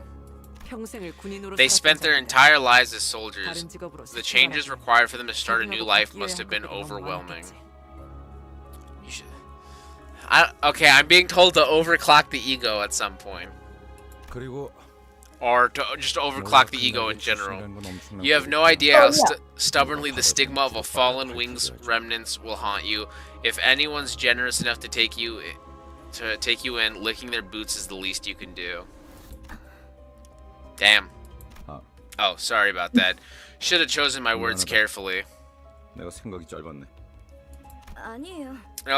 They spent their entire lives as soldiers. The changes required for them to start a new life must have been overwhelming. Okay, I'm being told to overclock the ego at some point. Or to just overclock the ego in general. You have no idea how stubbornly the stigma of a fallen wing's remnants will haunt you. If anyone's generous enough to take you in, licking their boots is the least you can do. Damn. Oh, sorry about that. Should have chosen my words carefully. No,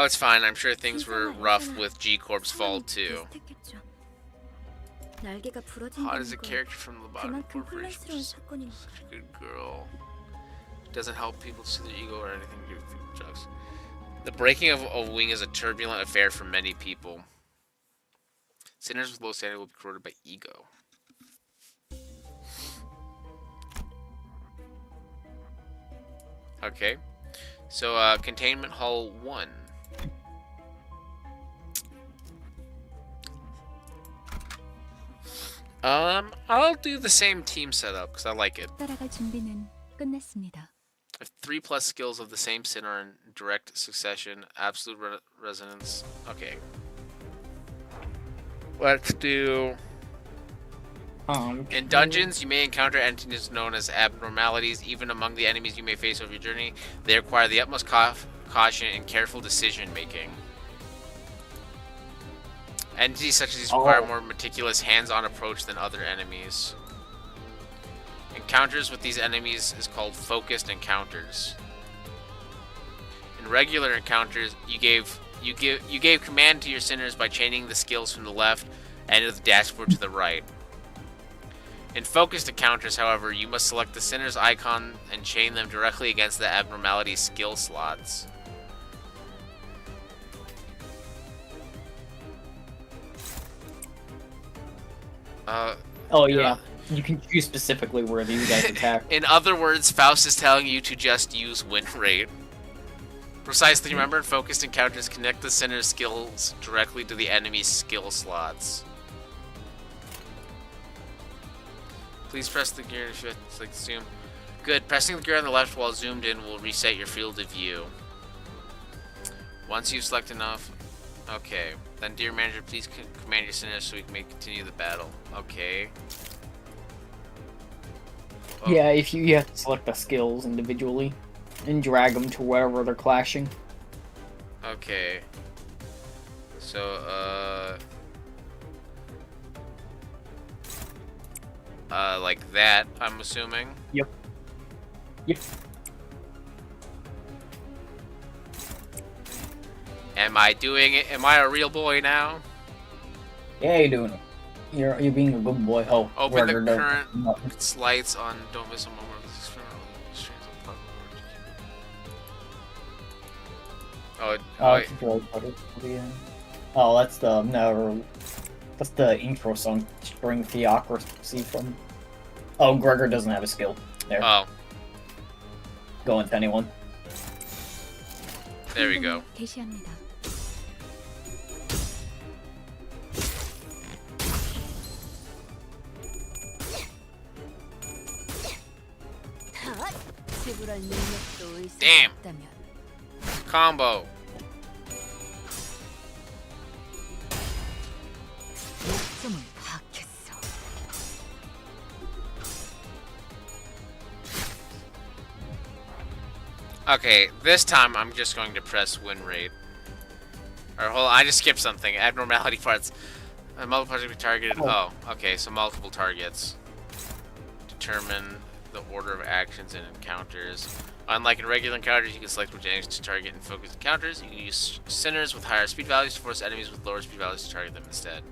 it's fine. I'm sure things were rough with G-Corp's fall too. Hot as a character from the bottom corporation. Such a good girl. Doesn't help people see their ego or anything to do with drugs. The breaking of a wing is a turbulent affair for many people. Sinners with low standing will be corroded by ego. Okay. So, Containment Hall 1. I'll do the same team setup because I like it. 따라갈 준비는 끝냈습니다. If 3+ skills of the same sin are in direct succession, absolute resonance. Okay. Let's do. In dungeons, you may encounter entities known as abnormalities. Even among the enemies you may face over your journey, they require the utmost caution and careful decision making. Entities such as these require a more meticulous, hands-on approach than other enemies. Encounters with these enemies is called focused encounters. In regular encounters, you gave command to your sinners by chaining the skills from the left and of the dashboard to the right. In focused encounters, however, you must select the sinner's icon and chain them directly against the abnormality skill slots. Oh yeah, you can choose specifically where you guys attack. In other words, Faust is telling you to just use win rate. Precisely, remember, in focused encounters, connect the sinner's skills directly to the enemy's skill slots. Please press the gear if you like zoom. Good. Pressing the gear on the left while zoomed in will reset your field of view. Once you select enough. Okay. Then, dear manager, please command your sinners so we may continue the battle. Okay. Oh. Yeah, if you have to select the skills individually and drag them to wherever they're clashing. Okay. So, like that, I'm assuming. Yep. Yep. Am I doing it? Am I a real boy now? Yeah, you're doing it. You're being a good boy. Oh, open the current lights on. Don't miss a moment of this experience. Oh, that's the no. That's the intro song, Spring Theocracy from. Oh, Gregor doesn't have a skill. There. Oh. Go into anyone. There we go. 개시합니다. Damn. Combo. Okay, this time I'm just going to press win rate. Or hold on, I just skipped something. Abnormality parts. Multiple parts will be targeted. Oh, okay, so multiple targets. Determine the order of actions and encounters. Unlike in regular encounters, you can select which enemies to target in focused encounters. You can use sinners with higher speed values to force enemies with lower speed values to target them instead.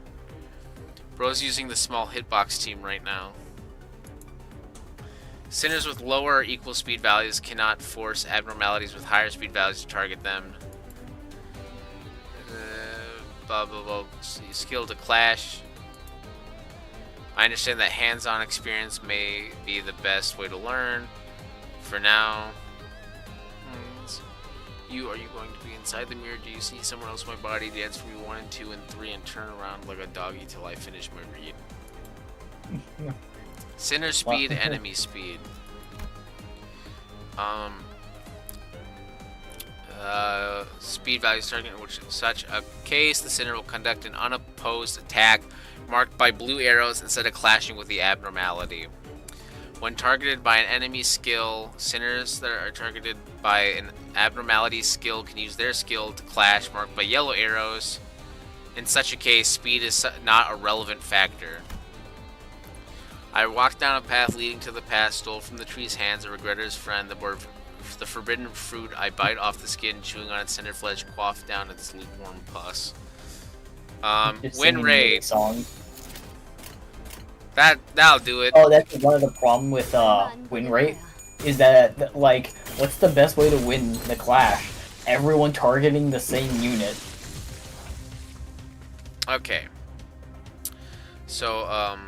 Bro's using the small hitbox team right now. Sinners with lower or equal speed values cannot force abnormalities with higher speed values to target them. blah blah blah. Skill to clash. I understand that hands-on experience may be the best way to learn. For now, are you going to be inside the mirror? Do you see someone else in my body? Dance for me 1 and 2 and 3 and turn around like a doggy till I finish my read. Sinner speed, enemy speed. Speed value target in which such a case, the sinner will conduct an unopposed attack marked by blue arrows instead of clashing with the abnormality. When targeted by an enemy skill, sinners that are targeted by an abnormality skill can use their skill to clash marked by yellow arrows. In such a case, speed is not a relevant factor. I walked down a path leading to the path, stole from the tree's hands a regretter's friend, the forbidden fruit. I bite off the skin, chewing on its tender flesh, quaff down its lukewarm pus. Win rate. Song. That'll do it. Oh, that's one of the problem with win rate is that like what's the best way to win the clash? Everyone targeting the same unit. Okay. So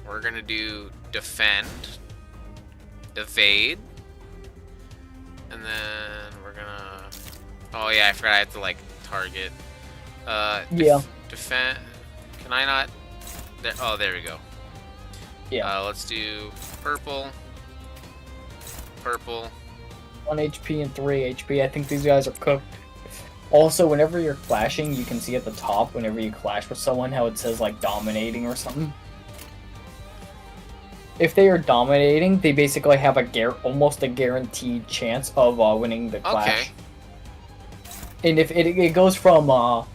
we're gonna do defend, evade, and then we're gonna. Oh yeah, I forgot I have to like target. Yeah. Defend. Can I not? There, oh, there we go. Yeah. Let's do purple. Purple. 1 HP and 3 HP. I think these guys are cooked. Also, whenever you're clashing, you can see at the top, whenever you clash with someone, how it says, like, dominating or something. If they are dominating, they basically have almost a guaranteed chance of winning the clash. Okay. And if it goes from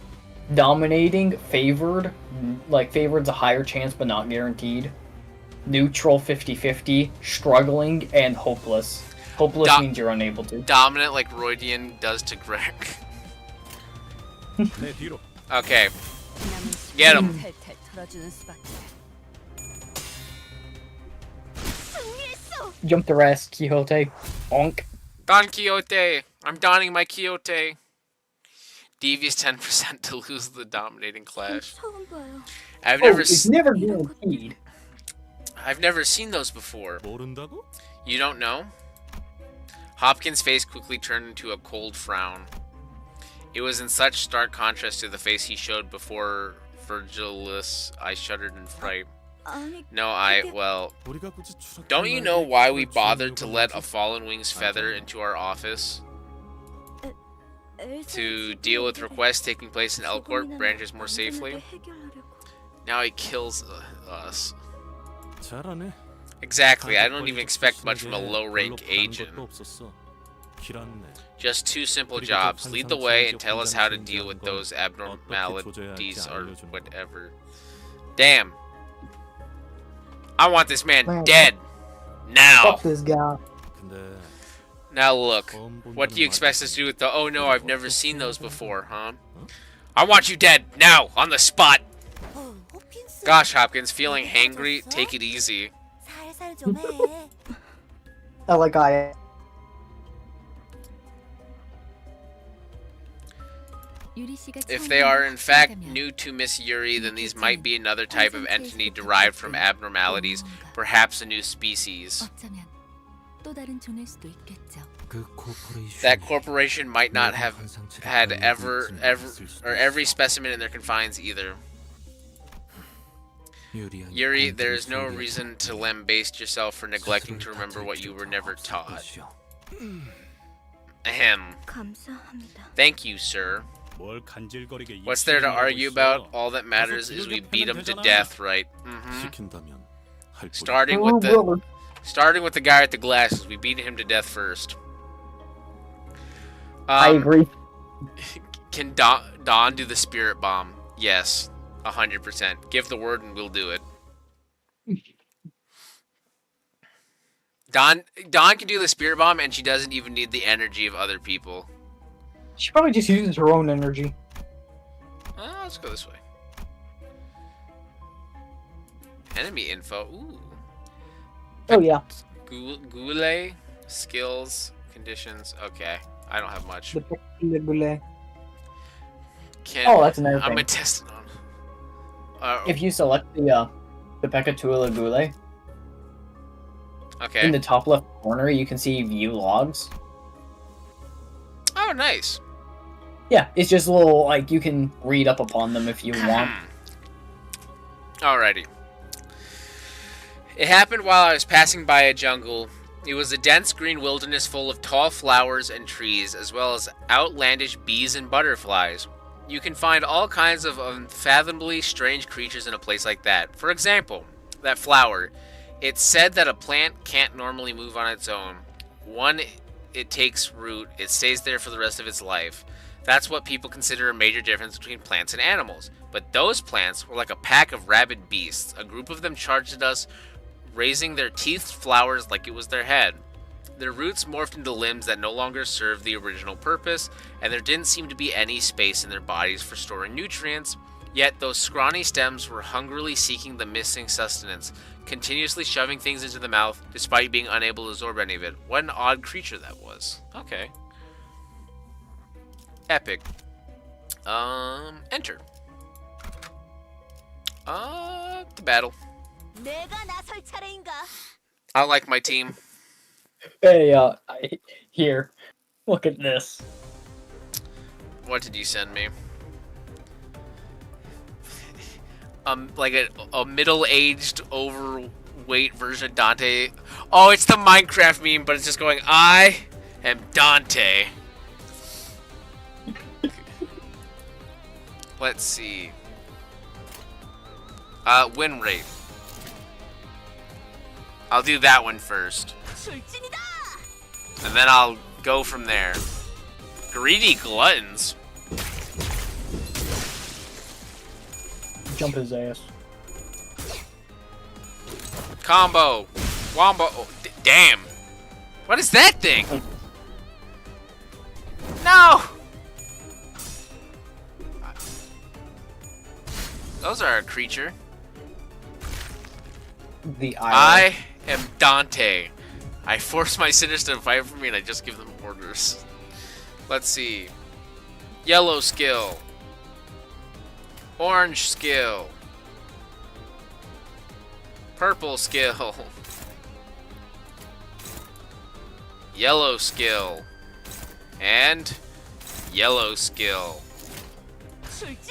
dominating, favored, like favored's a higher chance but not guaranteed, neutral 50-50, struggling, and hopeless. Hopeless means you're unable to. Dominant like Roydian does to Greg. Okay. Get him. Jump the rest, Quixote. Onk. Don Quixote. I'm donning my Quixote. Devious 10% to lose the dominating clash. It's never guaranteed. I've never seen those before. You don't know? Hopkins' face quickly turned into a cold frown. It was in such stark contrast to the face he showed before Virgilius. I shuddered in fright. Well, don't you know why we bothered to let a fallen wing's feather into our office? To deal with requests taking place in Elcorp branches more safely. Now he kills us. Exactly, I don't even expect much from a low-rank agent. Just 2 simple jobs. Lead the way and tell us how to deal with those abnormalities or whatever. Damn. I want this man dead. Now. Fuck this guy. Now look. What do you expect us to do with the... Oh no, I've never seen those before, huh? I want you dead. Now. On the spot. Gosh, Hopkins. Feeling hangry? Take it easy. I like I. If they are in fact new to Miss Yuri, then these might be another type of entity derived from abnormalities, perhaps a new species. That corporation might not have had every specimen in their confines either. Yuri, there is no reason to lambaste yourself for neglecting to remember what you were never taught. Ahem. Thank you, sir. What's there to argue about? All that matters is we beat him to death, right? Starting with the guy with the glasses, we beat him to death first. I agree. Can Don do the spirit bomb? Yes, 100%. Give the word and we'll do it. Don can do the spirit bomb, and she doesn't even need the energy of other people. She probably just uses her own energy. Let's go this way. Enemy info. Ooh. Oh yeah. Goulet, skills, conditions. Okay, I don't have much. Oh, that's another I'm thing. gonna test it on. If you select the Pekatula Gule, Okay. in the top left corner, you can see view logs. Oh, nice. Yeah, it's just a little, like, you can read up upon them if you want. Alrighty. It happened while I was passing by a jungle. It was a dense green wilderness full of tall flowers and trees, as well as outlandish bees and butterflies. You can find all kinds of unfathomably strange creatures in a place like that. For example, that flower. It's said that a plant can't normally move on its own. Once it takes root, it stays there for the rest of its life. That's what people consider a major difference between plants and animals. But those plants were like a pack of rabid beasts. A group of them charged at us, raising their teethed flowers like it was their head. Their roots morphed into limbs that no longer served the original purpose, and there didn't seem to be any space in their bodies for storing nutrients. Yet those scrawny stems were hungrily seeking the missing sustenance, continuously shoving things into the mouth despite being unable to absorb any of it. What an odd creature that was. Okay. Epic. Enter. The battle. 내가 나설 차례인가? I like my team. Hey, here. Look at this. What did you send me? Like a middle-aged, overweight version of Dante. Oh, it's the Minecraft meme, but it's just going, I am Dante. Let's see. Win rate. I'll do that one first. 출진이다! And then I'll go from there. Greedy gluttons. Jump his ass. Combo. Wombo. Oh, damn. What is that thing? No! Those are a creature. The I am Dante. I force my sinners to fight for me and I just give them orders. Let's see. Yellow skill. Orange skill. Purple skill. Yellow skill. And yellow skill.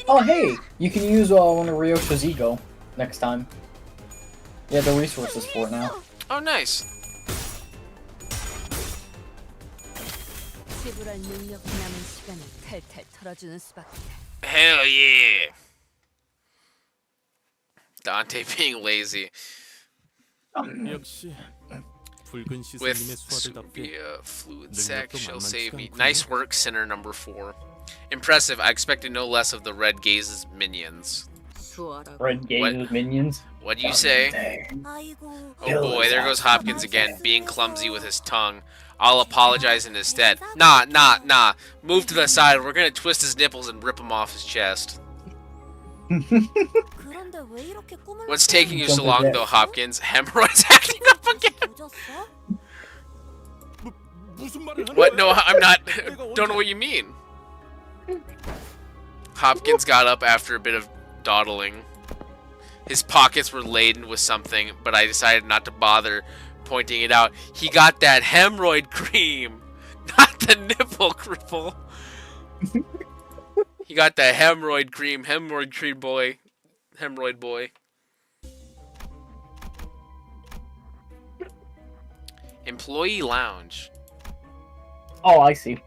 Oh, hey! You can use one of Ryosha's ego next time. You have the resources for it now. Oh, nice. 지불할 능력 남은 시간을 탈탈 털어주는 수밖에. Hell yeah. Dante being lazy. 역시 붉은 With 시선님의 수하들답게 fluid sac shall save me. Nice work, Sinner number 4. Impressive. I expected no less of the Red Gaze's minions. Red Gaze's minions? What do you say? 아이고. Oh boy, there goes Hopkins again, being clumsy with his tongue. I'll apologize in his stead. Nah. Move to the side. We're gonna twist his nipples and rip him off his chest. 그런데 왜 이렇게 꿈을 What's taking you so long, though, Hopkins? Hemorrhoids acting up again. 늦었어? 무슨 말을 하는 What? 거야? No, I'm not. Don't know what you mean. Hopkins got up after a bit of dawdling. His pockets were laden with something, but I decided not to bother pointing it out. He got that hemorrhoid cream, not the nipple cripple. He got the hemorrhoid cream boy. Hemorrhoid boy. Employee lounge. Oh, I see.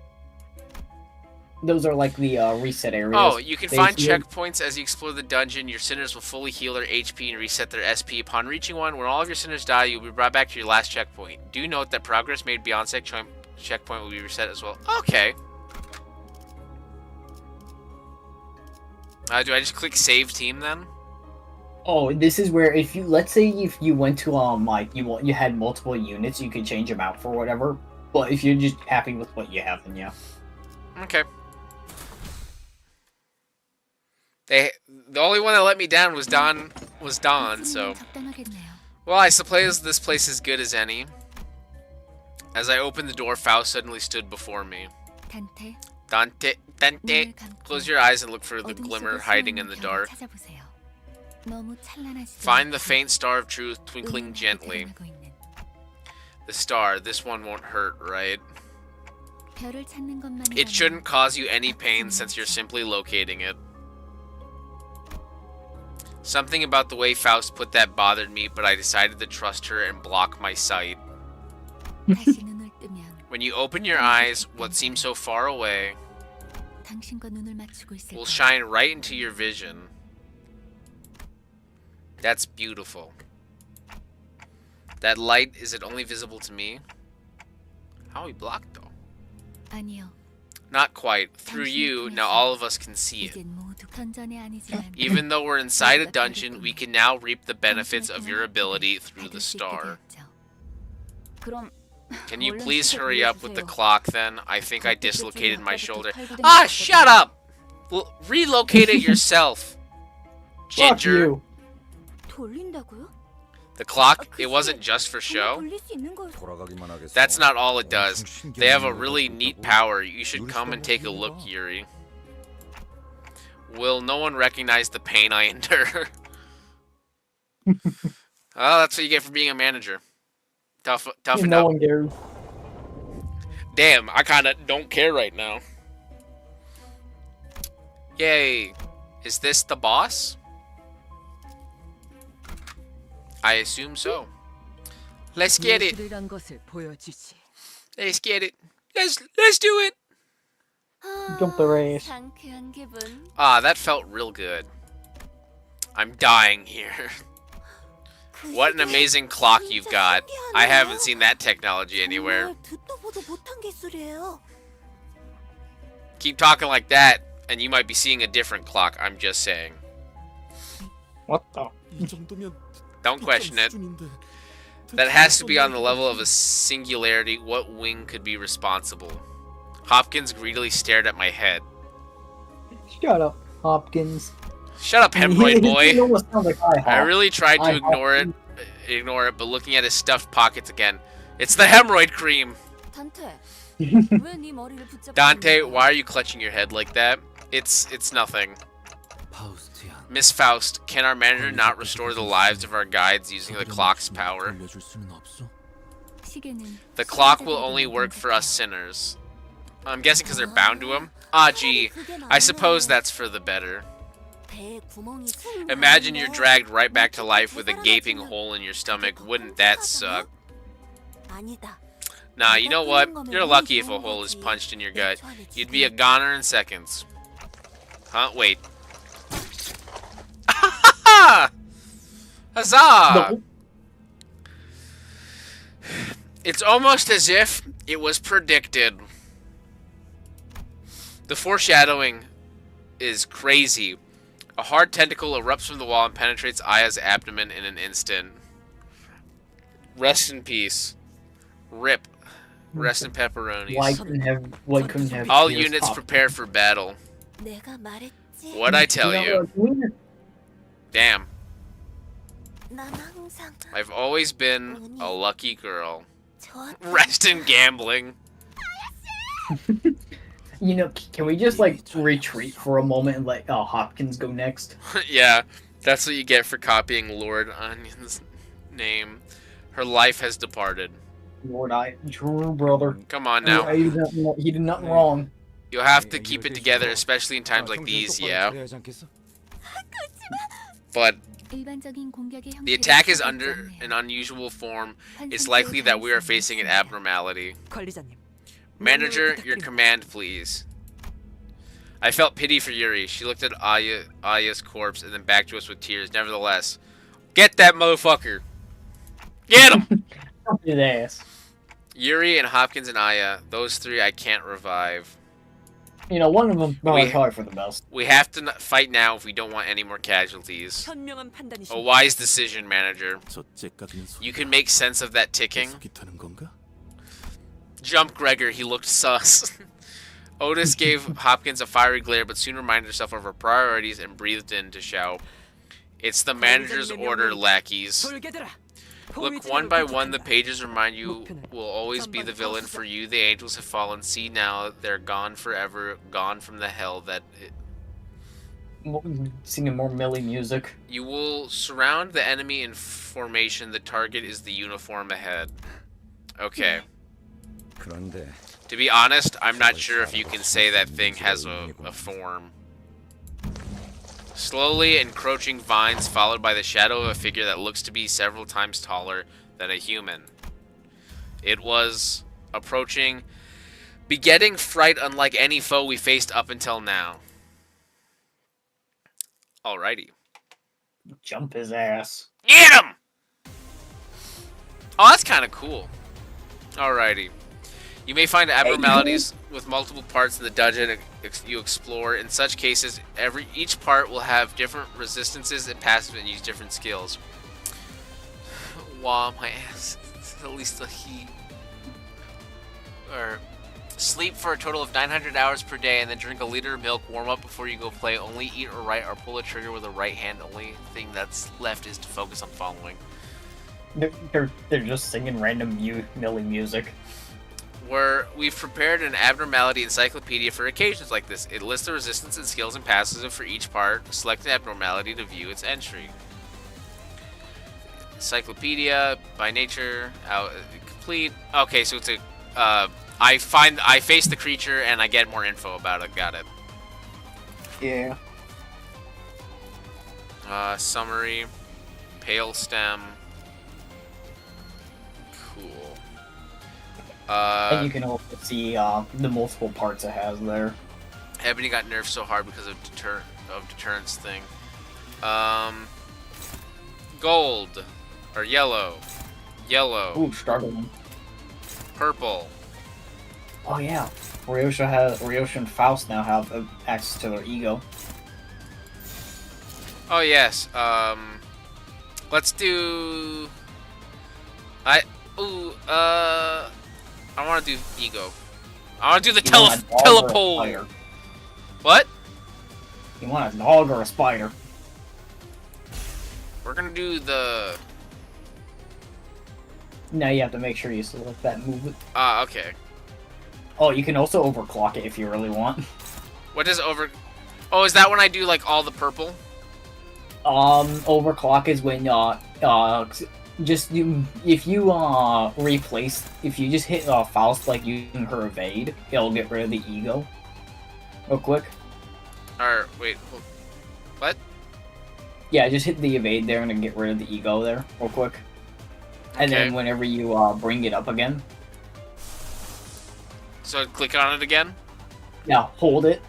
Those are like the reset areas. Oh, you can find heal. checkpoints as you explore the dungeon. Your sinners will fully heal their HP and reset their SP. Upon reaching one, when all of your sinners die, you'll be brought back to your last checkpoint. Do note that progress made beyond said checkpoint will be reset as well. Okay. Do I just click save team then? Oh, this is where if you let's say if you went to like you had multiple units, you could change them out for whatever. But if you're just happy with what you have, then yeah. Okay. The only one that let me down was Dawn, so... 적당하겠네요. Well, I suppose this place is good as any. As I opened the door, Faust suddenly stood before me. 단테, Dante, 눈을 감고 close your eyes and look for the 어둠 glimmer 속에 hiding in 숨어있는 the 별을 dark. 찾아보세요. 너무 찬란하지 Find the faint star of truth twinkling gently. 있는 The star, this one won't hurt, right? 별을 찾는 것만이 It shouldn't cause you any pain since you're simply locating it. Something about the way Faust put that bothered me, but I decided to trust her and block my sight. 다시 눈을 뜨면 When you open your eyes, what seems so far away 당신과 눈을 맞추고 있을 will 거예요. shine right into your vision. That's beautiful. That light, is it only visible to me? How are we blocked though? 아니요. Not quite. Through you, now all of us can see it. 이젠 모두 선전이 아니지만 Even though we're inside a dungeon, we can now reap the benefits of your ability through the 받을 수 있게 star. 되었죠. 그럼 Can you 얼른 please 시계 hurry up with the 빌려주세요. clock then? I think I dislocated my 아까부터 shoulder. 털고 Ah, 다녔거든요. shut up! Relocate it yourself. Fuck Ginger. you. 돌린다고요? The clock, it wasn't just for show. 돌릴 수 있는 걸 돌아가기만 하겠어. That's not all it does. 엄청 They have a 신기한 really 걸 neat 갖고 power. You should 누릴 come 수가 and take a 없는 look, 거야. Yuri. Will no one recognize the pain I endure? Oh, that's what you get for being a manager. Toughen No up. one cares. Damn, I kinda don't care right now. Yay. Is this the boss? I assume so. Let's get it. 예술이란 것을 보여주지. Let's get it. Let's do it. Jump the race. 상쾌한 기분. Ah, that felt real good. I'm dying here. What an amazing clock you've got. I haven't seen that technology anywhere. 정말 듣도 보도 못한 기술이에요. Keep talking like that, and you might be seeing a different clock, I'm just saying. What the? 이 정도면 Don't question it. 수준인데. That has to be on the level of a singularity. What wing could be responsible? Hopkins greedily stared at my head. Shut up, Hopkins. Shut up, hemorrhoid It boy. almost sounds like I really tried to ignore it, but looking at his stuffed pockets again. It's the hemorrhoid cream! 단테, 왜 네 머리를 붙잡고 Dante, 있는 거야? why are you clutching your head like that? It's nothing. 파우스티안. Miss Faust, can our manager not restore the lives of our guides using the clock's power? 돌려줄 수는 없어? 시계는 The clock will only work for us sinners. I'm guessing because they're bound to him? Ah, gee. I suppose that's for the better. 배에 구멍이 숭 Imagine you're 나는데 dragged right back to life with a gaping hole in your stomach. Wouldn't that suck? 아니다. Nah, you know what? You're lucky if a hole is punched in your gut. You'd be a goner in seconds. Huh? Wait. Huzzah! It's almost as if it was predicted. The foreshadowing is crazy. A hard tentacle erupts from the wall and penetrates Aya's abdomen in an instant. Rest in peace. Rip. Rest in pepperonis. Why couldn't have All Pierce units Hopkins? prepare for battle. 내가 말했지. What'd I tell you? Damn. 난 항상 I've always been a lucky girl. 저 Rest in gambling. You know, can we just like retreat for a moment and let Hopkins go next? Yeah, that's what you get for copying Lord Onion's name. Her life has departed. Lord, Drew, brother. Come on now. He did nothing wrong. You'll have to keep it together, especially in times like these, yeah. But 일반적인 공격의 the 형태를 attack is 취하지 under 않네요. an unusual form. It's likely that we are facing an abnormality. 관리자님. Manager, your command, please. I felt pity for Yuri. She looked at Aya's corpse and then back to us with tears. Nevertheless, get that motherfucker. Get him! His ass. Yuri and Hopkins and Aya, those three I can't revive. You know, one of them We- probably for the best. We have to fight now if we don't want any more casualties. 현명한 판단이시. A wise decision, manager. 저 째깍이는 소리가 You can make sense of that ticking. 계속이 되는 건가? Jump Gregor, he looked sus. Otis gave Hopkins a fiery glare, but soon reminded herself of her priorities and breathed in to shout, "It's the manager's order, lackeys." 돌게들아. Look, one by one, the pages remind you will always be the villain for you. The angels have fallen. See now, they're gone forever, gone from the hell that... Singing more Millie music. You will surround the enemy in formation. The target is the uniform ahead. Okay. 그런데 To be honest, I'm not sure if you can say that thing has a form. Slowly encroaching vines followed by the shadow of a figure that looks to be several times taller than a human. It was approaching, begetting fright unlike any foe we faced up until now. Alrighty. Jump his ass. Get him! Oh, that's kind of cool. Alrighty. You may find abnormalities with multiple parts in the dungeon you explore. In such cases, each part will have different resistances and passive and use different skills. Wow, my ass. At least the heat. Or sleep for a total of 900 hours per day and then drink a liter of milk, warm up before you go play. Only eat or write or pull a trigger with the right hand. Only thing that's left is to focus on following. They're just singing random Millie music. We've prepared an abnormality encyclopedia for occasions like this. It lists the resistance and skills and passives for each part. Select an abnormality to view its entry. Encyclopedia by nature complete. Okay, so it's a I face the creature and I get more info about it. Got it. Yeah. Summary. Pale stem. Cool. And you can also see the multiple parts it has there. Ebony got nerfed so hard because of deterrence thing. Gold or yellow. Ooh, struggling. Purple. Oh yeah, Ryosha and Faust now have access to their ego. Oh yes. Let's do. I want to do ego. I want to do the telepole. What? You want a dog or a spider? We're gonna do the. Now you have to make sure you select that move. Okay. Oh, you can also overclock it if you really want. What does over? Oh, is that when I do like all the purple? Overclock is when if you just hit Faust like using her evade, it'll get rid of the ego. Real quick. Or wait, what? Yeah, just hit the evade there and get rid of the ego there, real quick. And then whenever you bring it up again. So click on it again? Yeah, hold it.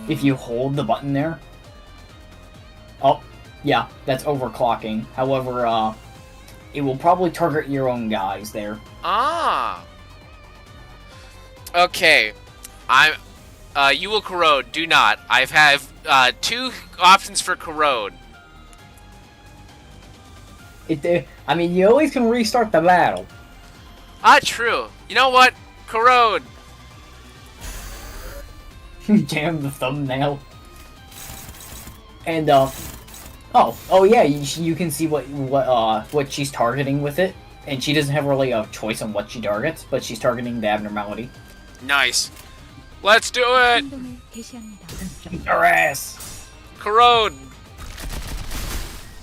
If you hold the button there. Oh, yeah, that's overclocking. However, it will probably target your own guys there. Ah. Okay. You will corrode. Do not. I have 2 options for corrode. I mean, you always can restart the battle. Ah, true. You know what? Corrode. Jam the thumbnail. And oh yeah, you can see what she's targeting with it, and she doesn't have really a choice on what she targets, but she's targeting the abnormality. Nice. Let's do it. 행동을 개시합니다. Her ass. Corrode.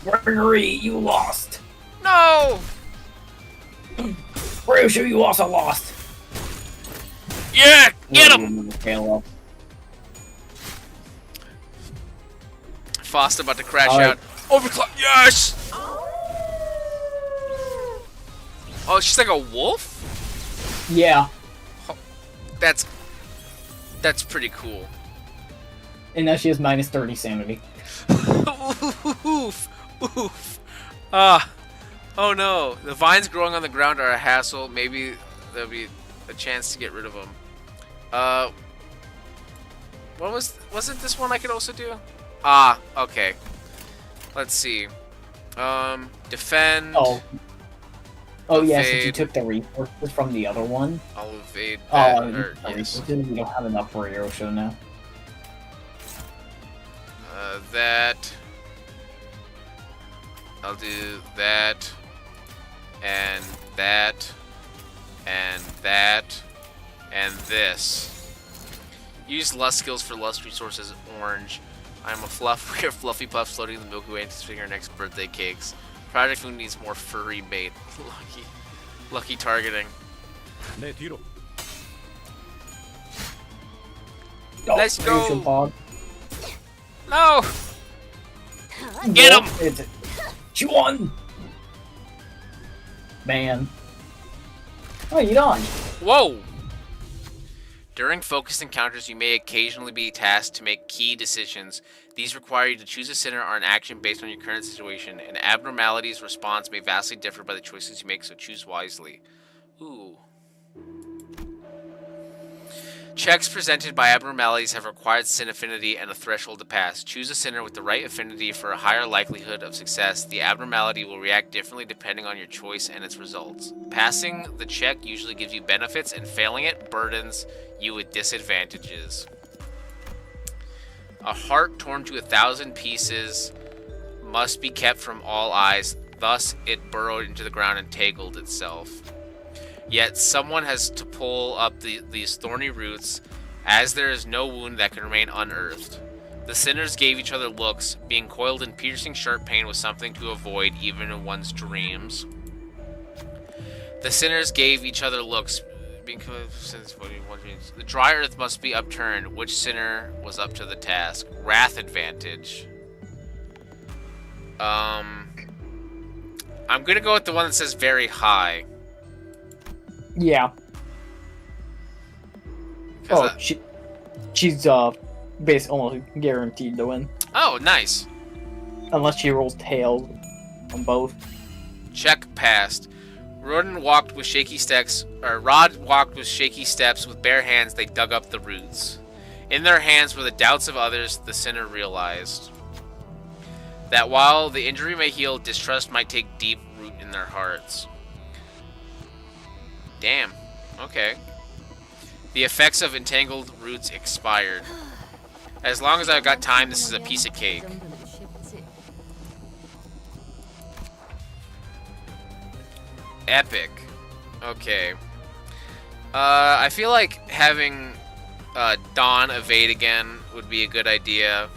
Gregory, you lost. No. Ryosha, you also lost. Yeah, get him. Faust about to crash out. Overclock. Yes. Oh, she's like a wolf? Yeah. That's pretty cool. And now she has minus 30 sanity. Oof. Oh no. The vines growing on the ground are a hassle. Maybe there'll be a chance to get rid of them. What wasn't this one I could also do? Okay. Let's see. Defend. Oh yeah, since you took the resources from the other one. I'll evade that. Yes. We don't have enough for Ryosha now. That. I'll do that, and that, and that, and this. Use lust skills for lust resources. Orange. I'm a fluff. We are fluffy puffs floating in the Milky Way, anticipating our next birthday cakes. Project Moon needs more furry bait. Lucky targeting. 내 뒤로. Let's go. Rachel Pod. No! Get him! It's she won! Man. Oh, you dodged. Whoa! During focused encounters, you may occasionally be tasked to make key decisions. These require you to choose a sinner or an action based on your current situation. An abnormality's response may vastly differ by the choices you make, so choose wisely. Ooh. Checks presented by abnormalities have required sin affinity and a threshold to pass. Choose a sinner with the right affinity for a higher likelihood of success. The abnormality will react differently depending on your choice and its results. Passing the check usually gives you benefits, and failing it burdens you with disadvantages. A heart torn to 1,000 pieces must be kept from all eyes, thus it burrowed into the ground and tangled itself. Yet someone has to pull up these thorny roots, as there is no wound that can remain unearthed. The sinners gave each other looks. Being coiled in piercing sharp pain was something to avoid even in one's dreams. The sinners gave each other looks. The dry earth must be upturned. Which sinner was up to the task? Wrath advantage. I'm gonna go with the one that says very high. Yeah. Oh, she's basically almost guaranteed to win. Oh, nice. Unless she rolls tails on both. Check passed. Rod walked with shaky steps. With bare hands, they dug up the roots. In their hands were the doubts of others. The sinner realized that while the injury may heal, distrust might take deep root in their hearts. Damn. Okay. The effects of entangled roots expired. As long as I've got time, this is a piece of cake. Epic. Okay. I feel like having Dawn evade again would be a good idea.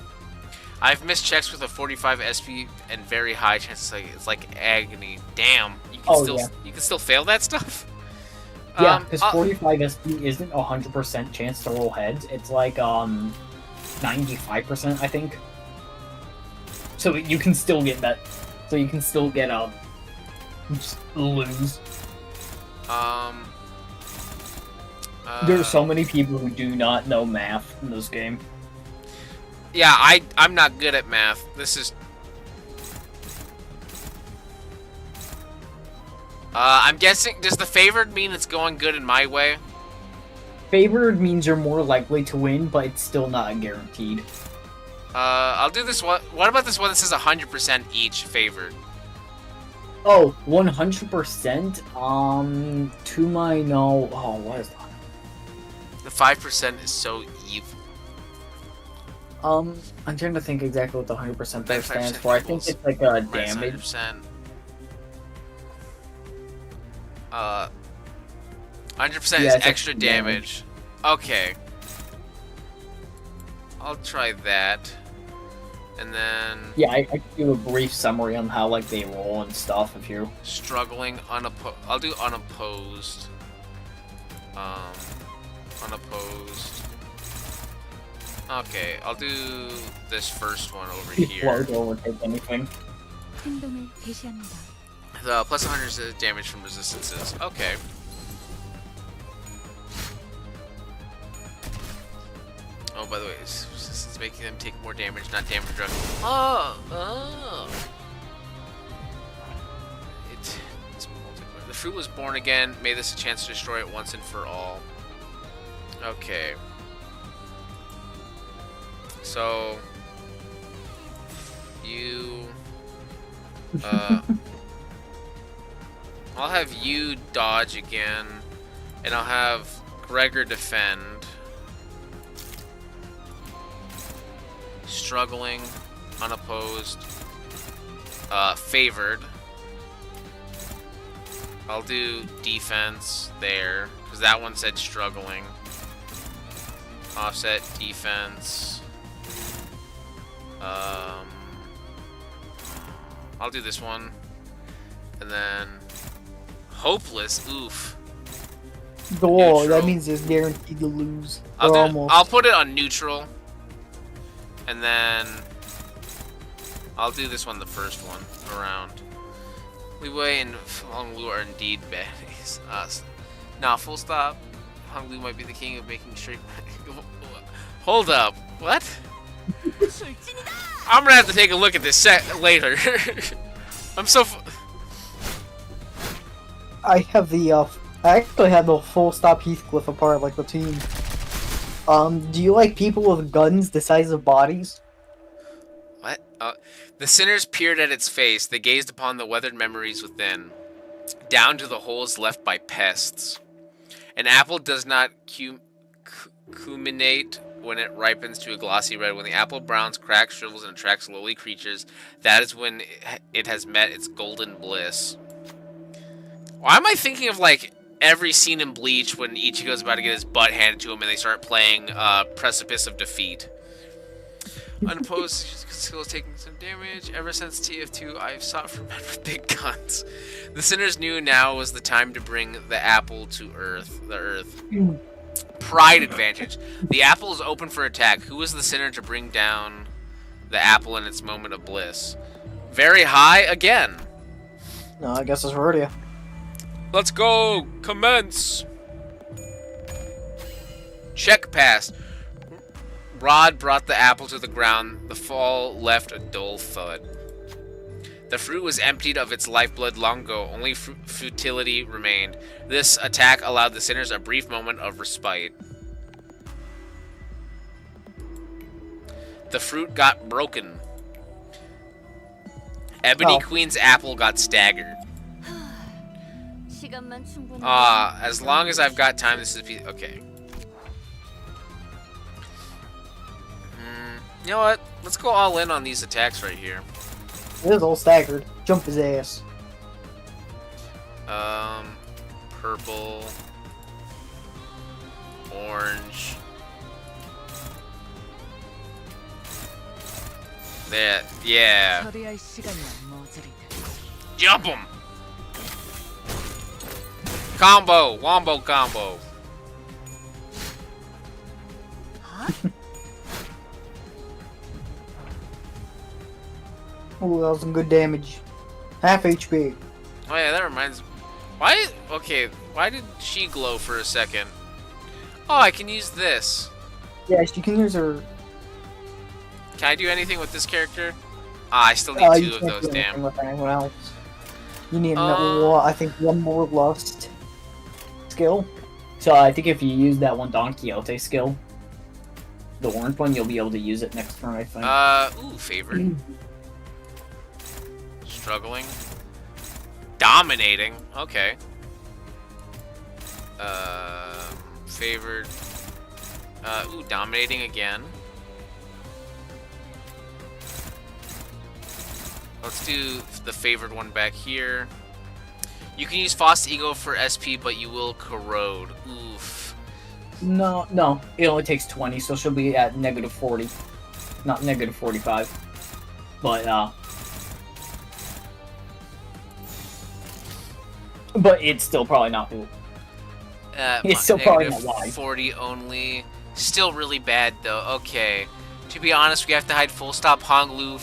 I've missed checks with a 45 SP and very high chances. It's like agony. Damn. You can still fail that stuff? Yeah, because 45 SP isn't 100% chance to roll heads. It's like 95%, I think. So you can still get that. So you can still get just lose. There are so many people who do not know math in this game. Yeah, I'm not good at math. This is. I'm guessing, does the favored mean it's going good in my way? Favored means you're more likely to win, but it's still not guaranteed. I'll do this one. What about this one that says 100% each favored? Oh, 100%? To my no... Oh, what is that? The 5% is so evil. I'm trying to think exactly what the 100% there stands for. I think it's like a damage. 100%. 100% is extra damage. Okay. I'll try that. And then... Yeah, I can do a brief summary on how, like, they roll and stuff if you're... Struggling, I'll do unopposed. Unopposed. Okay, I'll do this first one over here. Don't take anything. 행동을 개시합니다. The plus 100 is damage from resistances. Okay. Oh, by the way, resistance making them take more damage, not damage reduction. Oh! It's multiplayer. The fruit was born again. May this a chance to destroy it once and for all. Okay. So... You... I'll have you dodge again, and I'll have Gregor defend. Struggling, unopposed. Favored. I'll do defense there, because that one said struggling. Offset, defense. I'll do this one. And then hopeless, oof. Oh, that Neutral. means it's guaranteed to lose. Or almost. I'll put it on neutral. And then I'll do this one, the first one, around. Li Wei and Hong Lu are indeed baddies. Nah, full stop. Hong Lu might be the king of making straight. Hold up. What? I'm gonna have to take a look at this later. I'm so. I have the I actually have the full stop Heathcliff apart like the team. Do you like people with guns the size of bodies? What? The sinners peered at its face. They gazed upon the weathered memories within, down to the holes left by pests. An apple does not culminate when it ripens to a glossy red. When the apple browns, cracks, shrivels, and attracts lowly creatures, that is when it has met its golden bliss. Why am I thinking of, like, every scene in Bleach when Ichigo's about to get his butt handed to him and they start playing Precipice of Defeat? Unopposed skills taking some damage. Ever since TF2, I've sought for men with big guns. The sinners knew now was the time to bring the apple to the earth. Pride advantage. The apple is open for attack. Who is the sinner to bring down the apple in its moment of bliss? Very high again. No, I guess it's Verdia. Let's go! Commence! Check pass. Rod brought the apple to the ground. The fall left a dull thud. The fruit was emptied of its lifeblood long ago. Only futility remained. This attack allowed the sinners a brief moment of respite. The fruit got broken. Ebony Queen's apple got staggered. As long as I've got time, this is okay. You know what? Let's go all in on these attacks right here. It is all staggered. Jump his ass. Purple, orange. That, yeah. Jump him. Combo, wombo combo. Oh, that was some good damage. Half HP. Oh yeah, that reminds me. Why? Okay, why did she glow for a second? Oh, I can use this. Yes, you can use her. Can I do anything with this character? Ah, I still need two of those, damn. With anyone else. You need another, I think, one more lust skill. So I think if you use that one Don Quixote skill, the orange one, you'll be able to use it next turn, I think. Ooh, favored. Struggling. Dominating. Okay. Favored. Ooh, dominating again. Let's do the favored one back here. You can use Fast Ego for SP, but you will corrode. Oof. No. It only takes 20, so she'll be at negative 40. Not negative 45. But it's still probably not blue. It's still probably not wide. 40 only. Still really bad, though. Okay. To be honest, we have to hide full stop Hong Lu.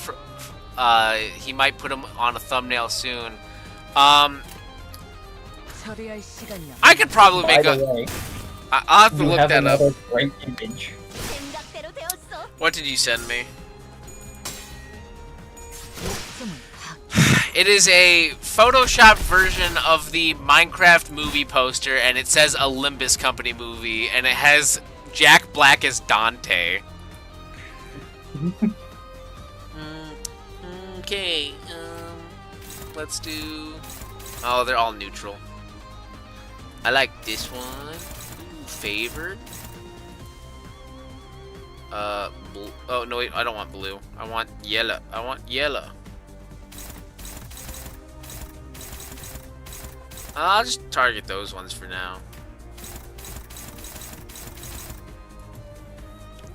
He might put him on a thumbnail soon. I could probably make a... I'll have to look that up. Great image. What did you send me? It is a photoshopped version of the Minecraft movie poster, and it says a Limbus Company movie, and it has Jack Black as Dante. Okay, let's do... Oh, they're all neutral. I like this one. Ooh, favored. Blue. Oh, no, wait, I don't want blue. I want yellow. I'll just target those ones for now.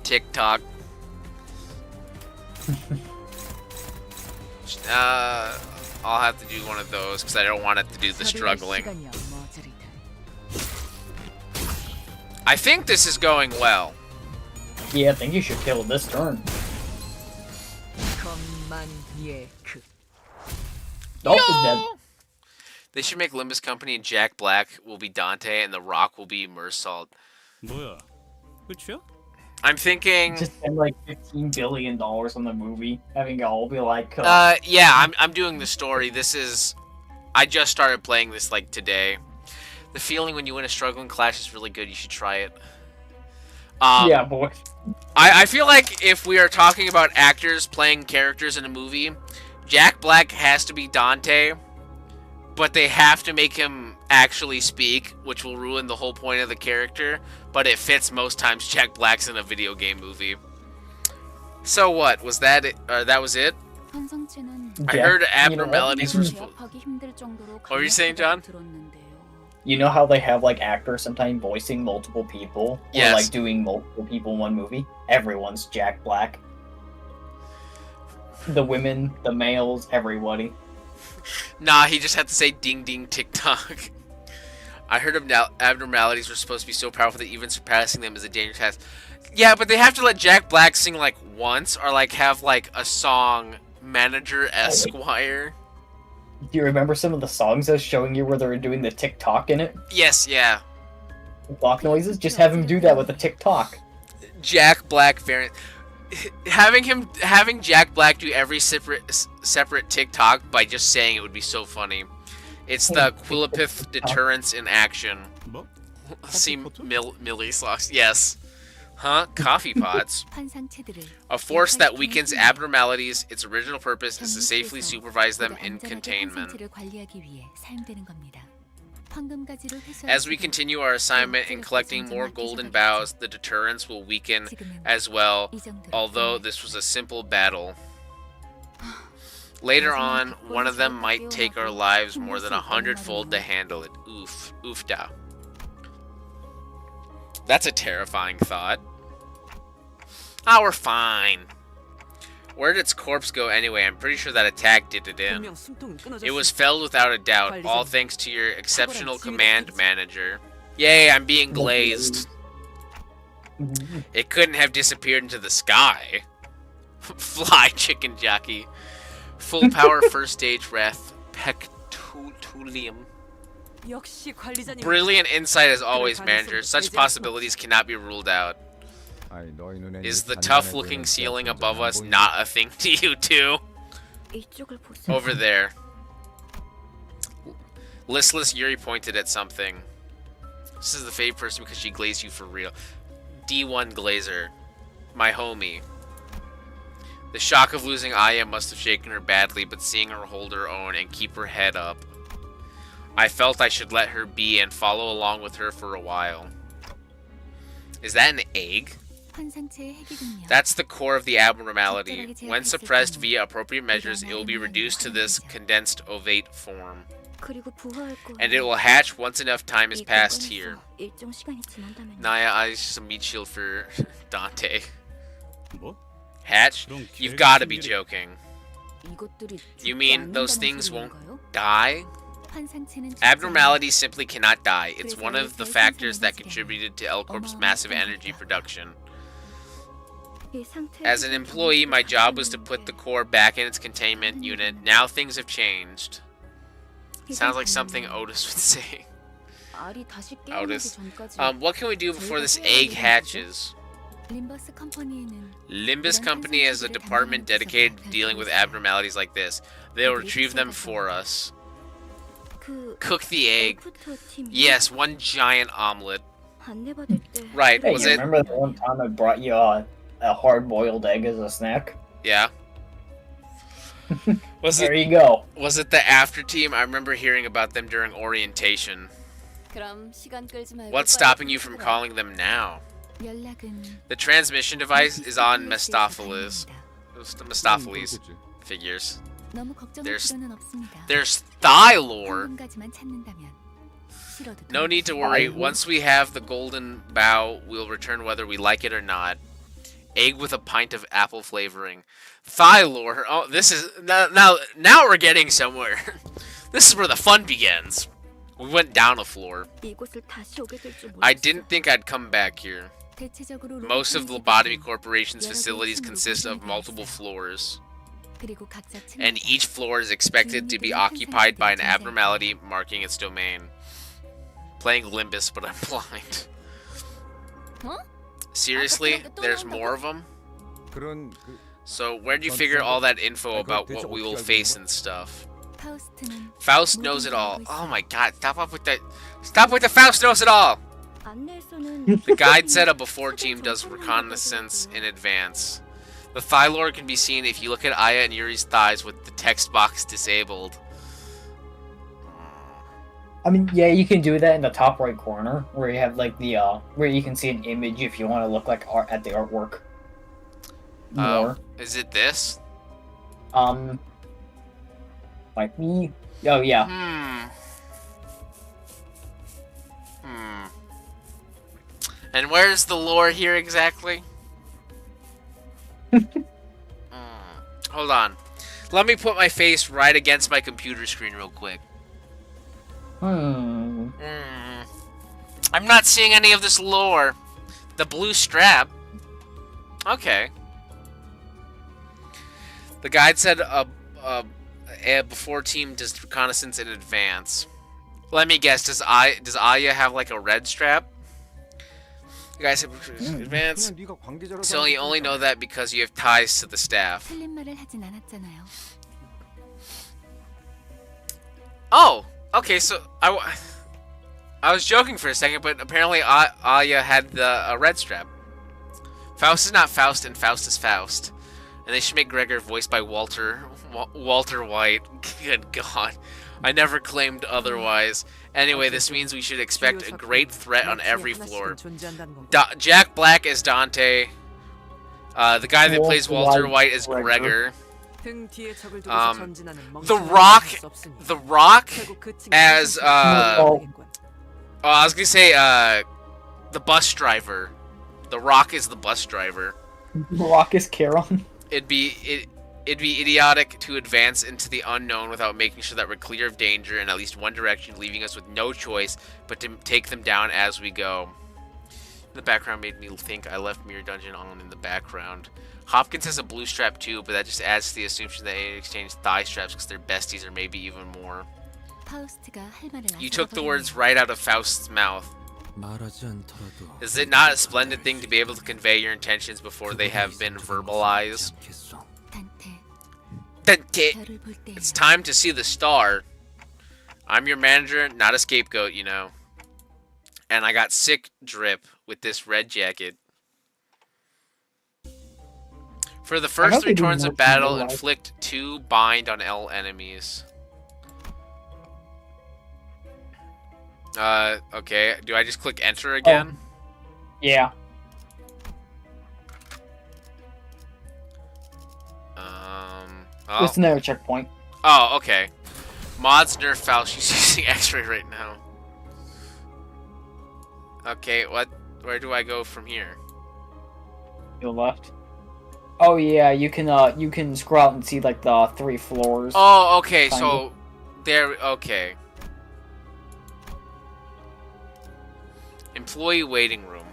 TikTok. I'll have to do one of those because I don't want it to do the struggling. I think this is going well. Yeah, I think you should kill this turn. Oh, is dead. They should make Limbus Company and Jack Black will be Dante and The Rock will be Mersault. 뭐야? 그치야? I'm thinking. Just spend like $15 billion on the movie, having it all be like. Yeah, I'm doing the story. This is. I just started playing this like today. The feeling when you win a struggling clash is really good. You should try it. Yeah, boy. I feel like if we are talking about actors playing characters in a movie, Jack Black has to be Dante, but they have to make him actually speak, which will ruin the whole point of the character, but it fits most times Jack Black's in a video game movie. So what? Was that it? That was it? I heard abnormalities were supposed... What were you saying, John? You know how they have like actors sometimes voicing multiple people? Yes. Or like doing multiple people in one movie? Everyone's Jack Black. The women, the males, everybody. Nah, he just had to say ding ding TikTok. I heard abnormalities were supposed to be so powerful that even surpassing them is a dangerous task. Yeah, but they have to let Jack Black sing like once or like have like a song Manager Esquire. Do you remember some of the songs I was showing you where they were doing the TikTok in it? Yes, yeah. Block noises? Just have him do that with the TikTok. Jack Black variant. Having Jack Black do every separate TikTok by just saying it would be so funny. It's the Quillipith deterrence in action. See Millie Slox. Yes. Huh? Coffee pots. A force that weakens abnormalities. Its original purpose is to safely supervise them in containment. As we continue our assignment in collecting more golden bows, the deterrence will weaken as well, although this was a simple battle. Later on, one of them might take our lives more than 100-fold to handle it. Oof. Oofda. That's a terrifying thought. Ah, we're fine. Where did its corpse go anyway? I'm pretty sure that attack did it in. It was felled without a doubt, all thanks to your exceptional command manager. Yay, I'm being glazed. It couldn't have disappeared into the sky. Fly, chicken jockey. Full power first stage wrath. Pectulium. Brilliant insight as always, manager. Such possibilities cannot be ruled out. Is the tough-looking ceiling above us not a thing to you too? Over there. Listless Yuri pointed at something. This is the fave person because she glazed you for real. D1 Glazer. My homie. The shock of losing Aya must have shaken her badly, but seeing her hold her own and keep her head up, I felt I should let her be and follow along with her for a while. Is that an egg? That's the core of the abnormality. When suppressed via appropriate measures, it will be reduced to this condensed ovate form. And it will hatch once enough time has passed here. Naya eyes just a meat shield for Dante. Hatch? You've got to be joking. You mean those things won't die? Abnormality simply cannot die. It's one of the factors that contributed to L-Corp's massive energy production. As an employee, my job was to put the core back in its containment unit. Now things have changed. Sounds like something Otis would say. Otis. What can we do before this egg hatches? Limbus Company has a department dedicated to dealing with abnormalities like this. They'll retrieve them for us. Cook the egg. Yes, one giant omelet. Right, Hey, was you it? remember the one time I brought you a hard-boiled egg as a snack? Yeah. There you go. Was it the after team? I remember hearing about them during orientation. What's stopping you from calling them now? The transmission device is on Mephistophelies. Mephistopheles figures. There's Thylaur. No need to worry. Once we have the golden bow, we'll return whether we like it or not. Egg with a pint of apple flavoring. Thylor. Oh, this is now we're getting somewhere. This is where the fun begins. We went down a floor. I didn't think I'd come back here. Most of the Lobotomy Corporation's facilities consist of multiple floors, and each floor is expected to be occupied by an abnormality marking its domain. Playing Limbus, but I'm blind. Seriously? There's more of them? 그런 So where'd you figure all that info about what we will face and stuff? Faust knows it all. Oh my god, stop with the Faust knows it all! The guide said a before team does reconnaissance in advance. The Thylor can be seen if you look at Aya and Yuri's thighs with the text box disabled. I mean, yeah, you can do that in the top right corner, where you have like the where you can see an image if you want to look like at the artwork. More. Is it this? Like me. Oh yeah. And where's the lore here exactly? Hold on. Let me put my face right against my computer screen real quick. I'm not seeing any of this lore. The blue strap. Okay. The guide said a before team does reconnaissance in advance. Let me guess. Does Aya have like a red strap? The guy said advance. So you only know that because you have ties to the staff. Oh, okay. So I was joking for a second, but apparently Aya had the red strap. Faust is not Faust, and Faust is Faust. And they should make Gregor voiced by Walter White. Good God. I never claimed otherwise. Anyway, this means we should expect a great threat on every floor. Jack Black is Dante. The guy that plays Walter White is Gregor. The Rock as I was gonna say the bus driver. The Rock is the bus driver. Rock is Charon. It'd be idiotic to advance into the unknown without making sure that we're clear of danger in at least one direction, leaving us with no choice but to take them down as we go. The background made me think I left Mirror Dungeon on in the background. Hopkins has a blue strap too, but that just adds to the assumption that they exchange thigh straps because they're besties or maybe even more. You took the words right out of Faust's mouth. Is it not a splendid thing to be able to convey your intentions before they have been verbalized? It's time to see the star. I'm your manager, not a scapegoat, you know. And I got sick drip with this red jacket. For the first 3 turns of battle, inflict 2 bind on L enemies. Okay. Do I just click enter again? Yeah. Oh. It's another checkpoint. Oh, okay. Mods nerf Faust. She's using X-ray right now. Okay, where do I go from here? Your left. Oh yeah, you can scroll out and see like the 3 floors. Oh, okay. So there. Okay. Employee waiting room.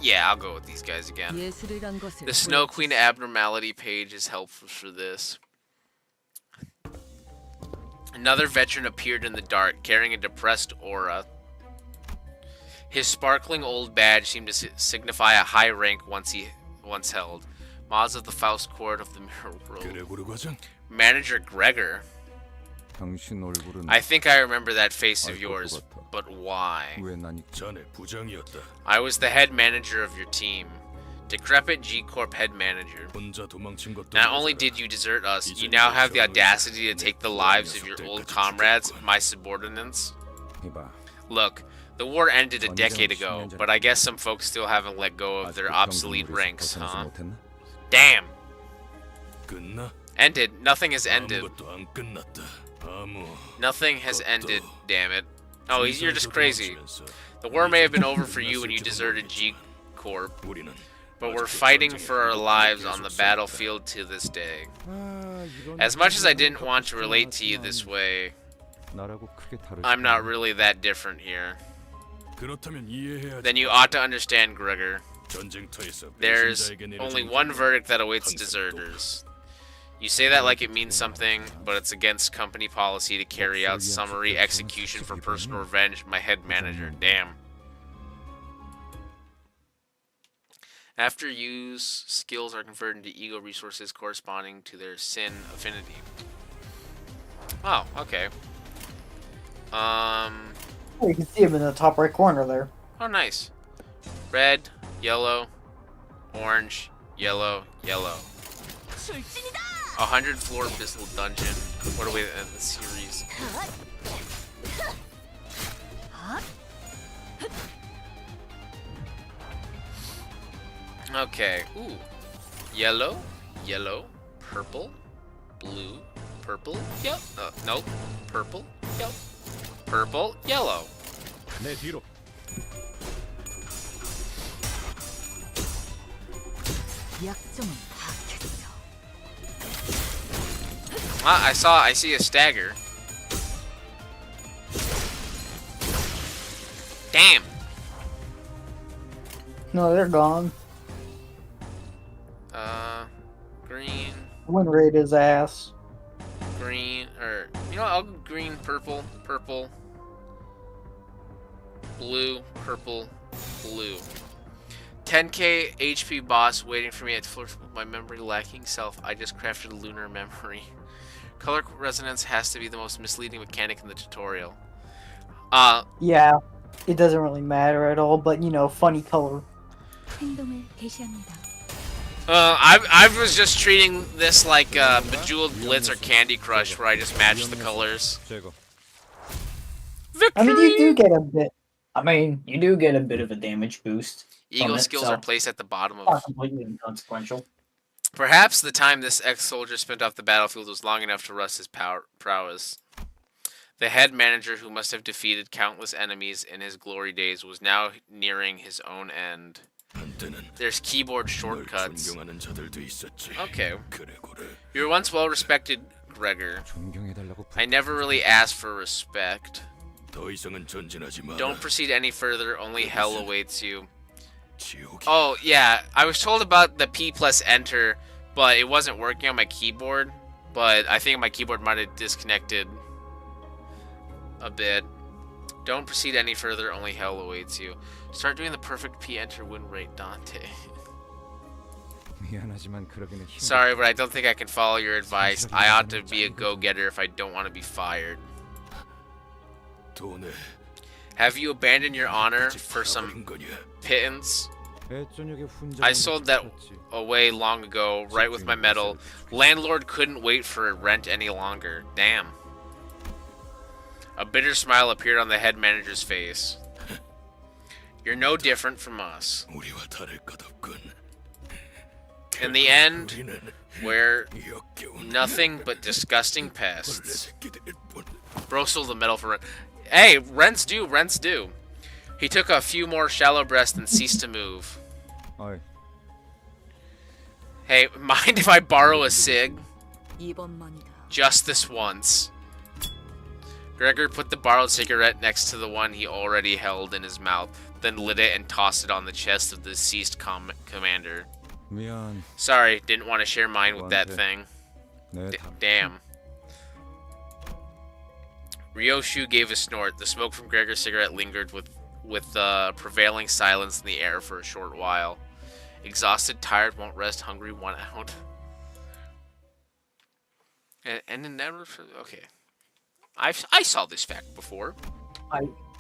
Yeah, I'll go with these guys again. The Snow Queen abnormality page is helpful for this. Another veteran appeared in the dark, carrying a depressed aura. His sparkling old badge seemed to signify a high rank once held. Mods of the Faust Court of the Mirror World. Manager Gregor. I think I remember that face of yours, but why? I was the head manager of your team. Decrepit G-Corp head manager. Not only did you desert us, you now have the audacity to take the lives of your old comrades, my subordinates. Look, the war ended a decade ago, but I guess some folks still haven't let go of their obsolete ranks, huh? Damn! Ended? Nothing has ended. Nothing has ended, damn it. Oh, you're just crazy. The war may have been over for you when you deserted G Corp, but we're fighting for our lives on the battlefield to this day. As much as I didn't want to relate to you this way, I'm not really that different here. Then you ought to understand, Gregor. There's only one verdict that awaits deserters. You say that like it means something, but it's against company policy to carry out summary execution for personal revenge. My head manager, damn. After use, skills are converted into ego resources corresponding to their sin affinity. Oh, okay. Oh, you can see him in the top right corner there. Oh, nice. Red, yellow, orange, yellow, yellow. 100 floor pistol dungeon. What are we in the series? Okay. Ooh. Yellow, yellow, purple, blue, purple, yep. Nope. Purple, yep. Purple, yellow. I see a stagger. Damn. No, they're gone. Green. Win rate his ass. Green, or, you know what, I'll go green, purple, purple, blue, purple, blue. 10k HP boss waiting for me at flirt with my memory lacking self. I just crafted a lunar memory. Color resonance has to be the most misleading mechanic in the tutorial. Yeah, it doesn't really matter at all, but you know, funny color. 행동을 개시합니다. I was just treating this like Bejeweled Blitz or Candy Crush, where I just match the colors. Victory! I mean, you do get a bit. You do get a bit of a damage boost. Eagle skills are placed at the bottom of. Not completely inconsequential. Perhaps the time this ex-soldier spent off the battlefield was long enough to rust his prowess. The head manager, who must have defeated countless enemies in his glory days, was now nearing his own end. There's keyboard shortcuts. Okay. You were once well-respected, Gregor. I never really asked for respect. Don't proceed any further, only hell awaits you. Oh, yeah, I was told about the P plus enter, but it wasn't working on my keyboard. But I think my keyboard might have disconnected a bit. Don't proceed any further, only hell awaits you. Start doing the perfect P enter win rate, Dante. Sorry, but I don't think I can follow your advice. I ought to be a go-getter if I don't want to be fired. Have you abandoned your honor for some pittance? I sold that away long ago, right with my metal. Landlord couldn't wait for rent any longer. Damn. A bitter smile appeared on the head manager's face. You're no different from us. In the end, we're nothing but disgusting pests. Bro sold the metal for rent. Hey, rent's due, rent's due. He took a few more shallow breaths and ceased to move. Hey, mind if I borrow a cig? Just this once. Gregor put the borrowed cigarette next to the one he already held in his mouth, then lit it and tossed it on the chest of the deceased commander. Sorry, didn't want to share mine with that thing. Damn. Ryoshu gave a snort. The smoke from Gregor's cigarette lingered with prevailing silence in the air for a short while. Exhausted, tired, won't rest, hungry, want out. And never. Okay. I saw this fact before.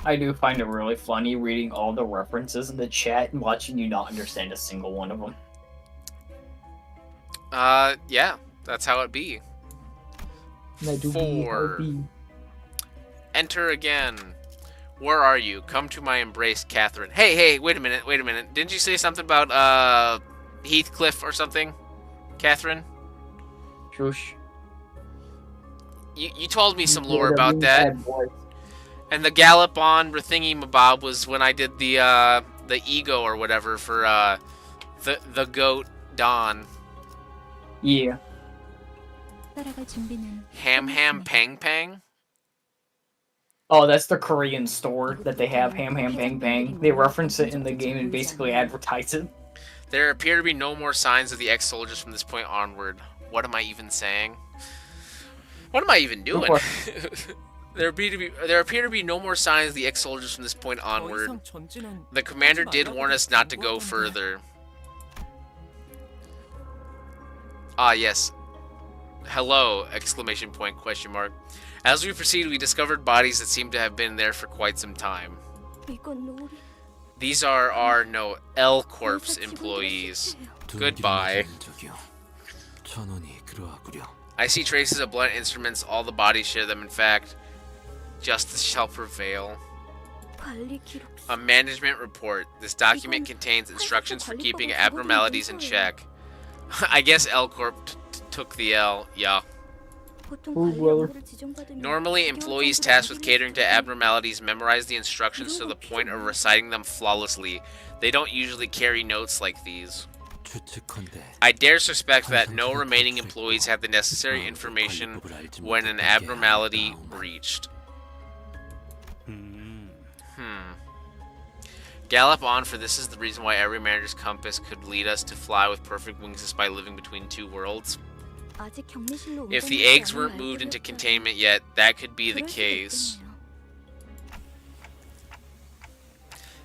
I do find it really funny reading all the references in the chat and watching you not understand a single one of them. Yeah, that's how it be. 4. Enter again. Where are you? Come to my embrace, Catherine. Hey, wait a minute. Didn't you say something about, Heathcliff or something? Catherine? Shush. You told me some Yeah, lore the about really that. bad voice. And the gallop on Rethingy Mabob was when I did the ego or whatever for the goat Don. Yeah. 따라갈 준비는 Ham 끝났습니다. Pang Pang. Oh, that's the Korean store that they have, Ham Ham Bang Bang. They reference it in the game and basically advertise it. There appear to be no more signs of the ex-soldiers from this point onward. What am I even saying? What am I even doing? There appear to be no more signs of the ex-soldiers from this point 더 onward. 이상 전진은 The commander 하지 did 말라고 warn us not to go 경고하던데. further. Ah, yes. Hello! Exclamation point, question mark. As we proceed, we discovered bodies that seem to have been there for quite some time. 이건 우리 These are our, no, L Corp's employees. Goodbye. 전원이 그러하구려. I see traces of blunt instruments. All the bodies share them. In fact, justice shall prevail. 관리 기록. A management report. This document contains instructions for keeping abnormalities in check. I guess L Corp took the L. Yeah. 보통 Oh, 관리 brother. 업무를 지정받으면 Normally, employees tasked with catering to abnormalities memorize the instructions to the point of reciting them flawlessly. They don't usually carry notes like these. 추측컨대 I dare suspect that no remaining employees had the necessary information when an abnormality breached. Gallop on, for this is the reason why every manager's compass could lead us to fly with perfect wings despite living between two worlds. 아직 격리실로 If the 옮겨놓지 eggs 않은 weren't moved 아이들을 into containment yet, that could be the 그럴 수도 case. 있겠네요.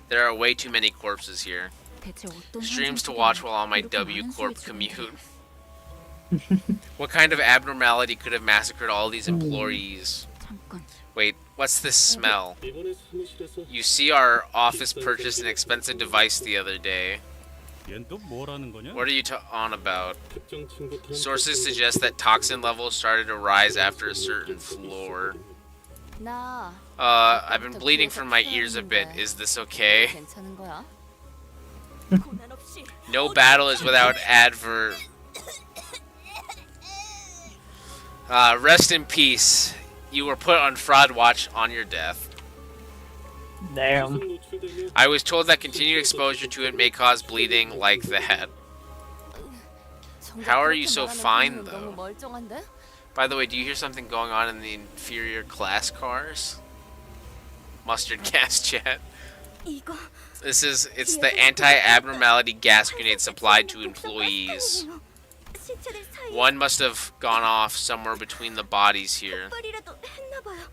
There are way too many corpses here. 대체 어떤 Streams to 환상들이 watch while on my 이렇게 W 많은 Corp 수를 commute. 지른다. What kind of abnormality could have massacred all these employees? 잠깐. Wait, what's this smell? You see, our office purchased an expensive device the other day. 얜 또 뭐라는 거냐? What are you on about? Sources suggest that toxin levels started to rise after a certain floor. 나 I've been bleeding from my ears a bit. Is this okay? 괜찮은 거야? 고난 없이 No battle is without adver. Rest in peace. You were put on fraud watch on your death. Damn. I was told that continued exposure to it may cause bleeding like that. 정작 How are 그렇게 you so 말하는 fine, 분은 though? 너무 멀쩡한데? By the way, do you hear something going on in the inferior class cars? Mustard gas chat. 이거 It's the anti-abnormality gas grenade supplied to employees. 시체들 사이에 One must have gone off somewhere between the bodies here. 빨이라도 했나 봐요.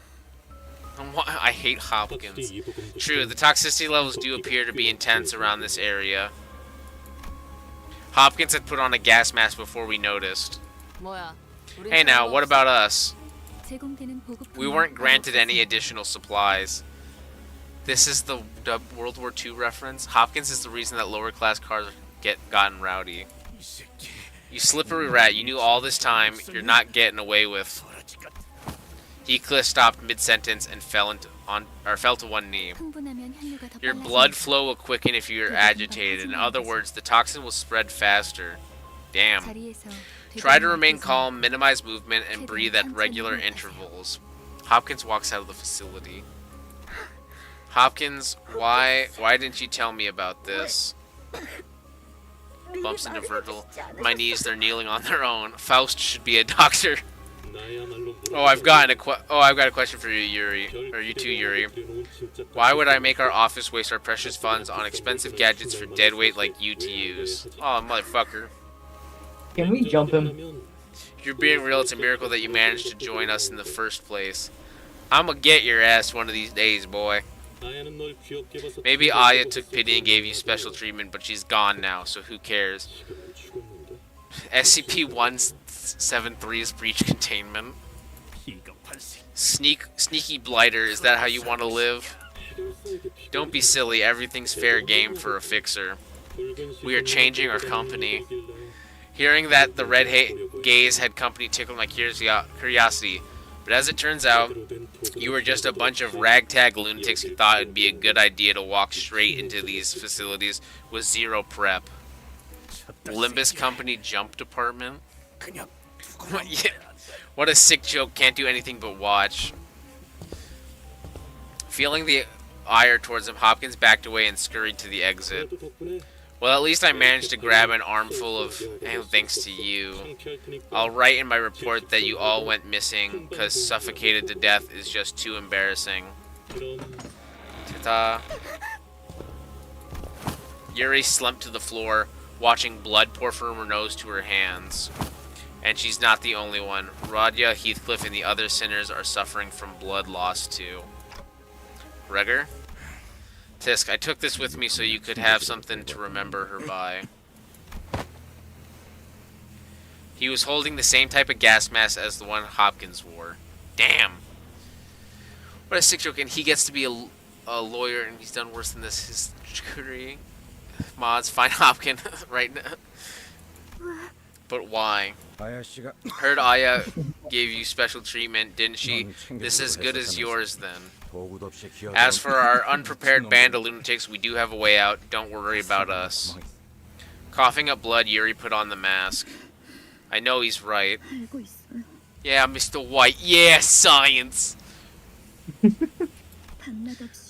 I hate Hopkins. True, the toxicity levels do appear to be intense around this area. Hopkins had put on a gas mask before we noticed. 뭐야? 우린 Hey now, 별거 what 없어. about us? 제공되는 보급품은 We weren't granted any 없었습니다. additional supplies. This is the World War II reference. Hopkins is the reason that lower class cars gotten rowdy. You slippery rat, you knew all this time, you're not getting away with. Heathcliff stopped mid-sentence and fell to one knee. 흥분하면 혈류가 더 Your 빨라집니다. blood flow will quicken if you're agitated. In other words, the toxin will spread faster. Damn. 자리에서 Try to 되돌아가서 remain calm, minimize movement, and breathe at regular intervals. Hopkins walks out of the facility. Hopkins, why didn't you tell me about this? Bumps into Virgil. My knees, they're kneeling on their own. Faust should be a doctor. Oh, I've got a question for you, Yuri. Or you too, Yuri. Why would I make our office waste our precious funds on expensive gadgets for deadweight like you to use? Oh, motherfucker. Can we jump him? If you're being real, it's a miracle that you managed to join us in the first place. I'ma get your ass one of these days, boy. Maybe Aya took pity and gave you special treatment, but she's gone now, so who cares? SCP-173's breach containment. Sneaky blighter, is that how you want to live? Don't be silly, everything's fair game for a fixer. We are changing our company. Hearing that the Red Gaze had company tickled my curiosity, but as it turns out, you were just a bunch of ragtag lunatics who thought it'd be a good idea to walk straight into these facilities with zero prep. Limbus Company Jump Department? What a sick joke, can't do anything but watch. Feeling the ire towards him, Hopkins backed away and scurried to the exit. Well, at least I managed to grab an armful of... thanks to you. I'll write in my report that you all went missing, because suffocated to death is just too embarrassing. Ta-ta. Yuri slumped to the floor, watching blood pour from her nose to her hands. And she's not the only one. Radya, Heathcliff, and the other sinners are suffering from blood loss too. Gregor? Tisk, I took this with me so you could have something to remember her by. He was holding the same type of gas mask as the one Hopkins wore. Damn! What a sick joke, and he gets to be a lawyer, and he's done worse than this. His degree. Mods, find Hopkins right now. But why? Heard Aya gave you special treatment, didn't she? This is as good as yours, then. As for our unprepared band of lunatics, we do have a way out. Don't worry about us. Coughing up blood, Yuri put on the mask. I know he's right. Yeah, Mr. White. Yeah, science!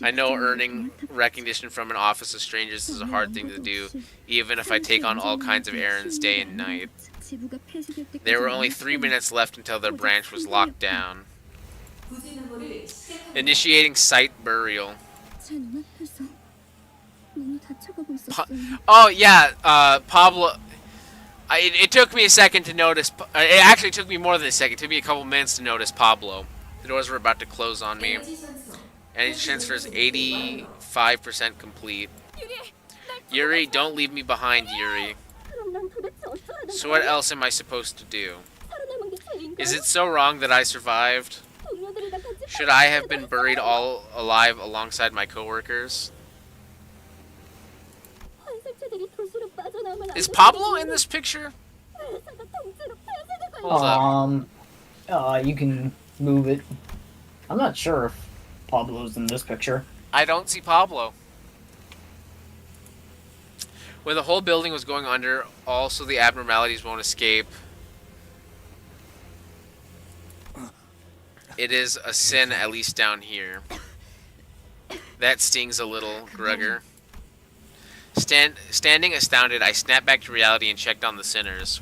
I know earning recognition from an office of strangers is a hard thing to do, even if I take on all kinds of errands day and night. There were only 3 minutes left until their branch was locked down. Initiating site burial. Oh yeah, Pablo. It took me a second to notice. It actually took me more than a second. It took me a couple minutes to notice Pablo. The doors were about to close on me. Energy transfer is 85% complete. Yuri, don't leave me behind, Yuri. So what else am I supposed to do? Is it so wrong that I survived? Should I have been buried all alive alongside my coworkers? Is Pablo in this picture? Hold up. You can move it. I'm not sure if Pablo's in this picture. I don't see Pablo. When the whole building was going under, also the abnormalities won't escape. It is a sin, at least down here. That stings a little, Gregor. Standing astounded, I snapped back to reality and checked on the sinners.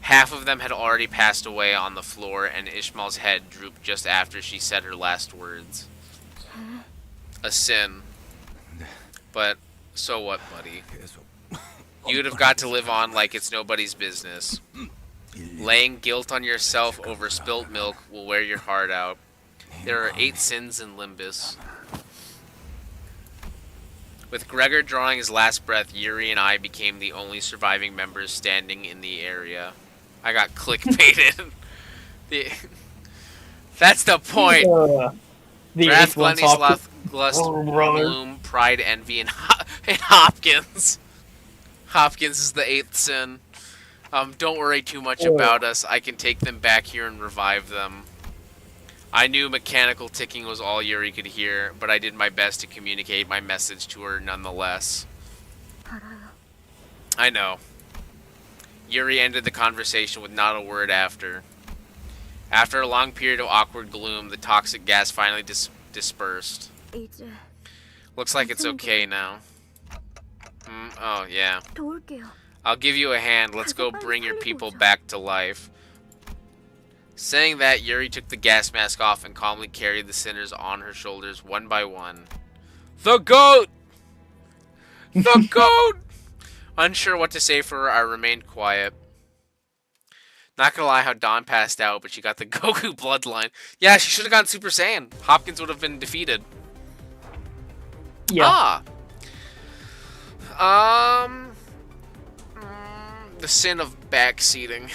Half of them had already passed away on the floor, and Ishmael's head drooped just after she said her last words. A sin. But so what, buddy? You'd have got to live on like it's nobody's business. Laying guilt on yourself over spilt milk will wear your heart out. There are 8 sins in Limbus. With Gregor drawing his last breath, Yuri and I became the only surviving members standing in the area. I got clickbaited. That's the point. The Wrath, Gluttony, Sloth, Lust, Gloom, Pride, Envy, and Hopkins. Hopkins is the 8th sin. Don't worry too much about us. I can take them back here and revive them. I knew mechanical ticking was all Yuri could hear, but I did my best to communicate my message to her nonetheless. I know. Yuri ended the conversation with not a word after. After a long period of awkward gloom, the toxic gas finally dispersed. Looks like it's okay now. Oh, yeah. I'll give you a hand. Let's go bring your people back to life. Saying that, Yuri took the gas mask off and calmly carried the sinners on her shoulders one by one. The goat! The goat! Unsure what to say for her, I remained quiet. Not gonna lie how Dawn passed out, but she got the Goku bloodline. Yeah, she should have gone Super Saiyan. Hopkins would have been defeated. Yeah. The sin of backseating.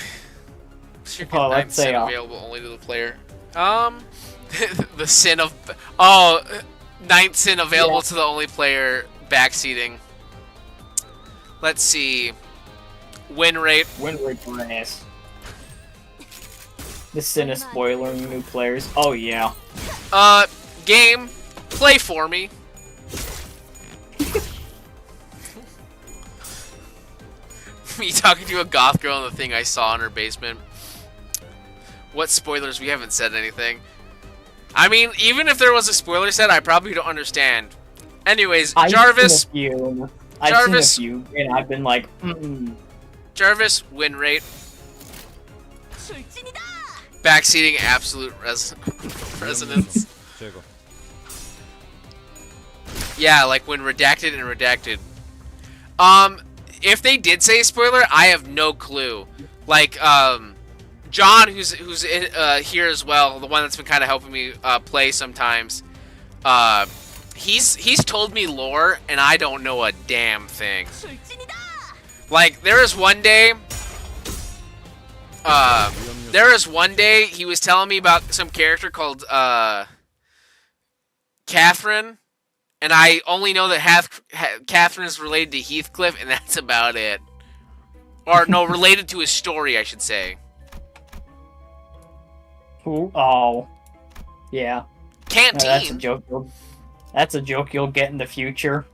Let's say available only to the player. The sin of... Oh, 9th sin available to the only player backseating. Let's see. Win rate. Win rate for ass. The sin of spoiling new players. Oh, yeah. Game. Play for me. Me talking to a goth girl in the thing I saw in her basement. What spoilers? We haven't said anything. I mean, even if there was a spoiler set, I probably don't understand. Anyways, Jarvis. I've seen a few, and I've been like, Jarvis, win rate. Backseating absolute resonance. Yeah, like when redacted and redacted. If they did say spoiler, I have no clue. Like, John, who's here as well, the one that's been kind of helping me play sometimes. He's told me lore, and I don't know a damn thing. Like, there was one day he was telling me about some character called Catherine, and I only know that Catherine is related to Heathcliff, and that's about it. Or no, related to his story, I should say. Who? Oh, yeah. Canteen. That's a joke. That's a joke you'll get in the future.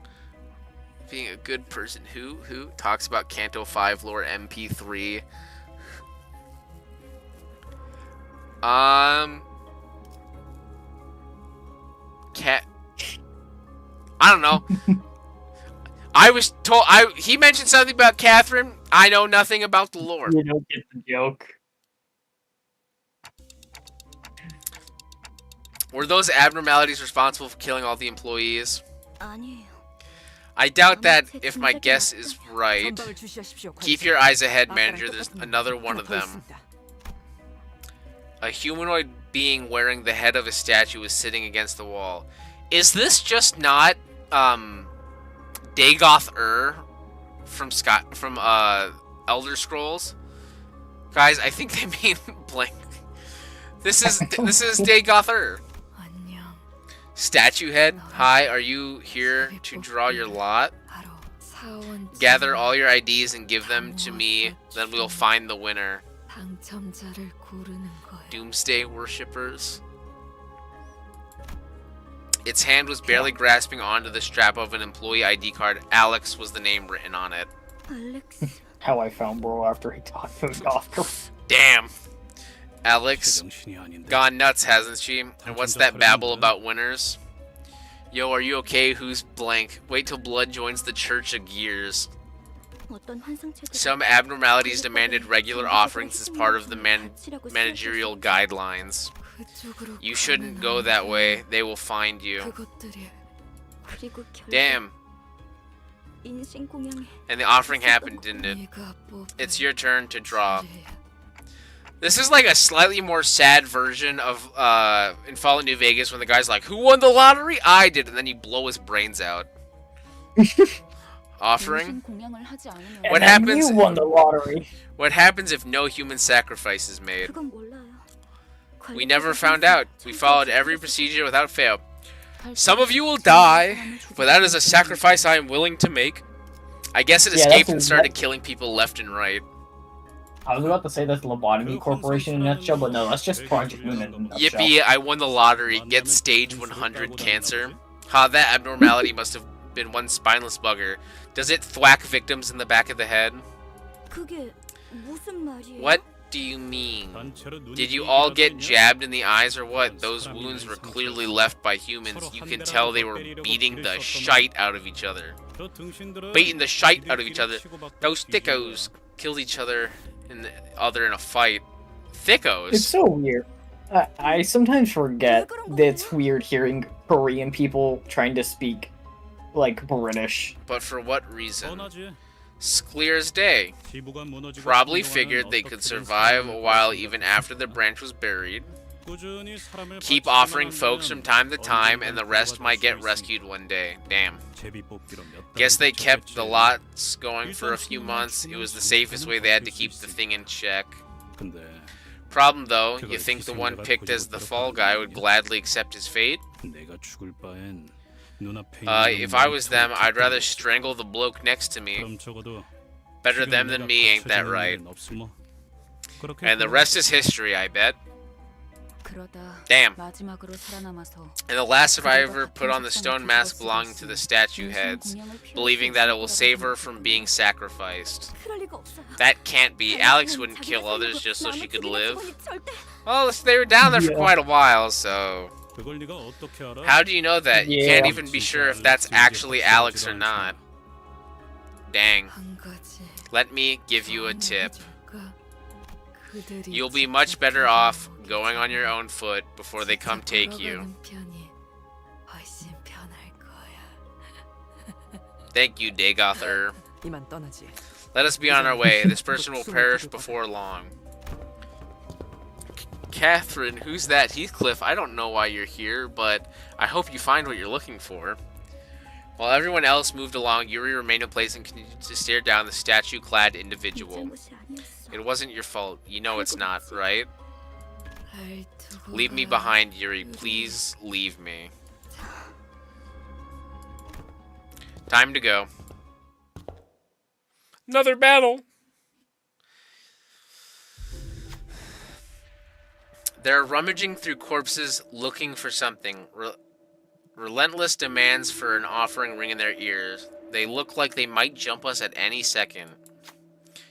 Being a good person. Who talks about Canto 5 lore MP3? Cat. I don't know. I was told. He mentioned something about Catherine. I know nothing about the lore. You don't get the joke. Were those abnormalities responsible for killing all the employees? I doubt that if my guess is right. Keep your eyes ahead, manager. There's another one of them. A humanoid being wearing the head of a statue is sitting against the wall. Is this just not Dagoth from Elder Scrolls? Guys, I think they mean blank. This is Dagoth. Statue head, hi, are you here to draw your lot? Gather all your IDs and give them to me, then we'll find the winner. Doomsday worshippers. Its hand was barely grasping onto the strap of an employee ID card. Alex was the name written on it. How I found bro after he talked to the doctor. Damn. Alex gone nuts, hasn't she? And what's that babble about winners? Yo, are you okay? Who's blank? Wait till blood joins the Church of Gears. Some abnormalities demanded regular offerings as part of the managerial guidelines. You shouldn't go that way. They will find you. Damn. And the offering happened, didn't it? It's your turn to draw. This is like a slightly more sad version of in Fallout New Vegas when the guy's like, "Who won the lottery? I did," and then you blow his brains out. Offering? What happens? You won the lottery. What happens if no human sacrifice is made? We never found out. We followed every procedure without fail. Some of you will die, but that is a sacrifice I am willing to make. I guess it escaped and started killing people left and right. I was about to say that's Lobotomy Corporation in a nutshell, but no, that's just Project Moon in a nutshell. Yippee, I won the lottery. Get stage 100 cancer. Ha, that abnormality must have been one spineless bugger. Does it thwack victims in the back of the head? What do you mean? Did you all get jabbed in the eyes or what? Those wounds were clearly left by humans. You can tell they were beating the shite out of each other. Beating the shite out of each other. Those thickos killed each other in a fight. Thickos? It's so weird. I sometimes forget that it's weird hearing Korean people trying to speak like British. But for what reason? It's clear as day. Probably figured they could survive a while even after the branch was buried. Keep offering folks from time to time, and the rest might get rescued one day. Damn. Guess they kept the lots going for a few months. It was the safest way. They had to keep the thing in check. Problem though, you think the one picked as the fall guy would gladly accept his fate? If I was them, I'd rather strangle the bloke next to me. Better them than me, ain't that right? And the rest is history, I bet. Damn. 마지막으로 살아남아서 And the last survivor put on the stone mask belonging to the statue heads, believing that it will save her from being sacrificed. 그럴 리가 없어요. That can't be. Alex wouldn't kill others just so she could live. Well, they were down there for quite a while, so... 그걸 네가 어떻게 알아? How do you know that? You can't even be sure if that's actually Alex or not. Dang. Let me give you a tip. You'll be much better off going on your own foot before they come take you. Thank you, Dagoth. 이만 떠나지. Let us be on our way. This person will perish before long. Catherine, who's that? Heathcliff, I don't know why you're here, but I hope you find what you're looking for. While everyone else moved along, Yuri remained in place and continued to stare down the statue-clad individual. It wasn't your fault. You know it's not, right? Leave me behind, Yuri. Please leave me. Time to go. Another battle! They're rummaging through corpses looking for something. Relentless demands for an offering ring in their ears. They look like they might jump us at any second.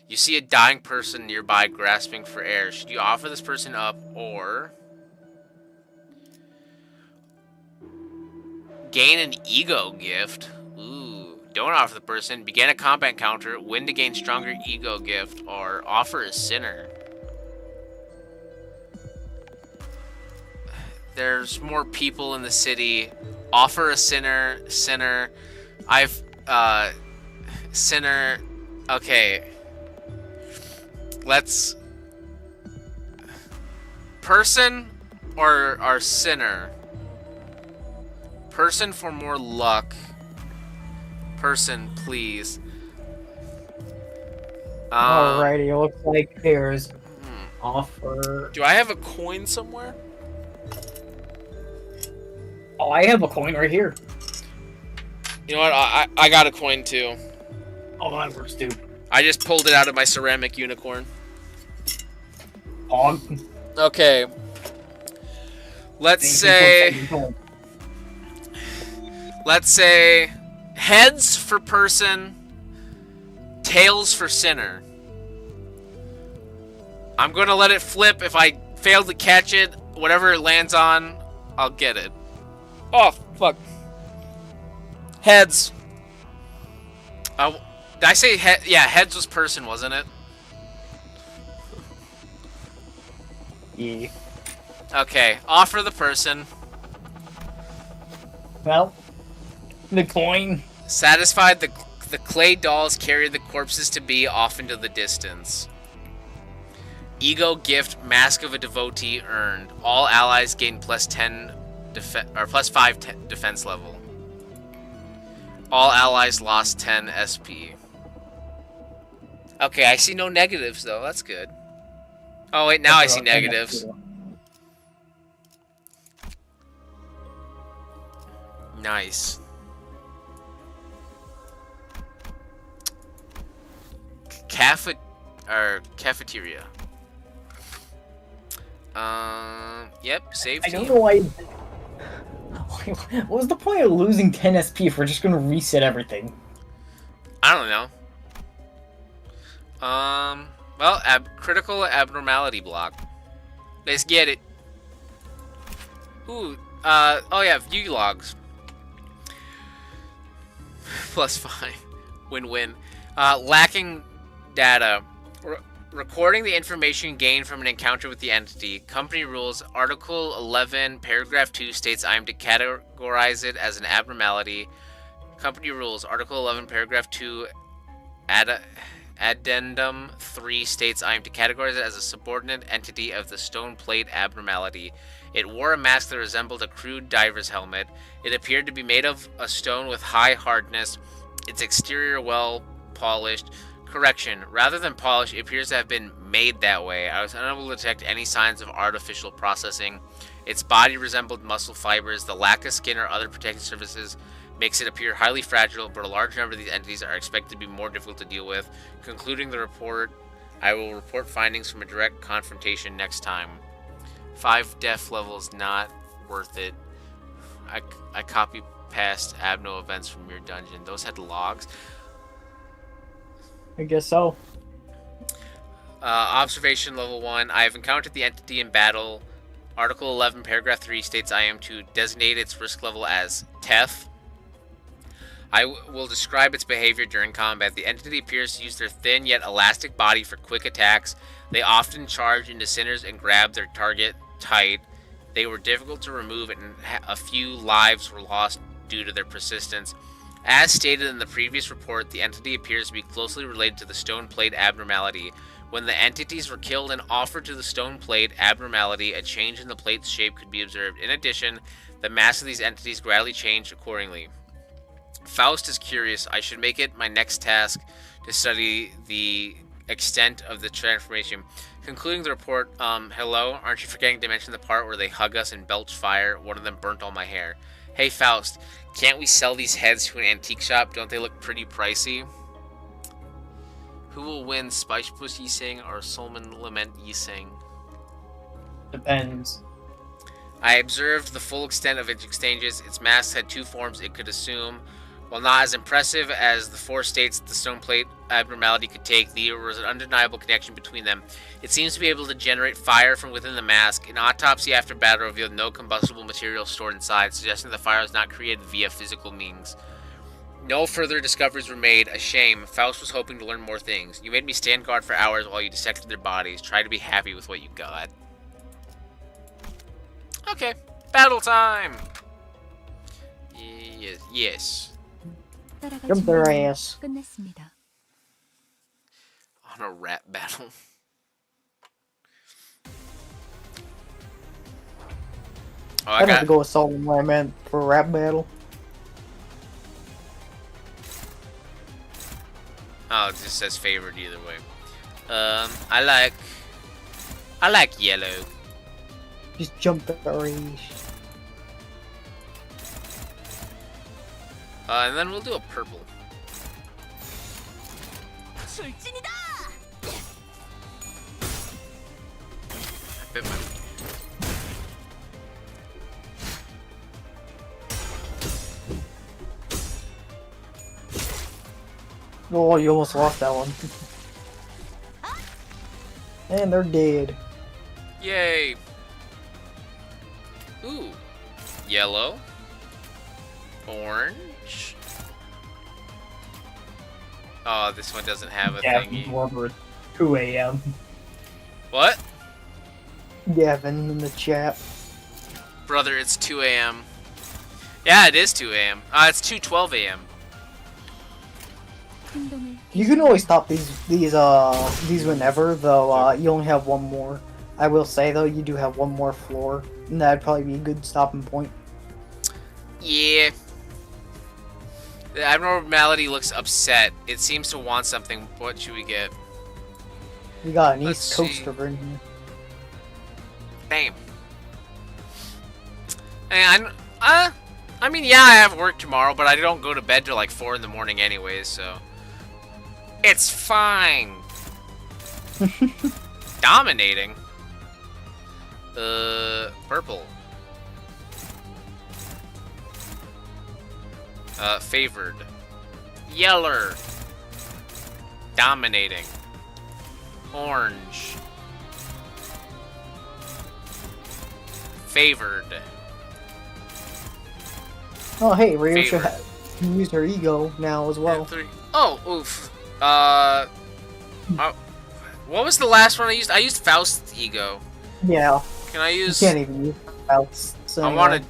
You see a dying person nearby grasping for air. Should you offer this person up or gain an ego gift? Ooh, don't offer the person. Begin a combat encounter. Win to gain stronger ego gift or offer a sinner. There's more people in the city. Offer a sinner. Sinner. Okay. Let's... Person or sinner? Person for more luck. Person, please. Alrighty, it looks like there's offer. Do I have a coin somewhere? Oh, I have a coin right here. You know what? I got a coin too. Oh, that works too. I just pulled it out of my ceramic unicorn. Hog. Okay. Let's say heads for person, tails for sinner. I'm gonna let it flip. If I fail to catch it, whatever it lands on, I'll get it. Oh, fuck. Heads. Did I say head? Yeah, heads was person, wasn't it? Yeah. Okay, offer the person. Well, the coin. Satisfied, the clay dolls carry the corpses to be off into the distance. Ego gift, Mask of a Devotee earned. All allies gain +10 plus 5 defense level. All allies lost 10 SP. Okay, I see no negatives though. That's good. Oh wait, now I see negatives. Nice. Cafeteria. Yep, save I team. don't know why. What was the point of losing 10 SP if we're just gonna reset everything? I don't know. Well, critical abnormality block. Let's get it. Ooh, oh yeah, view logs. +5. Win-win. Lacking data. Recording the information gained from an encounter with the entity. Company rules. Article 11, paragraph 2 states I am to categorize it as an abnormality. Company rules. Article 11, paragraph 2, addendum 3 states I am to categorize it as a subordinate entity of the stone plate abnormality. It wore a mask that resembled a crude diver's helmet. It appeared to be made of a stone with high hardness. Its exterior well polished. Correction, rather than polished, it appears to have been made that way. I was unable to detect any signs of artificial processing. Its body resembled muscle fibers. The lack of skin or other protective surfaces makes it appear highly fragile, but a large number of these entities are expected to be more difficult to deal with. Concluding the report, I will report findings from a direct confrontation next time. 5 def levels not worth it. I copy past Abno events from your dungeon. Those had logs. I guess so. Observation level 1. I have encountered the entity in battle. Article 11, paragraph 3 states I am to designate its risk level as Teth. I will describe its behavior during combat. The entity appears to use their thin yet elastic body for quick attacks. They often charge into sinners and grab their target tight. They were difficult to remove, and a few lives were lost due to their persistence. As stated in the previous report, the entity appears to be closely related to the stone plate abnormality. When the entities were killed and offered to the stone plate abnormality, a change in the plate's shape could be observed. In addition, the mass of these entities gradually changed accordingly. Faust is curious. I should make it my next task to study the extent of the transformation. Concluding the report, hello, aren't you forgetting to mention the part where they hug us and belch fire? One of them burnt all my hair. Hey Faust, can't we sell these heads to an antique shop? Don't they look pretty pricey? Who will win, Spicebus Yising or Solomon Lament Yising? Depends. I observed the full extent of its exchanges. Its mask had 2 forms it could assume. While not as impressive as the 4 states the stone plate abnormality could take, there was an undeniable connection between them. It seems to be able to generate fire from within the mask. An autopsy after battle revealed no combustible material stored inside, suggesting the fire was not created via physical means. No further discoveries were made. A shame. Faust was hoping to learn more things. You made me stand guard for hours while you dissected their bodies. Try to be happy with what you got. Okay. Battle time! Yes. Jump their ass. 끝냈습니다. On a rap battle. Oh, I'd have to go with Solomon Lament for a rap battle. Oh, it just says favored either way. I like yellow. Just jump their ass. And then we'll do a purple. 출진이다. I bet my... Oh, you almost lost that one. And they're dead. Yay! Ooh. Yellow. Orange. Oh, this one doesn't have a Gavin thingy. Warmer, 2 a.m. What? Gavin in the chat. Brother, it's 2 a.m. Yeah, it is 2 a.m. It's 2:12 a.m. 행동을 You can always stop these whenever, though you only have one more. I will say though, you do have one more floor, and that'd probably be a good stopping point. Yeah. The abnormality looks upset. It seems to want something. What should we get? We got an Let's East see. Coaster in here. Damn. And I mean, yeah, I have work tomorrow, but I don't go to bed till like 4 in the morning anyways, so it's fine. Dominating. Purple. Favored. Yeller. Dominating. Orange. Favored. Oh hey, Rio Favorite. can use her ego now as well. Oh, oof. What was the last one I used? I used Faust's ego. Yeah, Can I you use? can't even use else. So, I wanted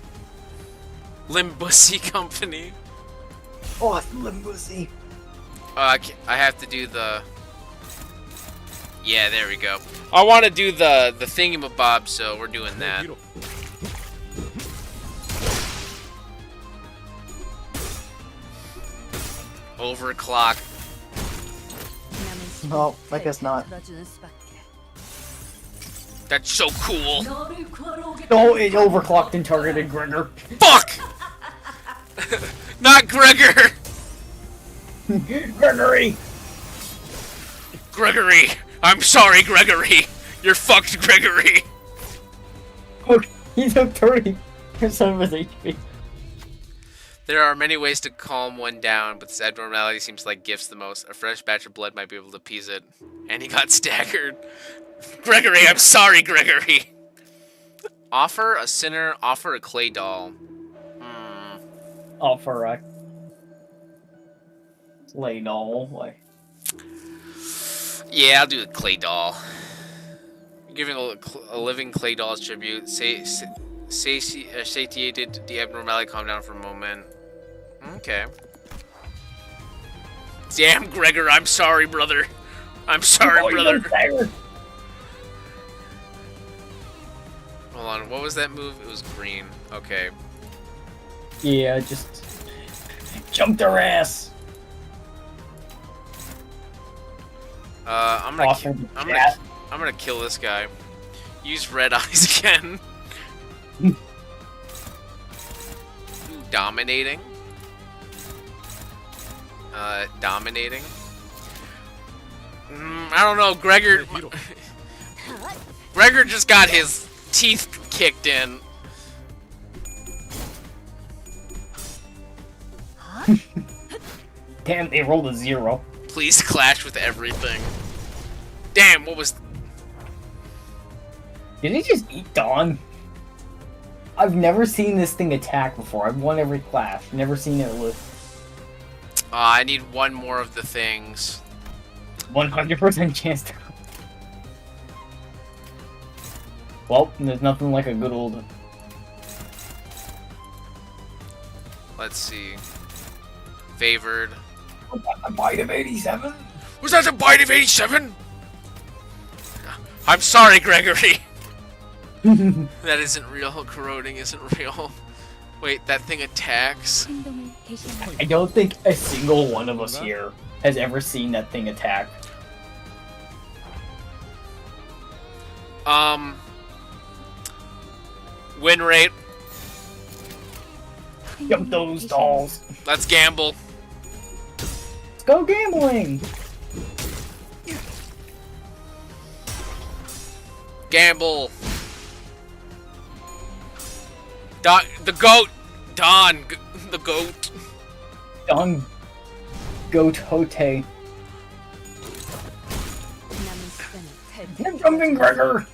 Limbussy Company. Oh, it's Limbussy. I have to do the. Yeah, there we go. I want to do the thingamabob, so we're doing that. Overclock. Oh, I guess not. That's so cool. Oh, it overclocked and targeted Gregor. Fuck! Not Gregor! Gregory! Gregory! I'm sorry, Gregory! You're fucked, Gregory! He took 30% of his HP. There are many ways to calm one down, but this abnormality seems like gifts the most. A fresh batch of blood might be able to appease it. And he got staggered. Gregory, I'm sorry, Gregory. Offer a sinner, offer a clay doll. Offer a clay doll. Like, Yeah, I'll do the clay doll. Giving a living clay doll as tribute. Satiated the abnormality, calm down for a moment. Okay. Damn, Gregor, I'm sorry, brother. I'm sorry, brother. Hold on, what was that move? It was green. Okay. yeah, just jump their ass. I'm gonna kill this guy. Use red eyes again. Dominating. Dominating. I don't know, Gregor. Gregor just got his teeth kicked in. Damn, they rolled a 0. Please clash with everything. Damn, what was... Did he just eat Dawn? I've never seen this thing attack before. I've won every clash. Never seen it live. I need one more of the things. 100% chance to... Well, there's nothing like a good old... Let's see. Favored. Was that a bite of 87? Was that a bite of 87? I'm sorry, Gregory. That isn't real. Corroding isn't real. Wait, that thing attacks? 행동을 개시합니다. I don't think a single one of us here has ever seen that thing attack. Win rate. Jump those dolls. Let's gamble. Let's go gambling. Gamble. Don, the goat. Don, the goat. Don Quixote. I'm jumping Gregor.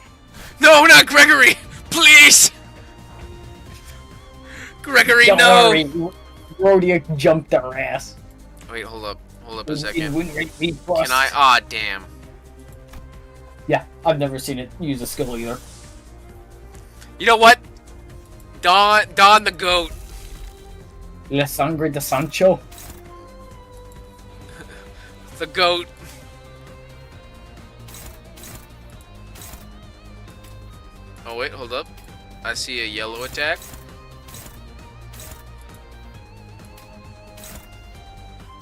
No, not Gregory. Please. Gregory, Don't no. worry. Rhodia jumped their ass. Wait, hold up. Hold up a It second. wouldn't rate me Can plus. I? Ah, damn. Yeah, I've never seen it use a skill either. You know what? Don the goat. La Sangre de Sancho. The goat. Oh wait, hold up. I see a yellow attack.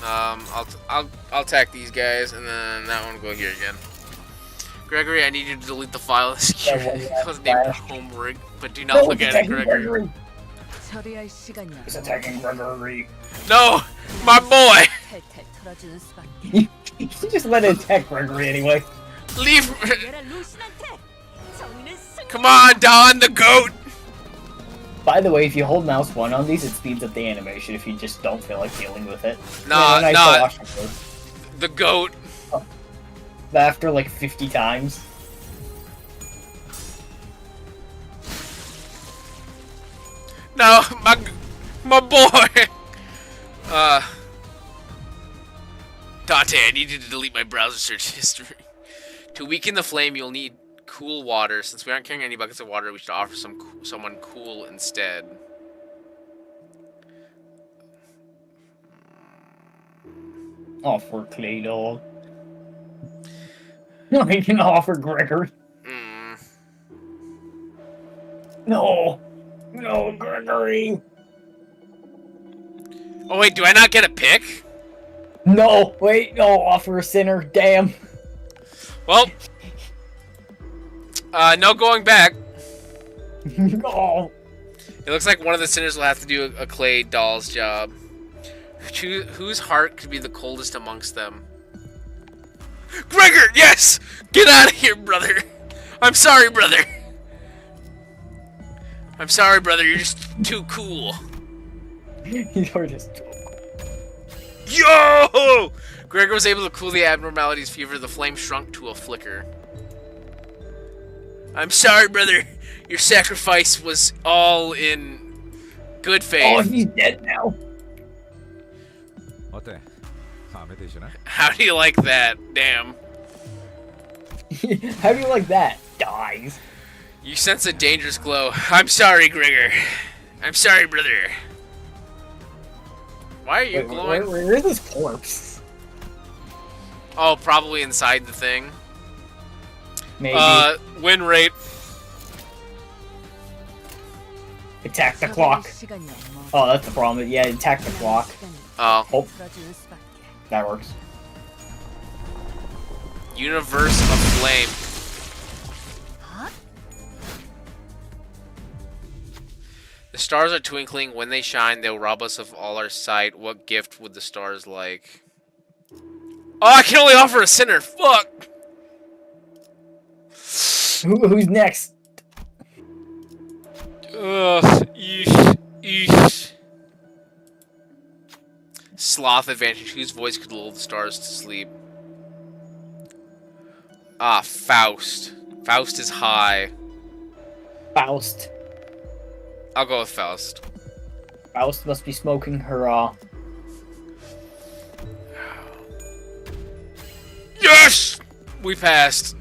I'll attack these guys, and then that one will go here again. Gregory, I need you to delete the file. This was named homework, but do not look at it, Gregory. 처리할 시간이야. He's attacking Gregory. No, my boy. 탈탈 털어주는 수밖에. You just let it attack Gregory anyway. Leave. 얘라 루신한테 정의는 승리. Come on, Don the goat. By the way, if you hold mouse 1 on these, it speeds up the animation if you just don't feel like dealing with it. Nah, And I nah. still watch it first. The goat. But after like 50 times. No, my boy. Dante, I need you to delete my browser search history. To weaken the flame, you'll need cool water. Since we aren't carrying any buckets of water, we should offer someone cool instead. Offer Clay Dog. No, he can offer Gregory. No. No, Gregory. Oh wait, do I not get a pick? No, wait, no, offer a sinner. Damn. Well, no going back. No. It looks like one of the sinners will have to do a clay doll's job. Whose heart could be the coldest amongst them? Gregor, yes! Get out of here, brother! I'm sorry, brother! I'm sorry, brother. You're just too cool. You're just. Yo! Gregor was able to cool the abnormality's fever. The flame shrunk to a flicker. I'm sorry, brother. Your sacrifice was all in good faith. Oh, he's dead now. 어때? 마음에 드시나? How do you like that? Damn. How do you like that? Dies. You sense a dangerous glow. I'm sorry, Gregor. I'm sorry, brother. Why are you Wait, glowing? where is this corpse? Oh, probably inside the thing. Maybe. Win rate. Attack the clock. 시간이 없어. Oh, that's the problem. Yeah, attack the clock. Oh. Oh, 풀어주는 수밖에. that works. Universe of Flame. The stars are twinkling. When they shine, they'll rob us of all our sight. What gift would the stars like? Oh, I can only offer a sinner. Fuck. Who's next? Ugh. Eesh. Sloth advantage. Whose voice could lull the stars to sleep? Ah, Faust. Faust is high. Faust. I'll go with Faust. Faust must be smoking her, Yes! We passed.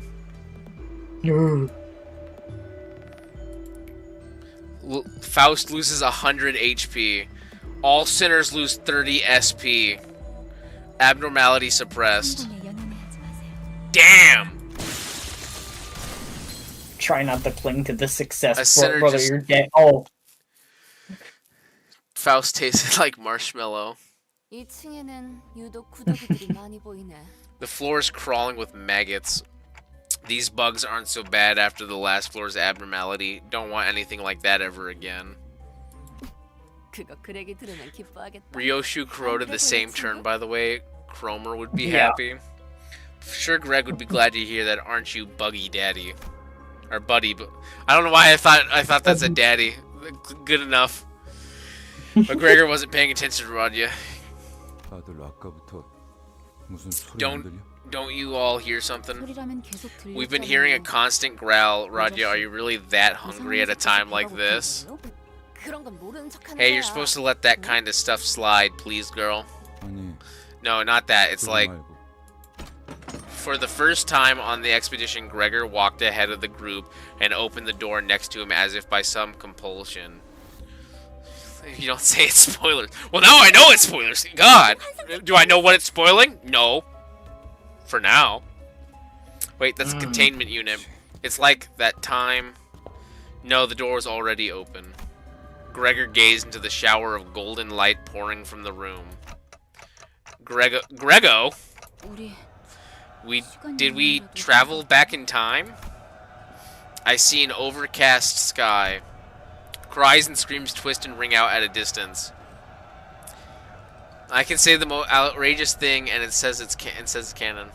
Faust loses 100 HP. All sinners lose 30 SP. Abnormality suppressed. 행동에 연연해하지 마세요. Damn! Try not to cling to the success, A sinner brother. just- You're dead. Oh, Faust tasted like marshmallow. 2층에는 유독 구더기들이 많이 보이네. The floor is crawling with maggots. These bugs aren't so bad after the last floor's abnormality. Don't want anything like that ever again. 그거 그레기 들으면 기뻐하겠다. Ryoshu corroded the same turn, by the way. Cromer would be Yeah. happy. Sure, Greg would be glad to hear that, aren't you, Buggy Daddy? Or Buddy, but I don't know why I thought that's a daddy. Good enough. But Gregor wasn't paying attention to Rodya. 다들 아까부터 무슨 소리 Don't- 안 들려? Don't you all hear something? 소리라면 계속 들릴 We've been hearing a 거잖아요. constant growl. Rodya, are you really that hungry at a time like this? 그런 건 모르는 척하는 Hey, you're 거야. supposed to let that kind of stuff slide, please, girl. 아니, No, not that. It's 그러지 like, 말고. for the first time on the expedition, Gregor walked ahead of the group and opened the door next to him as if by some compulsion. You don't say it's spoilers. Well, now I know it's spoilers. God. Do I know what it's spoiling? No. For now. Wait, that's a containment unit. It's like that time. No, the door was already open. Gregor gazed into the shower of golden light pouring from the room. Grego? 우리 Did we travel back in time? I see an overcast sky. Cries and screams twist and ring out at a distance. I can say the most outrageous thing, and it says it's canon.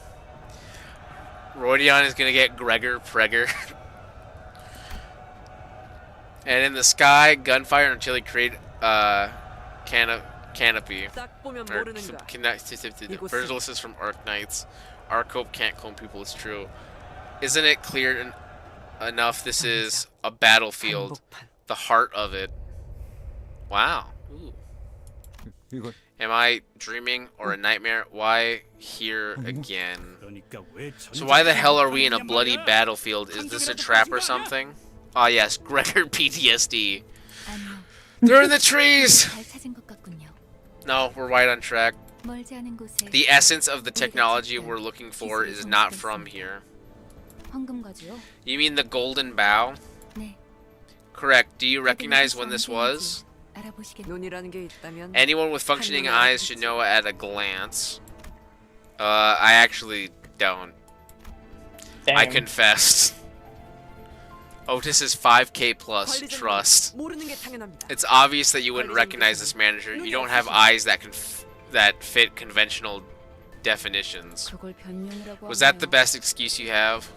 Rodion is gonna get Gregor Pregor. And in the sky, gunfire until he create canopy. 딱 보면 Or, 모르는가. Virgilus is from Arc Knights. Arcope can't clone people, it's true. Isn't it clear enough this is a battlefield? The heart of it. Wow. Ooh. 이거 Am I dreaming or a nightmare? Why here again? 그러니까 왜 So why the hell are we in a bloody battlefield? Is this a trap or something? Ah yes, Gregor PTSD. 아니요, They're in the trees! 잘 찾은 것 같군요. No, we're right on track. 멀지 않은 곳에 The essence of the technology we're looking for is not from here. 황금과지요? You mean the golden bow? 네. Correct. Do you recognize when this was? 알아보시겠. 눈이라는 게 있다면 Anyone with functioning eyes should know at a glance. I actually don't. I dang. confessed. Otis is 5k plus. 관리자님은 Trust. 모르는 게 당연합니다. It's obvious that you wouldn't recognize this manager. You don't have eyes that that fit conventional definitions. 그걸 변명이라고 Was that the 하나요? best excuse you have?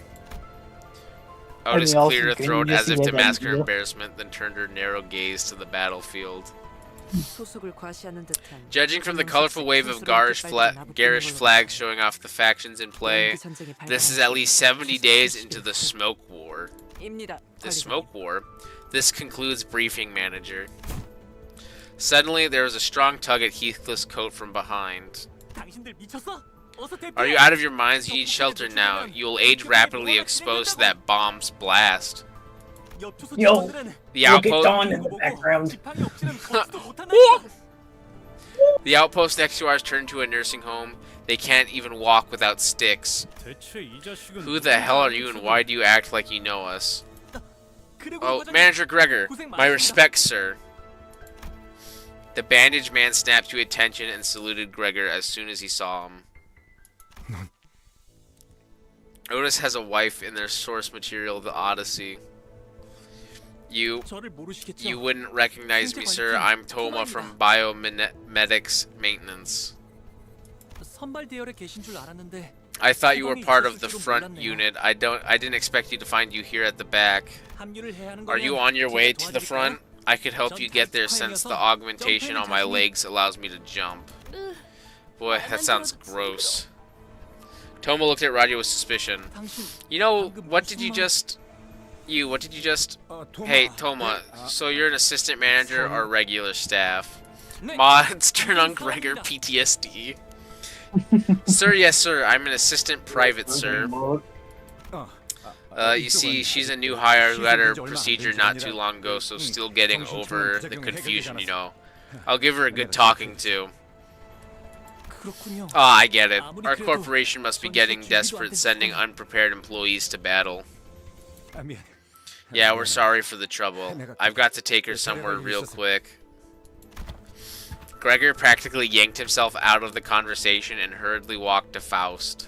Otis also cleared her can throat you as see if to that mask her idea? embarrassment, then turned her narrow gaze to the battlefield. 소속을 과시하는 듯한 Judging from the colorful wave of garish flags showing off the factions in play, this is at least 70 days into the Smoke War. The Smoke War? This concludes briefing manager. Suddenly, there was a strong tug at Heathcliff's coat from behind. 당신들 미쳤어? 어서 Are you out of your minds? You need shelter now. You will age rapidly exposed to that bomb's blast. Yo, The look at outpost, Dawn in the background. the outpost next to ours turned into a nursing home. They can't even walk without sticks. 대체 이 자식은 Who the hell are you and why do you act like you know us? Oh, Manager Gregor. My respects, sir. The bandaged man snapped to attention and saluted Gregor as soon as he saw him. Otis has a wife in their source material, the Odyssey. You wouldn't recognize me, sir. I'm Toma from Biomedics Maintenance. 선발 대열에 계신 줄 알았는데 I thought you were part of the front unit. I didn't expect you to find you here at the back. 합류를 해야 하는 Are you on your way to the front? I could help you get there since the augmentation on my legs allows me to jump. Boy, that sounds gross. Toma looked at Radio with suspicion. You know, what did you just... Hey, Toma, so you're an assistant manager or regular staff? Mods, turn on Gregor PTSD. Sir, yes, sir, I'm an assistant private, sir. You see, she's a new hire who had her procedure not too long ago, so still getting over the confusion, you know. I'll give her a good talking to. Ah, I get it. Our corporation must be getting desperate sending unprepared employees to battle. Yeah, we're sorry for the trouble. I've got to take her somewhere real quick. Gregor practically yanked himself out of the conversation and hurriedly walked to Faust.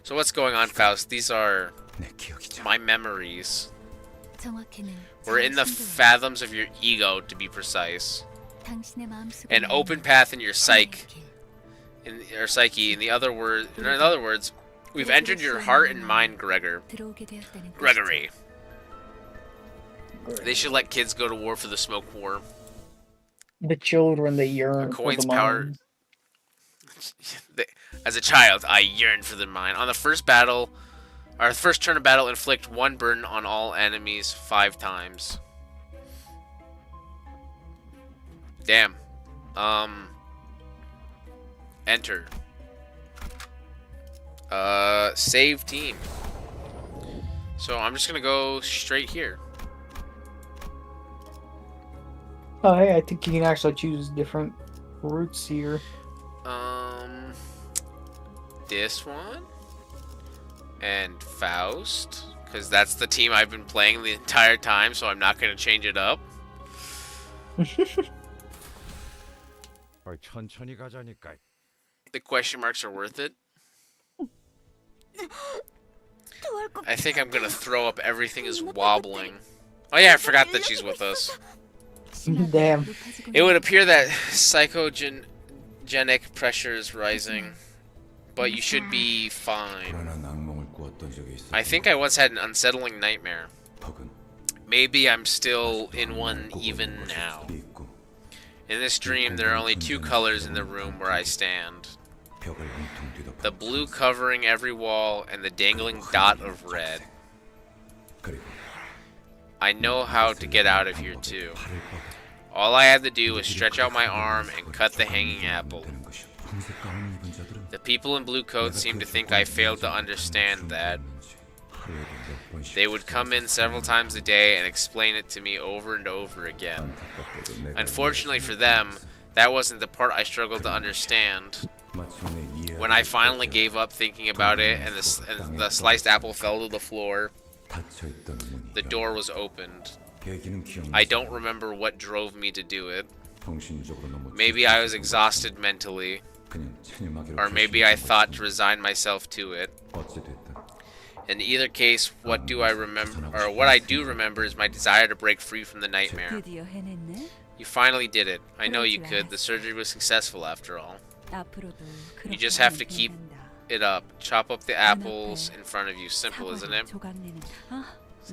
So what's going on, Faust? These are my memories. 정확히는 We're in the fathoms of your ego, to be precise. 당신의 마음속에 An open path in your psyche. In other words, we've entered your heart and mind, Gregor. 들어오게 되었다는 뜻이죠. Gregory. They should let kids go to war for the Smoke War. The children that yearn A for coin's the power. mines. As a child, I yearned for the mine. On the first turn of battle, inflict 1 burn on all enemies 5 times. Damn. Enter. Save team. So I'm just gonna go straight here. Oh, hey, I think you can actually choose different routes here. This one and Faust, because that's the team I've been playing the entire time, so I'm not gonna change it up. 천천히 가자니까. The question marks are worth it. I think I'm gonna throw up. Everything is wobbling. Oh yeah, I forgot that she's with us. Damn. It would appear that psychogenic pressure is rising, but you should be fine. I think I once had an unsettling nightmare. Maybe I'm still in one even now. In this dream, there are only 2 colors in the room where I stand. The blue covering every wall and the dangling dot of red. I know how to get out of here too. All I had to do was stretch out my arm and cut the hanging apple. The people in blue coats seem to think I failed to understand that. They would come in several times a day and explain it to me over and over again. Unfortunately for them, that wasn't the part I struggled to understand. When I finally gave up thinking about it and the sliced apple fell to the floor, the door was opened. I don't remember what drove me to do it. Maybe I was exhausted mentally, or maybe I thought to resign myself to it. In either case, what I do remember is my desire to break free from the nightmare. 드디어 해냈네. You finally did it. I know you could. The surgery was successful after all. 앞으로도 You 그렇게 just have to 하면 keep 된다. it up. Chop up the apples in front of you. Simple, isn't it?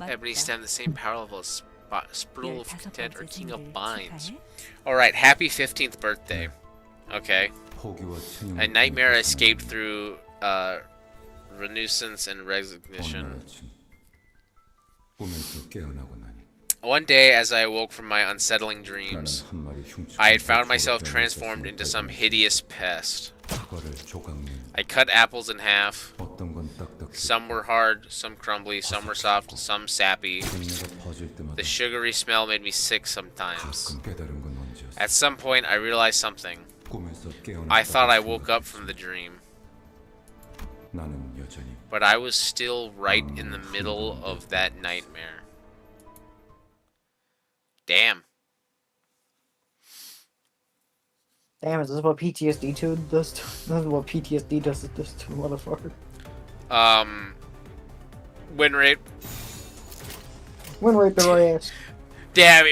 Ebony stem, the same power level as Sprawl of Content or King of Binds. Alright, happy 15th birthday. Okay. A nightmare escaped through renuisance and resignation. One day, as I awoke from my unsettling dreams, I had found myself transformed into some hideous pest. I cut apples in half. Some were hard, some crumbly, some were soft, some sappy. The sugary smell made me sick sometimes. At some point, I realized something. I thought I woke up from the dream. But I was still right in the middle of that nightmare. Damn. Damn, is this what PTSD does to? This is what PTSD does to this to motherfucker. Win rate. Win rate their ass. Damn,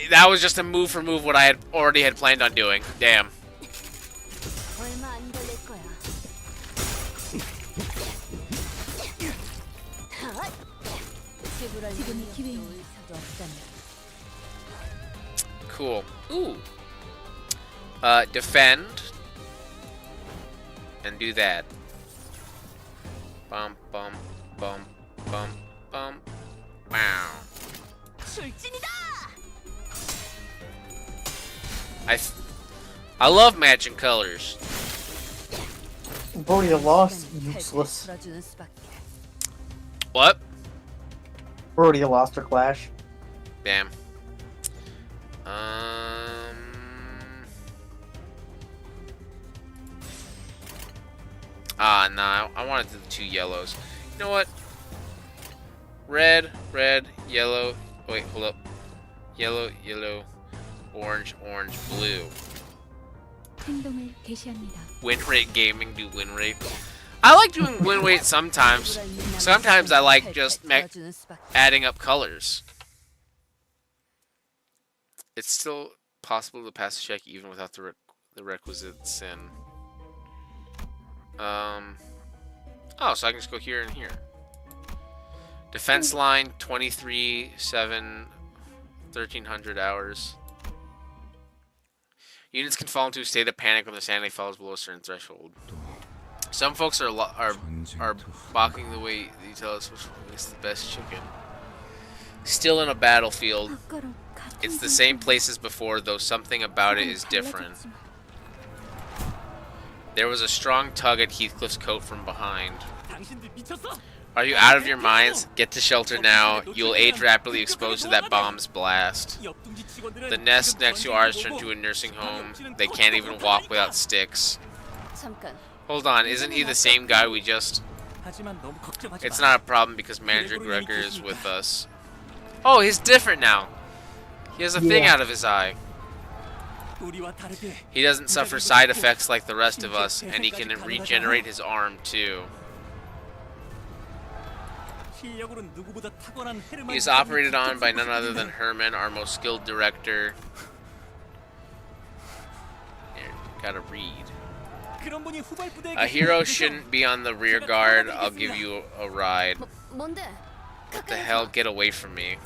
that was just a move for move what I had already planned on doing. Damn. Cool. Ooh. Defend. And do that. Bum, bum, bum, bum, bum. Wow. I love matching colors. Brody lost, useless. What? Brody lost her clash. Damn. Nah, I wanted the 2 yellows. You know what? Red, red, yellow. Wait, hold up. Yellow, yellow, orange, orange, blue. 행동을 개시합니다. Win rate gaming, do win rate. I like doing win rate sometimes. Sometimes I like just adding up colors. It's still possible to pass a check even without the requisite sin. Oh, so I can just go here and here. Defense line 23, 7, 1300 hours. Units can fall into a state of panic when their sanity falls below a certain threshold. Some folks are balking the way you tell us which one is the best chicken. Still in a battlefield. It's the same place as before, though something about it is different. There was a strong tug at Heathcliff's coat from behind. Are you out of your minds? Get to shelter now. You'll age rapidly exposed to that bomb's blast. The nest next to ours turned to a nursing home. They can't even walk without sticks. Hold on, isn't he the same guy we just... It's not a problem because Manager Gregor is with us. Oh, he's different now. He has a thing out of his eye. He doesn't suffer side effects like the rest of us, and he can regenerate his arm too. He is operated on by none other than Herman, our most skilled director. Here, gotta read. A hero shouldn't be on the rear guard. I'll give you a ride. What the hell? Get away from me.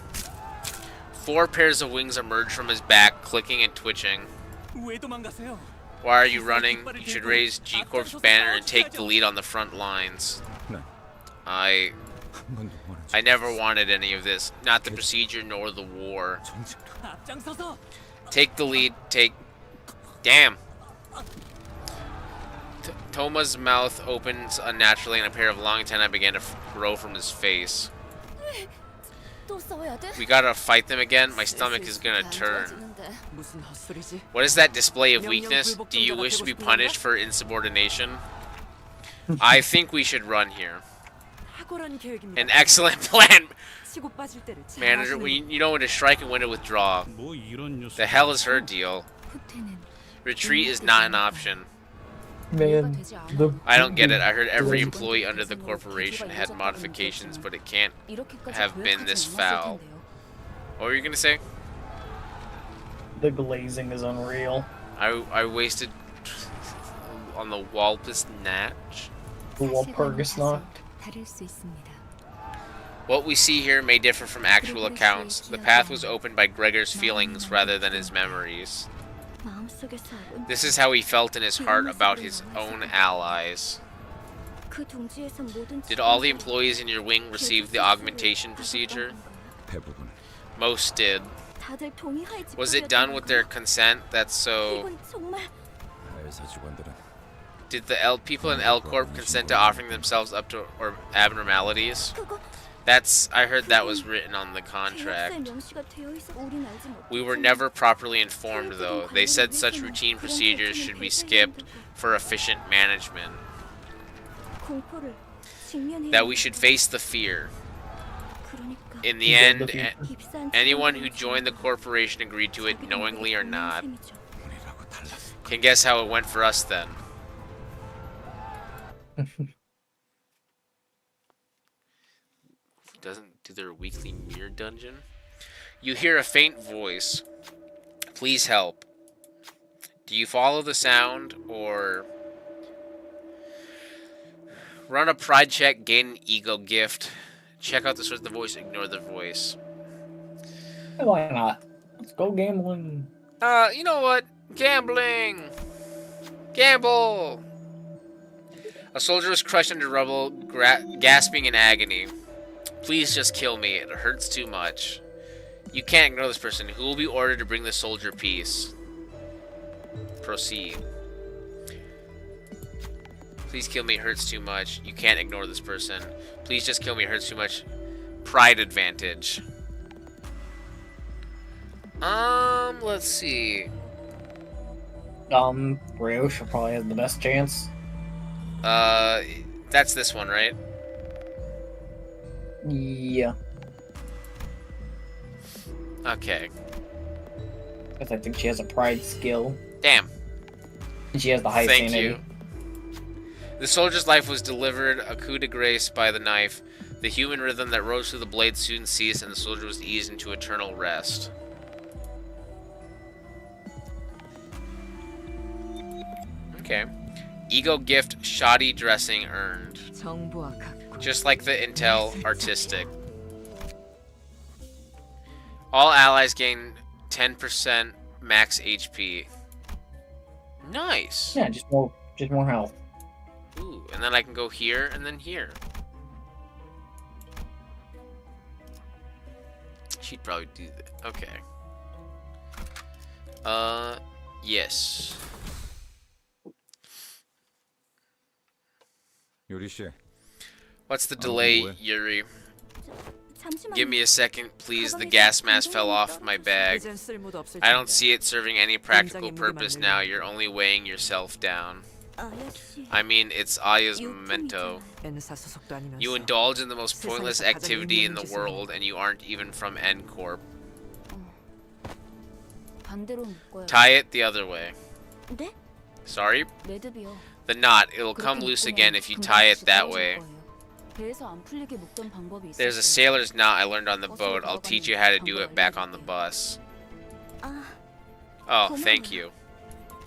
4 pairs of wings emerge from his back, clicking and twitching. Why are you running? You should raise G-Corp's banner and take the lead on the front lines. I never wanted any of this. Not the procedure nor the war. Take the lead. Damn. Toma's mouth opens unnaturally and a pair of long antennae began to grow from his face. We gotta fight them again? My stomach is gonna turn. What is that display of weakness? Do you wish to be punished for insubordination? I think we should run here. An excellent plan. Manager, you know when to strike and when to withdraw. The hell is her deal? Retreat is not an option. Man, I don't get it. I heard every employee under the corporation had modifications, but it can't have been this foul. What were you gonna say? the glazing is unreal. I wasted on the Walpus Natch. Cool, 사실과는 다소 Purgasnocht. 다를 수 있습니다. What we see here may differ from actual accounts. The path was opened by Gregor's feelings rather than his memories. 마음속에서 This is how he felt in his heart about his own allies. 그 둥지에서 모든 Did all the employees in your wing receive the augmentation procedure? 대부분. Most did. 다들 동의하에 Was it done with their consent? That's so... 이건 정말 회사 직원들은 Did the L people in L Corp consent to offering themselves up to or abnormalities? 그거 That's... I heard that was written on the 계약서에 contract. 명시가 되어 있어. 우린 알지 못해. We were never properly informed, though. They said such routine procedures should be skipped for efficient management. 공포를 직면해야 That we should face the fear. 그러니까 In the end, 입사한 anyone who joined the corporation agreed to it, knowingly or not. 셈이죠. 우리라고 달랐어. Can guess how it went for us then. Doesn't do their weekly mirror dungeon? You hear a faint voice. Please help. Do you follow the sound or run a pride check, gain an ego gift? Check out the source of the voice, ignore the voice. Why not? Let's go gambling. You know what? Gambling! Gamble! A soldier was crushed under rubble, gasping in agony. Please just kill me. It hurts too much. You can't ignore this person. Who will be ordered to bring the soldier peace? Proceed. Please kill me. It hurts too much. You can't ignore this person. Please just kill me. It hurts too much. Pride advantage. Let's see. Brioche probably has the best chance. That's this one, right? Yeah. Okay. Because I think she has a pride skill. Damn. And she has the high Thank sanity. you. The soldier's life was delivered a coup de grace by the knife. The human rhythm that rose through the blade soon ceased, and the soldier was eased into eternal rest. Okay. Ego gift, shoddy dressing earned. 정보와 같고 Just like the intel, artistic. All allies gain 10% max HP. Nice. Yeah, just more health. Ooh, and then I can go here and then here. She'd probably do that. Okay. Yes. 요리 씨, What's the delay, boy. Yuri? 잠시만요. Give me a second, please. The gas mask fell off my bag. 이젠 쓸모도 없을 I don't 텐데. see it serving any practical purpose now. You're only weighing yourself down. 아야씨. I mean, it's Aya's memento. N사 소속도 아니면서 You indulge in the most pointless 세상에서 가장 activity in the 의미 있는 world, and you aren't even from N Corp. 반대로 묶어요. Tie it the other way. 네? Sorry? 레드비요. The knot. It'll come loose again if you tie it that way. 배에서 안 풀리게 묶던 방법이 있어요. There's a sailor's knot I learned on the boat. I'll teach you how to do it back on the bus. 아, Oh, thank you.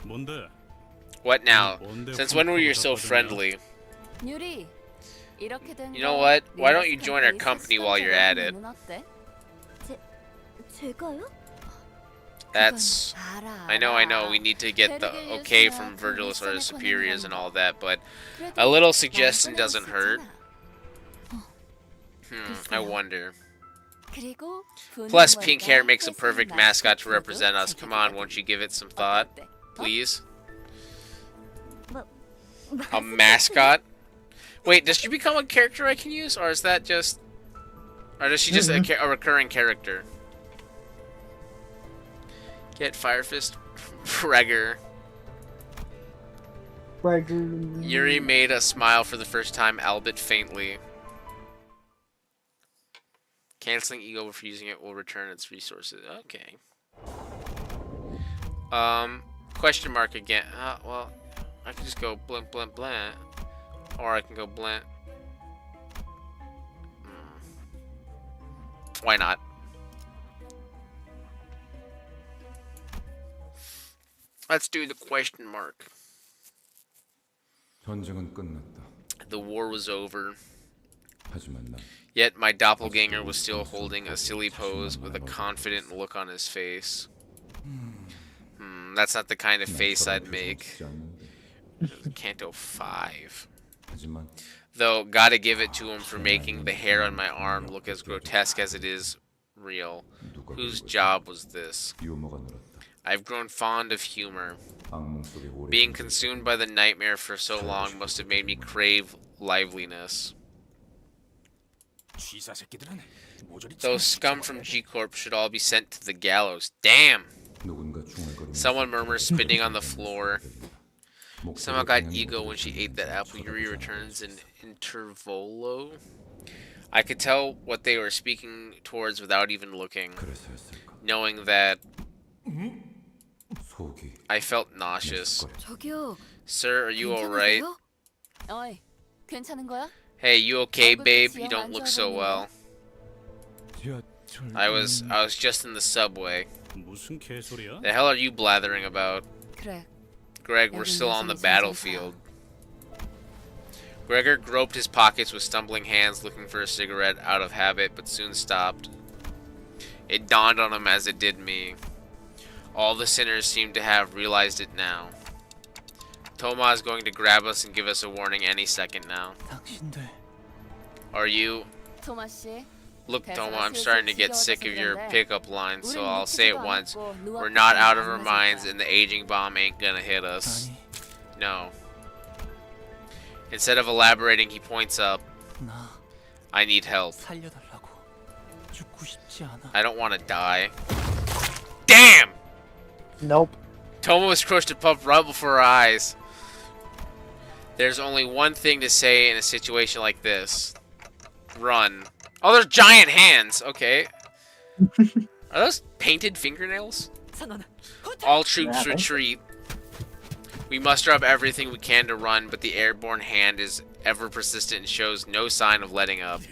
뭔데? What now? 뭔데 Since when were you so 폰폰 friendly? 유리. 이렇게 된 You know 거 what? Why 네가 don't you join our 스탠드에 company 있었을 while you're at it? 때는 어때? 제가요? That's... 알아. I know, we need to get the okay from Virgilus or his superiors and all that, but a little suggestion doesn't hurt. I wonder. 그리고 Plus, pink hair makes a perfect mascot to represent us. Come on, won't you give it some thought? Please? A mascot? Wait, does she become a character I can use? Or is that just... Or is she just a recurring character? Get Firefist Gregor. Yuri made a smile for the first time, albeit faintly. Canceling ego for using it will return its resources. Okay. Question mark again. Well, I can just go blint, blint, blint. Or I can go blint. Why not? Let's do the question mark. 전쟁은 끝났다. The war was over. 하지만 난 Yet my doppelganger was still holding a silly pose with a confident look on his face. That's not the kind of face I'd make. 쉽지 않는데. Canto 5. 하지만 Though, gotta give it to him for making the hair on my arm look as grotesque as it is real. Whose job was this? 유머가 늘었다. I've grown fond of humor. 악몽 속에 오래 Being consumed by the nightmare for so long must have made me crave liveliness. 쥐사 새끼들은 모조리 Those scum from G-Corp should all be sent to the gallows. Damn! 누군가 중얼거리면서 Someone murmurs, spitting on the floor. Somehow got ego when she ate that apple. Yuri returns in intervolo. I could tell what they were speaking towards without even looking, 그래서였을까? knowing that 속이 I felt nauseous. 저기요. Sir, are you alright? 어이, 괜찮은 거야? Hey, you okay, babe? You don't look so well. 지하철 I was just in the subway. 무슨 개소리야? The hell are you blathering about? 그래. Greg, we're still on the battlefield. Gregor groped his pockets with stumbling hands, looking for a cigarette out of habit, but soon stopped. It dawned on him as it did me. All the sinners seem to have realized it now. Toma is going to grab us and give us a warning any second now. 당신들 Are you? 토마 씨. Look, Toma, I'm starting to get sick of your pickup lines, so I'll say it once. We're not out of our minds, and the aging bomb ain't gonna hit us. 아니 No. Instead of elaborating, he points up. 나 I need help. 살려달라고. 죽고 싶지 않아. I don't want to die. Damn! Nope. Toma was crushed to pulp right before her eyes. There's only one thing to say in a situation like this. Run. Oh, there's giant hands. Okay. Are those painted fingernails? 선언. All troops happened? retreat. We muster up everything we can to run, but the airborne hand is ever persistent and shows no sign of letting up.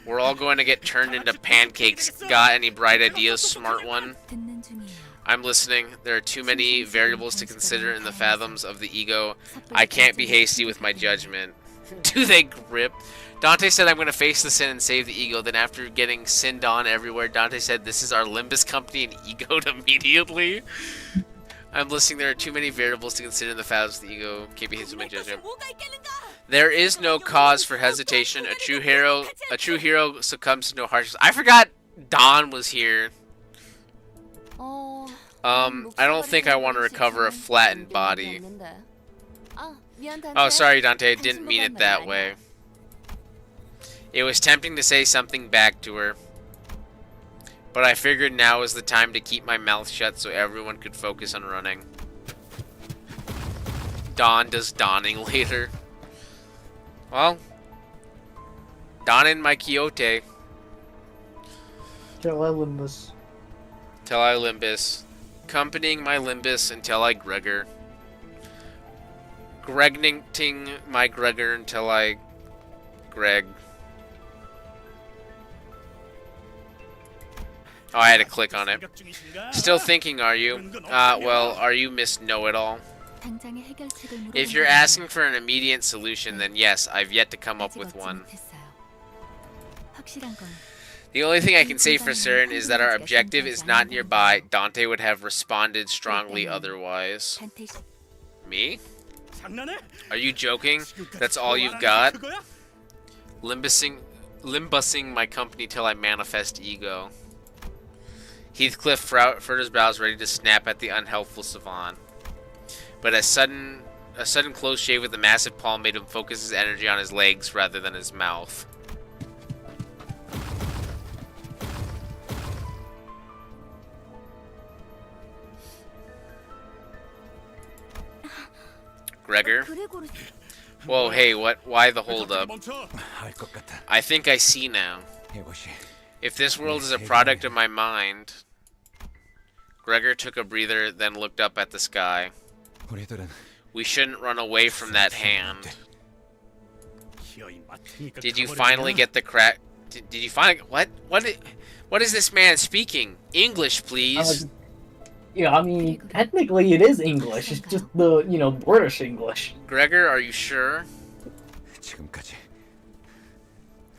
We're all going to get turned into pancakes. Got any bright ideas, smart one? 듣는 중이에요. I'm listening. There are too many variables to consider in the fathoms of the ego. I can't be hasty with my judgment. Do they grip? Dante said I'm going to face the sin and save the ego. Then after getting sinned on everywhere, Dante said this is our Limbus company and egoed immediately. I'm listening. There are too many variables to consider in the fathoms of the ego. Can't be hasty with my judgment. There is no cause for hesitation. A true hero succumbs to no harshness. I forgot Don was here. I don't think I want to recover a flattened body. Oh, sorry, Dante. I didn't mean it that way. It was tempting to say something back to her. But I figured now was the time to keep my mouth shut so everyone could focus on running. Dawn does donning later. Well, donning my Quixote. Till I Limbus. Till I Limbus. Accompanying my Limbus until I Gregor. Gregnating my Gregor until I Greg. Oh, I had to click on it. Still thinking, are you? Well, are you Miss Know-It-All? 당장의 해결책을 물어보는 If you're asking for an immediate solution, then yes, I've yet to come up with one. 확실한 건 The only thing I can say for certain is that our objective is not nearby. Dante would have responded strongly otherwise. 단테 씨 Me? 장난해? Are you joking? That's all you've got? Limbusing my company till I manifest ego. Heathcliff furrowed his brows, ready to snap at the unhelpful savant. But a sudden close shave with a massive palm made him focus his energy on his legs rather than his mouth. Gregor? Whoa, hey, what? Why the holdup? 알것 같아. I think I see now. 이것이 If this world is a product of my mind... Gregor took a breather, then looked up at the sky. 우리들은 We shouldn't run away from that hand. Did you finally get the crack? Did you finally... What? What is this man speaking? English, please. Yeah, I mean, technically it is English. It's just the, British English. Gregor, are you sure? 지금까지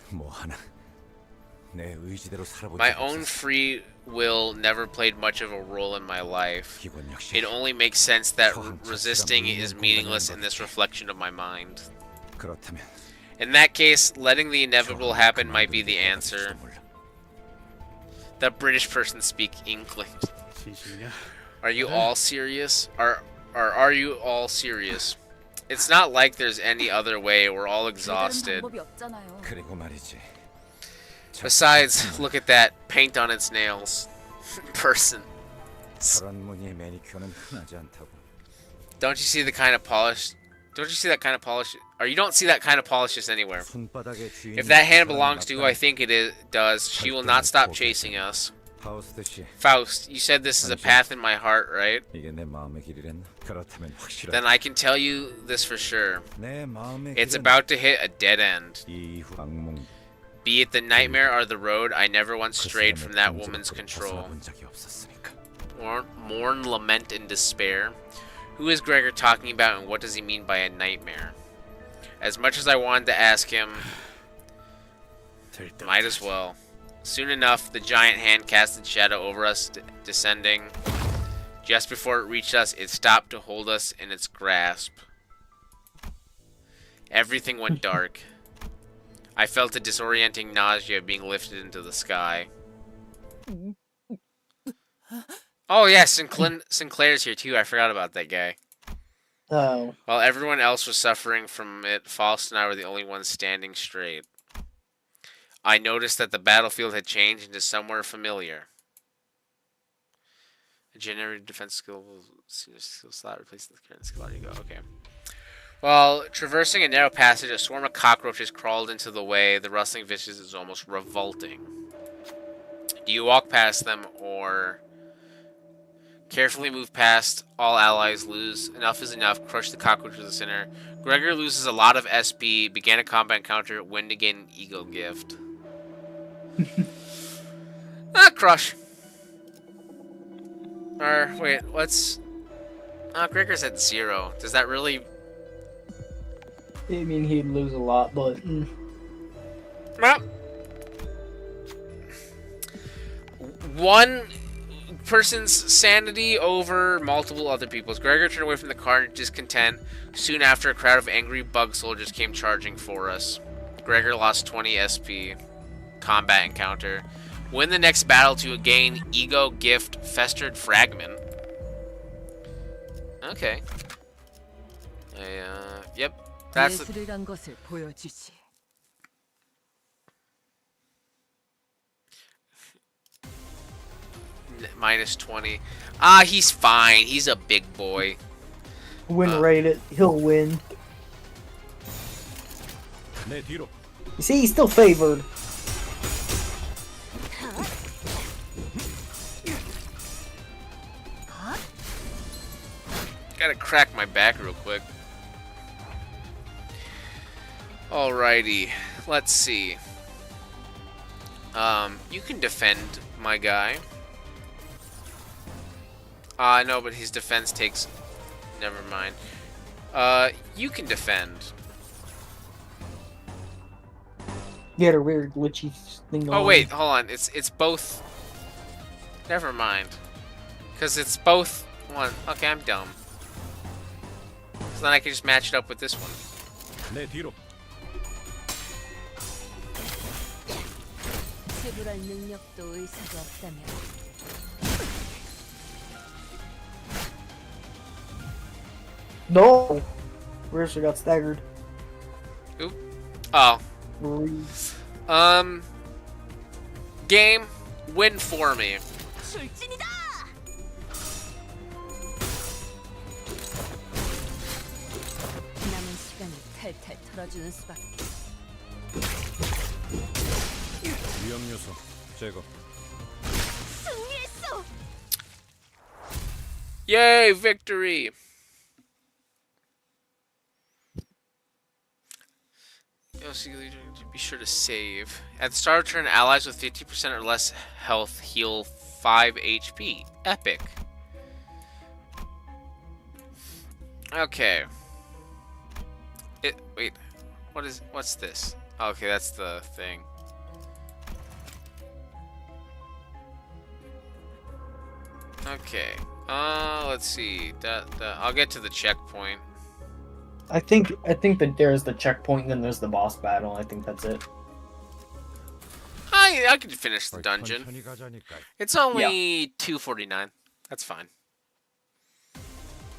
뭐 하나 내 의지대로 살아본 My 적이 own 없었어. free will never played much of a role in my life. 이건 역시 It only makes sense that 초항 자체가 resisting is 무의미한 meaningless 공간이라는 in this 거겠지. reflection of my mind. 그렇다면 In that case, letting the inevitable 초항을 happen might be 그만두는 the 게 answer. 나을지도 몰라. The British person speak English. 진심이냐? Are you all serious? Are you all serious? It's not like there's any other way. We're all exhausted. 방법이 없잖아요. 그리고 말이지. Besides, look at that paint on its nails. Person. 저런 무늬의 매니큐어는 흔하지 않다고. Don't you see the kind of polish? Don't you see that kind of polish? Or you don't see that kind of polish just anywhere. 손바닥의 주인이 If that hand 사람을 belongs to who I 맞다니. think does, she will not stop chasing us. 파우스트 씨, Faust, you said this is a path in my heart, right? 이게 내 마음의 길이랬나? 그렇다면 확실하다. Then I can tell you this for sure. 내 마음의 It's 길은 about to hit a dead end. 이 이후 악몽. Be it the nightmare or the road, I never once 그 strayed 사람의 from that 통제 woman's 밖으로 control. 벗어나본 적이 없었으니까. Mourn, lament, and despair. Who is Gregor talking about, and what does he mean by a nightmare? As much as I wanted to ask him, might as well. Soon enough, the giant hand casted shadow over us, descending. Just before it reached us, it stopped to hold us in its grasp. Everything went dark. I felt a disorienting nausea being lifted into the sky. Oh yeah, Sinclair's here too. I forgot about that guy. Oh. While everyone else was suffering from it, Faust and I were the only ones standing straight. I noticed that the battlefield had changed into somewhere familiar. A generated defense skill slot replacing the current skill. There you go. Okay. While traversing a narrow passage, a swarm of cockroaches crawled into the way. The rustling vicious is almost revolting. Do you walk past them or carefully move past? All allies lose. Enough is enough. Crush the cockroach with the center. Gregor loses a lot of SP. Began a combat encounter. Win to gain an ego gift. Crush. Or wait, what's? Gregor's at 0. Does that really? I mean, he'd lose a lot, but. Well, one person's sanity over multiple other people's. Gregor turned away from the car in discontent. Soon after, a crowd of angry bug soldiers came charging for us. Gregor lost 20 SP. Combat encounter. Win the next battle to gain ego gift festered fragment. Okay. Yep. That's the 예술이란 것을 보여주지. minus 20. He's fine. He's a big boy. Win rate, he'll win. 내 뒤로. You see, he's still favored. Gotta crack my back real quick. Alrighty. Let's see. You can defend, my guy. No, but his defense takes... Never mind. You can defend. You had a weird glitchy thing going Oh, wait, hold on. It's both... Never mind. Because it's both one. Okay, I'm dumb. So then I can just match it up with this one. 내 뒤로. 채굴할 능력도 의사가 없다면 No! Rooster got staggered. Oop. Oh. Breeze. Game, win for me. 출진이다. 남은 시간을 탈탈 털어주는 수밖에. 위험 요소 제거. 승리했어. Yay, victory! Be sure to save. At the start of turn, allies with 50% or less health heal 5 HP. Epic. Okay. Wait. What's this? Okay, that's the thing. Okay. Let's see. I'll get to the checkpoint. I think that there's the checkpoint and then there's the boss battle. I think that's it. I can finish the dungeon. 천천히 가자니까. It's only 2:49. That's fine.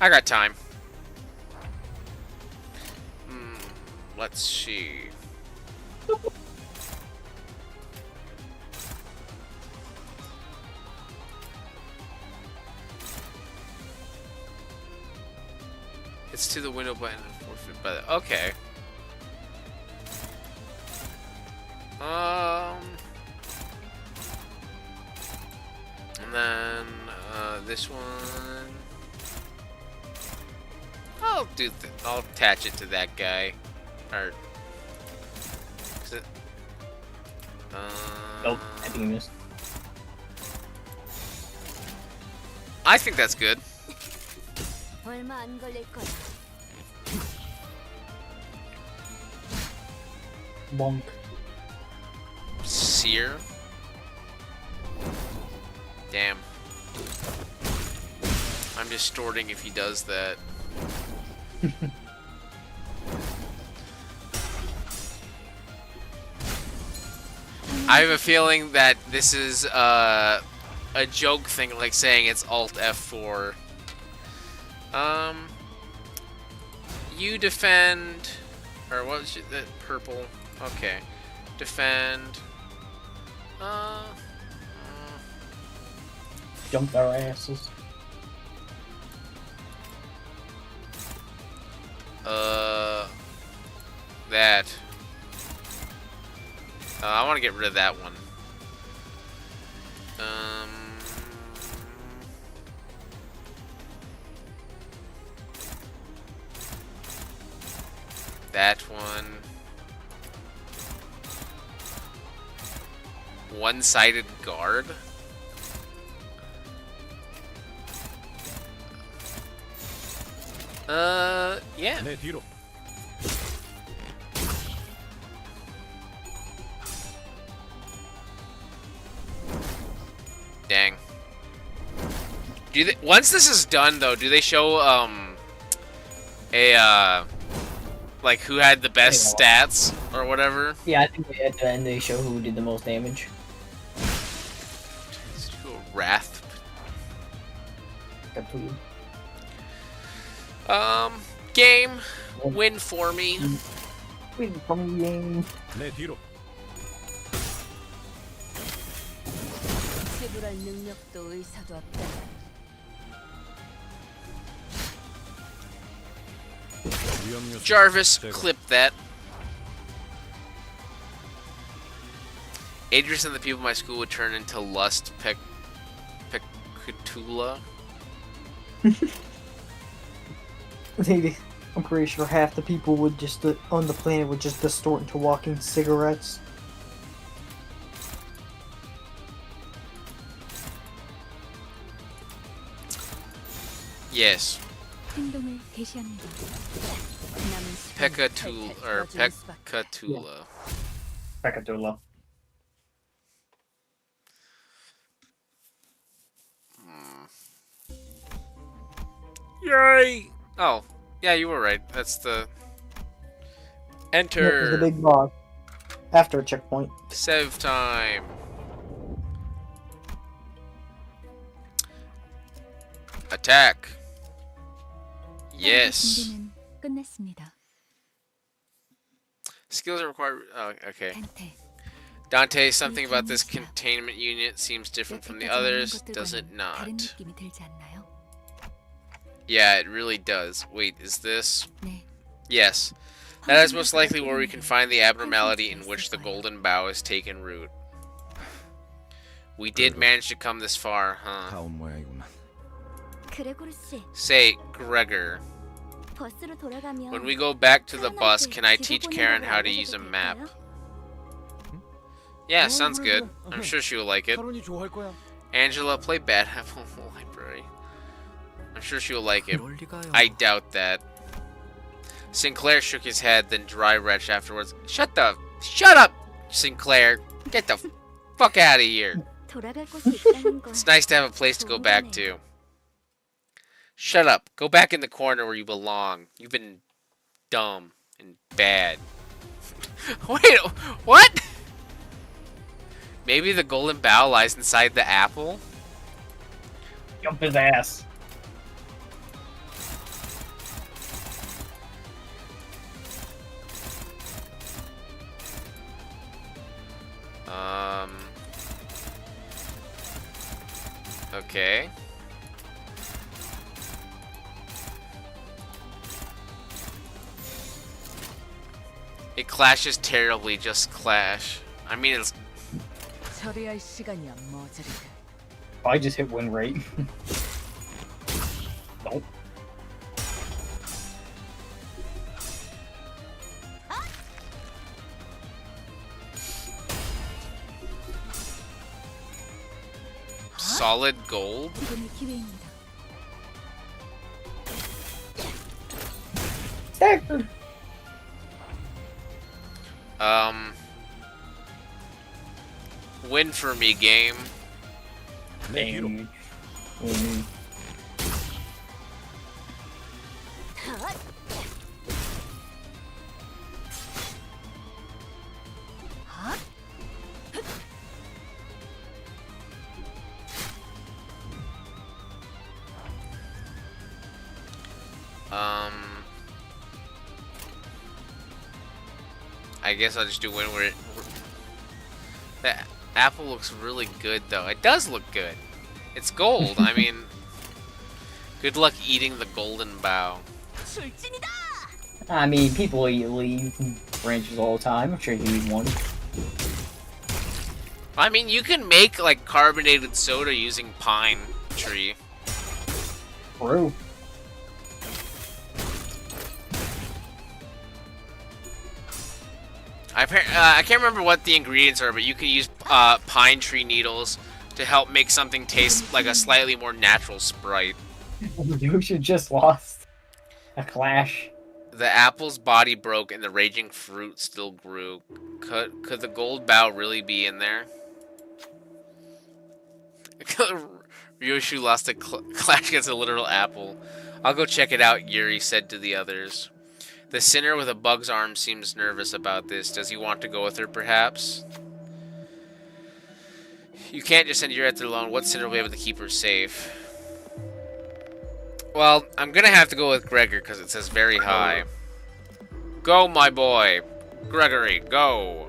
I got time. Let's see. It's to the window button and forfeit by the... Okay. And then this one. I'll attach it to that guy. Or is it? Nope, I think you missed. I think that's good. 얼마 안 걸릴 거야. Bonk. Sear. Damn. I'm distorting if he does that. I have a feeling that this is a joke thing, like saying it's Alt F4. You defend, or what was it? That purple? Okay, defend. Jump our asses. That. I want to get rid of that one. That one. One-sided guard. Yeah. 내 뒤로. Dang. Once this is done, though, do they show like who had the best stats or whatever? Yeah, I think at the end they show who did the most damage. Let's do a wrath. Game win for me. Win from game. 내 뒤로. 지불할 능력도 의사도 없다. 위험 요소. Jarvis, 제거. clip that. Adrius and the people in my school would turn into Lust Pecutula. I'm pretty sure half the people would just on the planet would just distort into walking cigarettes. Yes. 행동을 개시합니다. Pecatula or Pecatula. Pecatula. Yay! Oh, yeah, you were right. That's the enter. The big boss. After a checkpoint. Save time. Attack. Yes. 준비는 끝났습니다. Skills are required. Oh, okay. 단테. Dante, something about this containment unit seems different from the others, does it 다른 not? 느낌이 들지 않나요? Yeah, it really does. Wait, is this? 네. Yes. That is most likely where we can find the abnormality in which the golden bough has taken root. We did manage to come this far, huh? 다운 모양이구만. 그레고르 씨, Say, Gregor. 버스로 돌아가면 When we go back to the bus, can I teach Karen how to use a map? Yeah, sounds good. I'm sure she will like it. 카론이 좋아할 거야. Angela, play Bad Apple in the library. I'm sure she will like it. 그럴 리가요. I doubt that. Sinclair shook his head, then dry retched afterwards. Shut up, Sinclair. Get the fuck out of here. 돌아갈 곳이 있다는 걸. It's nice to have a place to go back to. Shut up. Go back in the corner where you belong. You've been dumb and bad. Wait, what? Maybe the golden bough lies inside the apple? Jump his ass. Okay. It clashes terribly, just clash. I mean, it's... 처리할 시간이야 머저리. Probably just hit win rate. Nope. Solid gold? 지금이 기회입니다. Stagger. Win for me, game. Dang. I guess I'll just do win where it... That apple looks really good, though. It does look good. It's gold. I mean, good luck eating the golden bough. 출진이다. I mean, people eat leaf branches all the time. I'm sure you eat one. I mean, you can make, like, carbonated soda using pine tree. True. I can't remember what the ingredients are, but you can use pine tree needles to help make something taste like a slightly more natural Sprite. Yosha just lost a clash. The apple's body broke and the raging fruit still grew. Could the gold bough really be in there? Ryoshu lost a clash against a literal apple. I'll go check it out, Yuri said to the others. The sinner with a bug's arm seems nervous about this. Does he want to go with her, perhaps? You can't just send Yuri out there alone. What sinner will be able to keep her safe? Well, I'm gonna have to go with Gregor because it says very high. Go, my boy. Gregory, go.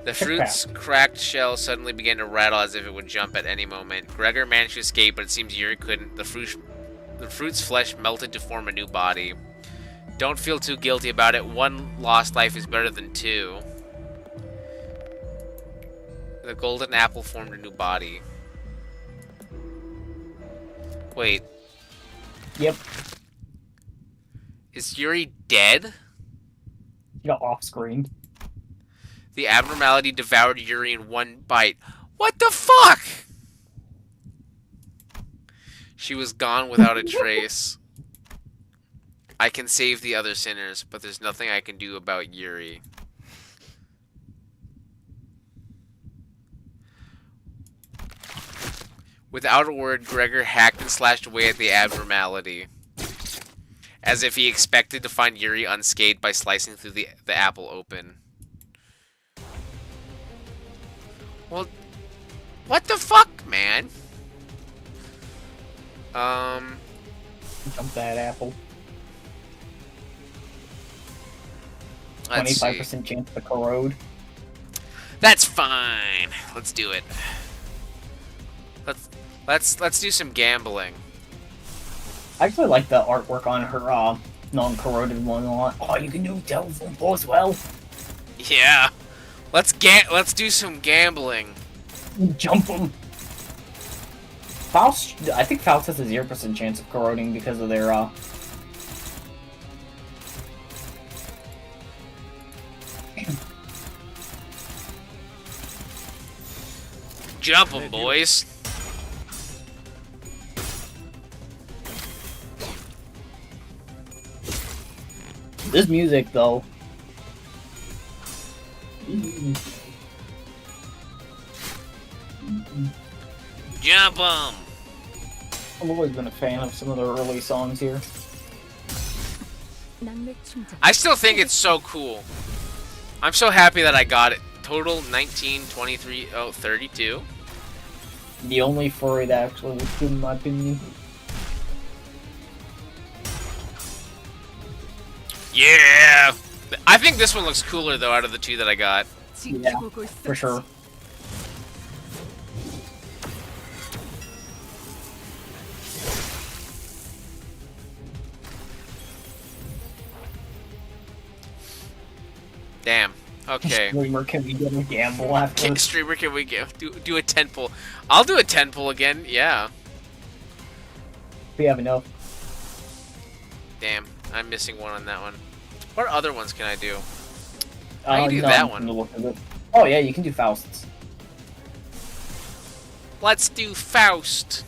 The fruit's cracked shell suddenly began to rattle as if it would jump at any moment. Gregor managed to escape, but it seems Yuri couldn't. The fruit's flesh melted to form a new body. Don't feel too guilty about it. One lost life is better than two. The golden apple formed a new body. Wait. Yep. Is Yuri dead? You got off screen. The abnormality devoured Yuri in one bite. What the fuck? She was gone without a trace. I can save the other sinners, but there's nothing I can do about Yuri. Without a word, Gregor hacked and slashed away at the abnormality, as if he expected to find Yuri unscathed by slicing through the apple open. Well, what the fuck, man? Jump that apple. Let's 25% chance to corrode. That's fine. Let's do it. Let's do some gambling. I actually like the artwork on her non-corroded one a lot. Oh, you can do telephone pole as well. Yeah. Let's do some gambling. Jump them. Faust, I think Faust has a 0% chance of corroding because of their Jump them, boys. This music, though. Jump 'em! I've always been a fan of some of the early songs here. 낙맥 충전. I still think it's so cool. I'm so happy that I got it. Total 19, 23, 32. The only furry that actually was good in my opinion. Yeah! I think this one looks cooler, though, out of the two that I got. Yeah, for sure. Damn. Okay. Streamer, can we get a gamble after? King streamer, can we do a 10 pull? I'll do a 10 pull again, yeah. We have enough. Damn, I'm missing one on that one. What other ones can I do? I can do none that from one. the look of it. Oh yeah, you can do Faust's. Let's do Faust.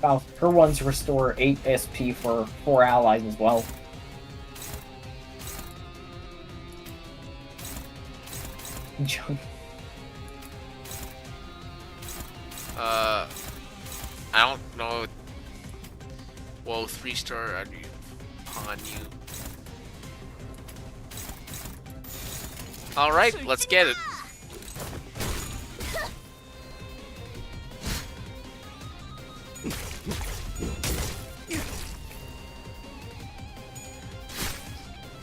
Faust. Her ones restore 8 SP for 4 allies as well. I don't know. Whoa, 3-star on you. Alright, let's get it.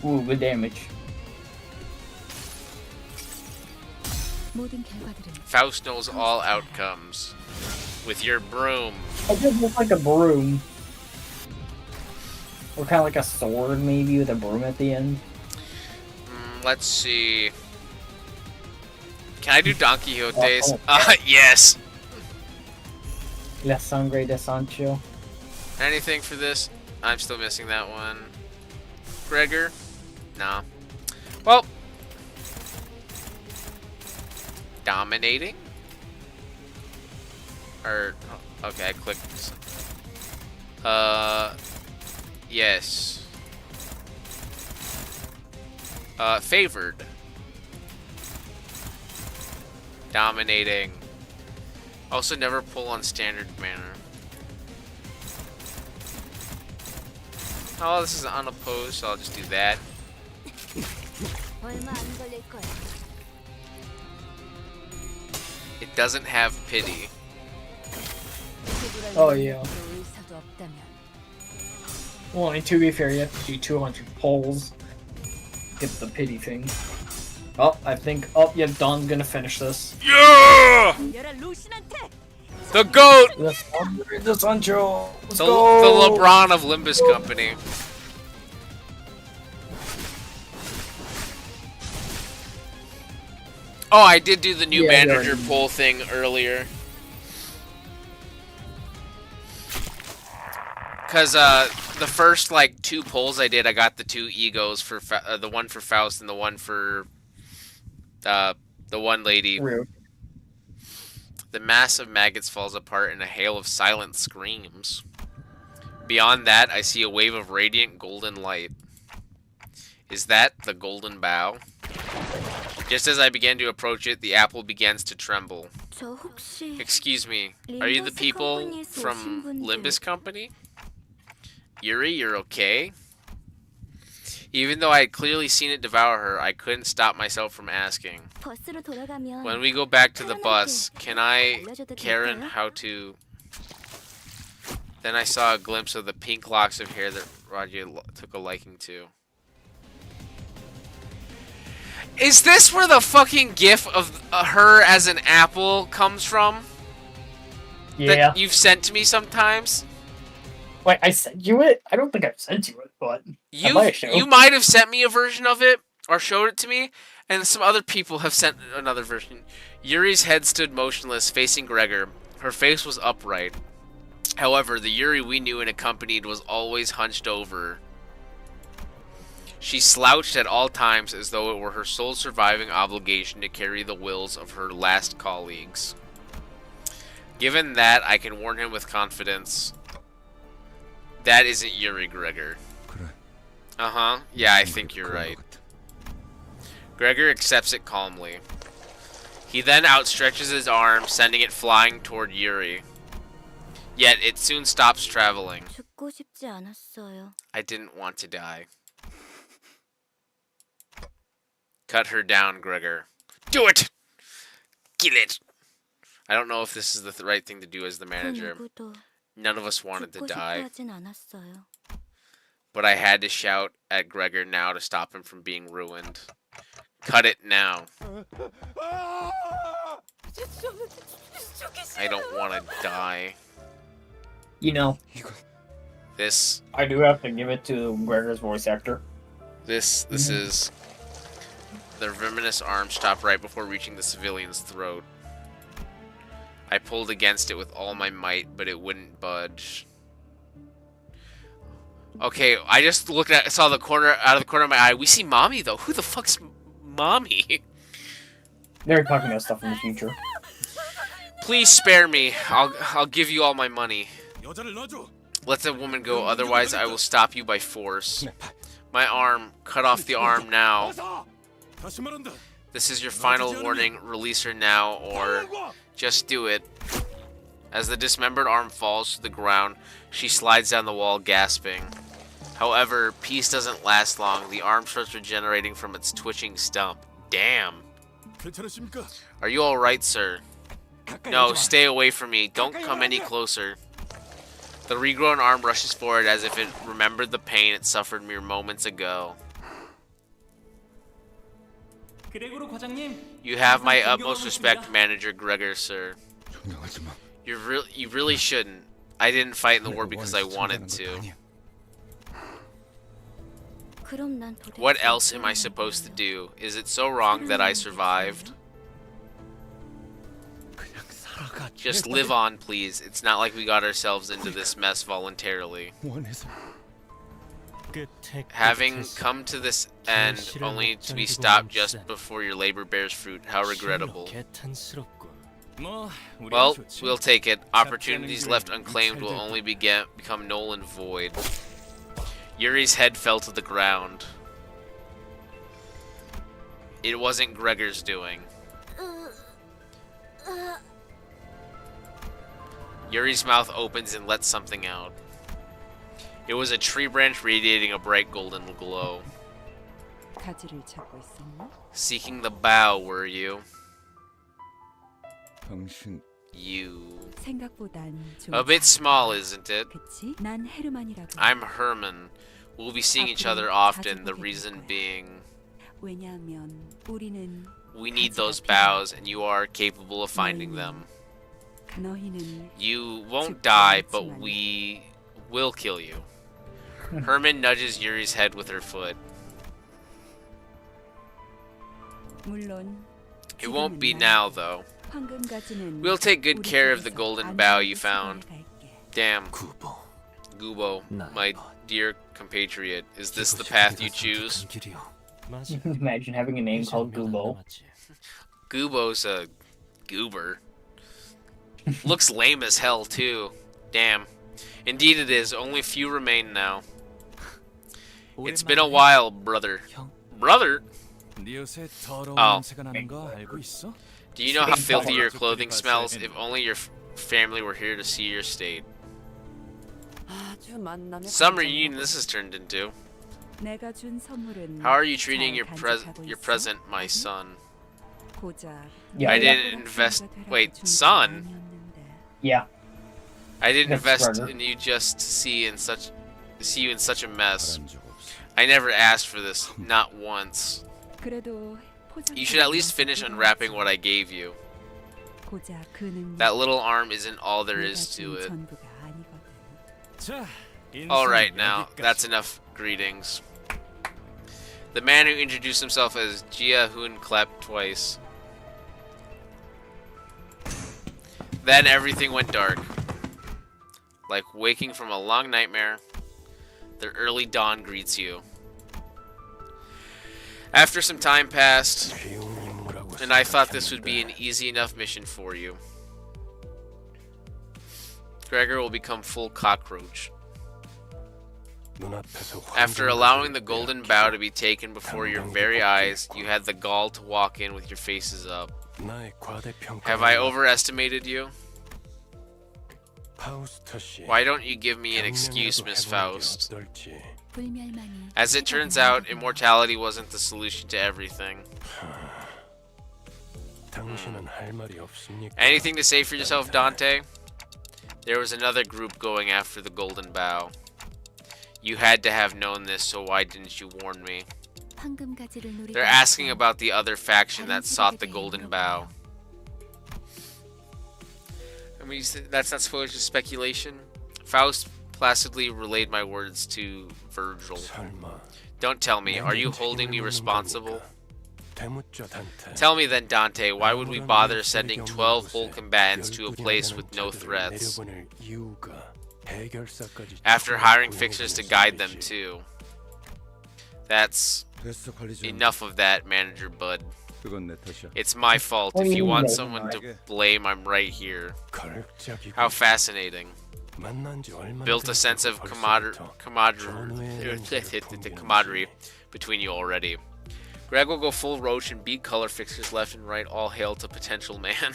Ooh, good damage. 모든 결과들은 Faust knows all outcomes. With your broom. It does look like a broom. Or kind of like a sword, maybe, with a broom at the end. Let's see. Can I do Don Quixote's? Oh. Yes! La Sangre de Sancho. Anything for this? I'm still missing that one. Gregor? Nah. Well. Dominating? Or, okay, I clicked. Yes. Favored. Dominating. Also never pull on standard manner. Oh, this is unopposed, so I'll just do that. 얼마 안 걸릴 거야. It doesn't have pity. Oh, yeah. 의사도 없다면 Well, I mean, to be fair, you have to do 200 pulls. Get the pity thing. Oh, I think. Oh, yeah, Don's gonna finish this. Yeah! 열한 루신한테 The GOAT! The Sancho! Let's The go! LeBron of Limbus Company. Oh, I did do the new Yeah, manager yeah. poll thing earlier. Because the first, like, 2 polls I did, I got the 2 egos for the one for Faust and the one for the one lady. Rude. The mass of maggots falls apart in a hail of silent screams. Beyond that, I see a wave of radiant golden light. Is that the golden bough? Just as I began to approach it, the apple begins to tremble. 저 혹시 Excuse me, are you the people from Limbus Company? Yuri, you're okay? Even though I had clearly seen it devour her, I couldn't stop myself from asking. 버스로 돌아가면 When we go back to the bus, can I, Karen, how to... Then I saw a glimpse of the pink locks of hair that Roger took a liking to. Is this where the fucking gif of her as an apple comes from? Yeah. That you've sent to me sometimes? Wait, I sent you it? I don't think I've sent you it, but You might have sent me a version of it, or showed it to me, and some other people have sent another version. Yuri's head stood motionless, facing Gregor. Her face was upright. However, the Yuri we knew and accompanied was always hunched over. She slouched at all times as though it were her sole surviving obligation to carry the wills of her last colleagues. Given that, I can warn him with confidence. That isn't Yuri Gregor. 그래. Uh-huh. Yeah, I think you're right. Gregor accepts it calmly. He then outstretches his arm, sending it flying toward Yuri. Yet it soon stops traveling. 죽고 싶지 않았어요. I didn't want to die. Cut her down, Gregor. Do it! Kill it! I don't know if this is the right thing to do as the manager. None of us wanted to 죽고 die. 싶어 하진 않았어요. But I had to shout at Gregor now to stop him from being ruined. Cut it now. I don't want to die. You know, This I do have to give it to Gregor's voice actor. is the verminous arm stopped right before reaching the civilian's throat. I pulled against it with all my might, but it wouldn't budge. Okay, I just saw the corner out of the corner of my eye. We see Mommy though. Who the fuck's Mommy? They're talking about stuff in the future. Please spare me. I'll give you all my money. Let the woman go, otherwise I will stop you by force. My arm. Cut off the arm now. This is your final warning. Release her now, or just do it. As the dismembered arm falls to the ground, she slides down the wall, gasping. However, peace doesn't last long. The arm starts regenerating from its twitching stump. Damn. Are you alright, sir? No, stay away from me. Don't come any closer. The regrown arm rushes forward as if it remembered the pain it suffered mere moments ago. You have my utmost respect, Manager Gregor, sir. You really shouldn't. I didn't fight in the war because I wanted to. What else am I supposed to do? Is it so wrong that I survived? Just live on, please. It's not like we got ourselves into this mess voluntarily. Having come to this end only to be stopped just before your labor bears fruit, how regrettable. Well, we'll take it. Opportunities left unclaimed will only become null and void. Yuri's head fell to the ground. It wasn't Gregor's doing. Yuri's mouth opens and lets something out. It was a tree branch radiating a bright golden glow. Seeking the bough, were you? You. A bit small, isn't it? I'm Herman. We'll be seeing each other often, the reason being we need those boughs and you are capable of finding them. You won't die, but we will kill you. Herman nudges Yuri's head with her foot. It won't be now, though. We'll take good care of the golden bough you found. Damn. Gubo, my dear compatriot, is this the path you choose? Imagine having a name called Gubo. Gubo's a goober. Looks lame as hell, too. Damn. Indeed it is. Only few remain now. It's been a while, brother. Brother? Oh. Do you know how filthy your clothing smells? If only your family were here to see your state. Some reunion this has turned into. How are you treating your present, my son? I didn't invest... Wait, son? Yeah. I didn't That's invest Gregor. in you just to see you in such a mess. I never asked for this, not once. You should at least finish unwrapping what I gave you. That little arm isn't all there is to it. Alright now, that's enough greetings. The man who introduced himself as Jia Hun clapped twice. Then everything went dark. Like waking from a long nightmare, the early dawn greets you. After some time passed, and I thought this would be an easy enough mission for you. Gregor will become full cockroach. After allowing the golden bow to be taken before your very eyes, you had the gall to walk in with your faces up. Have I overestimated you? Why don't you give me an excuse, Miss Faust? 불멸만이 As it turns out, immortality wasn't the solution to everything. Anything to say for yourself, Dante? There was another group going after the golden bow. You had to have known this, so why didn't you warn me? 황금가지를 노리고 They're asking about the other faction that sought the golden bow. I mean, that's not supposed to speculation. Faust placidly relayed my words to Virgil. Don't tell me, are you holding me responsible? Tell me then, Dante, why would we bother sending 12 whole combatants to a place with no threats? After hiring fixers to guide them too. That's enough of that, Manager Bud. It's my fault. If you want someone to blame, I'm right here. How fascinating. Built a sense of camaraderie between you already. Greg will go full roach and beat color fixers left and right. All hail to potential man.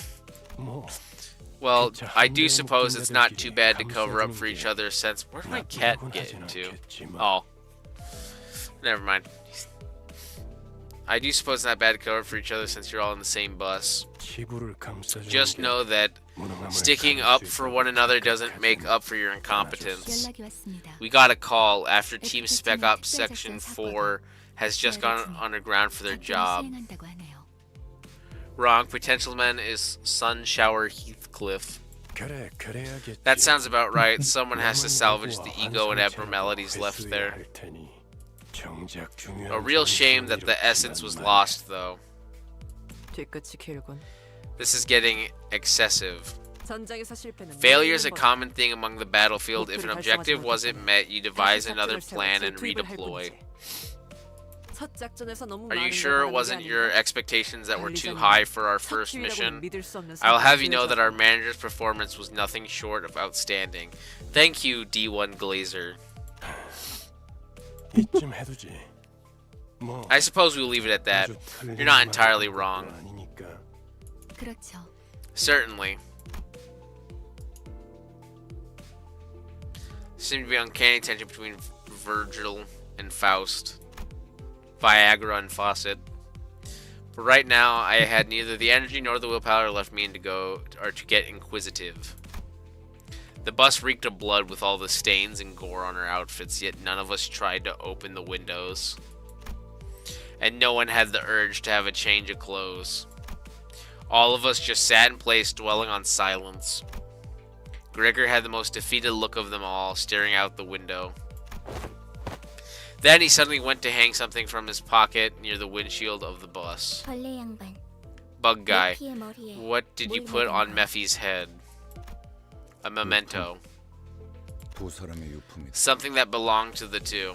Well, I do suppose it's not too bad to cover up for each other since... Where did my cat get into? Oh. Never mind. I do suppose it's not bad to cover up for each other since you're all in the same bus. Just know that sticking up for one another doesn't make up for your incompetence. 연락이 왔습니다. We got a call after Team Spec Ops Section 4 has just gone underground for their job. 수행한다고 하네요. Wrong. Potential man is Sunshower Heathcliff. That sounds about right. Someone has to salvage the ego and abnormalities left there. A real shame that the essence was lost, though. This is getting excessive. Failure is a common thing among the battlefield. If an objective wasn't met, you devise another plan and redeploy. Are you sure it wasn't your expectations that were too high for our first mission? I'll have you know that our manager's performance was nothing short of outstanding. Thank you, D1 Glazer. I suppose we'll leave it at that. You're not entirely wrong. 그렇죠. Certainly. Seemed to be uncanny tension between Virgil and Faust. Viagra and Fawcett. But right now, I had neither the energy nor the willpower left me to go or to get inquisitive. The bus reeked of blood with all the stains and gore on our outfits, yet none of us tried to open the windows. And no one had the urge to have a change of clothes. All of us just sat in place, dwelling on silence. Gregor had the most defeated look of them all, staring out the window. Then he suddenly went to hang something from his pocket near the windshield of the bus. 벌레 양반. Bug guy, 피의 머리에 what did you put on Mephi's head? A memento. Something that belonged to the two.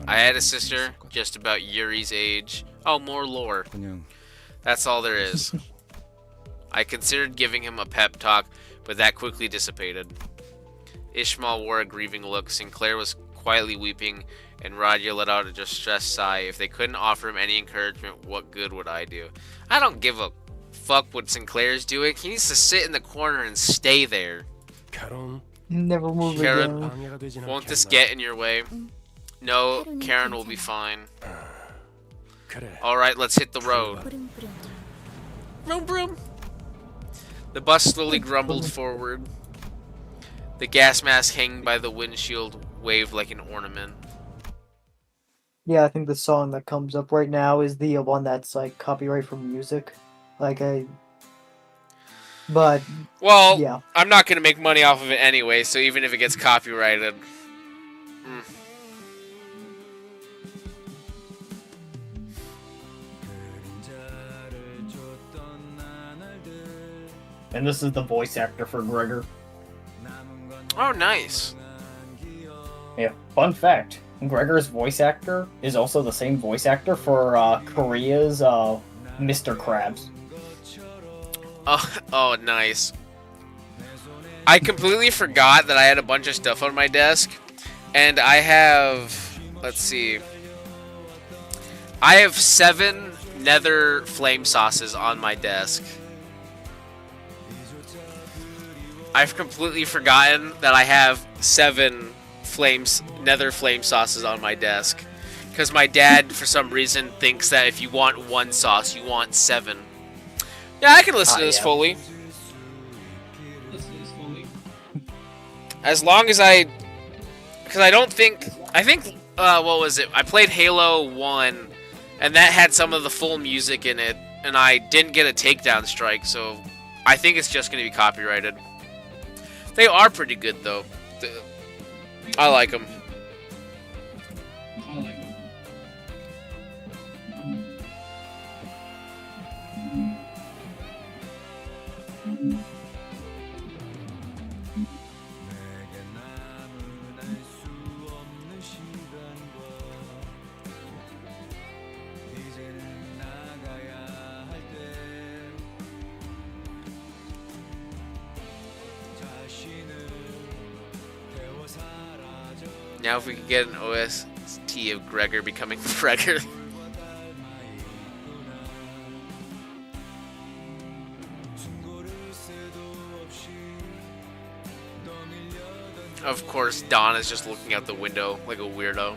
I had a sister, just about Yuri's age. Oh, more lore. That's all there is. I considered giving him a pep talk, but that quickly dissipated. Ishmael wore a grieving look, Sinclair was quietly weeping, and Roger let out a distressed sigh. If they couldn't offer him any encouragement, what good would I do? I don't give a fuck what Sinclair's doing. He needs to sit in the corner and stay there. Never move Karen, again. won't this get in your way? No, Karen will be fine. Alright, let's hit the road. 부릉부릉. Vroom vroom. The bus slowly grumbled forward. The gas mask hanging by the windshield waved like an ornament. Yeah, I think the song that comes up right now is the one that's like copyright from music. But Well, yeah. I'm not going to make money off of it anyway, so even if it gets copyrighted. And this is the voice actor for Gregor. Oh, nice. Yeah, fun fact. Gregor's voice actor is also the same voice actor for Korea's Mr. Krabs. Oh, nice. I completely forgot that I had a bunch of stuff on my desk. And I have, let's see, I have 7 nether flame sauces on my desk. I've completely forgotten that I have 7 nether flame sauces on my desk. Because my dad, for some reason, thinks that if you want 1 sauce, you want 7. Yeah, I can listen to this fully. As long as because I think, what was it? I played Halo 1, and that had some of the full music in it, and I didn't get a takedown strike, so I think it's just going to be copyrighted. They are pretty good, though. I like them. Now if we could get an OST of Gregor becoming Gregor. Of course, Don is just looking out the window like a weirdo.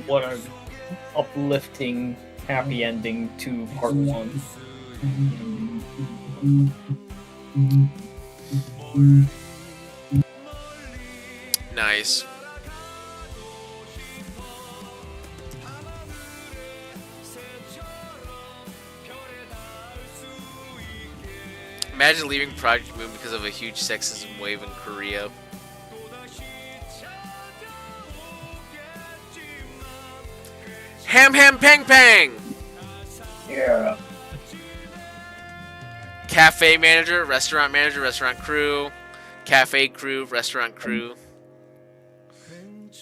What an uplifting, happy ending to part 1. Nice. Imagine leaving Project Moon because of a huge sexism wave in Korea. Ham ham pang pang! Yeah. Cafe manager, restaurant crew, cafe crew, restaurant crew.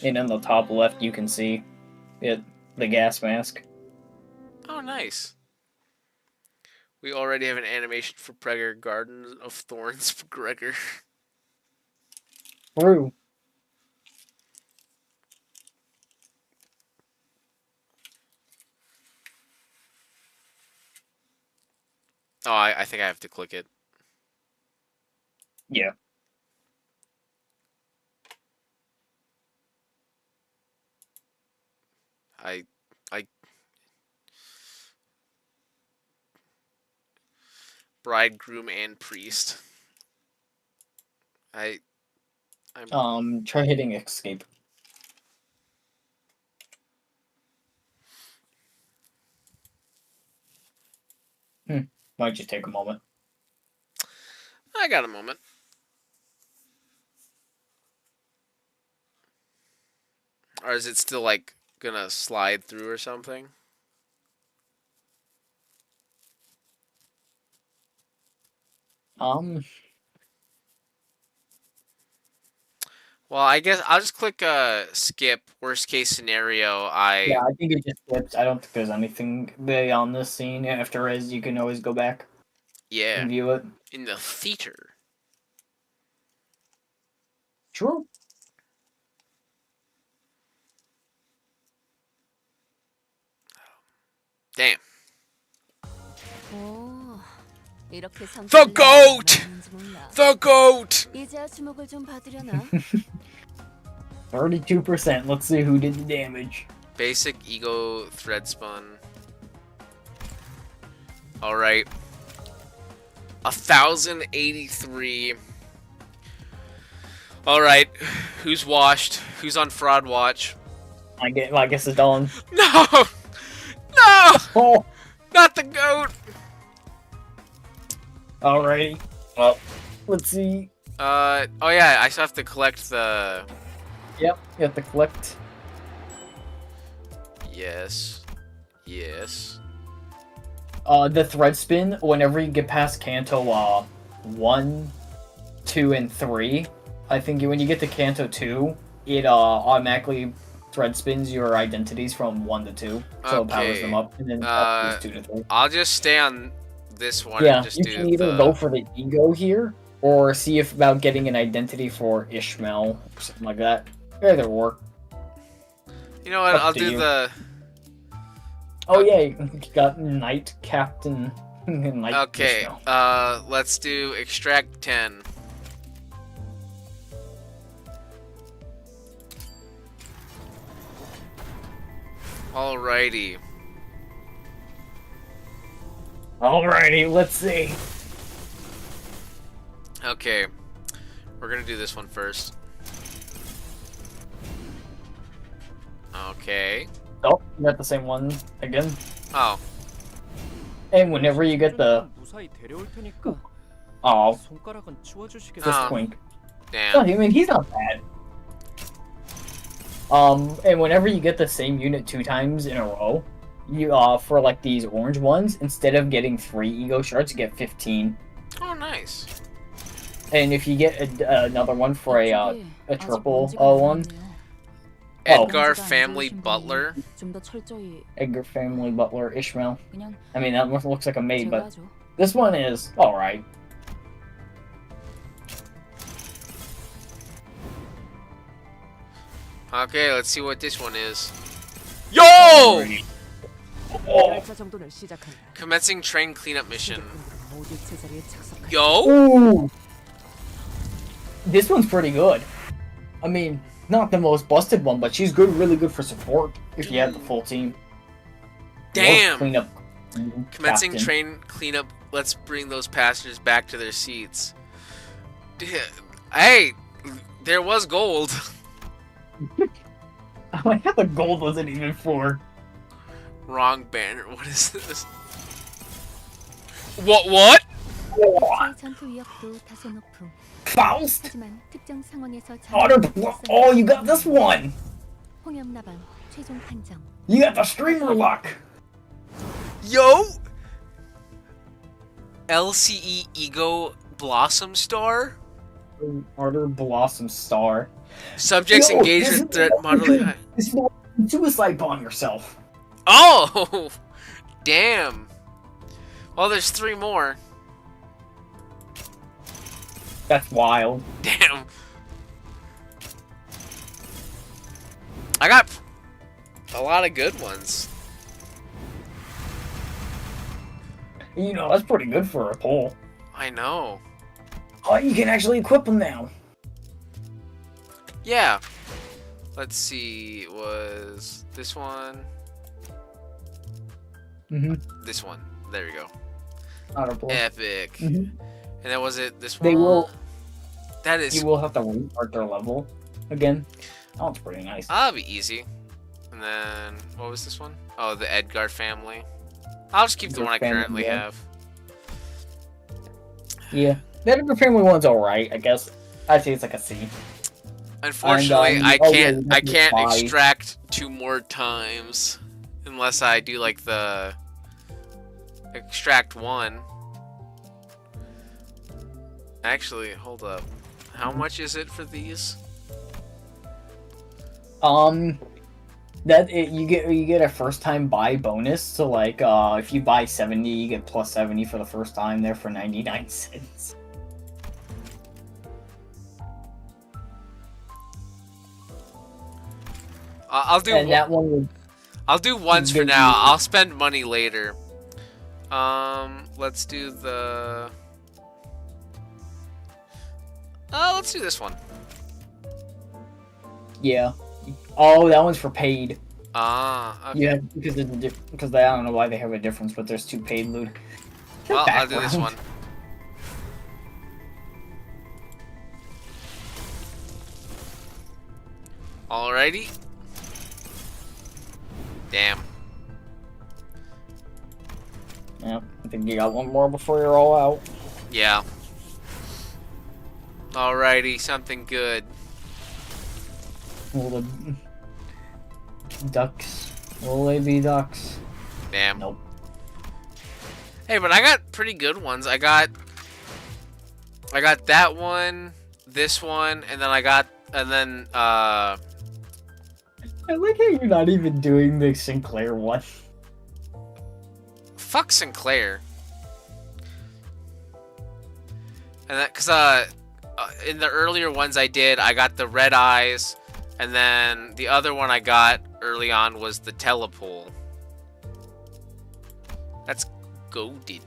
And on the top left, you can see it, the gas mask. Oh, nice. We already have an animation for Gregor, Garden of Thorns for Gregor. True. Oh, I think I have to click it. Yeah. I bridegroom and priest. Try hitting escape. Might just take a moment. I got a moment. Or is it still like gonna slide through or something? Well, I guess I'll just click skip. Worst case scenario, Yeah, I think it just skips. I don't think there's anything beyond this scene. After you can always go back and view it. In the theater. True. Damn. 오, 이렇게 The goat! The goat! 이제야 주목을 좀 받으려나? 32%. Let's see who did the damage. Basic ego thread spun. Alright. 1,083. Alright. Who's washed? Who's on fraud watch? I guess it's Dawn. No! No! Oh! Not the goat! Alrighty. Well, let's see. Oh yeah, I still have to collect the... Yep, you have to collect. Yes. Yes. The thread spin, whenever you get past Canto 1, 2, and 3, I think when you get to Canto 2, it automatically thread spins your identities from 1 to 2, so it powers them up, and then up to 2 to 3. I'll just stay on this one Yeah, and just you do can either go for the ego here, or see if about getting an identity for Ishmael or something like that. Either or. You know what? Up I'll to do you. the. Oh yeah, you got Knight Captain. Knight Okay. Ishmael. Let's do extract 10. Alrighty. Alrighty, let's see. Okay. We're gonna do this one first. Okay. Oh, you got the same one again. Oh. And whenever you get the 무사히 데려올 테니까 oh, 손가락은 치워주시겠어요? this Oh. twink. Damn. No, I mean he's not bad. And whenever you get the same unit 2 times in a row, you for like these orange ones, instead of getting 3 ego shards, you get 15. Oh, nice. And if you get another one for a 이쪽에 아직 triple 먼지가 one, 남아있네요. Edgar 먼지가 안 Family 좋으신 분이 Butler. 좀더 철저히 Edgar Family Butler Ishmael. 그냥 I mean that looks like a maid, but 제거하죠. this one is alright. Okay, let's see what this one is. Yo! Oh! 열차 정도는 시작한다. Commencing train cleanup mission. 승객분들은 모두 제자리에 착석하세요. Yo! Ooh! This one's pretty good. I mean, not the most busted one, but she's good, really good for support if you have the full team. Damn! Or cleanup. Commencing captain. train cleanup. Let's bring those passengers back to their seats. Hey, there was gold. I have the gold wasn't even for. Wrong banner. What is this? What? 제 전투 위력도 다소 높음. Faust? 하지만 특정 상황에서 Otter oh, you got this one! 홍염나방 최종 판정. You got the streamer luck! Yo! LCE Ego Blossom Star? Otter Blossom Star. Subjects Yo, engaged this with is- threat modeling. It's more suicide bomb yourself. Oh! Damn. Well, there's 3 more. That's wild. Damn. I got a lot of good ones. You know, that's pretty good for a poll. I know. Oh, you can actually equip them now. Yeah. Let's see. It was this one. Mm-hmm. This one. There we go. Otter Blossom. Epic. Mhm. And then was it this one? They will. That is. You will have to restart their level again. Oh, it's pretty nice. That'll be easy. And then what was this one? Oh, the Edgar family. I'll just keep the Edgar one I family, currently yeah. have. Yeah, that Edgar Family one's alright, I guess. I'd say it's like a C. Unfortunately, And, I oh, can't. yeah, you I have to can't buy- extract 2 more times, unless I do like the extract 1. Actually, hold up. How much is it for these? You get a first time buy bonus. So like, if you buy 70, you get plus 70 for the first time there for 99 cents. I'll do. And that one would. I'll do ones for give now. you- I'll spend money later. Let's do the. Let's do this one. Yeah. Oh, that one's for paid. Ah, okay. Yeah, because they, I don't know why they have a difference, but there's 2 paid loot. Well, I'll do this one. Alrighty. Damn. Yeah, I think you got one more before you're all out. Yeah. Alrighty, something good. Will the ducks? Will they be ducks? Damn. Nope. Hey, but I got pretty good ones. I got that one, this one, and then I like how you're not even doing the Sinclair one. Fuck Sinclair. And that, cause in the earlier ones I did, I got the red eyes, and then the other one I got early on was the telepole. That's goated,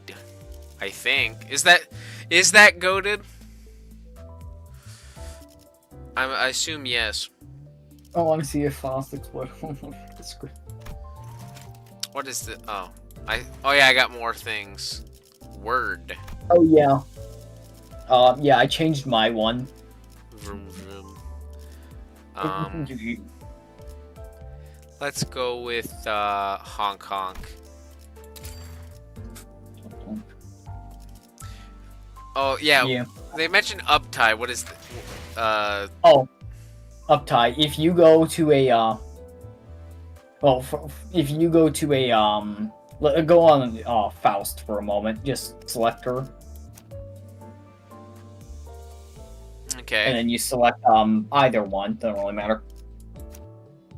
I think. Is that goated? I assume yes. I want to see if fast explode. What is the? Oh, yeah, I got more things. Word. Oh yeah. Yeah, I changed my one. Vroom vroom. Let's go with honk honk. Oh yeah. They mentioned uptie. What is the? Oh, uptie. If you go to a if you go to a go on Faust for a moment. Just select her. Okay. And then you select either one. Doesn't really matter.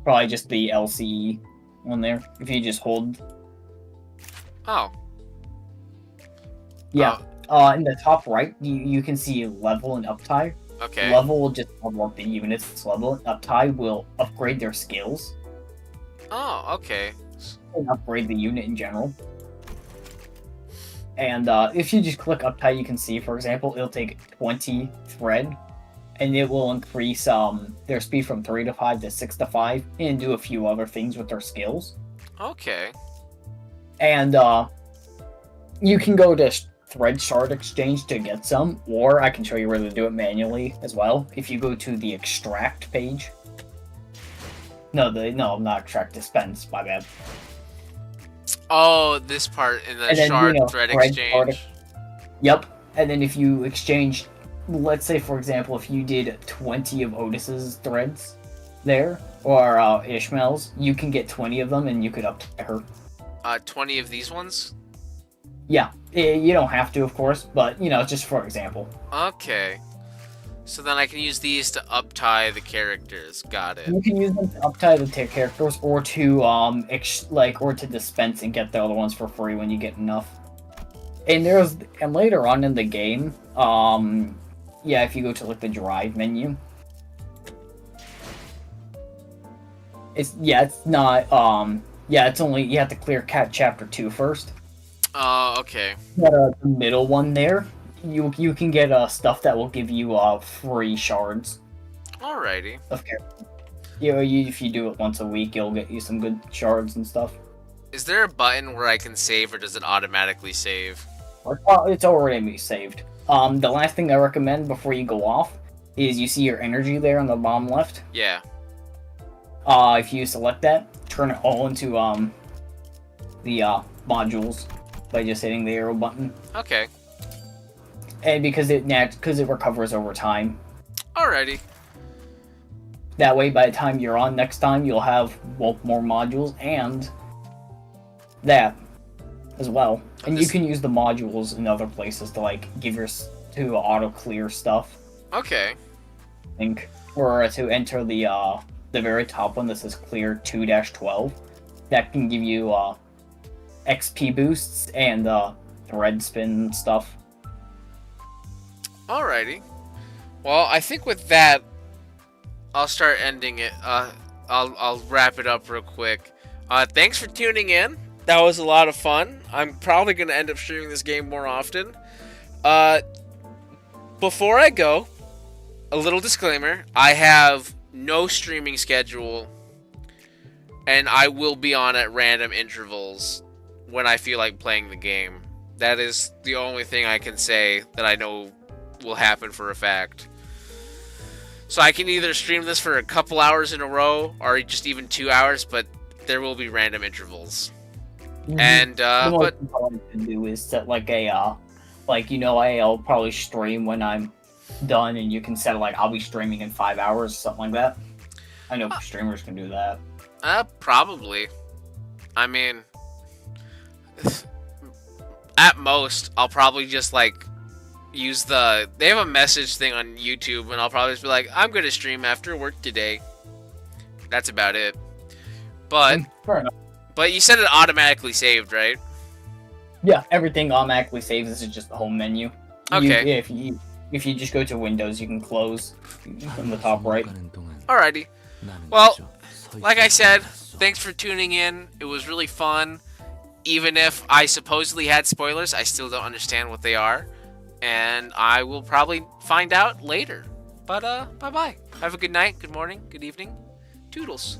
Probably just the LCE one there. If you just hold. Oh. Yeah. In the top right, you can see level and uptie. Okay. Level will just level up the units level. Uptie will upgrade their skills. Oh, okay. And upgrade the unit in general. And if you just click uptie, you can see, for example, it'll take 20 thread, and it will increase their speed from 3 to 5 to 6 to 5, and do a few other things with their skills. Okay. And you can go to Thread Shard Exchange to get some, or I can show you where to do it manually as well. If you go to the extract page. No, not extract, dispense, my bad. Oh, this part in the shard thread exchange. Yep. And then if you exchange, let's say for example, if you did 20 of Otis's threads there, or Ishmael's, you can get 20 of them and you could up to her. 20 of these ones? Yeah. You don't have to, of course, but, just for example. Okay. So then I can use these to uptie the characters. Got it. You can use them to uptie the characters, or to or to dispense and get the other ones for free when you get enough. And later on in the game, if you go to the drive menu, it's only you have to clear chapter 2 first. Okay. The middle one there. You can get stuff that will give you free shards. Alrighty. Of character. If you do it once a week, you'll get you some good shards and stuff. Is there a button where I can save, or does it automatically save? It's already saved. The last thing I recommend before you go off is you see your energy there on the bottom left. Yeah. If you select that, turn it all into the modules by just hitting the arrow button. Okay. And because it recovers over time. Alrighty. That way, by the time you're on next time, you'll have both more modules and that as well. And you can use the modules in other places to to auto clear stuff. Okay. I think, or to enter the very top one that says clear 2-12. That can give you XP boosts and thread spin stuff. Alrighty. Well, I think with that, I'll start ending it. I'll wrap it up real quick. Thanks for tuning in. That was a lot of fun. I'm probably going to end up streaming this game more often. Before I go, a little disclaimer. I have no streaming schedule, and I will be on at random intervals when I feel like playing the game. That is the only thing I can say that I know will happen for a fact. So I can either stream this for a couple hours in a row, or just even 2 hours, but there will be random intervals. And the most important thing to do is set I'll probably stream when I'm done, and you can set I'll be streaming in 5 hours, something like that. I know streamers can do that. Probably. I mean, at most, I'll probably just use they have a message thing on YouTube, and I'll probably just be like, I'm gonna stream after work today. That's about it. But Fair enough. but you said it automatically saved, right? Yeah, everything automatically saves. This is just the home menu. Okay. If you just go to Windows, you can close from the top right. Alrighty. Well, like I said, thanks for tuning in. It was really fun. Even if I supposedly had spoilers, I still don't understand what they are. And I will probably find out later. But, bye-bye. Have a good night, good morning, good evening. Toodles.